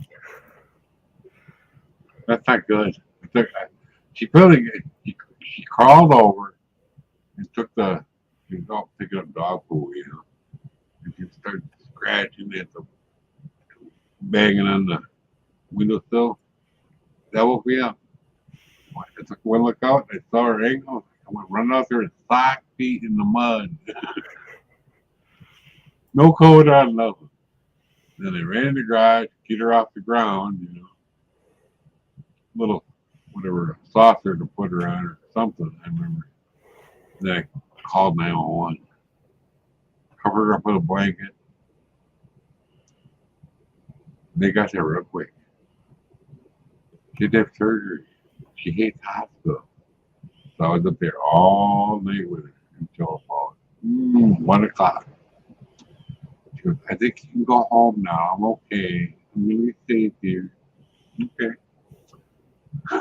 That's not good. She crawled over and took picking up dog food, you know. And she started scratching it, banging on the windowsill. That woke me up. I took one look out, I saw her ankle. I went running out there with sock feet in the mud. No coat on, nothing. Then I ran in the garage, get her off the ground, you know. Little, whatever, saucer to put her on or something, I remember. Then I called 911. Covered her up with a blanket. They got there real quick. She did surgery. She hates the hospital. So I was up there all night with her until about 1 o'clock. She goes, I think you can go home now. I'm okay. I'm going to be safe here. Okay.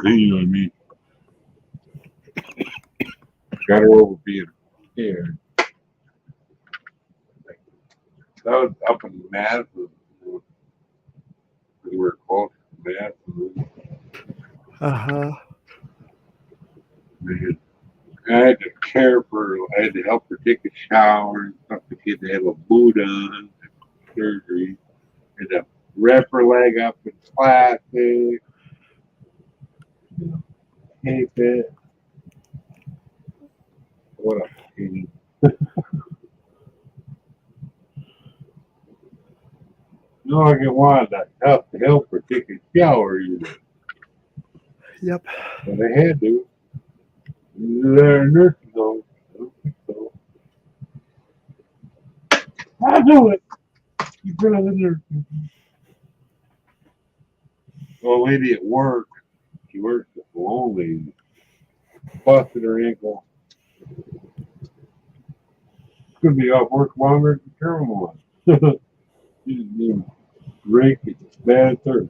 You know what I mean? Got her over being scared. That was up in Madison. We were close to Madison. Man, I had to care for her. I had to help her take a shower and stuff. She had to have a boot on surgery. I had to wrap her leg up in plastic. Tape it. What a pain. No, I get wanted to help her take a shower. Yep. But I had to. They're nursing home. I don't think so. I'll do it. You've been in the nursing home. Well, a lady at work, she works at the old lady, busted her ankle. Could be off work longer than the terminal one. She's being raked as bad as her.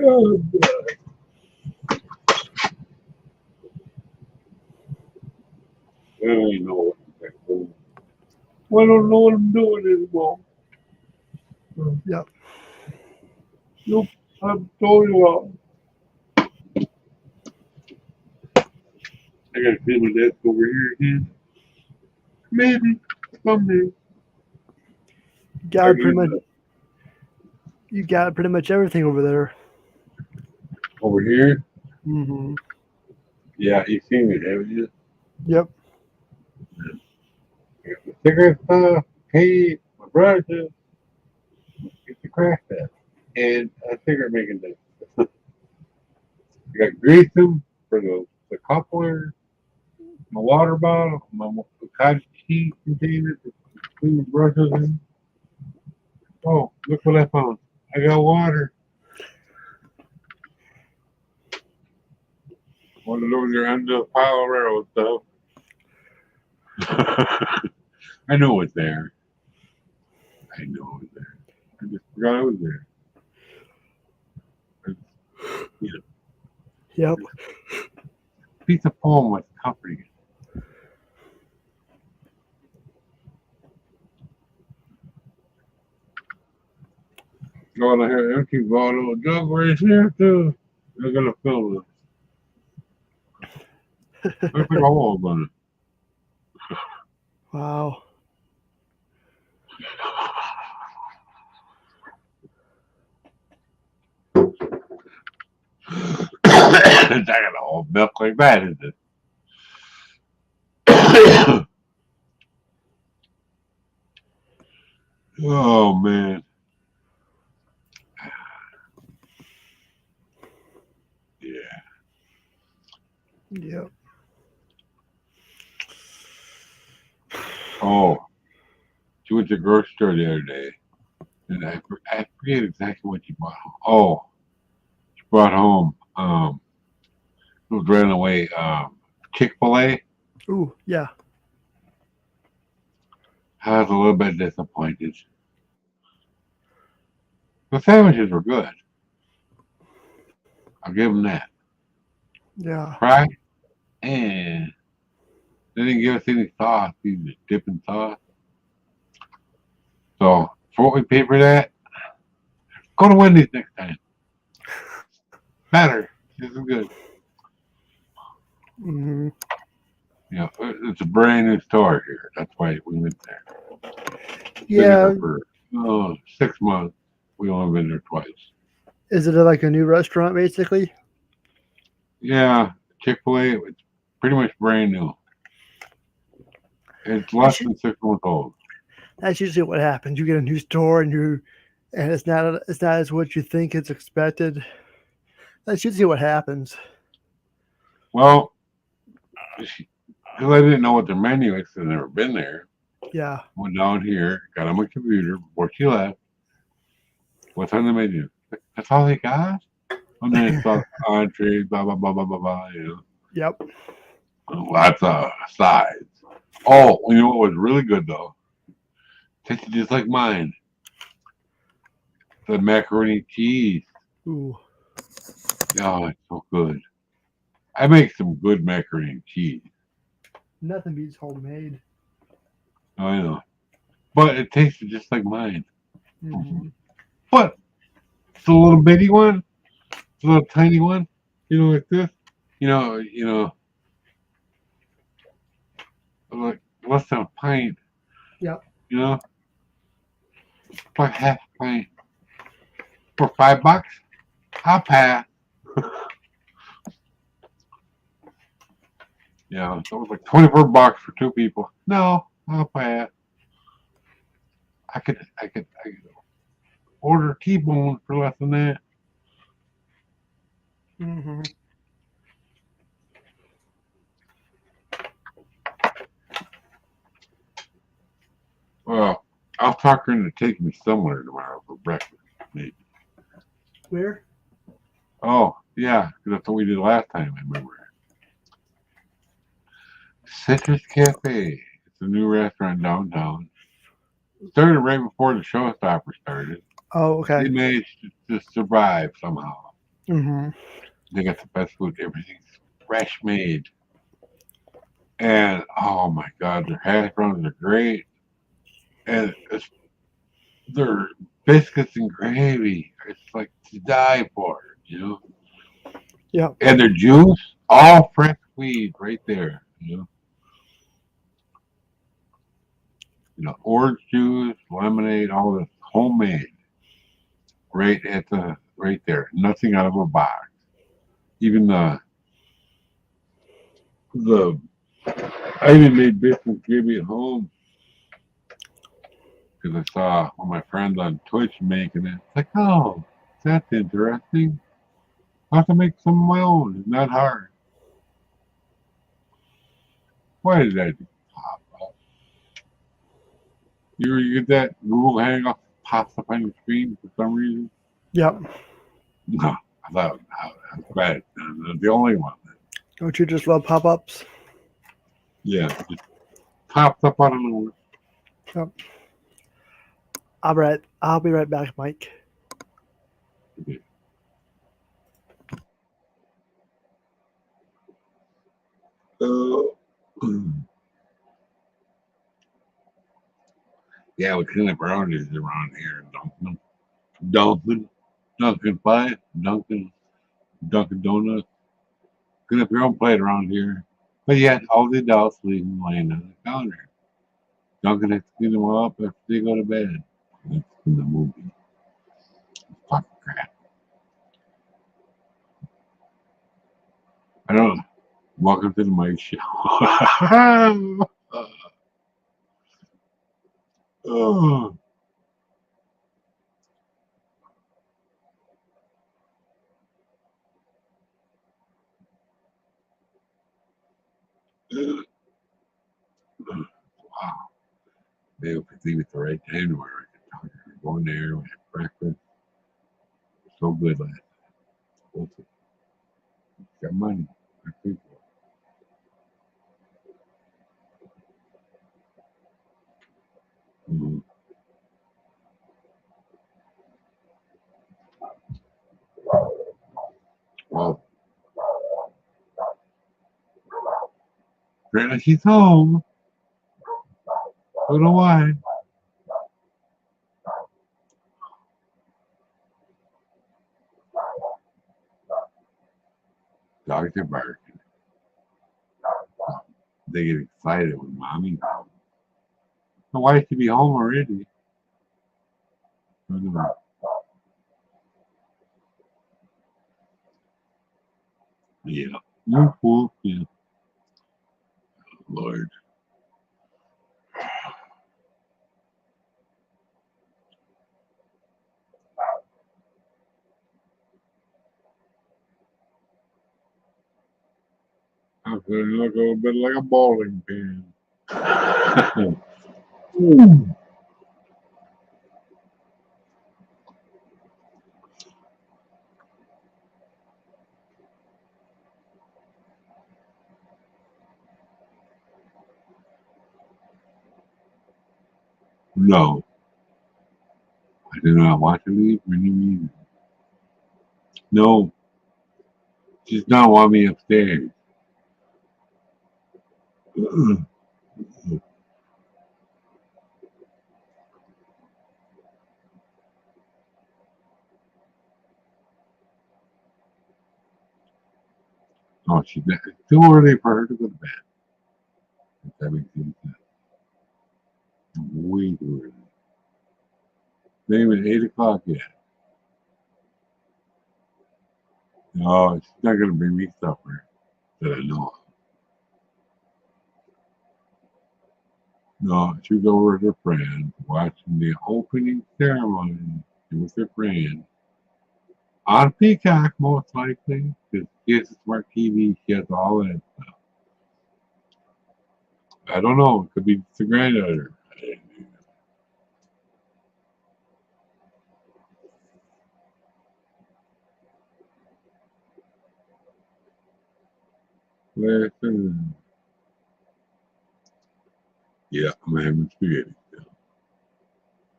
Oh, God. I don't even know what I'm doing. I don't know what I'm doing anymore. Yep. Nope, I'm totally wrong. I gotta clean my desk over here again. Maybe someday. You got pretty much everything over there. Over here? Mm-hmm. Yeah, you seen it, haven't you? Yep. I got the cigarette stuff, tape, my brushes, get the craft that. And a cigarette making thing. I got grease them for the coupler, my water bottle, my cottage cheese container to clean the brushes in. Oh, look what I found. I got water. Wanted over there under the pile of railroad stuff. I know it's there. I know it was there. I just forgot it was there. Yep. Piece of poem was comforting. Going to hear empty bottle of jug right here too. They're gonna fill this. Looks like a hole on it. Wow. It's not gonna hold milk like that, is it? Oh man. Yeah. Yep. Oh, she went to the grocery store the other day, and I forget exactly what she bought home. Oh, she brought home it was right away Chick-fil-A. Ooh, yeah. I was a little bit disappointed. The sandwiches were good. I'll give them that. Yeah. Fry, and they didn't give us any sauce, either dipping sauce. So for what we paid for that, go to Wendy's next time. Better. This is good. Mm-hmm. You know, it's a brand new store here. That's why we went there. Yeah. Been there for 6 months. We only been there twice. Is it like a new restaurant, basically? Yeah, Chick-fil-A, it's pretty much brand new. It's less than 6 months old. That's usually what happens. You get a new store and it's not as what you think it's expected. That's usually what happens. Well, because I didn't know what their menu is, I've never been there. Yeah. Went down here, got on my computer before she left. What's on the menu? That's all they got? And then it's entree, blah, blah, blah, blah, blah, blah, you know. Yep. Lots of sides. Oh, you know what was really good, though? Tasted just like mine. The macaroni cheese. Ooh. Oh, it's so good. I make some good macaroni and cheese. Nothing beats homemade. I know. But it tasted just like mine. Mm-hmm. But it's a little bitty one. It's a little tiny one. You know, like this. You know, like less than a pint. Yep. You know? Like half a pint. For $5, I'll pass. Yeah, so it was like $24 for 2 people. No, I'll pass. I could order T-bone for less than that. Mm-hmm. Well, I'll talk her into taking me somewhere tomorrow for breakfast, maybe. Where? Oh, yeah, because that's what we did last time, I remember. Citrus Cafe. It's a new restaurant downtown. Started right before the showstopper started. Oh, okay. They managed to survive somehow. Mm-hmm. They got the best food. Everything's fresh made. And, oh my God, their hash browns are great. And their biscuits and gravy. It's like to die for, you know? Yeah. And their juice, all fresh squeezed right there, you know? You know, orange juice, lemonade, all this homemade. Right there. Nothing out of a box. Even the I even made biscuits and gravy at home. Because I saw one of my friends on Twitch making it. It's like, oh, that's interesting. I have to make some of my own. It's not hard. Why did I just pop up? You get that Google Hangout pops up on your screen for some reason? Yep. No, I thought that was bad. The only one. Don't you just love pop-ups? Yeah, just pops up out of nowhere. Yep. I'll be right back, Mike. Yeah, we clean up brownies around here. Dunkin' Pie, Dunkin' Donuts. Clean up your own plate around here. But yet, all the adults leave them laying on the counter. Dunkin' has to clean them all up after they go to bed. That's in the movie. Fuck crap. I don't know. Welcome to the Mike Show. Oh. Wow. Maybe if we leave at the right time where I can talk to her. Go in there, we have breakfast. So good last night. Got money. I think so. Well, apparently she's home. Don't know why. Dogs are barking. They get excited when mommy's home. So why should be home already? I don't know. Yeah. You're cool. Yeah. Lord. I'm feeling look a little bit like a bowling pin. No. I did not want to leave for any reason. No. She does not want me upstairs. Oh, she's too early for her to go to bed. If that makes any sense. Way too early. Not even 8 o'clock yet. No, she's not going to bring me supper that I know of. No, she was over with her friend watching the opening ceremony with her friend on Peacock, most likely. Because she has a smart TV, she has all that stuff. I don't know. It could be the granddaughter. Listen. Yeah, I'm having spaghetti still.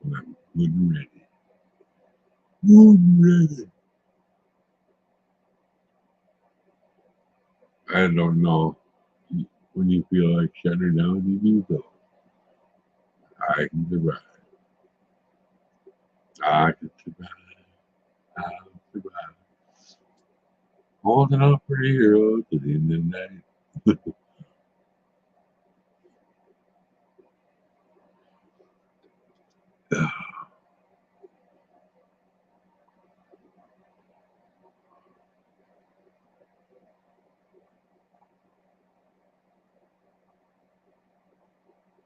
And I'm good and ready. Good and ready. I don't know. When you feel like shutting her down, you do so. I can survive. I can survive. I'll survive. Holding up for a hero to the end of the night.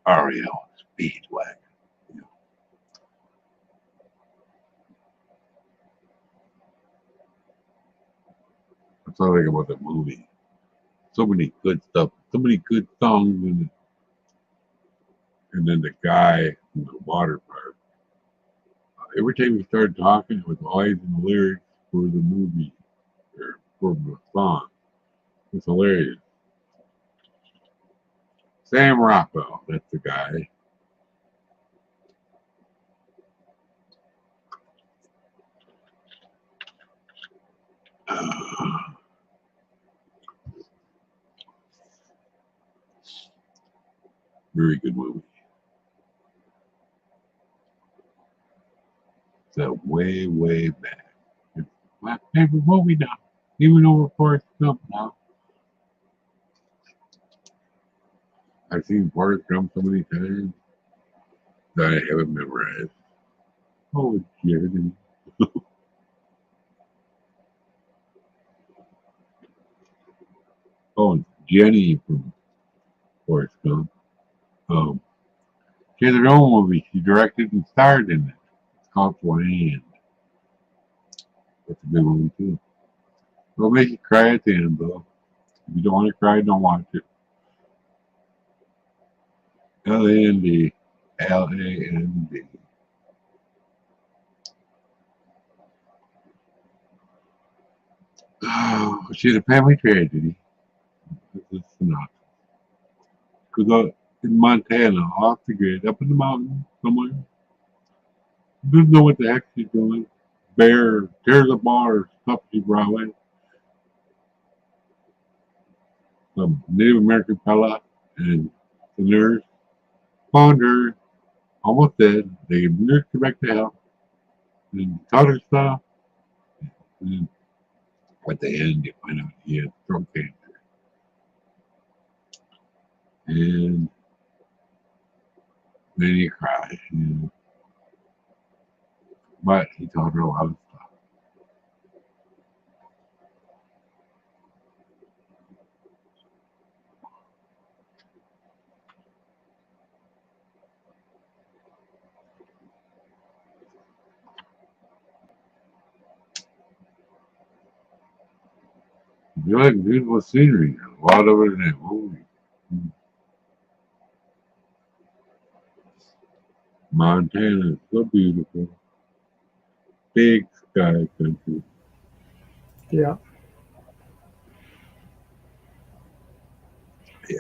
Ariel, Speedwagon. That's all I think about that movie. So many good stuff, so many good songs in it. And then the guy in the water park. Every time we started talking, it was always in the lyrics for the movie or for the song. It's hilarious. Sam Rockwell, that's the guy. Very good movie. So way, way back. It's my favorite movie now. Even over Forrest Gump now. I've seen Forrest Gump so many times that I haven't memorized. Oh, Jerry. Oh, Jenny from Forrest Gump. She has her own movie. She directed and starred in it. It's called Land. That's a good movie too. It'll make you cry at the end though. If you don't want to cry, don't watch it. L-A-N-D. L-A-N-D. Oh, she's a family tragedy. It's not. Because in Montana, off the grid, up in the mountain somewhere, doesn't know what the heck she's doing. Bear tears apart her stuff she brought with. Some Native American fella and the nurse found her almost dead. They nursed her back to health and taught her stuff. And at the end, you find out he had throat cancer. And then you cry, you know. But he taught her a lot of stuff. You like beautiful scenery, a lot of it in that movie. Montana is so beautiful. Big sky country. Yeah. Yeah.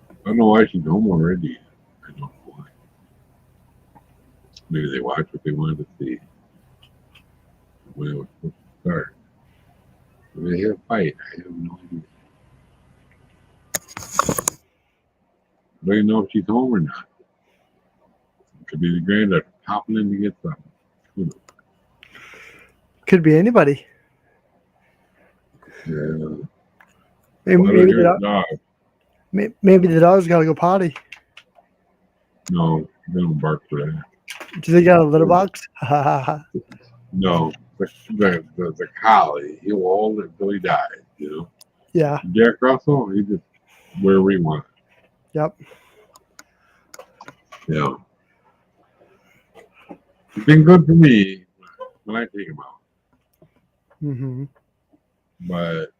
I don't know why she's home already. I don't know why. Maybe they watched what they wanted to see when it was supposed to start. Maybe they had a fight. I have no idea. I don't even know if she's home or not. It could be the granddaughter popping in to get something. Who knows? Could be anybody. Yeah. Maybe, Well, I don't maybe, hear the, the dog. maybe the dog's got to go potty. No, they don't bark for that. Do they got a litter box? No, the collie, he will hold it until he dies, you know. Yeah. Jack Russell, he just wherever he wants. Yep. Yeah. It's been good for me when I take him out. Mm-hmm. But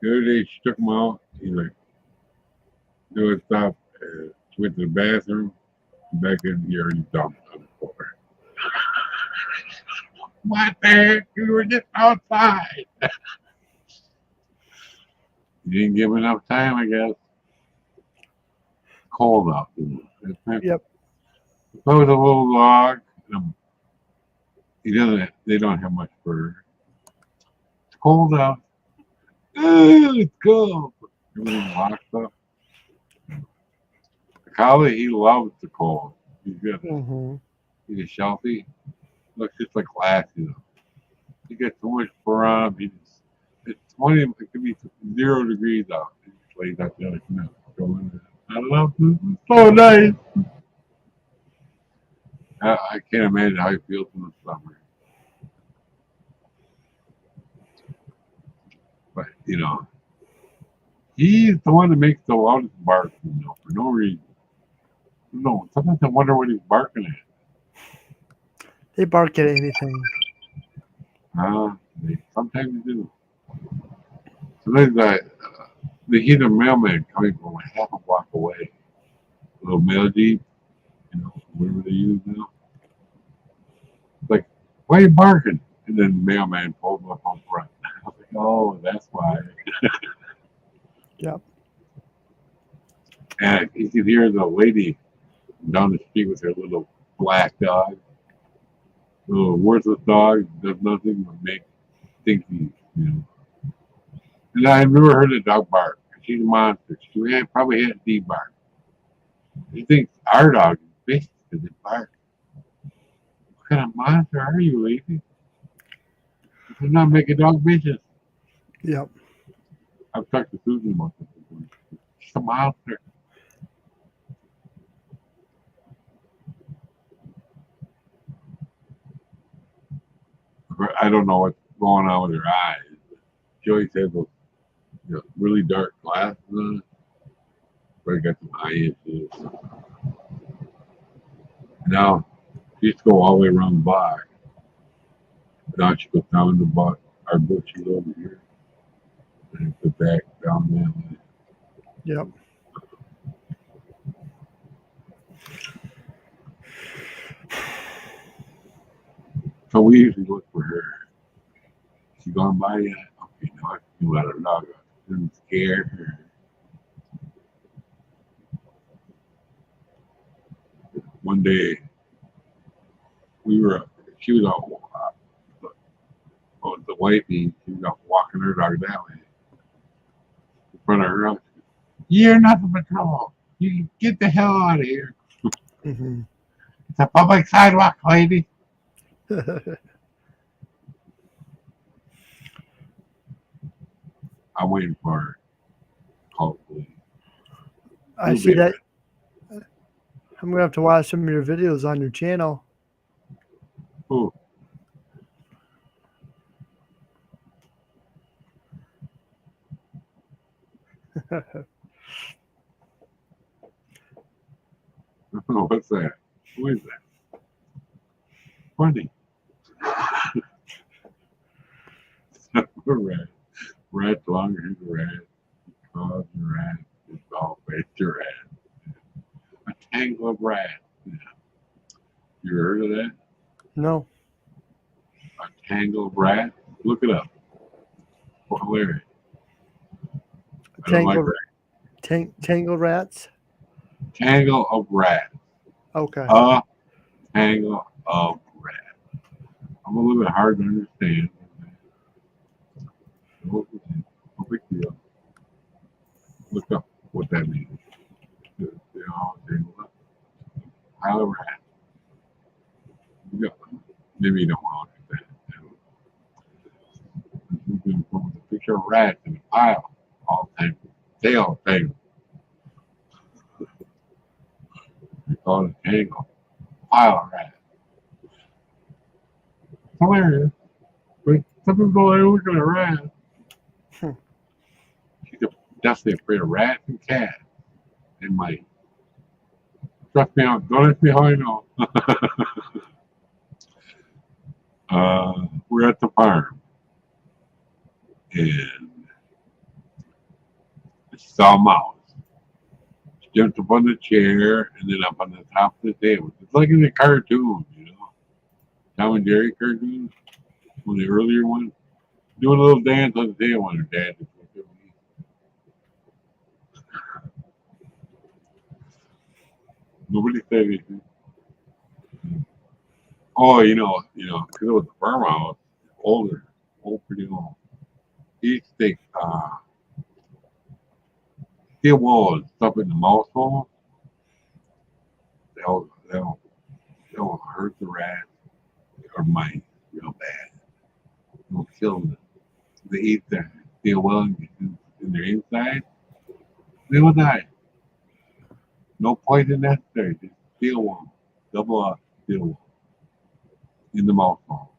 the other day she took him out, he's like doing stuff, she went to the bathroom, back in here and he dumped on the floor. What the heck? You were just outside. You didn't give him enough time, I guess. Cold out. Yep. If I was a little dog, they don't have much fur. It's cold out. It's cold. Everything locked up. The collie, he loves the cold. He's got he's a shelfie. Looks just like glass, you know. He got so much fur on him. It's 20, it could be 0 degrees out. He just lays out there like, no, go in there. I love this. It's so nice. I can't imagine how he feels in the summer. But, you know, he's the one that makes the loudest bark, you know, for no reason. No, sometimes I wonder what he's barking at. They bark at anything. Sometimes they do. Sometimes they hear the mailman coming from a half a block away. A little mail jeep, you know, whatever they use now. It's like, why are you barking? And then the mailman pulls up on front. I was like, oh, that's why. Yep. And you can hear the lady down the street with her little black dog. Little worthless dog, does nothing but make stinky, you know. And I've never heard a dog bark. She's a monster. She probably had a deep bark. He thinks our dog is vicious because they bark. What kind of monster are you, Lacey? You should not make a dog vicious. Yep. I've talked to Susan about this before. She's a monster. I don't know what's going on with her eyes. She always has those really dark glasses on. But I got some eye issues. Now, she used to go all the way around the block. Now she goes down the block, our bushes over here. And put back down that way. Yep. So we usually look for her. She gone by yet? Okay, now I can let her dog out. Didn't scare her. One day, she was out, the wifey, she was out walking her dog that way. In front of her house. You're nothing but trouble. You get the hell out of here. Mm-hmm. It's a public sidewalk, lady. I'm waiting for her. Hopefully. I see that. I'm gonna have to watch some of your videos on your channel. Ooh. What's that? Who is that? Funny. A rat. Rat's longer than a rat. Claws a rat. It's all based a rat. A tangle of rats. Yeah. You heard of that? No. A tangle of rats? Look it up. Oh, hilarious. I don't like rats. Tangle rats. Tangle of rats. Okay. A tangle of rats. I'm a little bit hard to understand. No big deal. Look up what that means. They all tangle up. Pile of rats. Maybe you don't want to look at that. You can put a picture of rats in a pile. All tangled. Tail tangled. We call it a tangle. Pile of rats. Hilarious. But some people are looking at rats. She's definitely afraid of rats and cats and mice. Trust me, don't ask me how I know. We're at the farm. And I saw a mouse. She jumped up on the chair and then up on the top of the table. It's like in the cartoon, Tom and Jerry cartoon. One of the earlier ones. Doing a little dance on the table when her dad just looked at me. Nobody said anything. Oh, because it was a farm house, pretty old. He used to take steel wool and stuff in the mouse hole. They'll hurt the rat or mice real bad. They'll kill them. They eat the steel wool in their inside. They will die. No poison necessary. Just steel wool. Double up steel wool. In the mouth hole.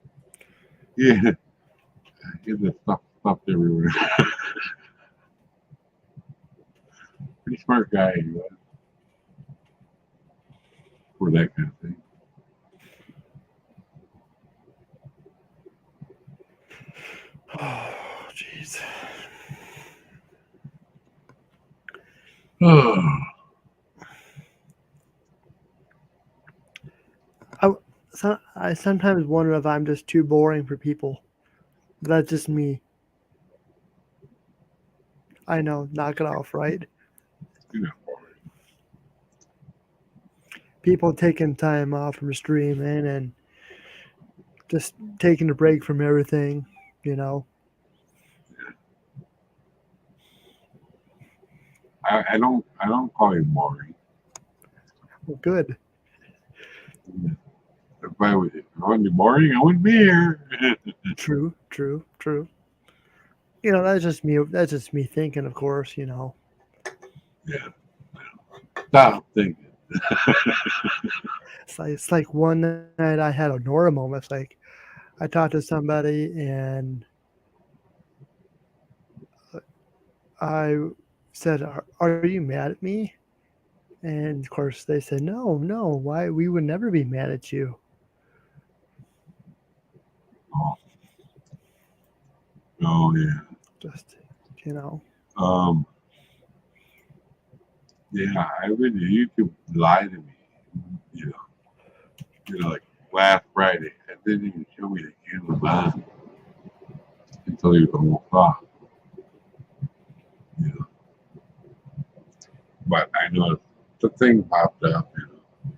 Yeah. Get the stuff everywhere. Pretty smart guy he was. For that kind of thing. Oh, jeez. I sometimes wonder if I'm just too boring for people. That's just me. I know, knock it off, right? People taking time off from streaming and just taking a break from everything, I don't call you boring. Well, good. If I wasn't boring, I wouldn't be here. True. You know, that's just me. That's just me thinking. Of course, you know. Yeah. Stop thinking. It's like one night I had a Nora moment. It's like I talked to somebody and I said, "Are you mad at me?" And of course they said, "No, no. Why? We would never be mad at you." Oh yeah. Just, you know. Um. Yeah, I really YouTube lied to me. You know, like last Friday, I didn't even show me the candle on until he was almost off. You know, but I know the thing popped up. You know,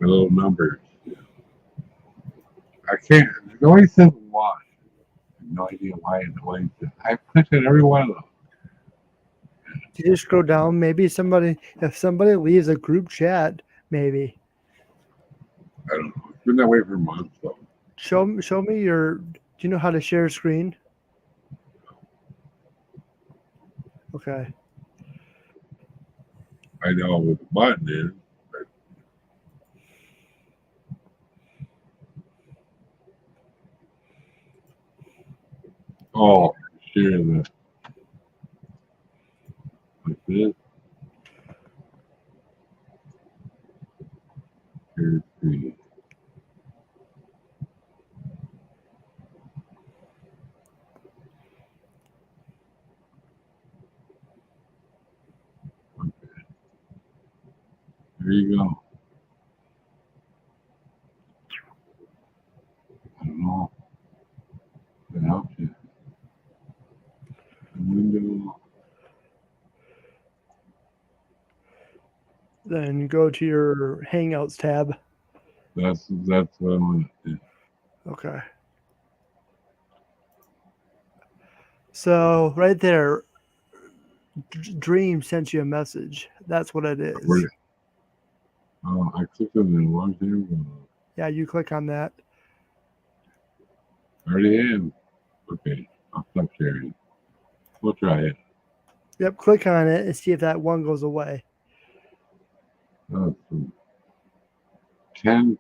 the little numbers. You know. I can't. It only says one. I have no idea why it only says. I clicked on every one of them. You just scroll down. Maybe if somebody leaves a group chat, maybe I don't know. It's been that way for months though. show me your. Do you know how to share screen? Okay. I know what the button is. But oh, share the like this. Share screen. Okay. There you go. I don't know. That helps you. The window. Then go to your Hangouts tab. That's what I want to do. Okay. So right there, Dream sent you a message. That's what it is. Oh, I clicked on the long time ago. Yeah, you click on that. I already am. Okay, I'll stop sharing. We'll try it. Yep, click on it and see if that one goes away. Oh, 10,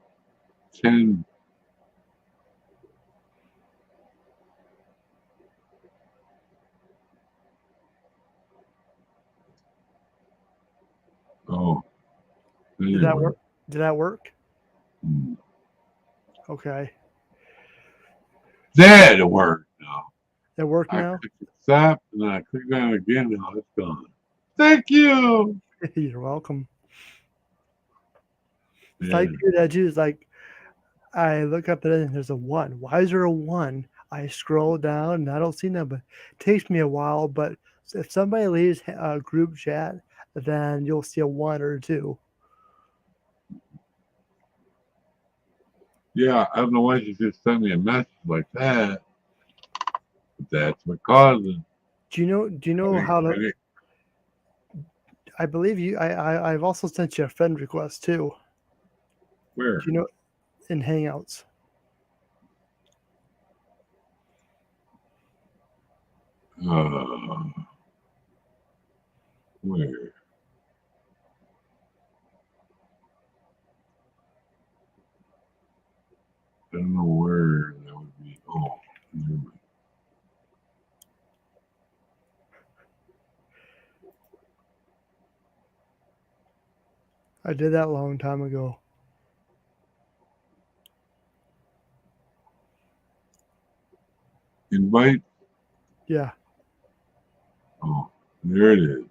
10. Oh, that Did didn't that work. work? Did that work? Hmm. Okay. That worked now. It worked I now? clicked accept and then I clicked on it again. Now it's gone. Thank you. You're welcome. It's Yeah. like do that too. It's like I look up at it and there's a one. Why is there a one? I scroll down and I don't see none, but it takes me a while. But if somebody leaves a group chat, then you'll see a one or two. Yeah, I don't know why she just sent me a message like that. But that's what caused it. Do you know how to? I believe you. I've also sent you a friend request too. Where? Do you know in Hangouts? Where? I don't know where that would be. Oh, never mind. I did that a long time ago. Invite? Yeah. Oh, there it is.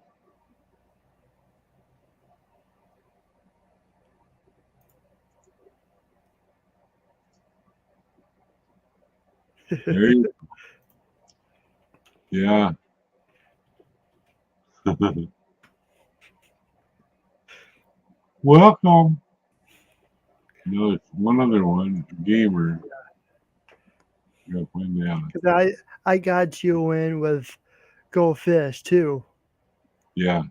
There you go. Yeah. Welcome. No, it's one other one. Gamer. You gotta find that out. 'Cause I got you in with Go Fish too. Yeah.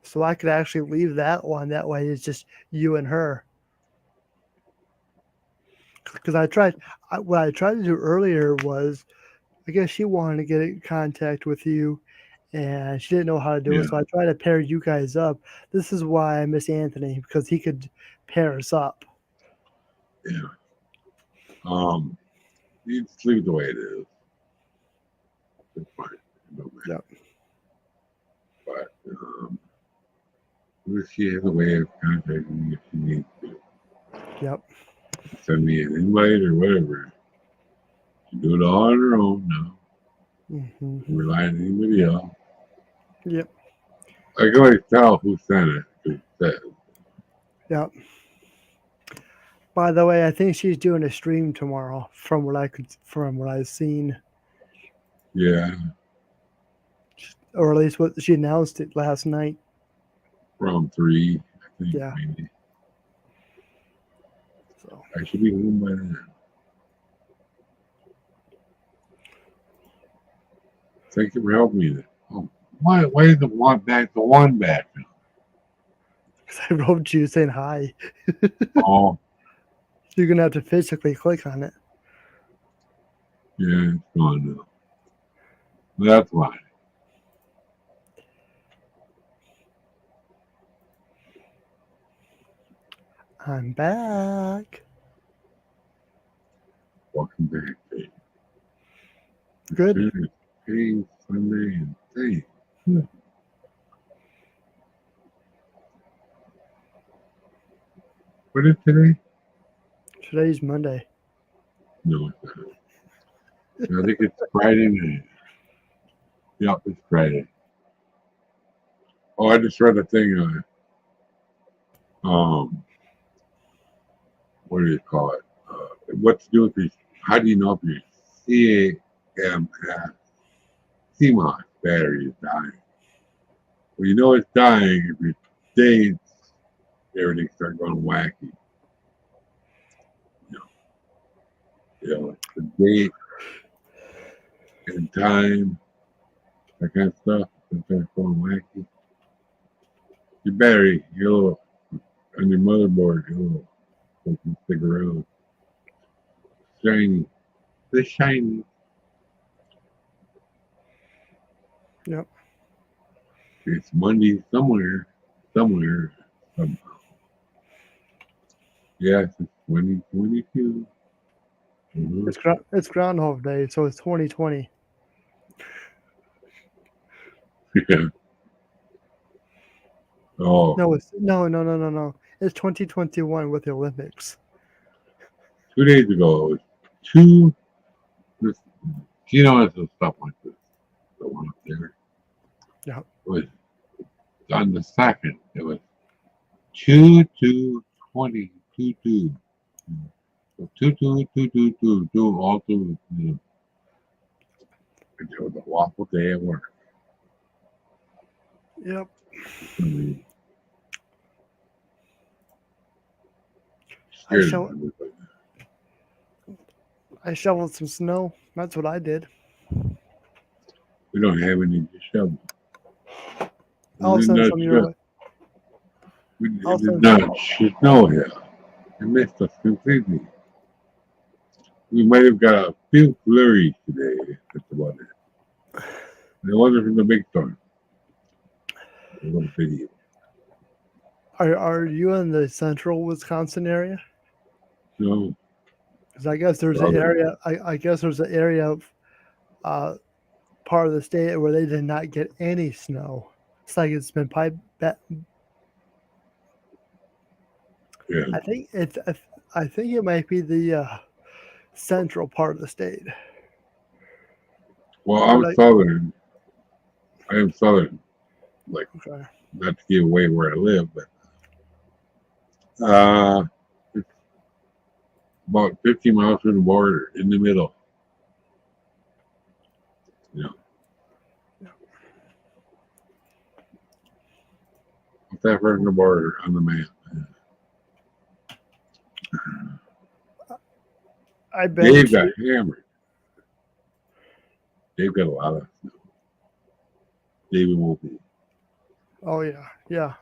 So I could actually leave that one. That way it's just you and her. Because what I tried to do earlier was, I guess she wanted to get in contact with you, and she didn't know how to do it. Yeah. So I tried to pair you guys up. This is why I miss Anthony, because he could pair us up. Yeah. You just leave it the way it is. It's fine. It don't matter. Yep. But she has a way of contacting me if she needs to. Yep. Send me an invite or whatever. She do it all on her own now. Hmm. Rely on anybody else. Yep. I can always tell who sent it. 'Cause it says. Yep. By the way, I think she's doing a stream tomorrow, from what I've seen, Yeah, or at least what she announced it last night. around 3, I think, Yeah. maybe. So I should be home by then. Thank you for helping me there. Oh, why is the one back now? because I wrote you saying hi, Oh, you're gonna have to physically click on it. yeah, it's gone now. That's why. I'm back. Welcome back, Dave. Good. Tuesday, Hey, Sunday, and hey. What is today? Today's Monday. No, it's not. I think it's Friday night. Yep, it's Friday. Oh, I just read a thing on what do you call it? What to do with these? How do you know if your CMOS battery is dying? Well, you know it's dying if your dates, everything start going wacky. The date and time, that kind of stuff, sometimes going wacky. Your battery, your little on your motherboard, your little something stick around. Shiny. The shiny. Yep. It's Monday somewhere. Somehow. Yes, it's 2022. Mhm. It's Groundhog Day, so it's 2020. Yeah. Oh, No, no. It's 2021 with the Olympics. 2 days ago, it was two. This, it's a stuff like this. The one up there. Yeah. It was on the second. It was 2/2/20 2/2. So 2/2/2/2/2 all through. It was a waffle day at work. Yep. I shoveled some snow. That's what I did. We don't have any to shovel. I'll send some your way. It did not snow here. It missed us completely. We might have got a few flurries today. That's about it. It wasn't from the big storm. A little video. Are you in the central Wisconsin area? No. Because I guess there's an area. I guess there's an area of part of the state where they did not get any snow. It's like it's been pipe. Yeah. I think it might be the central part of the state. Well, I'm southern. I am southern. Like, okay. Not to give away where I live, but it's about 50 miles from the border, in the middle. Yeah. Not that far from the border on the map. I bet Dave got hammered. Dave got a lot of snow. David won't be. Oh yeah, yeah.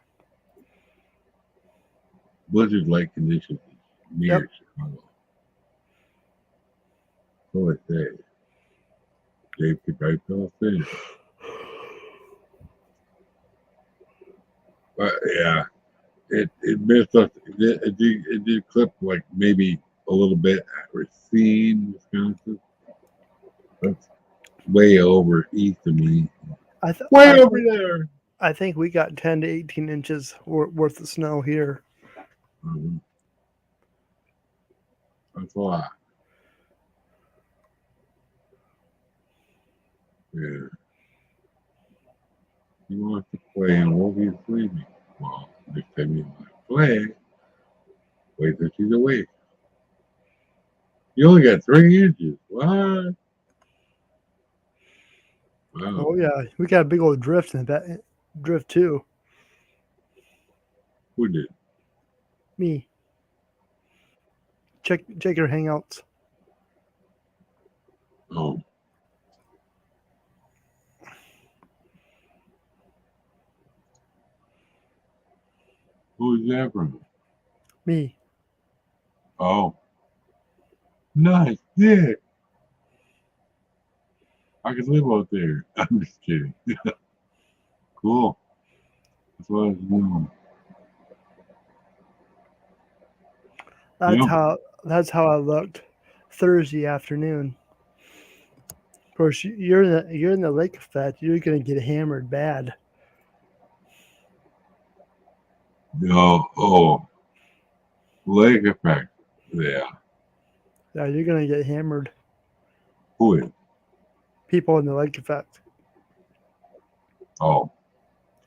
Blizzard-like conditions Yep. near Chicago. So I say, Dave the Guy fell in. But yeah, it missed us. It did clip like maybe a little bit at Racine, Wisconsin. That's way over east of me. I th- Way I, over there. I think we got 10 to 18 inches worth of snow here. Mhm. That's a lot. Yeah. He wants to play and won't be sleeping. Well, next time you want to play, wait till she's awake. You only got 3 inches. What? Wow. Oh yeah, we got a big old drift in that drift too. Who did? Me. Check your hangouts. Oh. Who's that from? Me. Oh. Nice. Yeah. I could live out there. I'm just kidding. Cool. That's what I was doing. Yeah. That's how I looked Thursday afternoon. Of course, you're in the lake effect. You're gonna get hammered bad. No. Oh. Lake effect. Yeah. Yeah, you're gonna get hammered. Who is? People in the lake effect. Oh.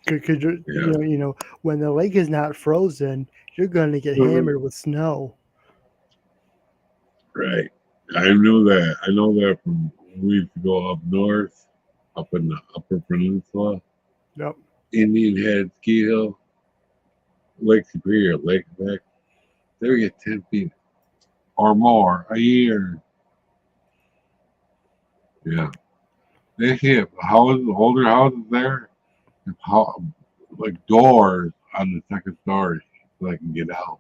Because Yeah. you know, when the lake is not frozen, you're gonna get hammered with snow. Right. I know that. I know that from when we used to go up north, up in the Upper Peninsula, Yep. Indian Head, Ski Hill, Lake Superior, Lake Effect. They would get 10 feet or more a year. Yeah. They hit houses, older houses there, and like doors on the second story so they can get out.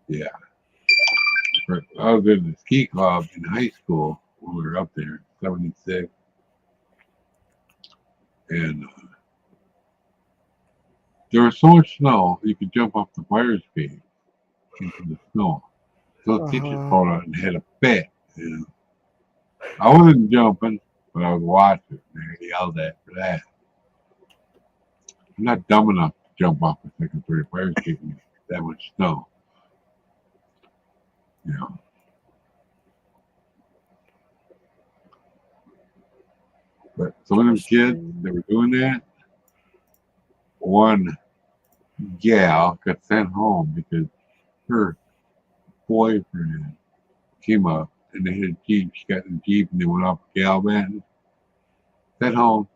Yeah. I was in the ski club in high school when we were up there, 76. And there was so much snow, you could jump off the fire escape into the snow. So the teachers called out and had a fit. You know? I wasn't jumping, but I was watching. They yelled at for that. I'm not dumb enough to jump off the second story fire escape in that much snow. You know. But some of them kids that were doing that, one gal got sent home because her boyfriend came up and they had a Jeep. She got in the Jeep and they went off galvanized. Sent home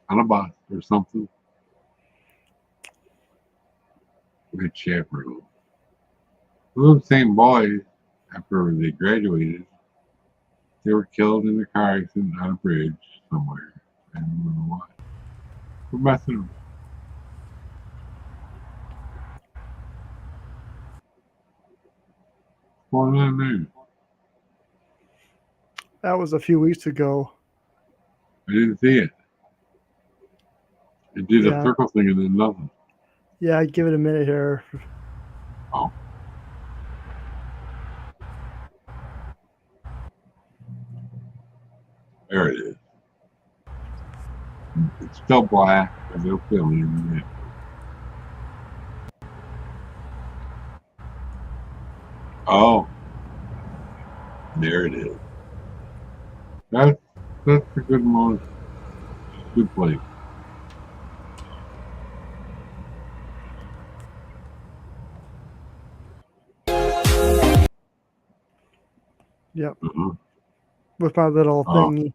on a bus or something. With chaperone. Those same boys, after they graduated, they were killed in a car accident on a bridge somewhere. I don't know why. We're messing with what's going on there. That was a few weeks ago. I didn't see it. It did a Yeah. circle thing and then nothing. Yeah, give it a minute here. Oh. There it is. It's still black, but they'll fill in it. Oh. There it is. That's a good one. Good place. Yep. Uh-huh. With my little Oh. thingy.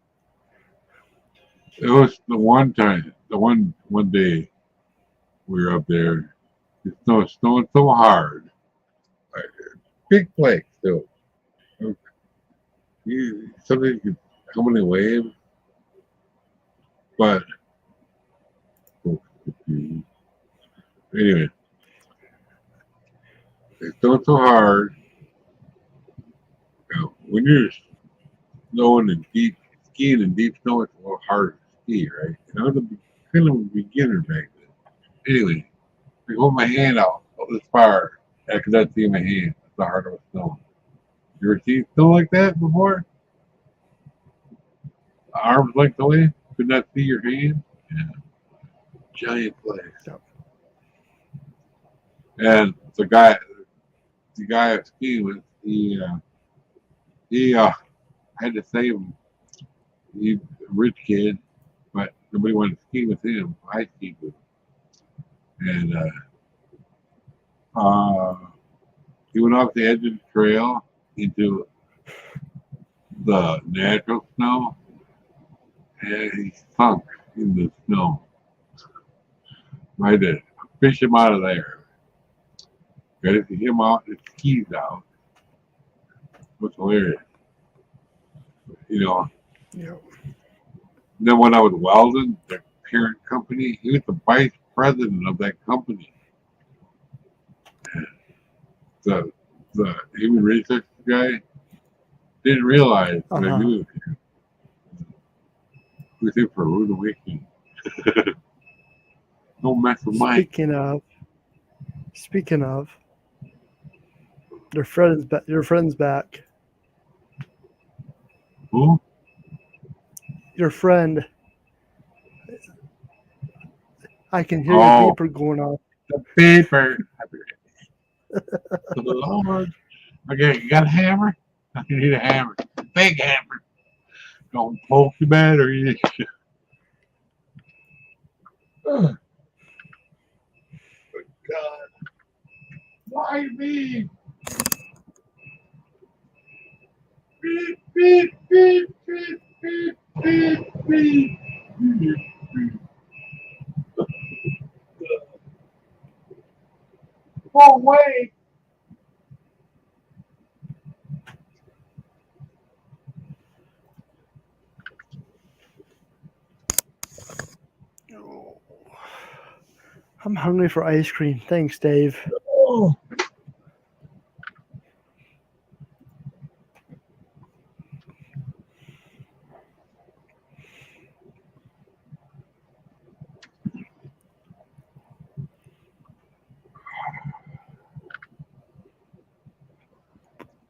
It was the one time, the one day we were up there. It's snowing so hard. Like, big place too. Somebody could come in and wave, but Anyway, it's not so hard. When you're snowing and deep skiing in deep snow, it's a little harder to ski, right? And I was kind of a beginner back then. Anyway, I hold my hand out this far. I could not see my hand. It's the heart of snow. You ever seen snow like that before? Arms length away, could not see your hand. Yeah. Giant flags. Yep. And the guy I was skiing with, he had to save him. He's a rich kid, but nobody wanted to ski with him. I skied with him. And he went off the edge of the trail into the natural snow, and he sunk in the snow. I had to fish him out of there. Got to get him out, his skis out. It was hilarious. You know, Yep. then when I was welding, the parent company, he was the vice president of that company. And the human research guy didn't realize that I knew he was here for a rude awakening. Don't mess with mine. Speaking of, your friend's back. Who? Your friend. I can hear Oh. the beeper going off. The paper. Lord. Okay, you got a hammer? I need a hammer. Big hammer. Don't poke the battery. Oh, God. Why me? Beep, beep, beep, beep, beep, beep, beep. Oh, wait. I'm hungry for ice cream. Thanks, Dave. Oh.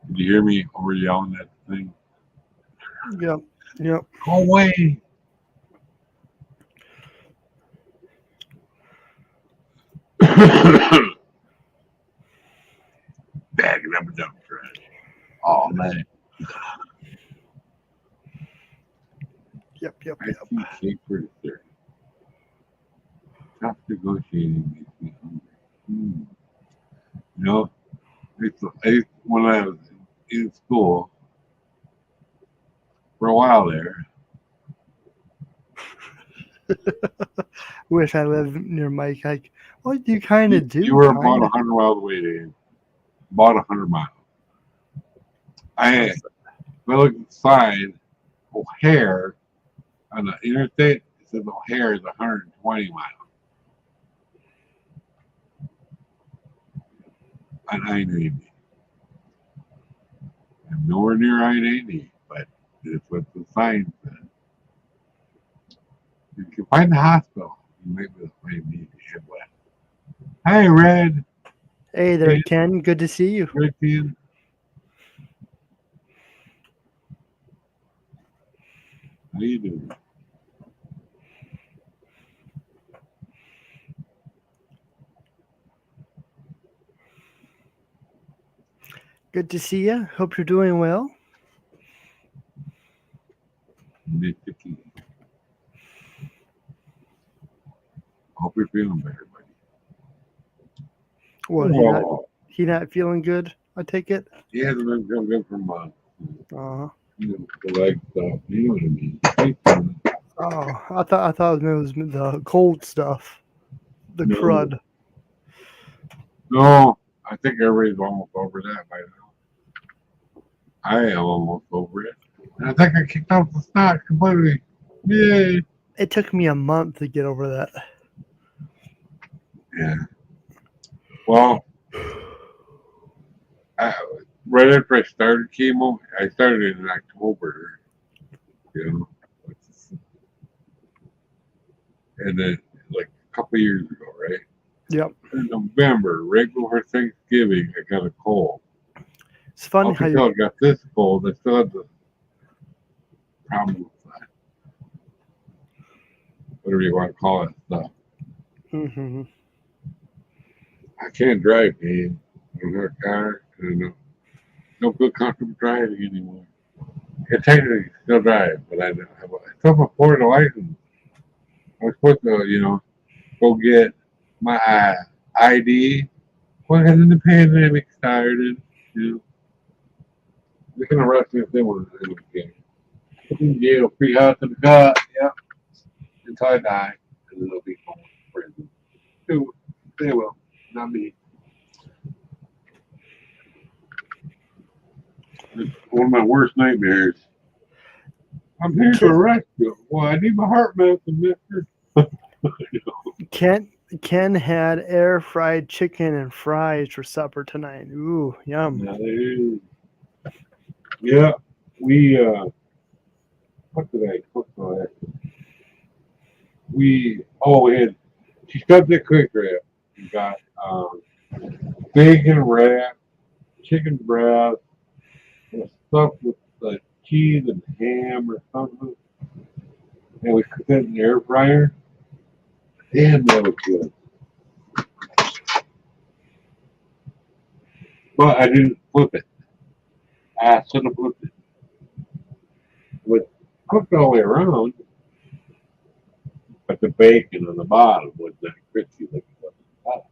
Did you hear me over yelling at the thing? Yep. Go away. Bagging up a dump trash. Oh, man. Yep. I see shape pretty there. Tough negotiating makes me hungry. You know, when I was in school for a while there, Wish I lived near Mike. Like, what do you kind of do? you were about 100 miles away, Dave. About 100 miles. I looked at the sign, O'Hare, on the interstate. It says O'Hare is 120 miles. On I-90. I'm nowhere near I-90, but that's what the sign said. If you can find the hospital, you might be able to find me head west. Hi, Red. Hey there, Ken. Good to see you. Red Ken. How you doing? Good to see you. Hope you're doing well. Nitpicky. Hope you're feeling better, buddy. What? He not feeling good? I take it. He hasn't been feeling good for months. Uh-huh. The leg stuff. You know what I mean? Oh, I thought it was the cold stuff, the No. crud. No, I think everybody's almost over that by now. I am almost over it. And I think I kicked off the snot completely. Yay! It took me a month to get over that. Yeah. Well, right after I started chemo, I started in October, you know, and then like a couple of years ago, right? Yep. In November, right before Thanksgiving, I got a cold. It's funny Up how until you. I got this cold, I still had the problem with that, whatever you want to call it, stuff. Mm-hmm. I can't drive, man. I don't have a car, and I don't feel comfortable driving anymore. I technically still drive, but I still have a Florida license. I was supposed to, go get my ID. Well, then the pandemic started. You know, they're gonna rush me if they want to do it again. Put me in jail, free house in the gut. Yep, until I die, and then they'll be home to prison. They will, not me. It's one of my worst nightmares. I'm here to arrest you. Well, I need my heart medicine, mister. Ken had air fried chicken and fries for supper tonight. Ooh, yum. Yeah, we what did I cook for that? We had she stuffed the quick wrap. We got bacon wrap, chicken breast, and stuff with cheese and ham or something, and we cooked it in the air fryer. Damn, that was good. But I didn't flip it. I should have flipped it. It cooked all the way around, but the bacon on the bottom was not crispy like it was on the top.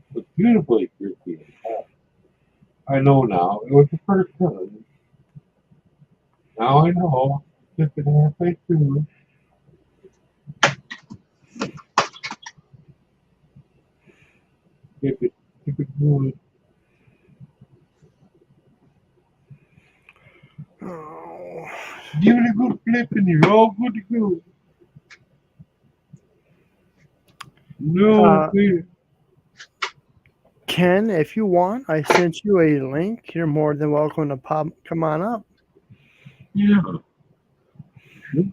It was beautifully crispy on the top. I know now. It was the first time. Now I know. Just an halfway through. Keep it going. Oh. Give it a good flip and you're all good to go. No, fear. Ken, if you want, I sent you a link. You're more than welcome to come on up. Yeah. Yeah.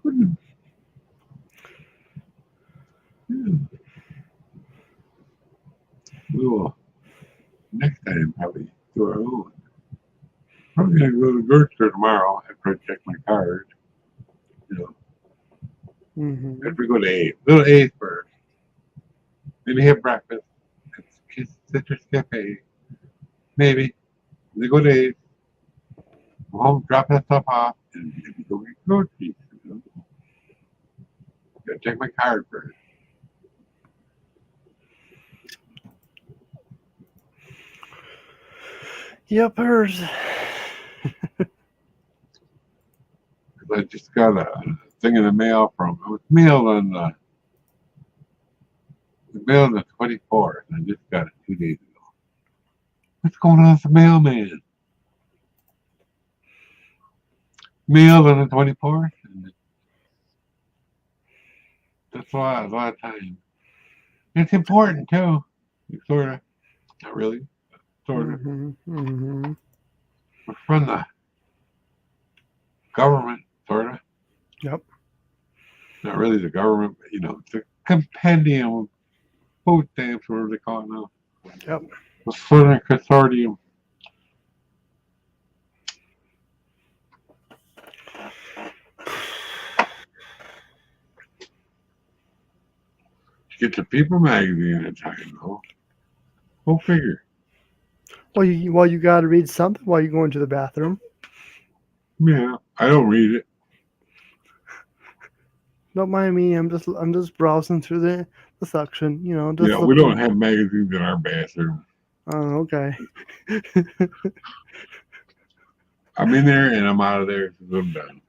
Well, next time probably do our own. I'm gonna go to the grocery store tomorrow after I check my card. You know, Mm-hmm. after we go to A's. Go to A's first. Maybe have breakfast at Citrus Cafe. Maybe. They go to A's. Go home, drop that stuff off, and maybe go get groceries. You know? Gotta check my card first. Yepers. I just got a thing in the mail from. It was mailed on the 24th. I just got it 2 days ago. What's going on with the mailman? Mailed on the 24th. That's a lot of time. It's important too. Sort of. Not really. Sort of. Mm-hmm. Mm-hmm. We're from the government, sort of. Yep. Not really the government, but it's a compendium of food stamps, whatever they call it now. Yep. The Southern Consortium. Get the People magazine in time, though. Go figure. Well, you got to read something while you're going to the bathroom. Yeah, I don't read it. Don't mind me. I'm just browsing through the section. Just We looking. don't have magazines in our bathroom. Oh, okay. I'm in there and I'm out of there because I'm done.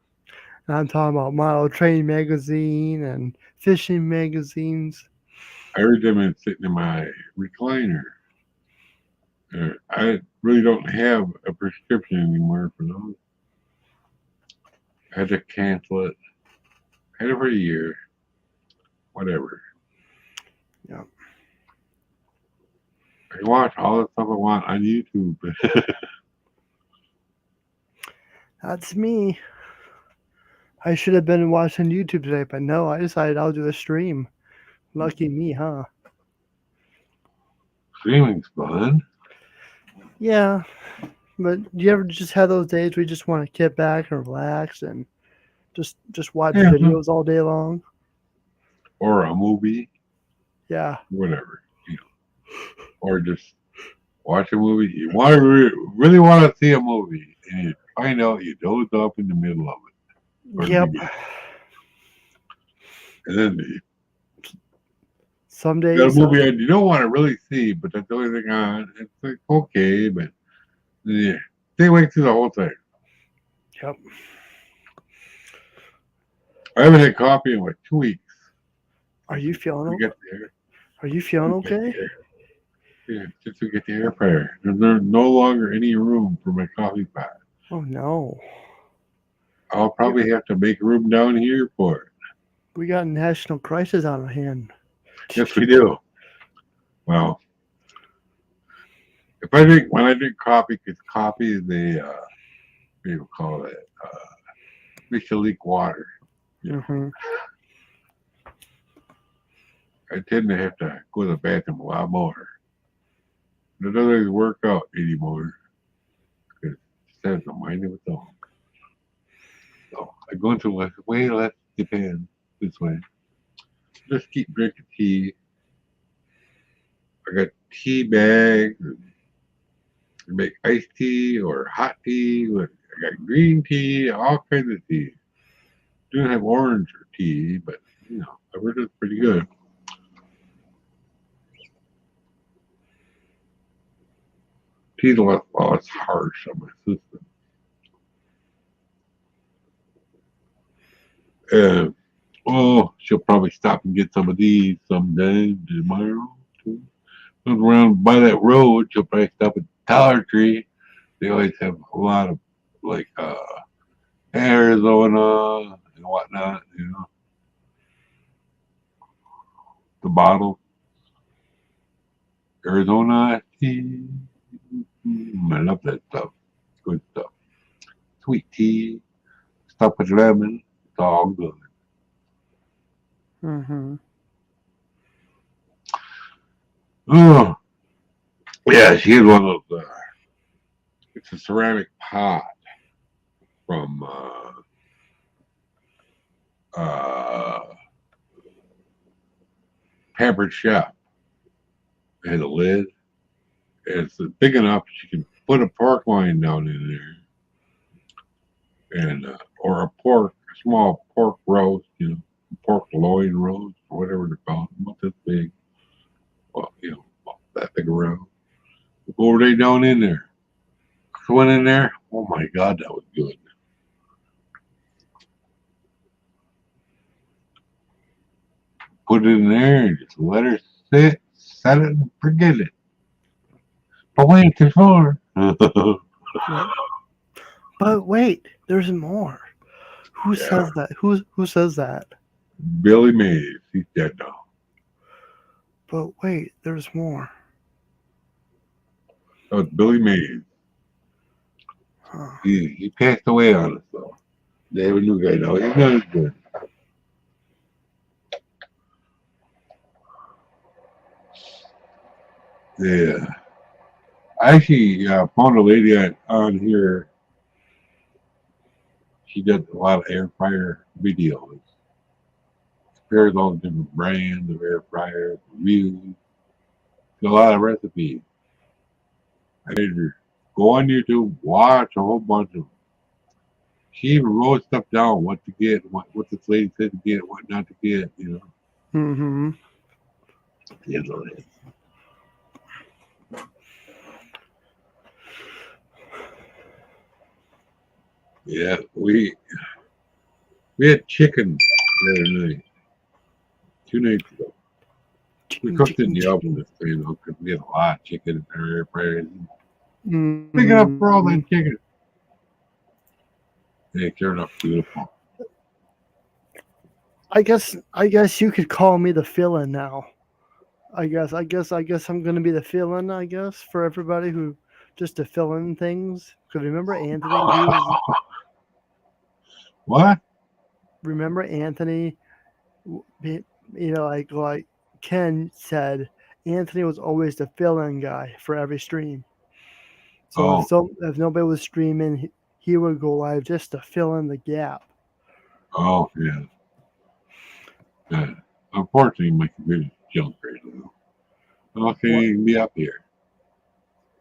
I'm talking about Model Train magazine and fishing magazines. I read them and sitting in my recliner. I really don't have a prescription anymore for those. I had to cancel it. I had it for a year. Whatever. Yeah. I can watch all the stuff I want on YouTube. That's me. I should have been watching YouTube today, but no, I decided I'll do a stream. Lucky me, huh? Streaming's fun. Yeah, but do you ever just have those days where you just want to get back and relax and just watch Yeah. videos all day long? Or a movie, Yeah. whatever. You know. Or just watch a movie. You want to really want to see a movie, and you find out you doze up in the middle of it. Or the Yep. beginning. And then you Some got a days. movie you don't want to really see, but that's the only thing on. It's like, okay, but yeah, stay awake through the whole thing. Yep. I haven't had coffee in like 2 weeks. Are you feeling We okay? get there. Are you feeling okay? Yeah, just to get the air fryer. There's no longer any room for my coffee pot. Oh no. I'll probably have to make room down here for it. We got a national crisis on our hand. Yes, we do. Well, when I drink coffee, because coffee is what do you call it? Makes you leak water. Mm-hmm. I tend to have to go to the bathroom a lot more. It doesn't really work out anymore. Because it has a mind of its own. So I go into way less Japan this way. Just keep drinking tea. I got tea bags. I make iced tea or hot tea. I got green tea, all kinds of tea. Don't have orange or tea, but you know, I heard it's pretty good. Tea's a lot, well, it's harsh on my system. And she'll probably stop and get some of these someday tomorrow too. Look around by that road, she'll probably stop at Dollar Tree. They always have a lot of like Arizona and whatnot, you know. The bottle. Arizona tea. I love that stuff. Good stuff. Sweet tea. Stuff with lemon. It's all good. Mm-hmm. Oh, yeah, she has one of those. It's a ceramic pot from Pampered Chef. It has a lid. It's big enough she can put a pork loin down in there, and or a small pork roast, you know, pork loin roast or whatever they're called. Not this big, well, you know, about that big around. Go right down in there. Went in there. Oh my God, that was good. Put it in there and just let her sit, set it, and forget it. But wait, there's more. But wait, there's more. Who Yeah. says that? Who says that? Billy Mays, he's dead now. But wait, there's more. That was Billy Mays. Huh. He passed away on us though. They have a new guy now. He's not as good. Yeah. I actually found a lady on here. She does a lot of air fryer videos. Compares all the different brands of air fryers, reviews. A lot of recipes. I made her go on YouTube, watch a whole bunch of them. She even wrote stuff down, what to get, what this lady said to get, what not to get, you know. Mm-hmm. You know that. Yeah, we had chicken the other night, 2 nights ago. We cooked it in the oven this day, though, because we had a lot of chicken in our air fryer. Mm-hmm. Big enough for all that chicken. They turned out beautiful. I guess you could call me the fill-in now. I guess I'm gonna be the fill-in. I guess for everybody who just to fill in things. Because remember Anthony? He was. What? Remember Anthony? You know, like Ken said, Anthony was always the fill-in guy for every stream. So if nobody was streaming, he would go live just to fill in the gap. Oh, yeah. Unfortunately, my computer's junk right now. I can't even be up here.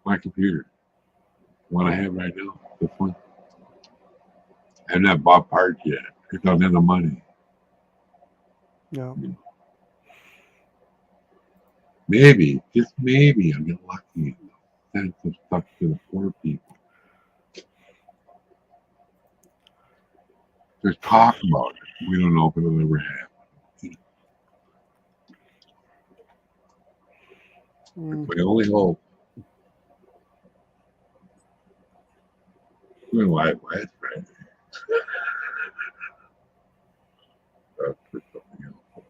My computer. What I have right now. This one. I have not bought parts yet. I don't have the money. No. Maybe, just maybe, I'll get lucky. Send some stuff to the poor people. Just talk about it. We don't know if it'll ever happen. My only hope. We're live last Friday. That's for something else.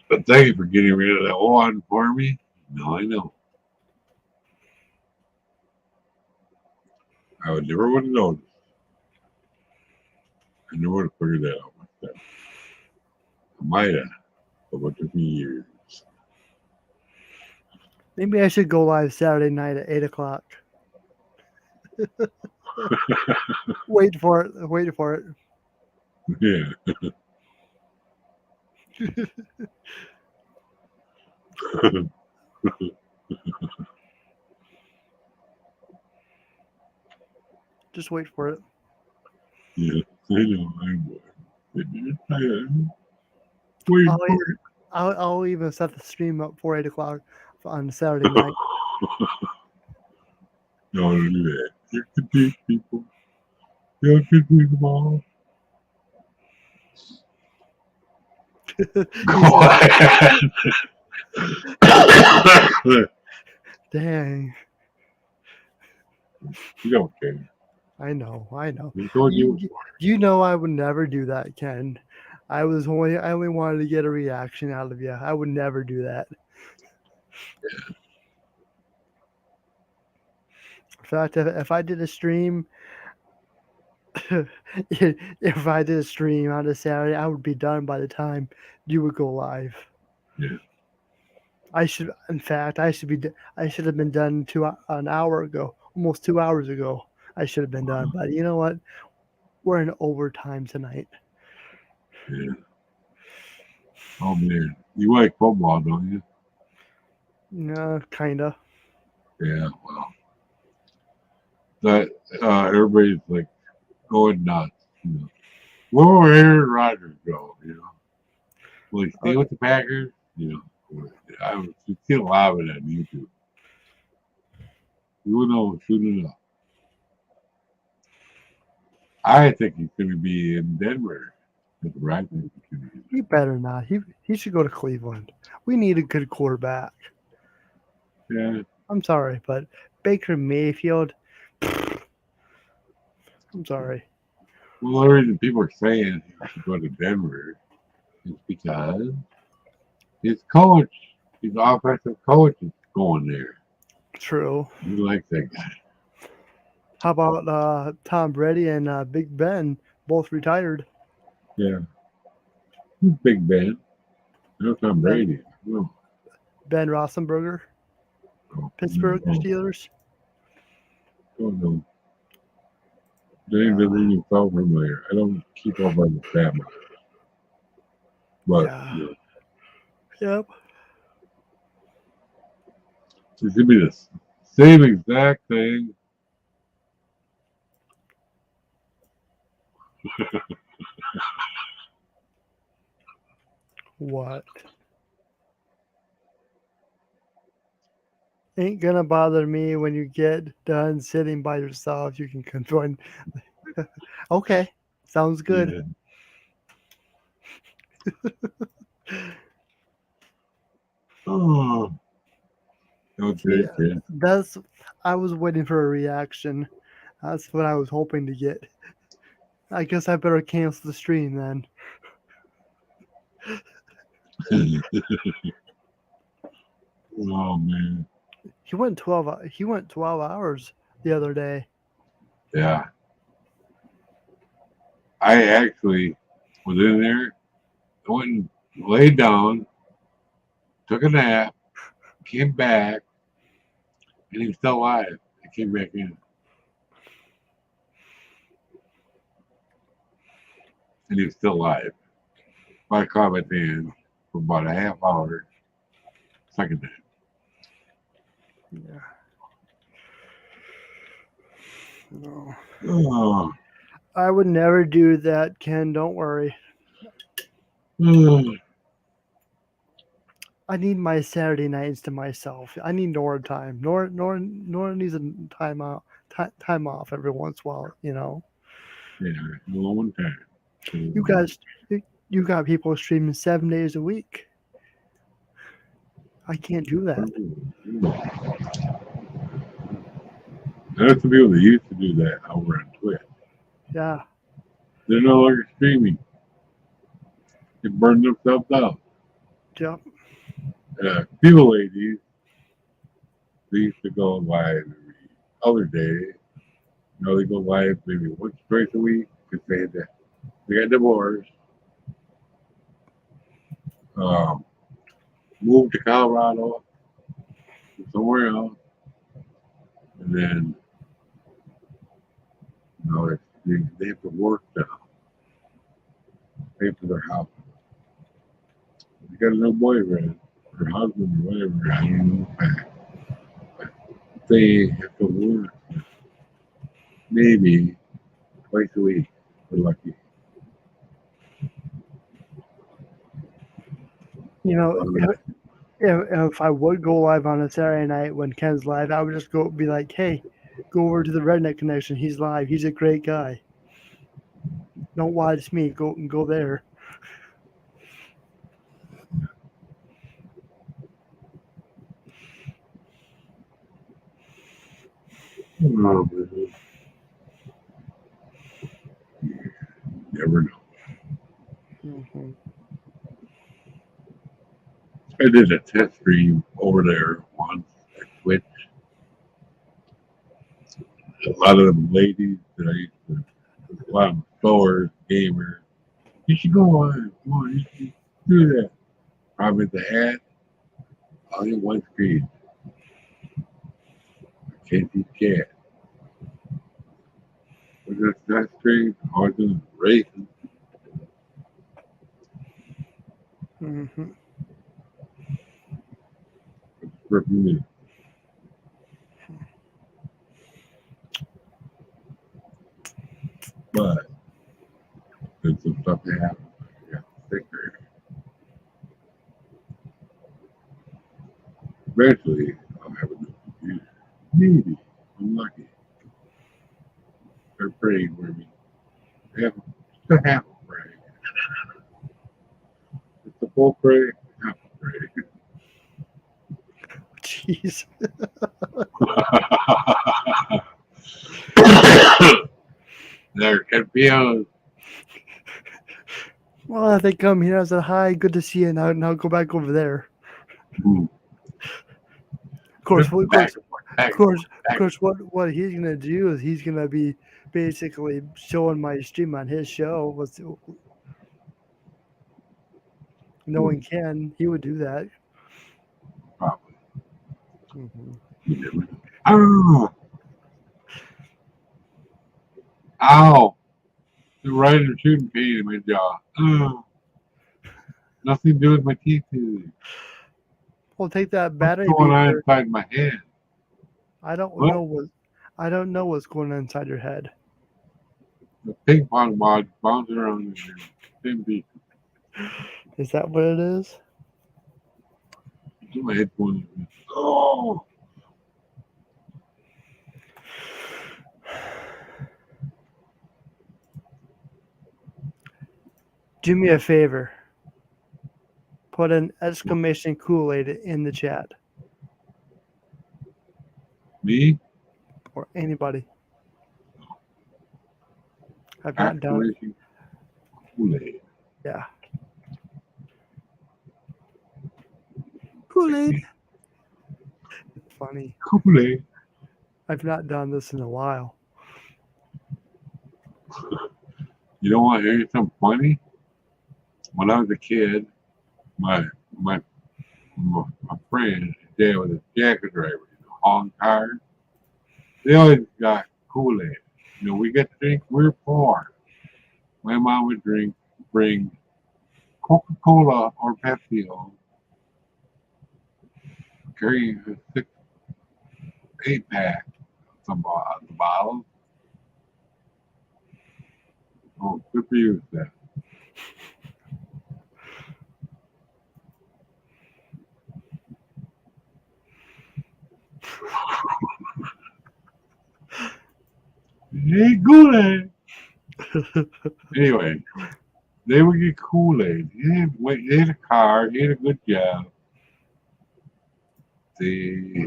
But thank you for getting rid of that one for me. Now I know. I would never would have noticed. I never would have figured that out myself. I might have, but it took me years. Maybe I should go live Saturday night at 8:00. Wait for it. Wait for it. Yeah. Just wait for it. Yeah, I know. I would. Wait for it. I'll even set the stream up for 8:00 on Saturday night. No, don't do that. You can teach people. You can teach them all. Go ahead. Dang. You don't care. I know. You told you. You know I would never do that, Ken. I only wanted to get a reaction out of you. I would never do that. Yeah. In fact, if I did a stream, if I did a stream on a Saturday, I would be done by the time you would go live. Yeah. I should have been done an hour ago, almost 2 hours ago. I should have been done, but you know what? We're in overtime tonight. Yeah. Oh man, you like football, don't you? No, kinda. Yeah. Well, that everybody's like going nuts. You know, where will Aaron Rodgers go? You know, will he stay with the Packers? You know, I was see a lot of it on YouTube. Who knows? Soon enough. I think he's going to be in Denver. With the right opportunity. He better not. He should go to Cleveland. We need a good quarterback. Yeah. I'm sorry, but Baker Mayfield. I'm sorry. Well, the reason people are saying he should go to Denver is because his coach, his offensive coach, is going there. True. He likes that guy. How about Tom Brady and Big Ben, both retired? Yeah. Who's Big Ben? No Tom Brady. No. Ben Roethlisberger, Pittsburgh Steelers. Oh no. Name doesn't even sound familiar. I don't keep up on the family. But yeah. Yep. It should be the same exact thing. What? Ain't gonna bother me when you get done sitting by yourself. You can join. Okay, sounds good. Yeah. Oh. Okay, yeah, I was waiting for a reaction. That's what I was hoping to get. I guess I better cancel the stream then. Oh man, He went 12. He went 12 hours the other day. yeah. I actually was in there. I went and laid down, took a nap, came back, and he was still alive. I came back in, and he was still alive. I caught at the end for about a half hour. Second time. Yeah. No. Oh. I would never do that, Ken. Don't worry. Oh. I need my Saturday nights to myself. I need Nora time. Nora needs a time out, time off every once in a while. You know. Yeah, a long time. You guys, you got people streaming 7 days a week. I can't do that. There's some people that used to do that over on Twitch. Yeah. They're no longer streaming. They burn themselves out. Yep. People ladies, they used to go live every other day. You know, they go live maybe once, twice a week because they got divorced. Moved to Colorado, somewhere else, and then you know they have to work now, pay for their house. They got a new boyfriend or husband or whatever. I don't know. But they have to work maybe twice a week. We're lucky. You know, if I would go live on a Saturday night when Ken's live, I would just be like, hey, go over to the Redneck Connection. He's live. He's a great guy. Don't watch me. Go there. Oh, man. Never know. Mm-hmm. I did a test stream over there once at Twitch. A lot of them ladies that I used to, a lot of stores, gamers. You should go on. Come on, you should do that. Probably the hat. Only one screen. I can't see chat. But that's that screen. All I do is racing. Mm-hmm. It's for me. But there's some stuff that happens. I got sicker. Eventually, I'll have a new computer. Maybe. I'm lucky. They're praying for me. Half, just a half a pray. It's a full pray, half a pray. Jeez. There can be a Well, if they come here, I said, hi, good to see you. Now go back over there. Of course, what he's gonna do is he's gonna be basically showing my stream on his show. Knowing Ken, he would do that. Probably. Mm-hmm. Oh. Ow. The right or shooting pain in my jaw. Oh. Nothing to do with my teeth. Well, take that battery What's going on beaker. inside my head? I don't What? know what's going on inside your head. The ping pong ball bouncing around in there. Same beat. Is that what it is? My headphones. Oh. Do me a favor. Put an exclamation Kool-Aid in the chat. Me? Or anybody. I've not done it. Aspiration Kool-Aid. Yeah. Kool-Aid. It's funny. Kool-Aid. I've not done this in a while. You don't want to hear something funny? When I was a kid, my my my friend, his dad was a jacket driver, hauling cars. They always got Kool-Aid. We get to drink. We're poor. My mom would bring Coca-Cola or Pepsi home, carry a 8-pack of the bottles. Oh, good for you, Seth. Hey, Kool-Aid. Anyway, they would get Kool-Aid. He had a car. He had a good job. We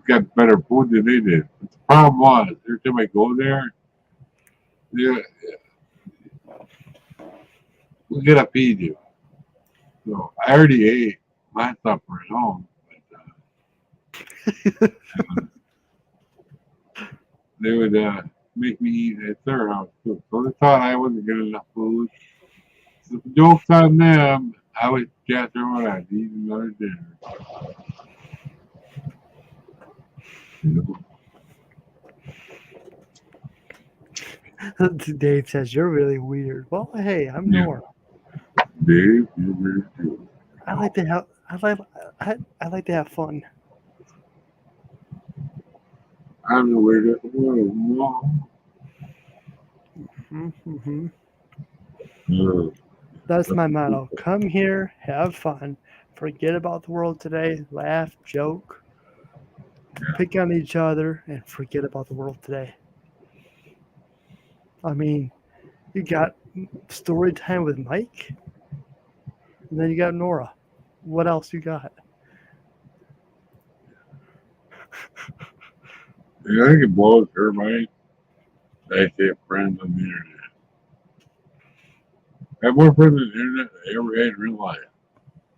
got better food than they did. But the problem was, every time I go there, they, we gotta feed you. So I already ate my supper at home. But, they would make me eat at their house too. So they thought I wasn't getting enough food. So the joke's on them. I was just what I'd eat another dinner. Dave says you're really weird. Well, hey, I'm Yeah. Nora. Dave, you're weird too. I like to have fun. I'm the weirdest one. Mom. Mm-hmm. Yeah. That's my motto. Come here, have fun, forget about the world today, laugh, joke, pick on each other, and forget about the world today. I mean, you got story time with Mike, and then you got Nora. What else you got? I think it blows her mind. They have friends on the internet. I have more friends on the internet than I ever had in real life.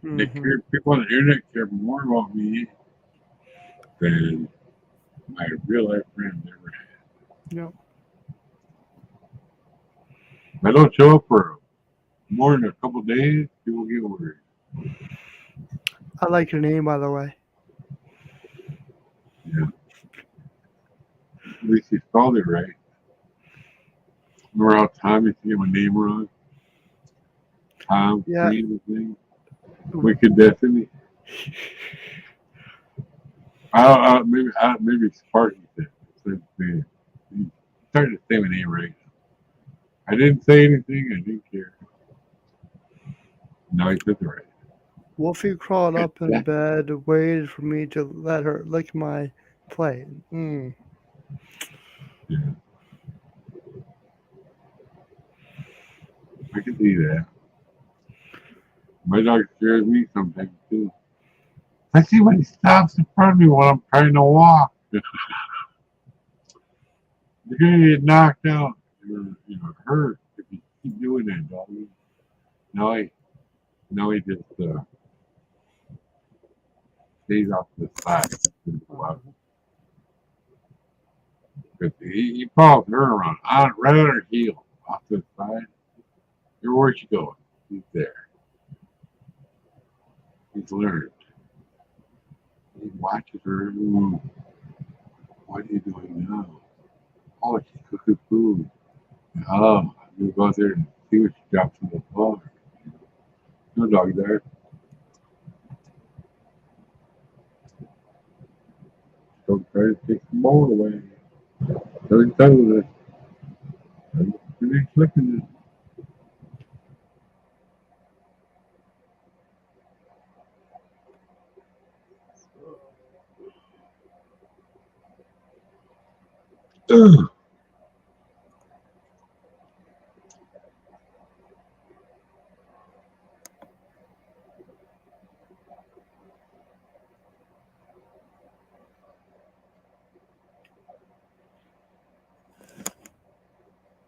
Mm-hmm. People on the internet care more about me than my real life friends ever had. Yep. If I don't show up for more than a couple of days, people get worried. I like your name, by the way. Yeah. At least you spelled it right. Remember how Tom used to get my name wrong? Tom, Yeah. thing. Wicked Destiny. Maybe Sparky said he started to say my name right. I didn't say anything. I didn't care. No, he said it right. Wolfie crawled up in bed, waited for me to let her lick my plate. Yeah. I can see that. My dog scares me sometimes too. I see when he stops in front of me when I'm trying to walk. You're gonna get knocked out or hurt if you keep doing that, doggy. Now he just stays off to the side. But he follows her around right on her heel off to the side. Everywhere she goes, he's there. He's learned. He watches her. Ooh, what are you doing now? Oh, she's cooking food. Oh, I'm gonna go out there and see what she drops on the floor. No dog there. Don't try to take the bowl away. Don't tell her this. Finish licking it. Ugh.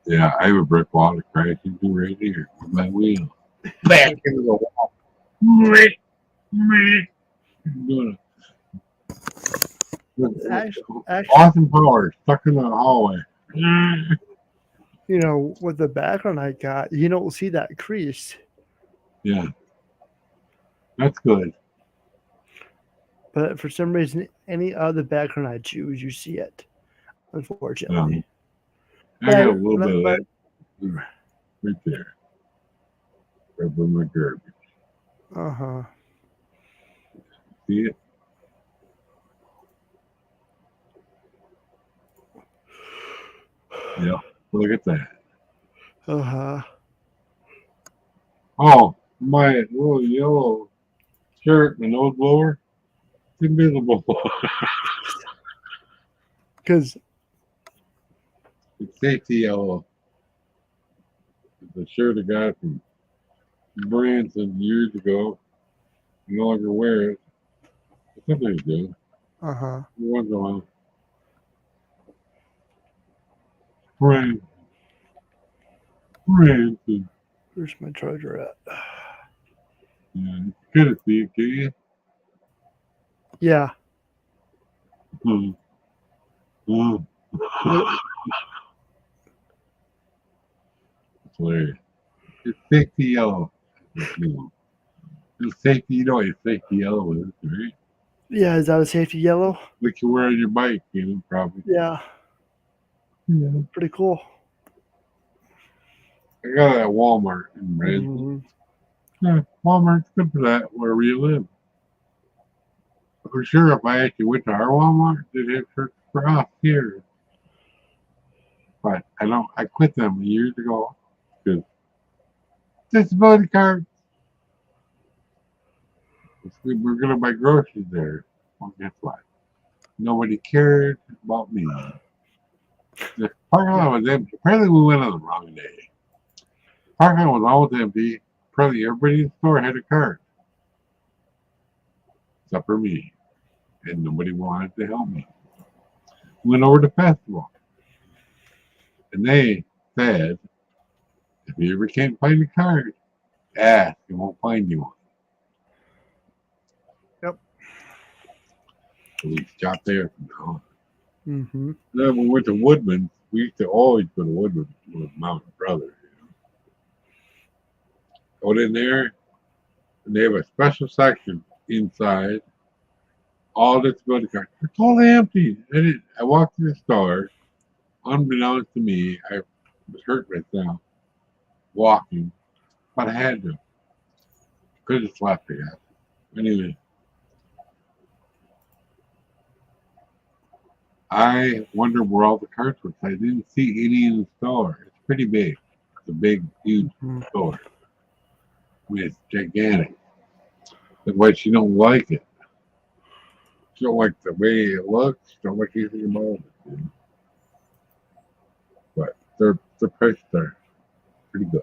Yeah, I have a brick wall to crash into right here with my wheel. Back into the wall. Meh, meh. Doing Actually, Austin Powers stuck in the hallway. you know, with the background I got, you don't see that crease. Yeah, that's good. But for some reason, any other background I choose, you see it. Unfortunately. I got a little bit of but that right there. Right by my garbage. uh-huh. See it? Yeah. Look at that. Uh-huh. Oh, my little yellow shirt and nose blower. It's invisible. Because It's safety yellow. The shirt I got from Branson years ago. I no longer wear it. I sometimes do. uh-huh. Once in a while. Branson. Branson. Where's my charger at? Yeah, it's good to see it, can you? Yeah. Hmm. Oh. It's hilarious. It's safety yellow. It's safety, you know what your safety yellow is, right? Yeah, is that a safety yellow? Like you wear on your bike, you know, probably. Yeah. Yeah. Pretty cool. I got it at Walmart in Branson. Mhm. Yeah, Walmart's good for that, wherever you live. For sure, if I actually went to our Walmart, they'd have shirts for us here. But I quit them years ago because disability cards. We're going to buy groceries there. Well, guess what? Nobody cared about me. The parking lot was empty. Apparently, we went on the wrong day. Parking lot was always empty. Apparently, everybody in the store had a card. Except for me. And nobody wanted to help me. Went over to festival. And they said, if you ever can't find a card, ask. You won't find you one. Yep. So we stopped there from now on. Mm-hmm. Then we went to Woodman. We used to always go to Woodman with Mountain Brothers. Go in there, and they have a special section inside. All disability cards. They're totally empty. I walked in the store. Unbeknownst to me, I was hurt myself walking, but I had to. Could have slept, I guess. Anyway, I wonder where all the cards were. I didn't see any in the store. It's pretty big. It's a big, huge store. I mean, it's gigantic. But what you don't like it. You don't like the way it looks. You don't like anything about it. But their prices are pretty good.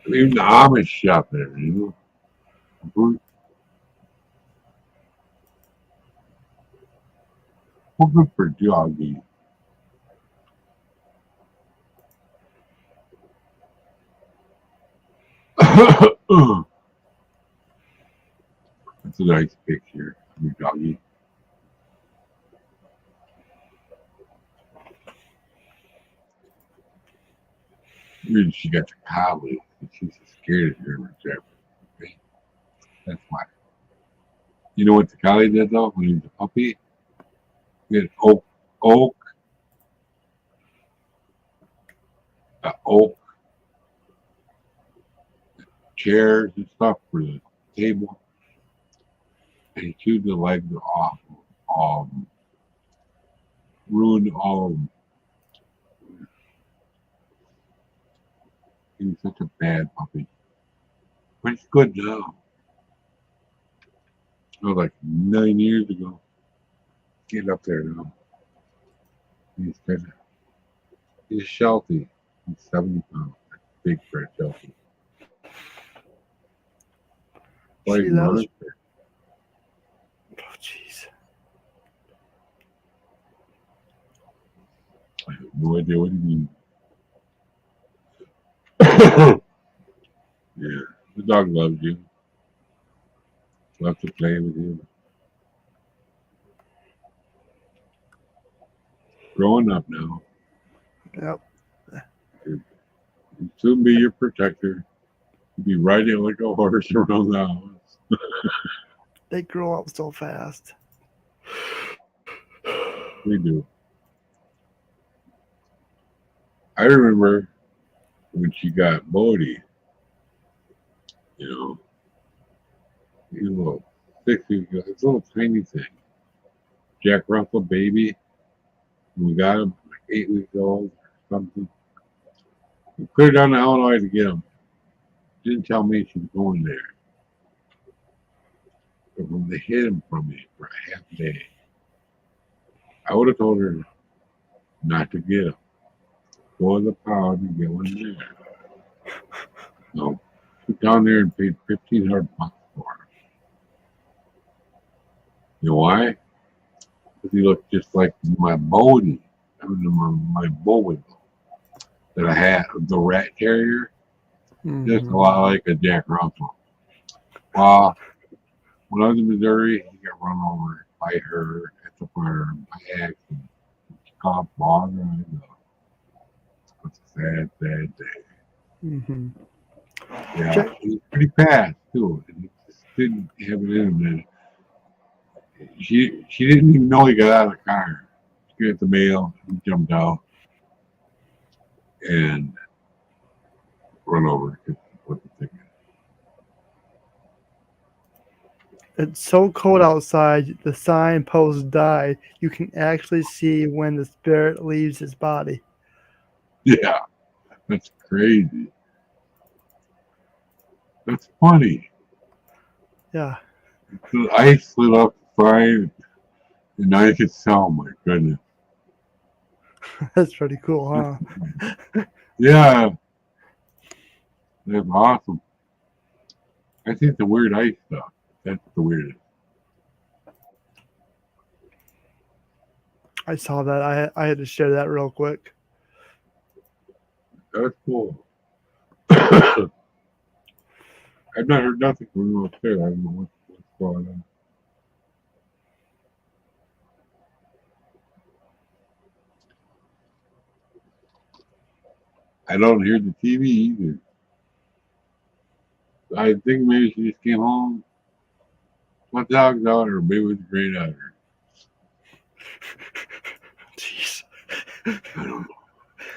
Even the Amish shop there, you know. Well, good for jogging. That's a nice picture of your doggy. Maybe she got the collie. She's scared of her. That's why. You know what the collie did though when he was a puppy? He had oak chairs and stuff for the table, and he chewed the legs off, ruined all of them. He was such a bad puppy, but he's good now. That was like 9 years ago. Get up there now. He's kind of he's Sheltie. He's 70 pounds. That's big for a Sheltie. She Like loves. monster. Oh, jeez. No idea what he means. Yeah, the dog loves you. Loves to play with you. Growing up now. Yep. He'll soon be your protector. He'll be riding like a horse around the house. They grow up so fast. We do. I remember when she got Bodie, you know, he's a little 6 weeks ago, it's a little tiny thing. Jack Russell baby. We got him like 8 weeks old or something. We put her down to Illinois to get him. Didn't tell me she was going there. But when they hid him from me for a half day, I would have told her not to get him. Go to the pound and get one there. No. Went down there and paid $1,500 for him. You know why? Because he looked just like my Bodie. I mean, my Bowie that I had, the rat terrier. Just a lot like a Jack Russell. Well, when I was in Missouri, he got run over by her at the farm by accident. She caught bog and it's a sad, sad day. Mm-hmm. Yeah, Jack- he was pretty fast too. And he just didn't have it in him. And she didn't even know he got out of the car. She got the mail, he jumped out and run over because he wasn't thinking. It's so cold outside, the signpost died. You can actually see when the spirit leaves his body. Yeah, that's crazy. That's funny. Yeah, The ice slid off the side, and I could tell. My goodness. that's pretty cool, huh? Yeah, that's awesome. I think the weird ice stuff. That's the weirdest. I saw that. I had to share that real quick. That's cool. I've not heard nothing from him upstairs. I don't know what's going on. I don't hear the TV either. I think maybe she just came home. My dog's out, or maybe it was great out her. Jeez. I don't know.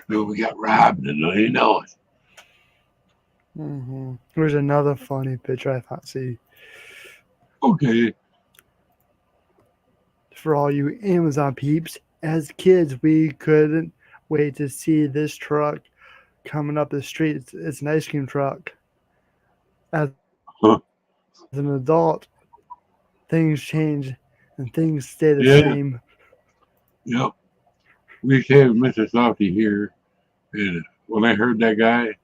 Maybe we got robbed and I didn't know it. Mm-hmm. There's another funny picture I thought. See, Okay. for all you Amazon peeps, as kids, we couldn't wait to see this truck coming up the street. It's an ice cream truck. As Huh. an adult, things change and things stay the Yeah. same. Yep. We used to have Mr. Softy here, and when I heard that guy,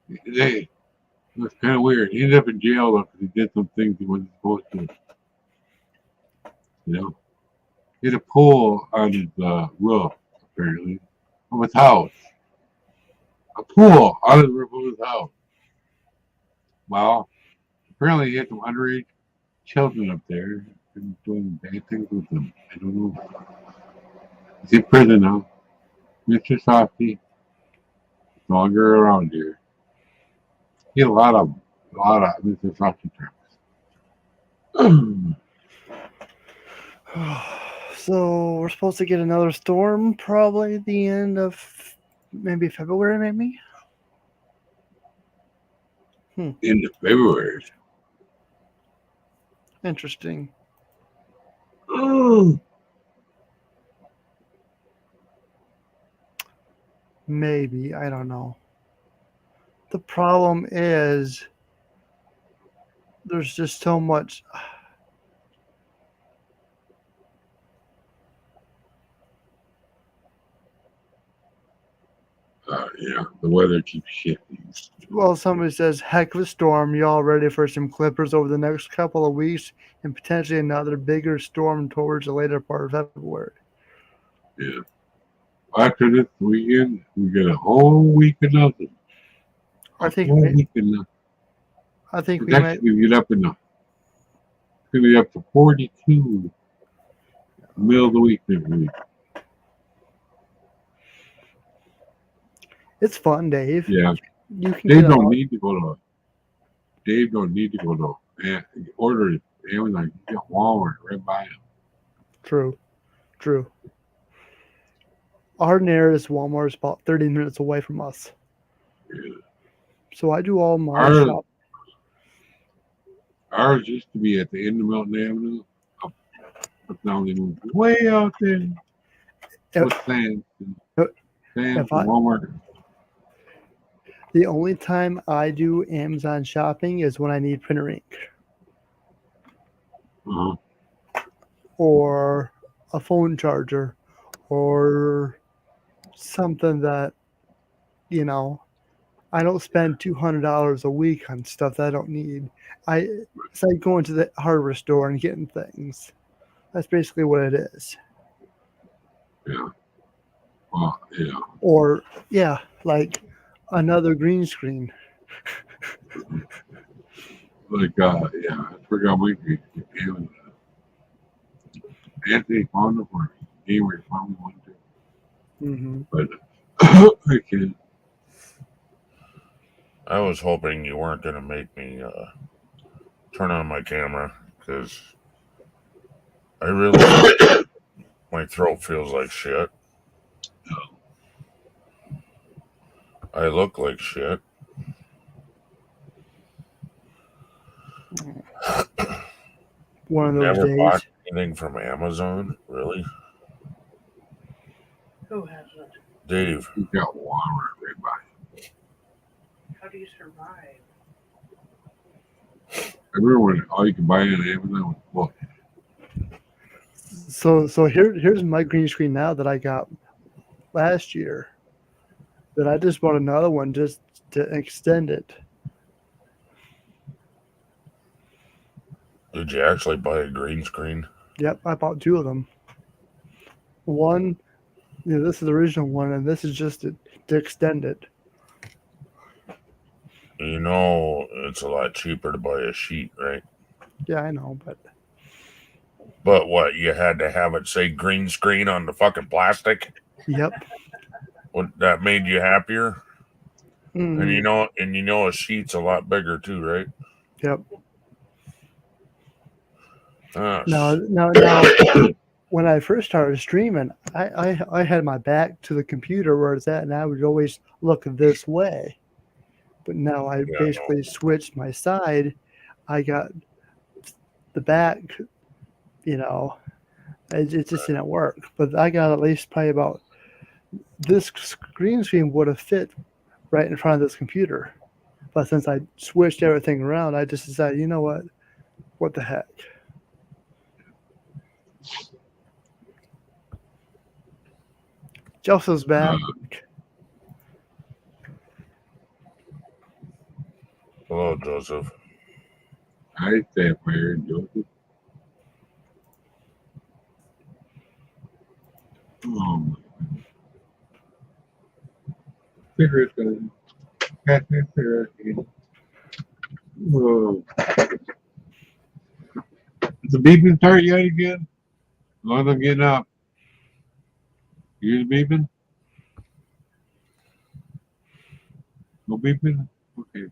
it was kind of weird. He ended up in jail though because he did some things he wasn't supposed to. You know, he had a pool on his roof apparently of his house. A pool on his roof of his house. Well, apparently he had some underage children up there and doing bad things with them. I don't know. He's in prison now. Mr. Softy, no longer around here. He had a lot of Mr. Softy trucks. So we're supposed to get another storm probably at the end of maybe February, maybe. Into February. Interesting. Maybe, I don't know. The problem is there's just so much. Yeah, the weather keeps shifting. Well, somebody says, heck of a storm. Y'all ready for some clippers over the next couple of weeks and potentially another bigger storm towards the later part of February? Yeah. After this weekend, we get a whole week of nothing. I A think whole we, week of nothing. I think we Next might. we get up in the gonna be up to 42 middle of the week next week. It's fun, Dave. Yeah. You can Dave get don't out. need to go to Dave don't need to go to order it. Amazon, you get Walmart right by him. True. Our nearest Walmart is about 30 minutes away from us. Yeah. So I do all my Our- shop. Ours used to be at the end of Mountain Avenue, but now they moved way out there If- with Sam's if and I- Walmart. The only time I do Amazon shopping is when I need printer ink Uh-huh. or a phone charger or something that, you know, I don't spend $200 a week on stuff that I don't need. It's like going to the hardware store and getting things. That's basically what it is. Yeah. Well, yeah. Or yeah, like another green screen. Like, yeah, I forgot my Amazon. Anthony Fonda for Gamer Farm one too. Mm-hmm. But I can't. I was hoping you weren't going to make me turn on my camera because I really my throat feels like shit. I look like shit. One of those Never bought days. anything from Amazon, really? Who hasn't? You Dave, got Walmart right by. How do you survive? I remember when all you could buy on Amazon was books. So here's my green screen now that I got last year. That I just bought another one just to extend it. did you actually buy a green screen? Yep, I bought two of them. One, this is the original one, and this is just to extend it. You know, it's a lot cheaper to buy a sheet, right? Yeah, I know, but But what, you had to have it say green screen on the fucking plastic? yep. What, that made you happier? Mm, And you know a sheet's a lot bigger too, right? yep. Ah, Now, when I first started streaming, I had my back to the computer where it's at, and I would always look this way. But now I Yeah, basically switched my side. I got the back, you know, it just didn't work. But I got at least probably about this screen would have fit right in front of this computer. But since I switched everything around, I just decided, you know what the heck. Joseph's back. hello, Joseph. I stay where Joseph. Oh, cigarette. Pass me a cigarette. Whoa. Is the beeping start yet again? As long as I'm getting up. You hear the beeping? No beeping? Okay,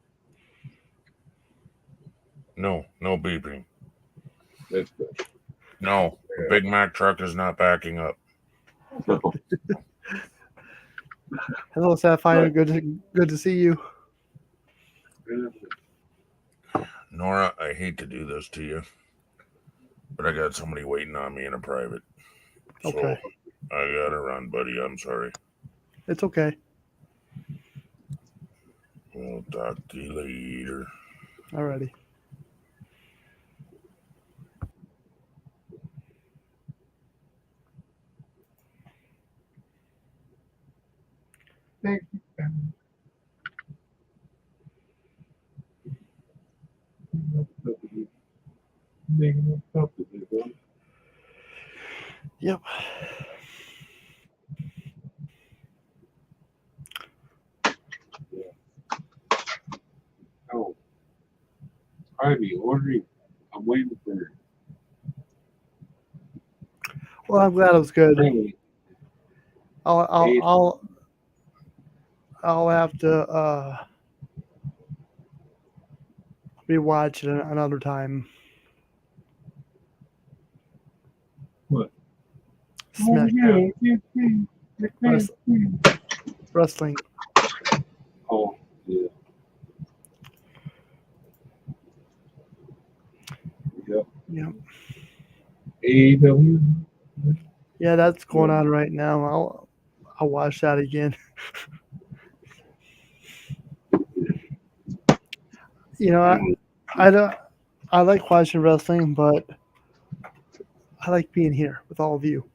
No beeping. that's good. No, the Big Mac truck is not backing up. So, Hello, Sapphire. Good to see you. Nora, I hate to do this to you, but I got somebody waiting on me in a private. So Okay. I gotta run, buddy. I'm sorry. It's okay. We'll talk to you later. Alrighty. thank you. Yep. Finally ordering. I'm waiting for it. Well, I'm glad it was good. Really? I'll I'll Hey, I'll, I'll have to rewatch it another time. what? Oh, SmackDown yeah. Wrest- wrestling. Oh, yeah. Yep. Yeah, AEW. yeah, that's going on right now. I'll watch that again. You know, I don't. I like watching wrestling, but I like being here with all of you.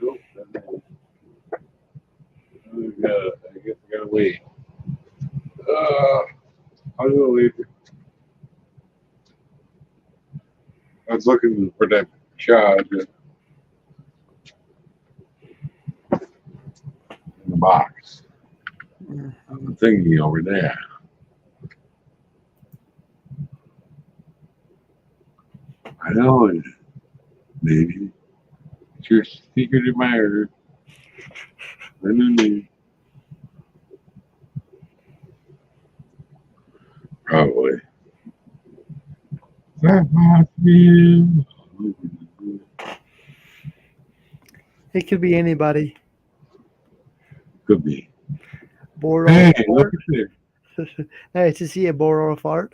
Nope. I guess I gotta wait. I'll go later. I was looking for that charge in the box. I'm thinking over there. I know it, maybe. It's your secret admirer. I know. Probably. That must be. It could be anybody. Could be. Bored or Hey, look fart. at this. Hey, to see a bored or fart.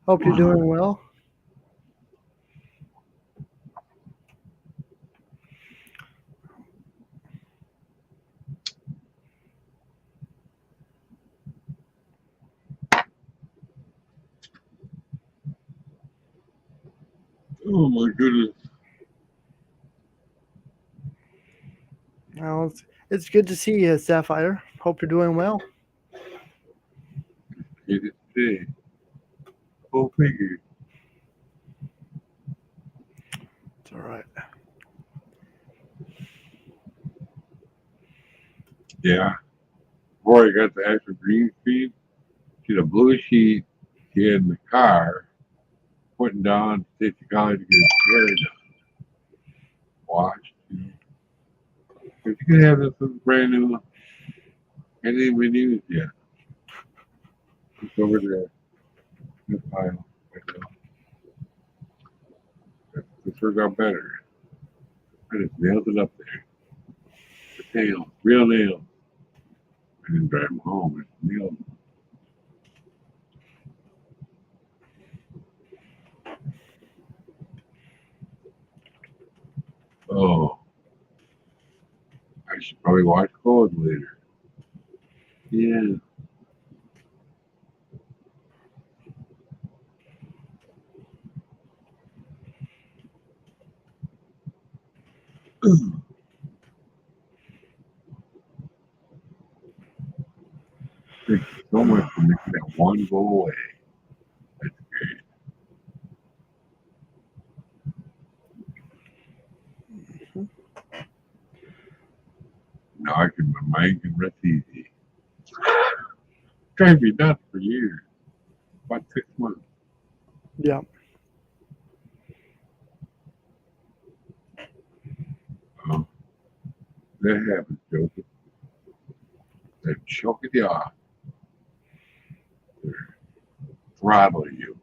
Hope you're doing well. Oh my goodness. Well, it's good to see you, Sapphire. Hope you're doing well. Get it today. Go figure. It's all right. Yeah. Before I got the extra green screen, see the blue sheet here in the car, putting down to take the college to get his hair done. Watched. If you can have this brand new, ain't even been used yet. It's over there. This pile. Right now. This worked out better. I just nailed it up there. The nail. Real nail. I didn't drive them home. It's nailed. Oh. I should probably watch Cold later. Yeah. Thank you so much for making that one go away. That's great. Now I can, my mind can rest easy. Trying to be nuts for years. About 6 months. Yeah. Oh, that happens, Joseph. They choke it off. They throttle you.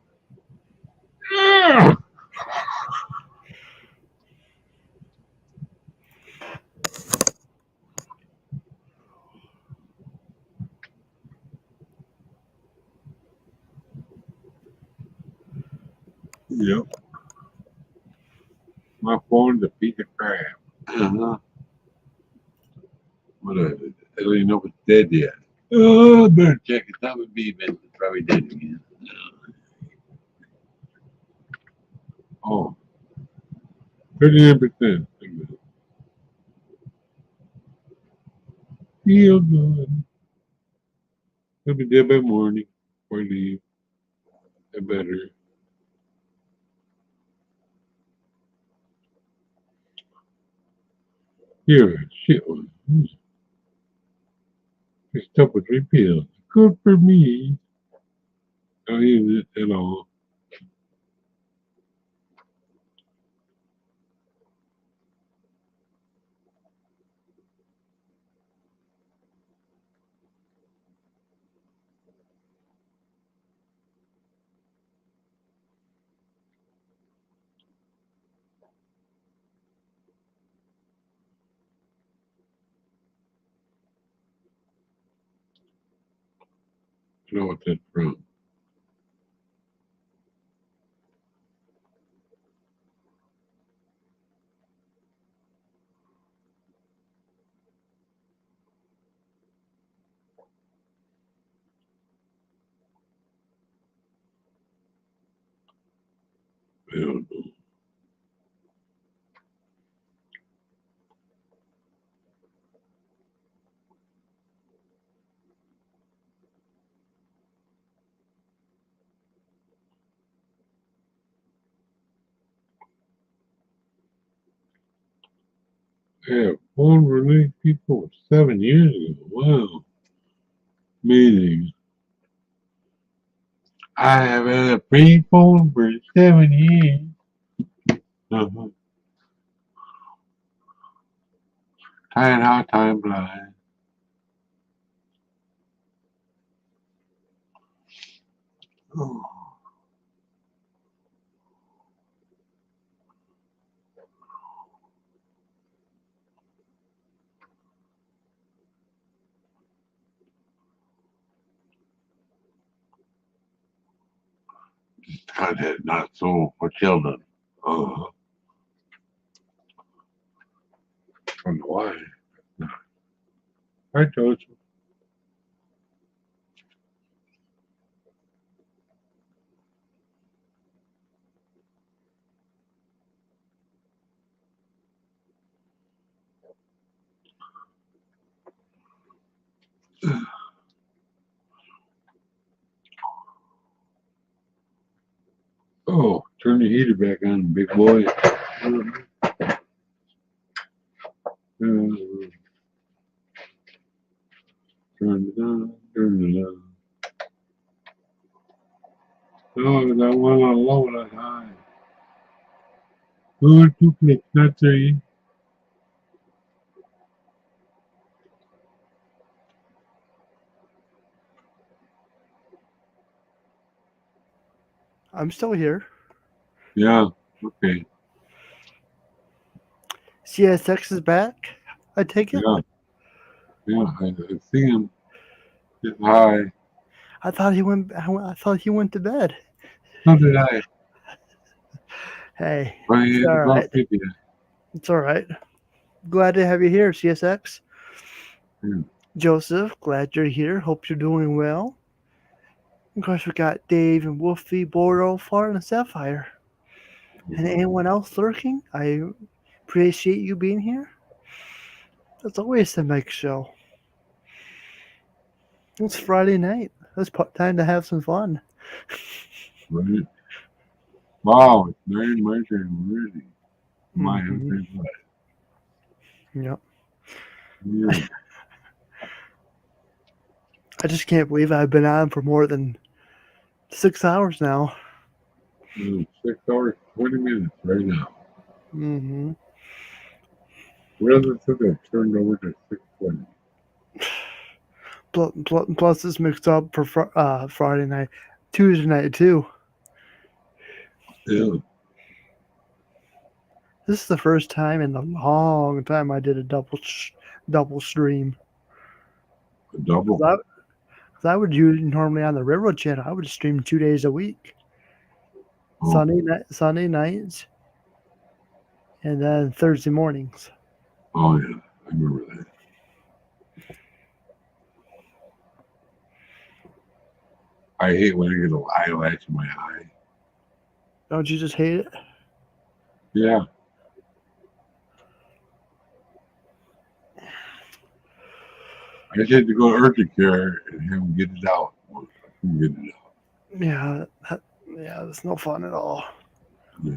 Yep. My phone's a piece of crap. Uh-huh. What a, I don't even know if it's dead yet. Oh, better check it. That would be, but it's probably dead again. Oh, 39%. feel good. I'll be there by morning before I leave. I better. Here, shit one. Picked up with 3 pills. Good for me. Don't use it at all. I know what that's from. I don't know. I have phone related people 7 years ago. Wow. Amazing. I have had a free phone for 7 years. Uh-huh. Tired how time flies. Oh, content not so for children. Uh-huh. I don't know why. I told you. Oh, turn the heater back on, big boy. Turn it on, turn it on. Oh, that one on low, that's high. Good, 2 clicks, not 3. I'm still here. Yeah, okay. CSX is back. I take it. Yeah, I see him. It's high. I thought he went. I thought he went to bed. So did I. Hey, But it's he had all to go right. sleep yet. It's all right. Glad to have you here, CSX. Yeah. Joseph, glad you're here. Hope you're doing well. Of course, we got Dave and Wolfie, Bordeaux, Florida, and Sapphire. And anyone else lurking? I appreciate you being here. It's always the Mike Show. It's Friday night. It's time to have some fun. Right. Wow, it's 9 my turn already. My Mhm. turn. Yep. Yeah. I just can't believe I've been on for more than 6 hours now. 6 hours, 20 minutes right now. Mm-hmm. Rather took it turned over to 6:20. Plus, it's mixed up for Friday night, Tuesday night too. Yeah, This is the first time in a long time I did a double stream. a double. 'Cause I would use normally on the Railroad Channel. I would stream 2 days a week, Oh, Sunday nights, and then Thursday mornings. oh yeah, I remember that. I hate when I get an eyelash in my eye. Don't you just hate it? Yeah, I just had to go to urgent care and have him get it out. I couldn't get it out. Yeah, that's no fun at all. Yeah.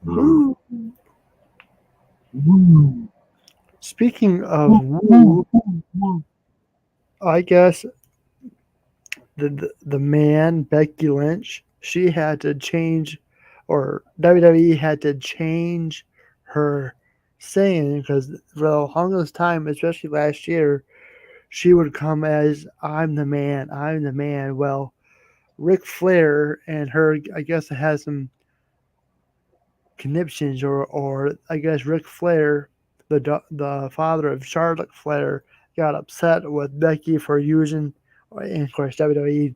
Woo. Woo. Speaking of Woo, woo, woo, woo. I guess the man Becky Lynch, she had to change, or WWE had to change her saying because for the longest time, especially last year, she would come as "I'm the man, I'm the man." Well, Ric Flair and her, I guess, it has some conniptions, or I guess Ric Flair, the father of Charlotte Flair, got upset with Becky for using, and of course WWE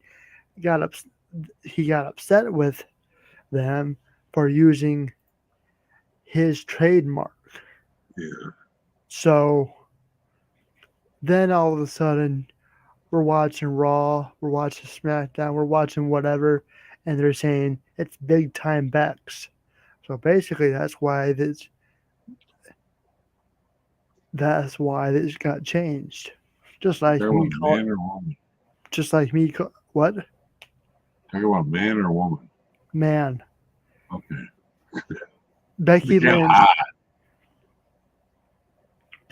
got up, he got upset with them for using his trademark. Yeah. So then all of a sudden we're watching Raw, we're watching SmackDown, we're watching whatever, and they're saying it's big time Bex. So basically that's why this got changed. Just like Talking me about call, man or woman? just like me call, what Talking about man or woman? man Okay. Becky Became Lynch. hot.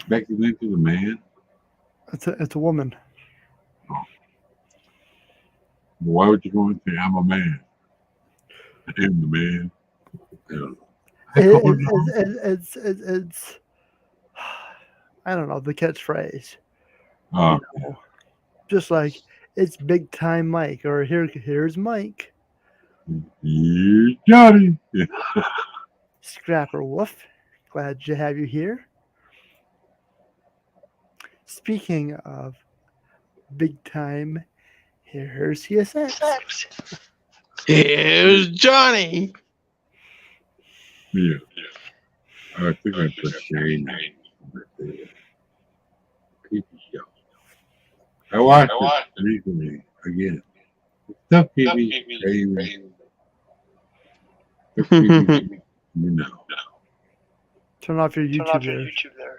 Becky Lynch is a man? It's a woman. Why would you go and say I'm a man? I am the man. I don't know. I It, don't it, know. it's I don't know the catchphrase. Oh, You know, just like it's big time Mike, or here's Mike. here's Johnny. Yeah. Scrapper Wolf, glad to have you here. Speaking of big time, here's CSX. Here's Johnny. Yeah. I think I put Shane right there. Peepee show. I watched it recently again. Stuff Peepee, crazy. Stuff Peepee, you know. Turn off your YouTube there.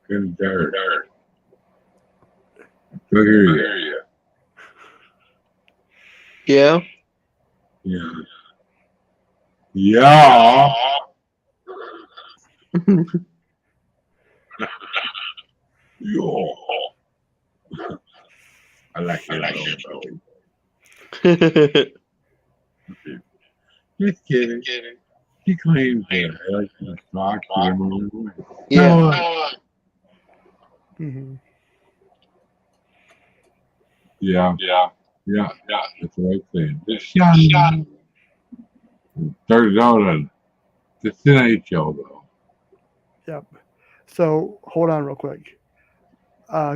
Kind of dark. Go hear you. Yeah. Yeah. Yeah. Yeah. I like it. Just kidding. He claims that I like to talk to him all the way. Yeah. No, Hmm. yeah. That's what I'm saying. This young started out on the Tonight Show, though. Yep. So hold on real quick.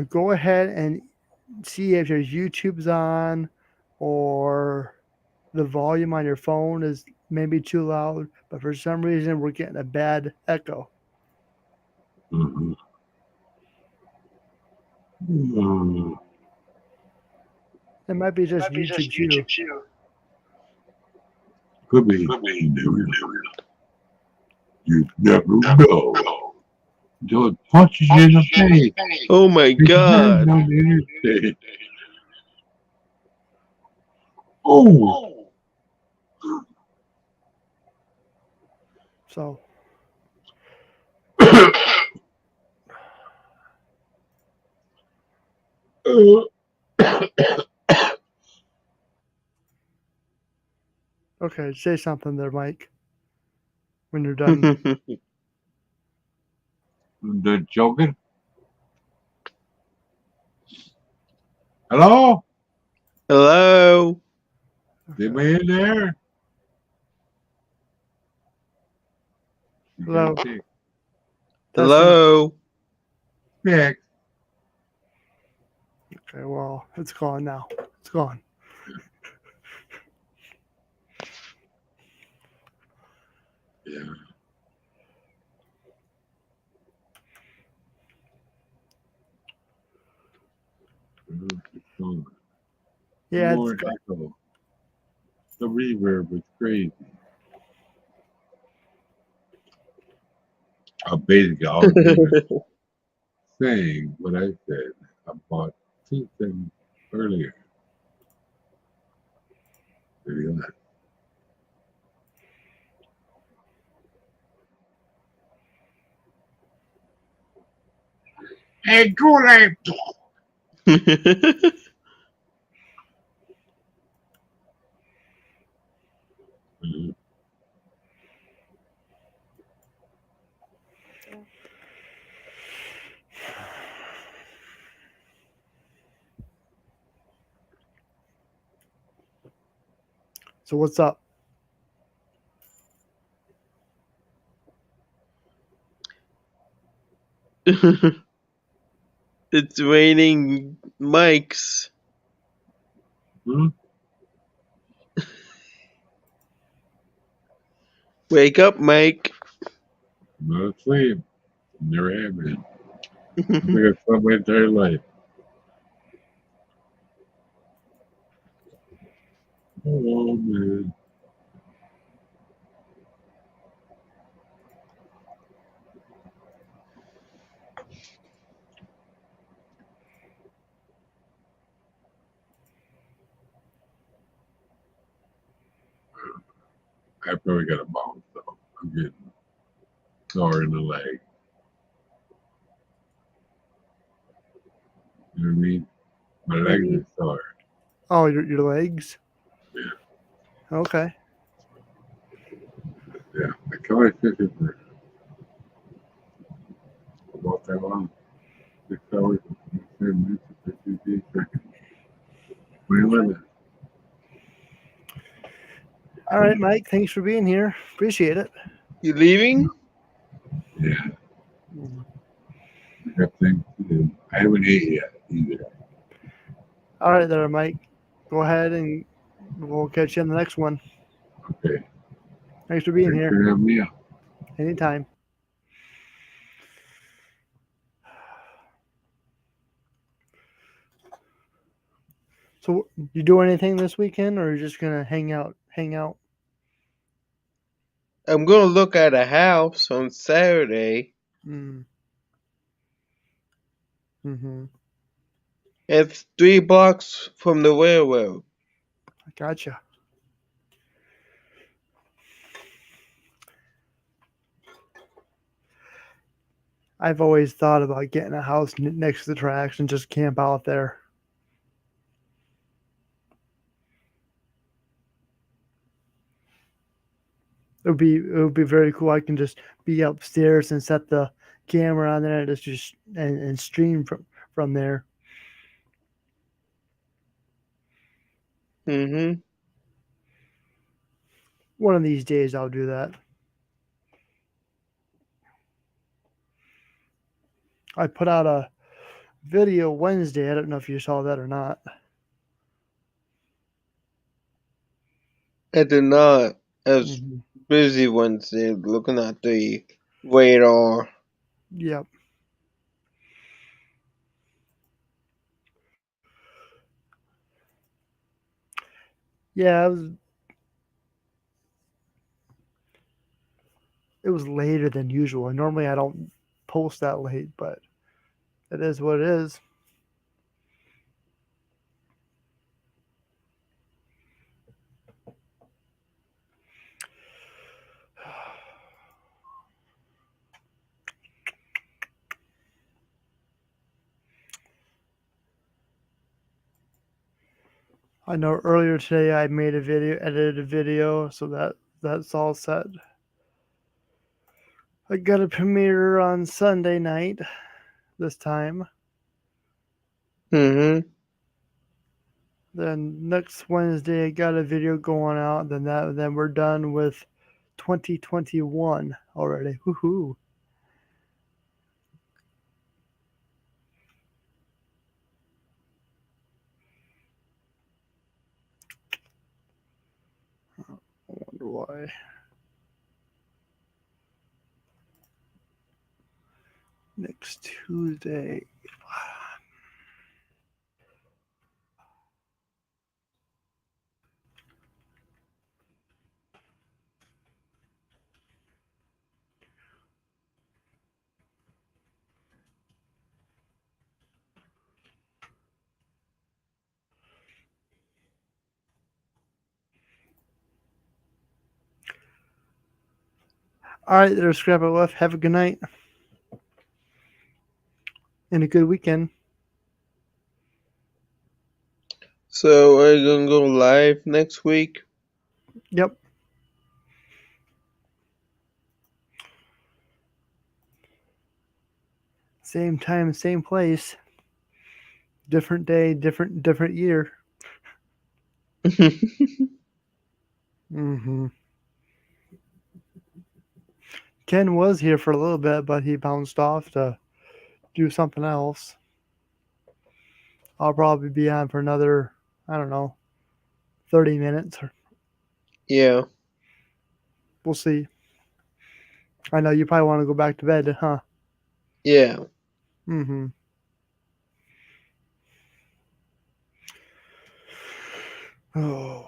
Go ahead and see if your YouTube's on, or the volume on your phone is maybe too loud. But for some reason, we're getting a bad echo. Mm-hmm. It might be just YouTube too. Could be. You never know. Until it punches you in the face. Oh my God. On the interstate. Oh. So okay, say something there, Mike. When you're done. The joking? Hello? Hello. Anybody in there? Hello. Testing. Hello. Fix. Okay, well, it's gone now. It's gone. Yeah. Yeah, more it's got, echo. The reverb is crazy. Basically, all I'm doing is saying what I said about 2 seconds earlier. Maybe not. Hey, Kool-Aid! Mhm. so what's up? It's raining mics. Hmm? Wake up, Mike. I'm not asleep. Never have been. I think I slept my entire life. Oh, man. I probably got a bounce, though. I'm getting sore in the leg. You know what I mean? My legs are sore. Oh, your legs. Yeah. Okay. Yeah. I can only sit here for about that long. 6 hours, 10 minutes, 58 seconds. 21 minutes. All right, Mike. Thanks for being here. Appreciate it. You leaving? Yeah. I got things to do. I haven't ate yet either. All right, there, Mike. Go ahead and we'll catch you in the next one. Okay. Thanks for being Thanks here. for having me up. Anytime. So, you do anything this weekend, or are you just gonna hang out? Hang out. I'm gonna look at a house on Saturday. Mm. Mm-hmm. It's 3 blocks from the railroad. Gotcha. I've always thought about getting a house next to the tracks and just camp out there. It would be very cool. I can just be upstairs and set the camera on there and just and stream from there. Mm-hmm. One of these days I'll do that. I put out a video Wednesday. I don't know if you saw that or not. I did not. I was Mhm. busy Wednesday looking at the radar. Yep. Yeah, it was later than usual. Normally I don't post that late, but it is what it is. I know earlier today I made a video, edited a video, so that's all set. I got a premiere on Sunday night this time. Mm-hmm. Then next Wednesday I got a video going out. Then we're done with 2021 already. Woohoo! I wonder why. Next Tuesday. All right, there's Scrap It Left. Have a good night and a good weekend. So are you gonna go live next week? Yep. Same time, same place. Different day, different year. Mm-hmm. Ken was here for a little bit, but he bounced off to do something else. I'll probably be on for another, I don't know, 30 minutes. Yeah, We'll see. I know you probably want to go back to bed, huh? yeah. Mm-hmm. Oh.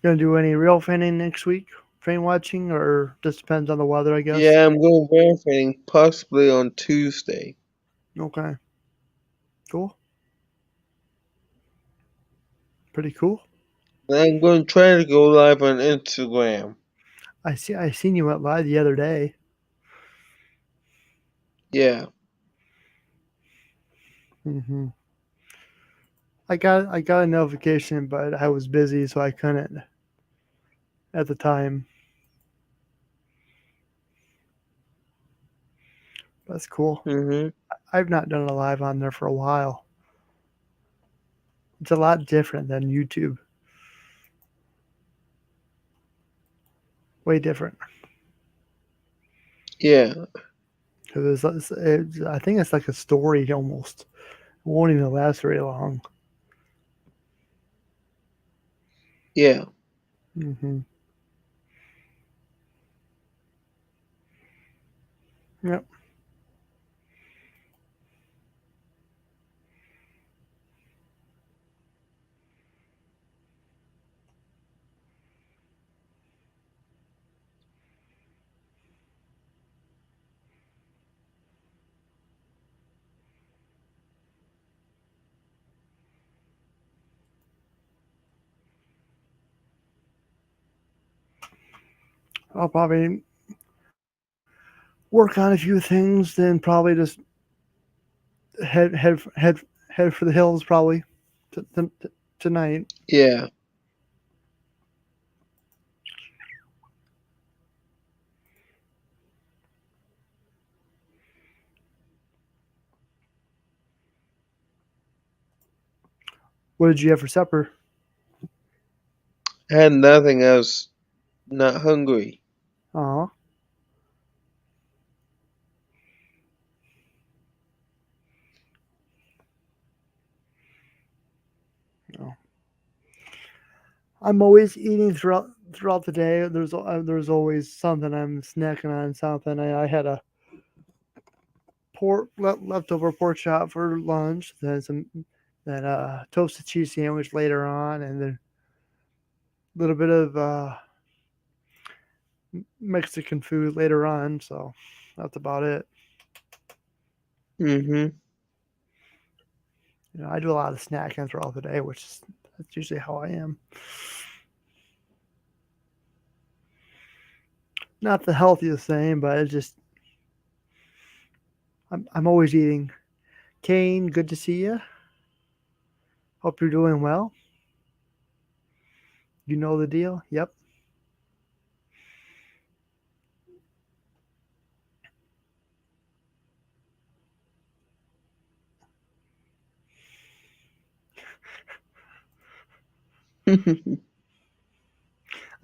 Gonna do any real fanning next week? Train watching, or just depends on the weather, I guess. Yeah, I'm going barefooting possibly on Tuesday. Okay. Cool. Pretty cool. And I'm going to try to go live on Instagram. I seen you went live the other day. Yeah. Mm-hmm. I got a notification, but I was busy, so I couldn't at the time. That's cool. Mhm. I've not done a live on there for a while. It's a lot different than YouTube. Way different. Yeah. Because I think it's like a story almost. It won't even last very long. Yeah. Mm-hmm. Yep. I'll probably work on a few things, then probably just head for the hills probably tonight. Yeah. What did you have for supper? I had nothing else. Not hungry. Oh, no. I'm always eating throughout the day. There's always something I'm snacking on. Something I had a leftover pork chop for lunch. Then toasted cheese sandwich later on, and then a little bit of Mexican food later on. So that's about it. Mhm. I do a lot of snacking throughout the day, which is that's usually how I am. Not the healthiest thing, but it's just I'm always eating. Kane, good to see you. Hope you're doing well. You know the deal. Yep.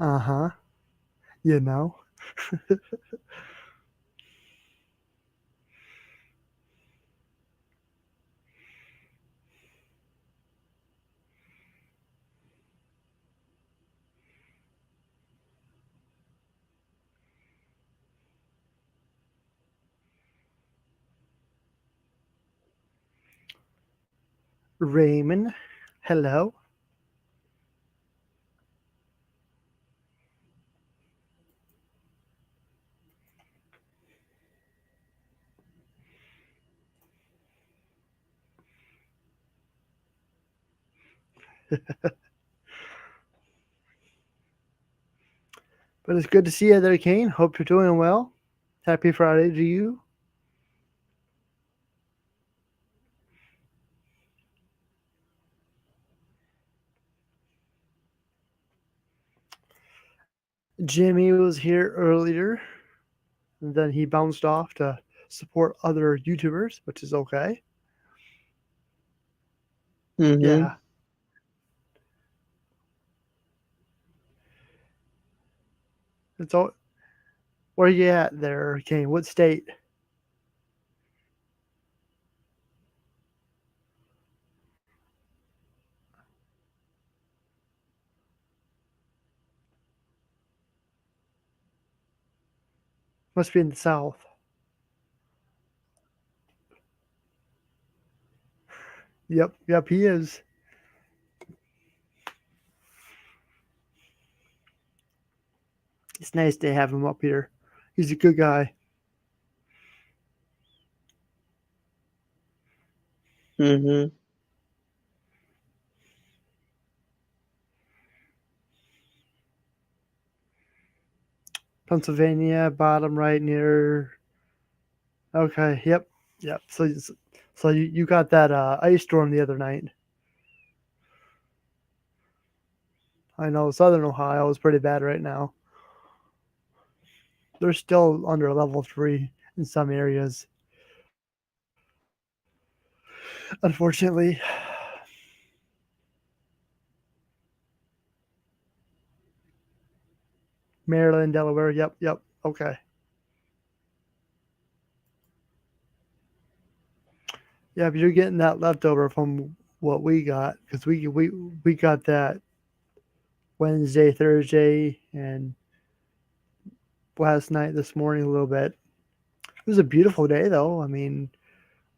Uh huh. You know. Raymond, hello. But it's good to see you there, Kane. Hope you're doing well. Happy Friday to you. Jimmy was here earlier, and then he bounced off to support other YouTubers, which is okay. Mm-hmm. Yeah. It's all. Where you at there, Kane? What state? Must be in the south. Yep, he is. It's nice to have him up here. He's a good guy. Mm-hmm. Pennsylvania, bottom right near. Okay, yep. So you got that ice storm the other night. I know Southern Ohio is pretty bad right now. They're still under level 3 in some areas. Unfortunately, Maryland, Delaware. Yep. Okay. Yeah, but you're getting that leftover from what we got because we got that Wednesday, Thursday, and last night, this morning a little bit. It was a beautiful day though. I mean,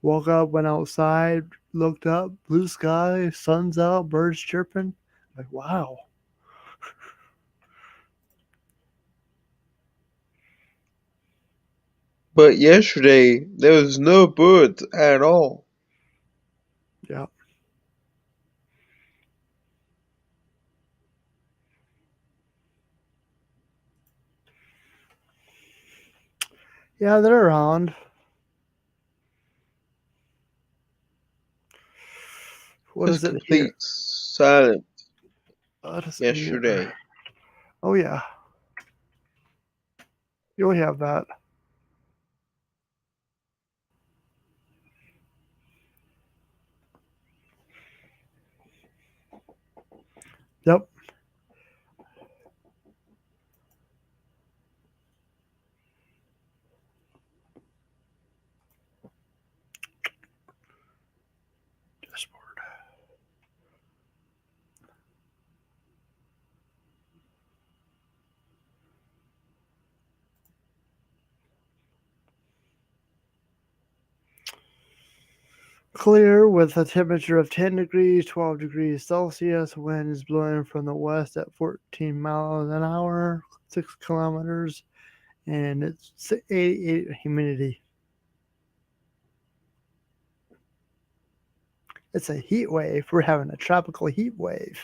woke up, went outside, looked up, blue sky, sun's out, birds chirping. Like wow. But yesterday there was no birds at all. Yeah. Yeah, they're around. What Just is it here? complete silence Let us see here. yesterday. Oh yeah, you'll have that. Yep. Dashboard. Clear with a temperature of 10 degrees, 12 degrees Celsius. Wind is blowing from the west at 14 miles an hour, 6 kilometers, and it's 88 humidity. It's a heat wave. We're having a tropical heat wave.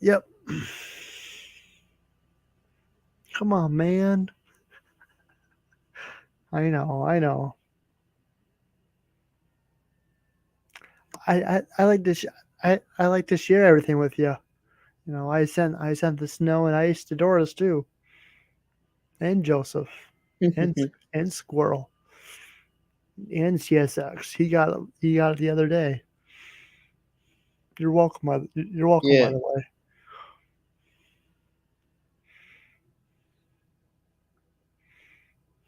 Yep. Come on, man. I know. I like to I like to share everything with you. You know, I sent the snow and ice to Doris too, and Joseph, and and Squirrel, and CSX. He got it the other day. You're welcome. You're welcome. By Yeah, the way.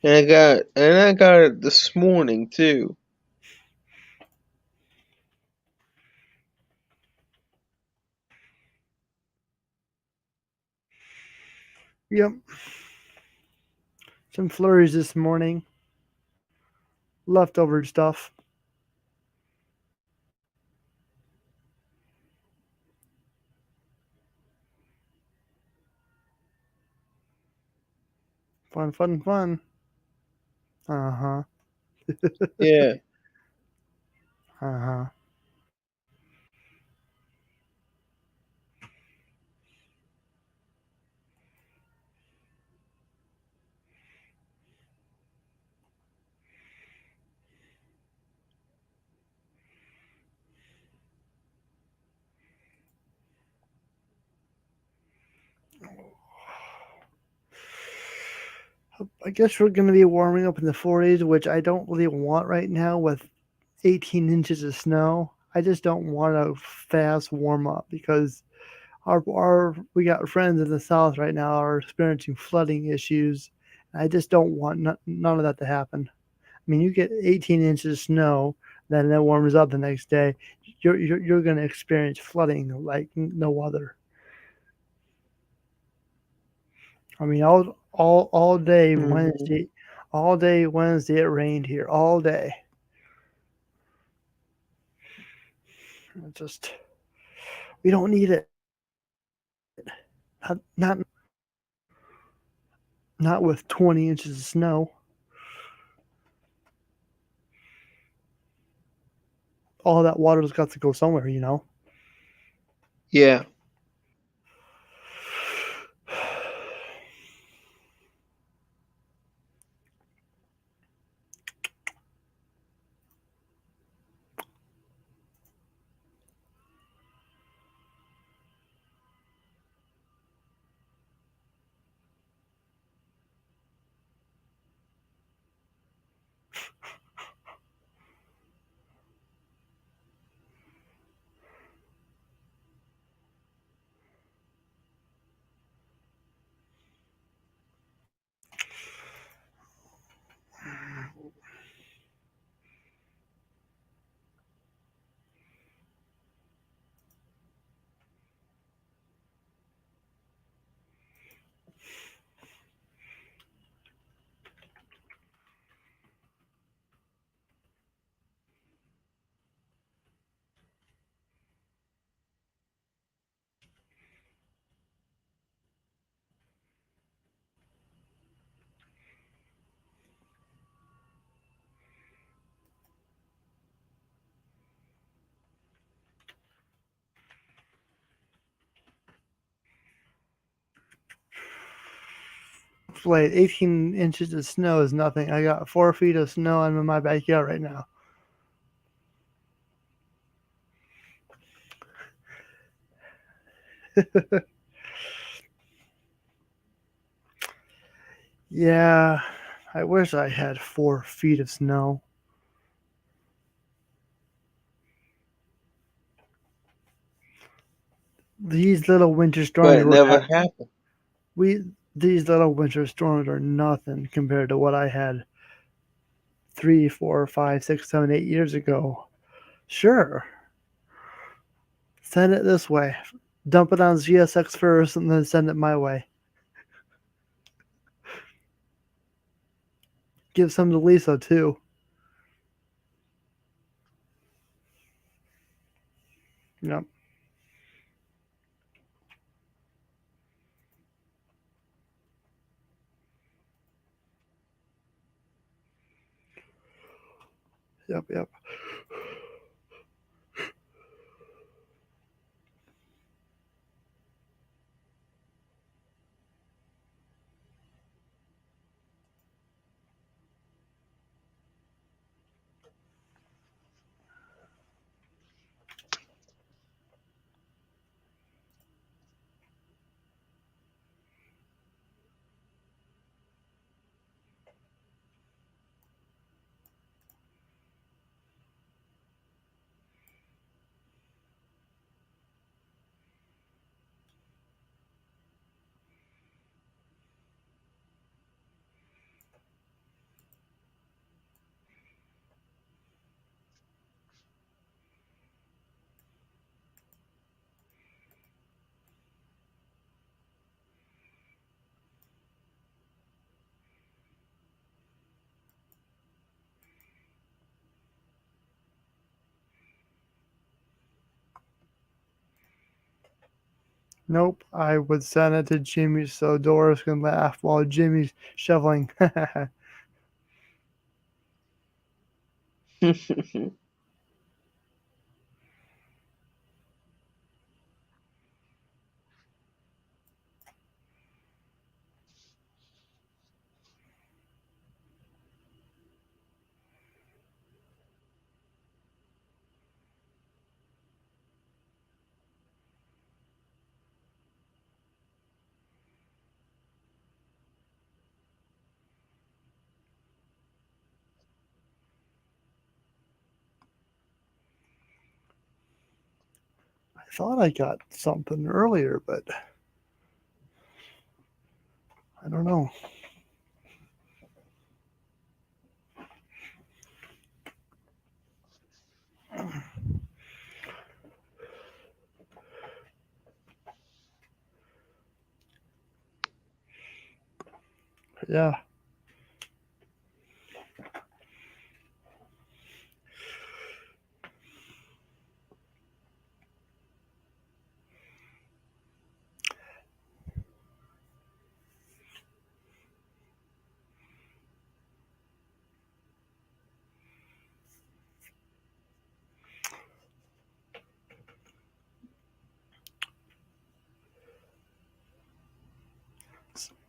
and I got it this morning too. Yep. Some flurries this morning. leftover stuff. Fun, fun, fun. Uh-huh. Yeah. Uh-huh. I guess we're going to be warming up in the 40s, which I don't really want right now with 18 inches of snow. I just don't want a fast warm up because our we got friends in the south right now are experiencing flooding issues. I just don't want none of that to happen. I mean, you get 18 inches of snow, then it warms up the next day. You're going to experience flooding like no other. I mean, all day Hmm. Wednesday, all day Wednesday it rained here all day. It just we don't need it. Not not with 20 inches of snow. All that water's got to go somewhere, you know. Yeah. Like 18 inches of snow is nothing. I got 4 feet of snow. I'm in my backyard right now. Yeah, I wish I had 4 feet of snow. These little winter But storms it we're never at, happened. we these little winter storms are nothing compared to what I had 3, 4, 5, 6, 7, 8 years ago. Sure, send it this way. Dump it on GSX first, and then send it my way. Give some to Lisa too. Yep, yep, yep. Nope, I would send it to Jimmy so Doris can laugh while Jimmy's shoveling. I thought I got something earlier, but I don't know. Yeah.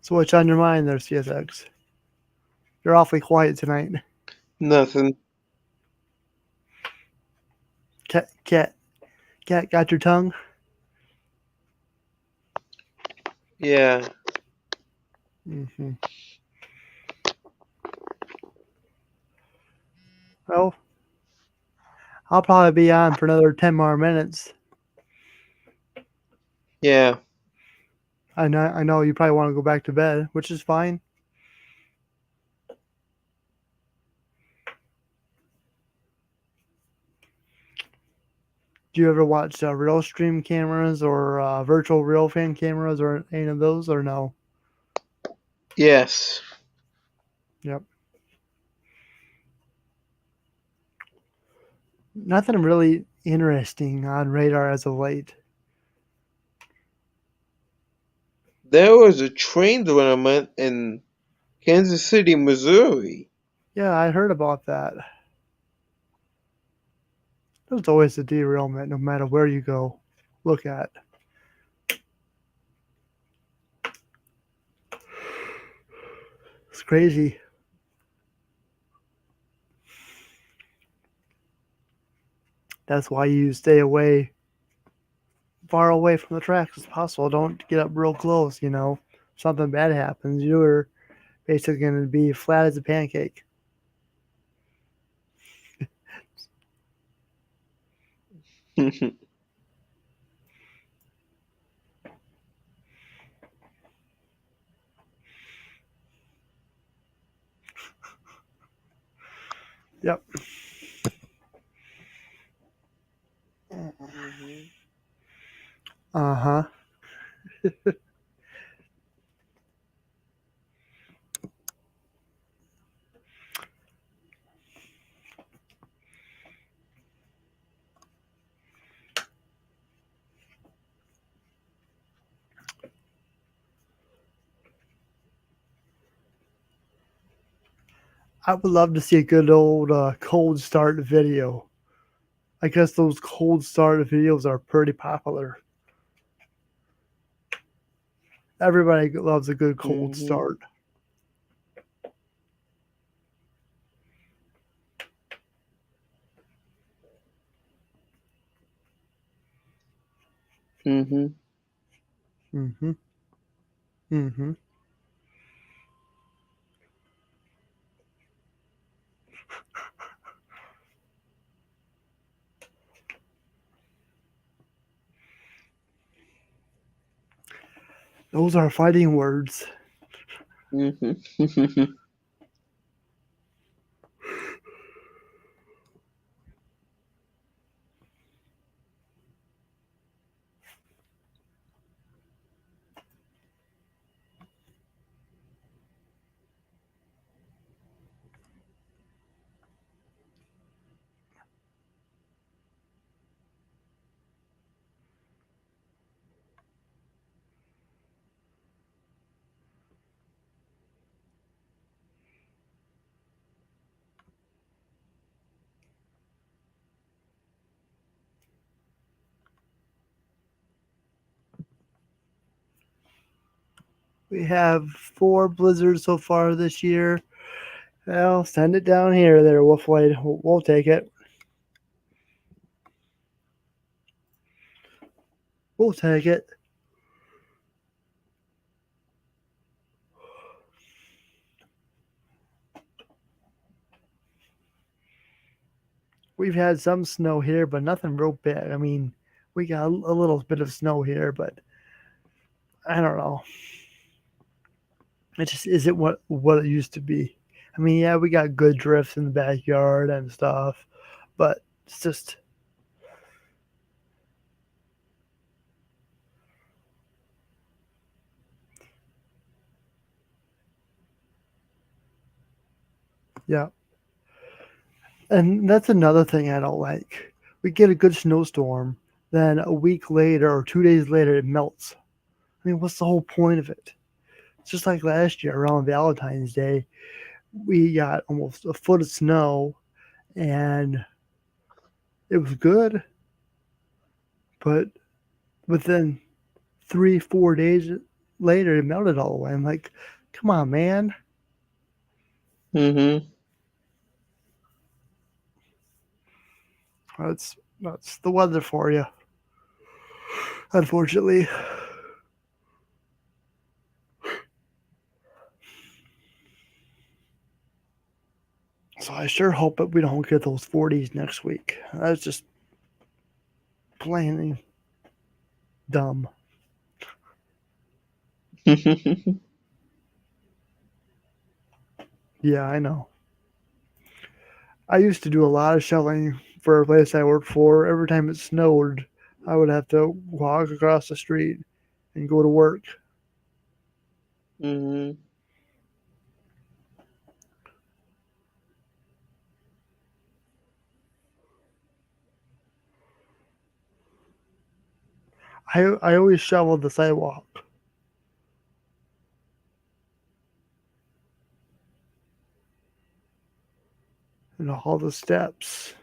So what's on your mind there, CSX? You're awfully quiet tonight. Nothing. Cat got your tongue? Yeah. Mm-hmm. Well, I'll probably be on for another 10 more minutes. Yeah. I know you probably want to go back to bed, which is fine. Do you ever watch real stream cameras or virtual real fan cameras or any of those, or no? Yes. Yep. Nothing really interesting on radar as of late. There was a train derailment in Kansas City, Missouri. Yeah, I heard about that. There's always a derailment no matter where you go. Look at. It's crazy. That's why you stay away, far away from the tracks as possible. Don't get up real close, you know. Something bad happens, you're basically going to be flat as a pancake. Yep. Mhm. Uh huh. I would love to see a good old cold start video. I guess those cold start videos are pretty popular. Everybody loves a good cold Mhm. start. Mhm. Mm-hmm. Mm-hmm. Those are fighting words. Mhm. We have 4 blizzards so far this year. Well, send it down here, there, Wolflight. We'll take it. We'll take it. We've had some snow here, but nothing real big. I mean, we got a little bit of snow here, but I don't know. It just isn't what it used to be. I mean, yeah, we got good drifts in the backyard and stuff, but it's just yeah. And that's another thing I don't like. We get a good snowstorm, then a week later or 2 days later it melts. I mean, what's the whole point of it? It's just like last year around Valentine's Day, we got almost a foot of snow and it was good, but within 3, 4 days later it melted all the way. I'm like, come on, man. Mm-hmm. That's the weather for you. Unfortunately. So I sure hope that we don't get those 40s next week. That's just plain dumb. Yeah, I know. I used to do a lot of shoveling for a place I worked for. Every time it snowed, I would have to walk across the street and go to work. Mm-hmm. I always shoveled the sidewalk and all the steps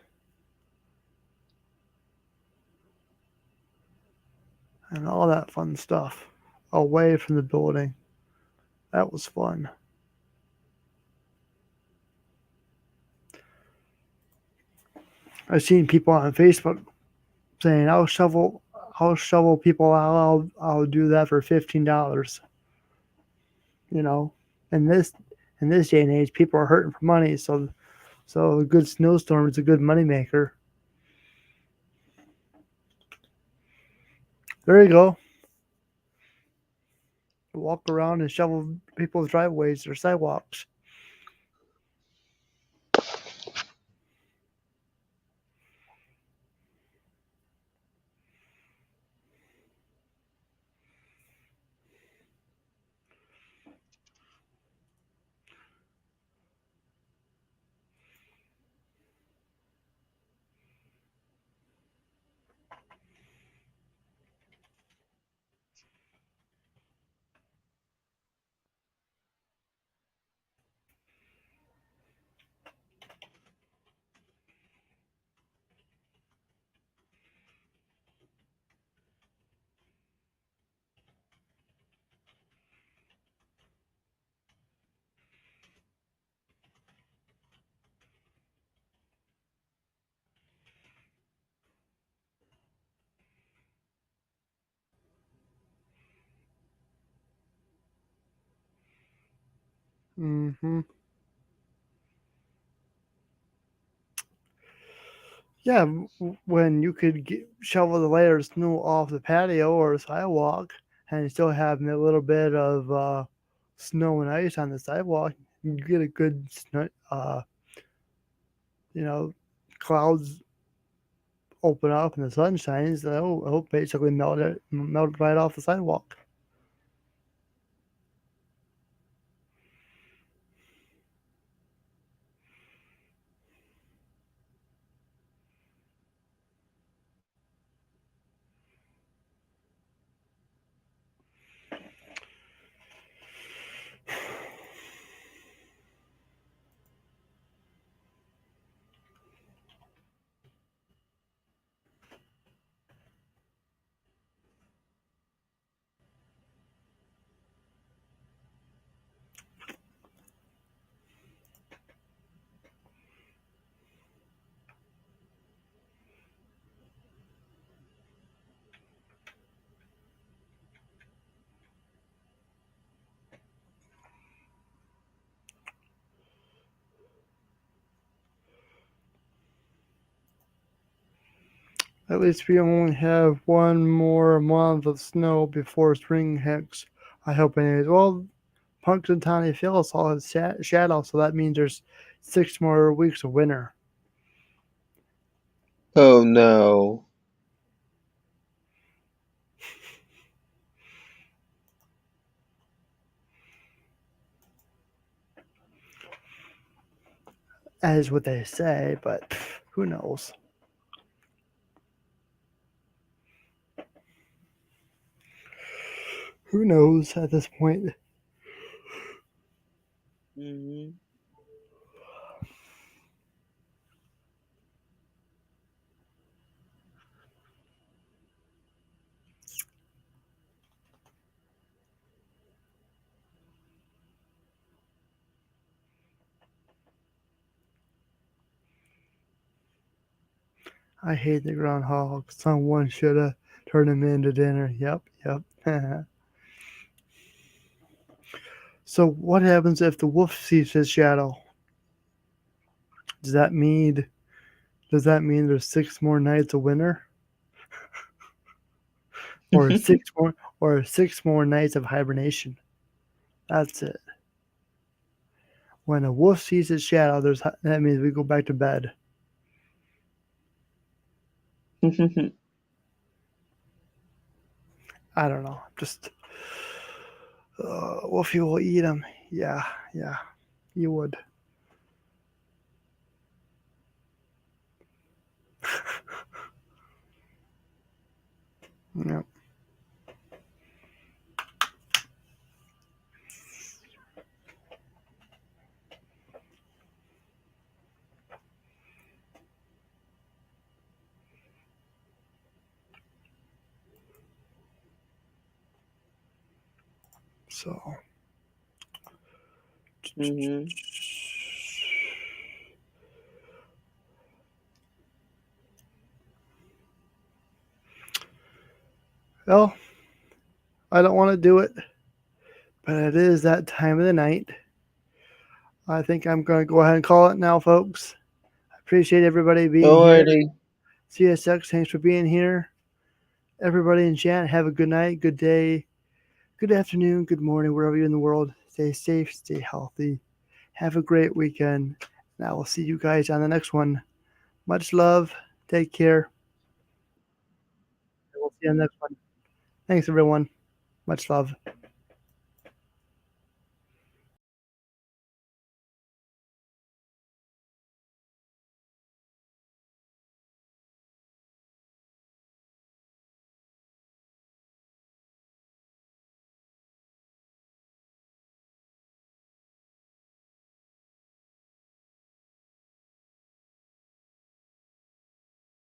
and all that fun stuff away from the building. That was fun. I've seen people on Facebook saying, I'll shovel people out. I'll do that for $15." You know, in this day and age, people are hurting for money, so a good snowstorm is a good moneymaker. There you go. Walk around and shovel people's driveways or sidewalks. Hmm. Yeah, when you could shovel the layer of snow off the patio or sidewalk and still have a little bit of snow and ice on the sidewalk, you get a good, you know, clouds open up and the sun shines. It'll basically melt right off the sidewalk. At least we only have one more month of snow before spring hits. I hope anyways. Well, Punxsutawney Phil saw his shadow, so that means there's 6 more weeks of winter. Oh no. That is what they say, but who knows? Who knows at this point? Hmm. I hate the groundhog. Someone should have turned him into dinner. Yep. So what happens if the wolf sees his shadow? Does that mean there's 6 more nights of winter? Or 6 more nights of hibernation? That's it. When a wolf sees his shadow, that means we go back to bed. I don't know. Just Wolfie will eat him. Yeah, you would. Yep. So. Hmm. Well, I don't want to do it, but it is that time of the night. I think I'm going to go ahead and call it now, folks. I appreciate everybody being here. Alrighty. CSX, thanks for being here. Everybody in chat, have a good night, good day, good afternoon, good morning, wherever you're in the world. Stay safe, stay healthy. Have a great weekend. And I will see you guys on the next one. Much love. Take care. We'll see you on the next one. Thanks, everyone. Much love.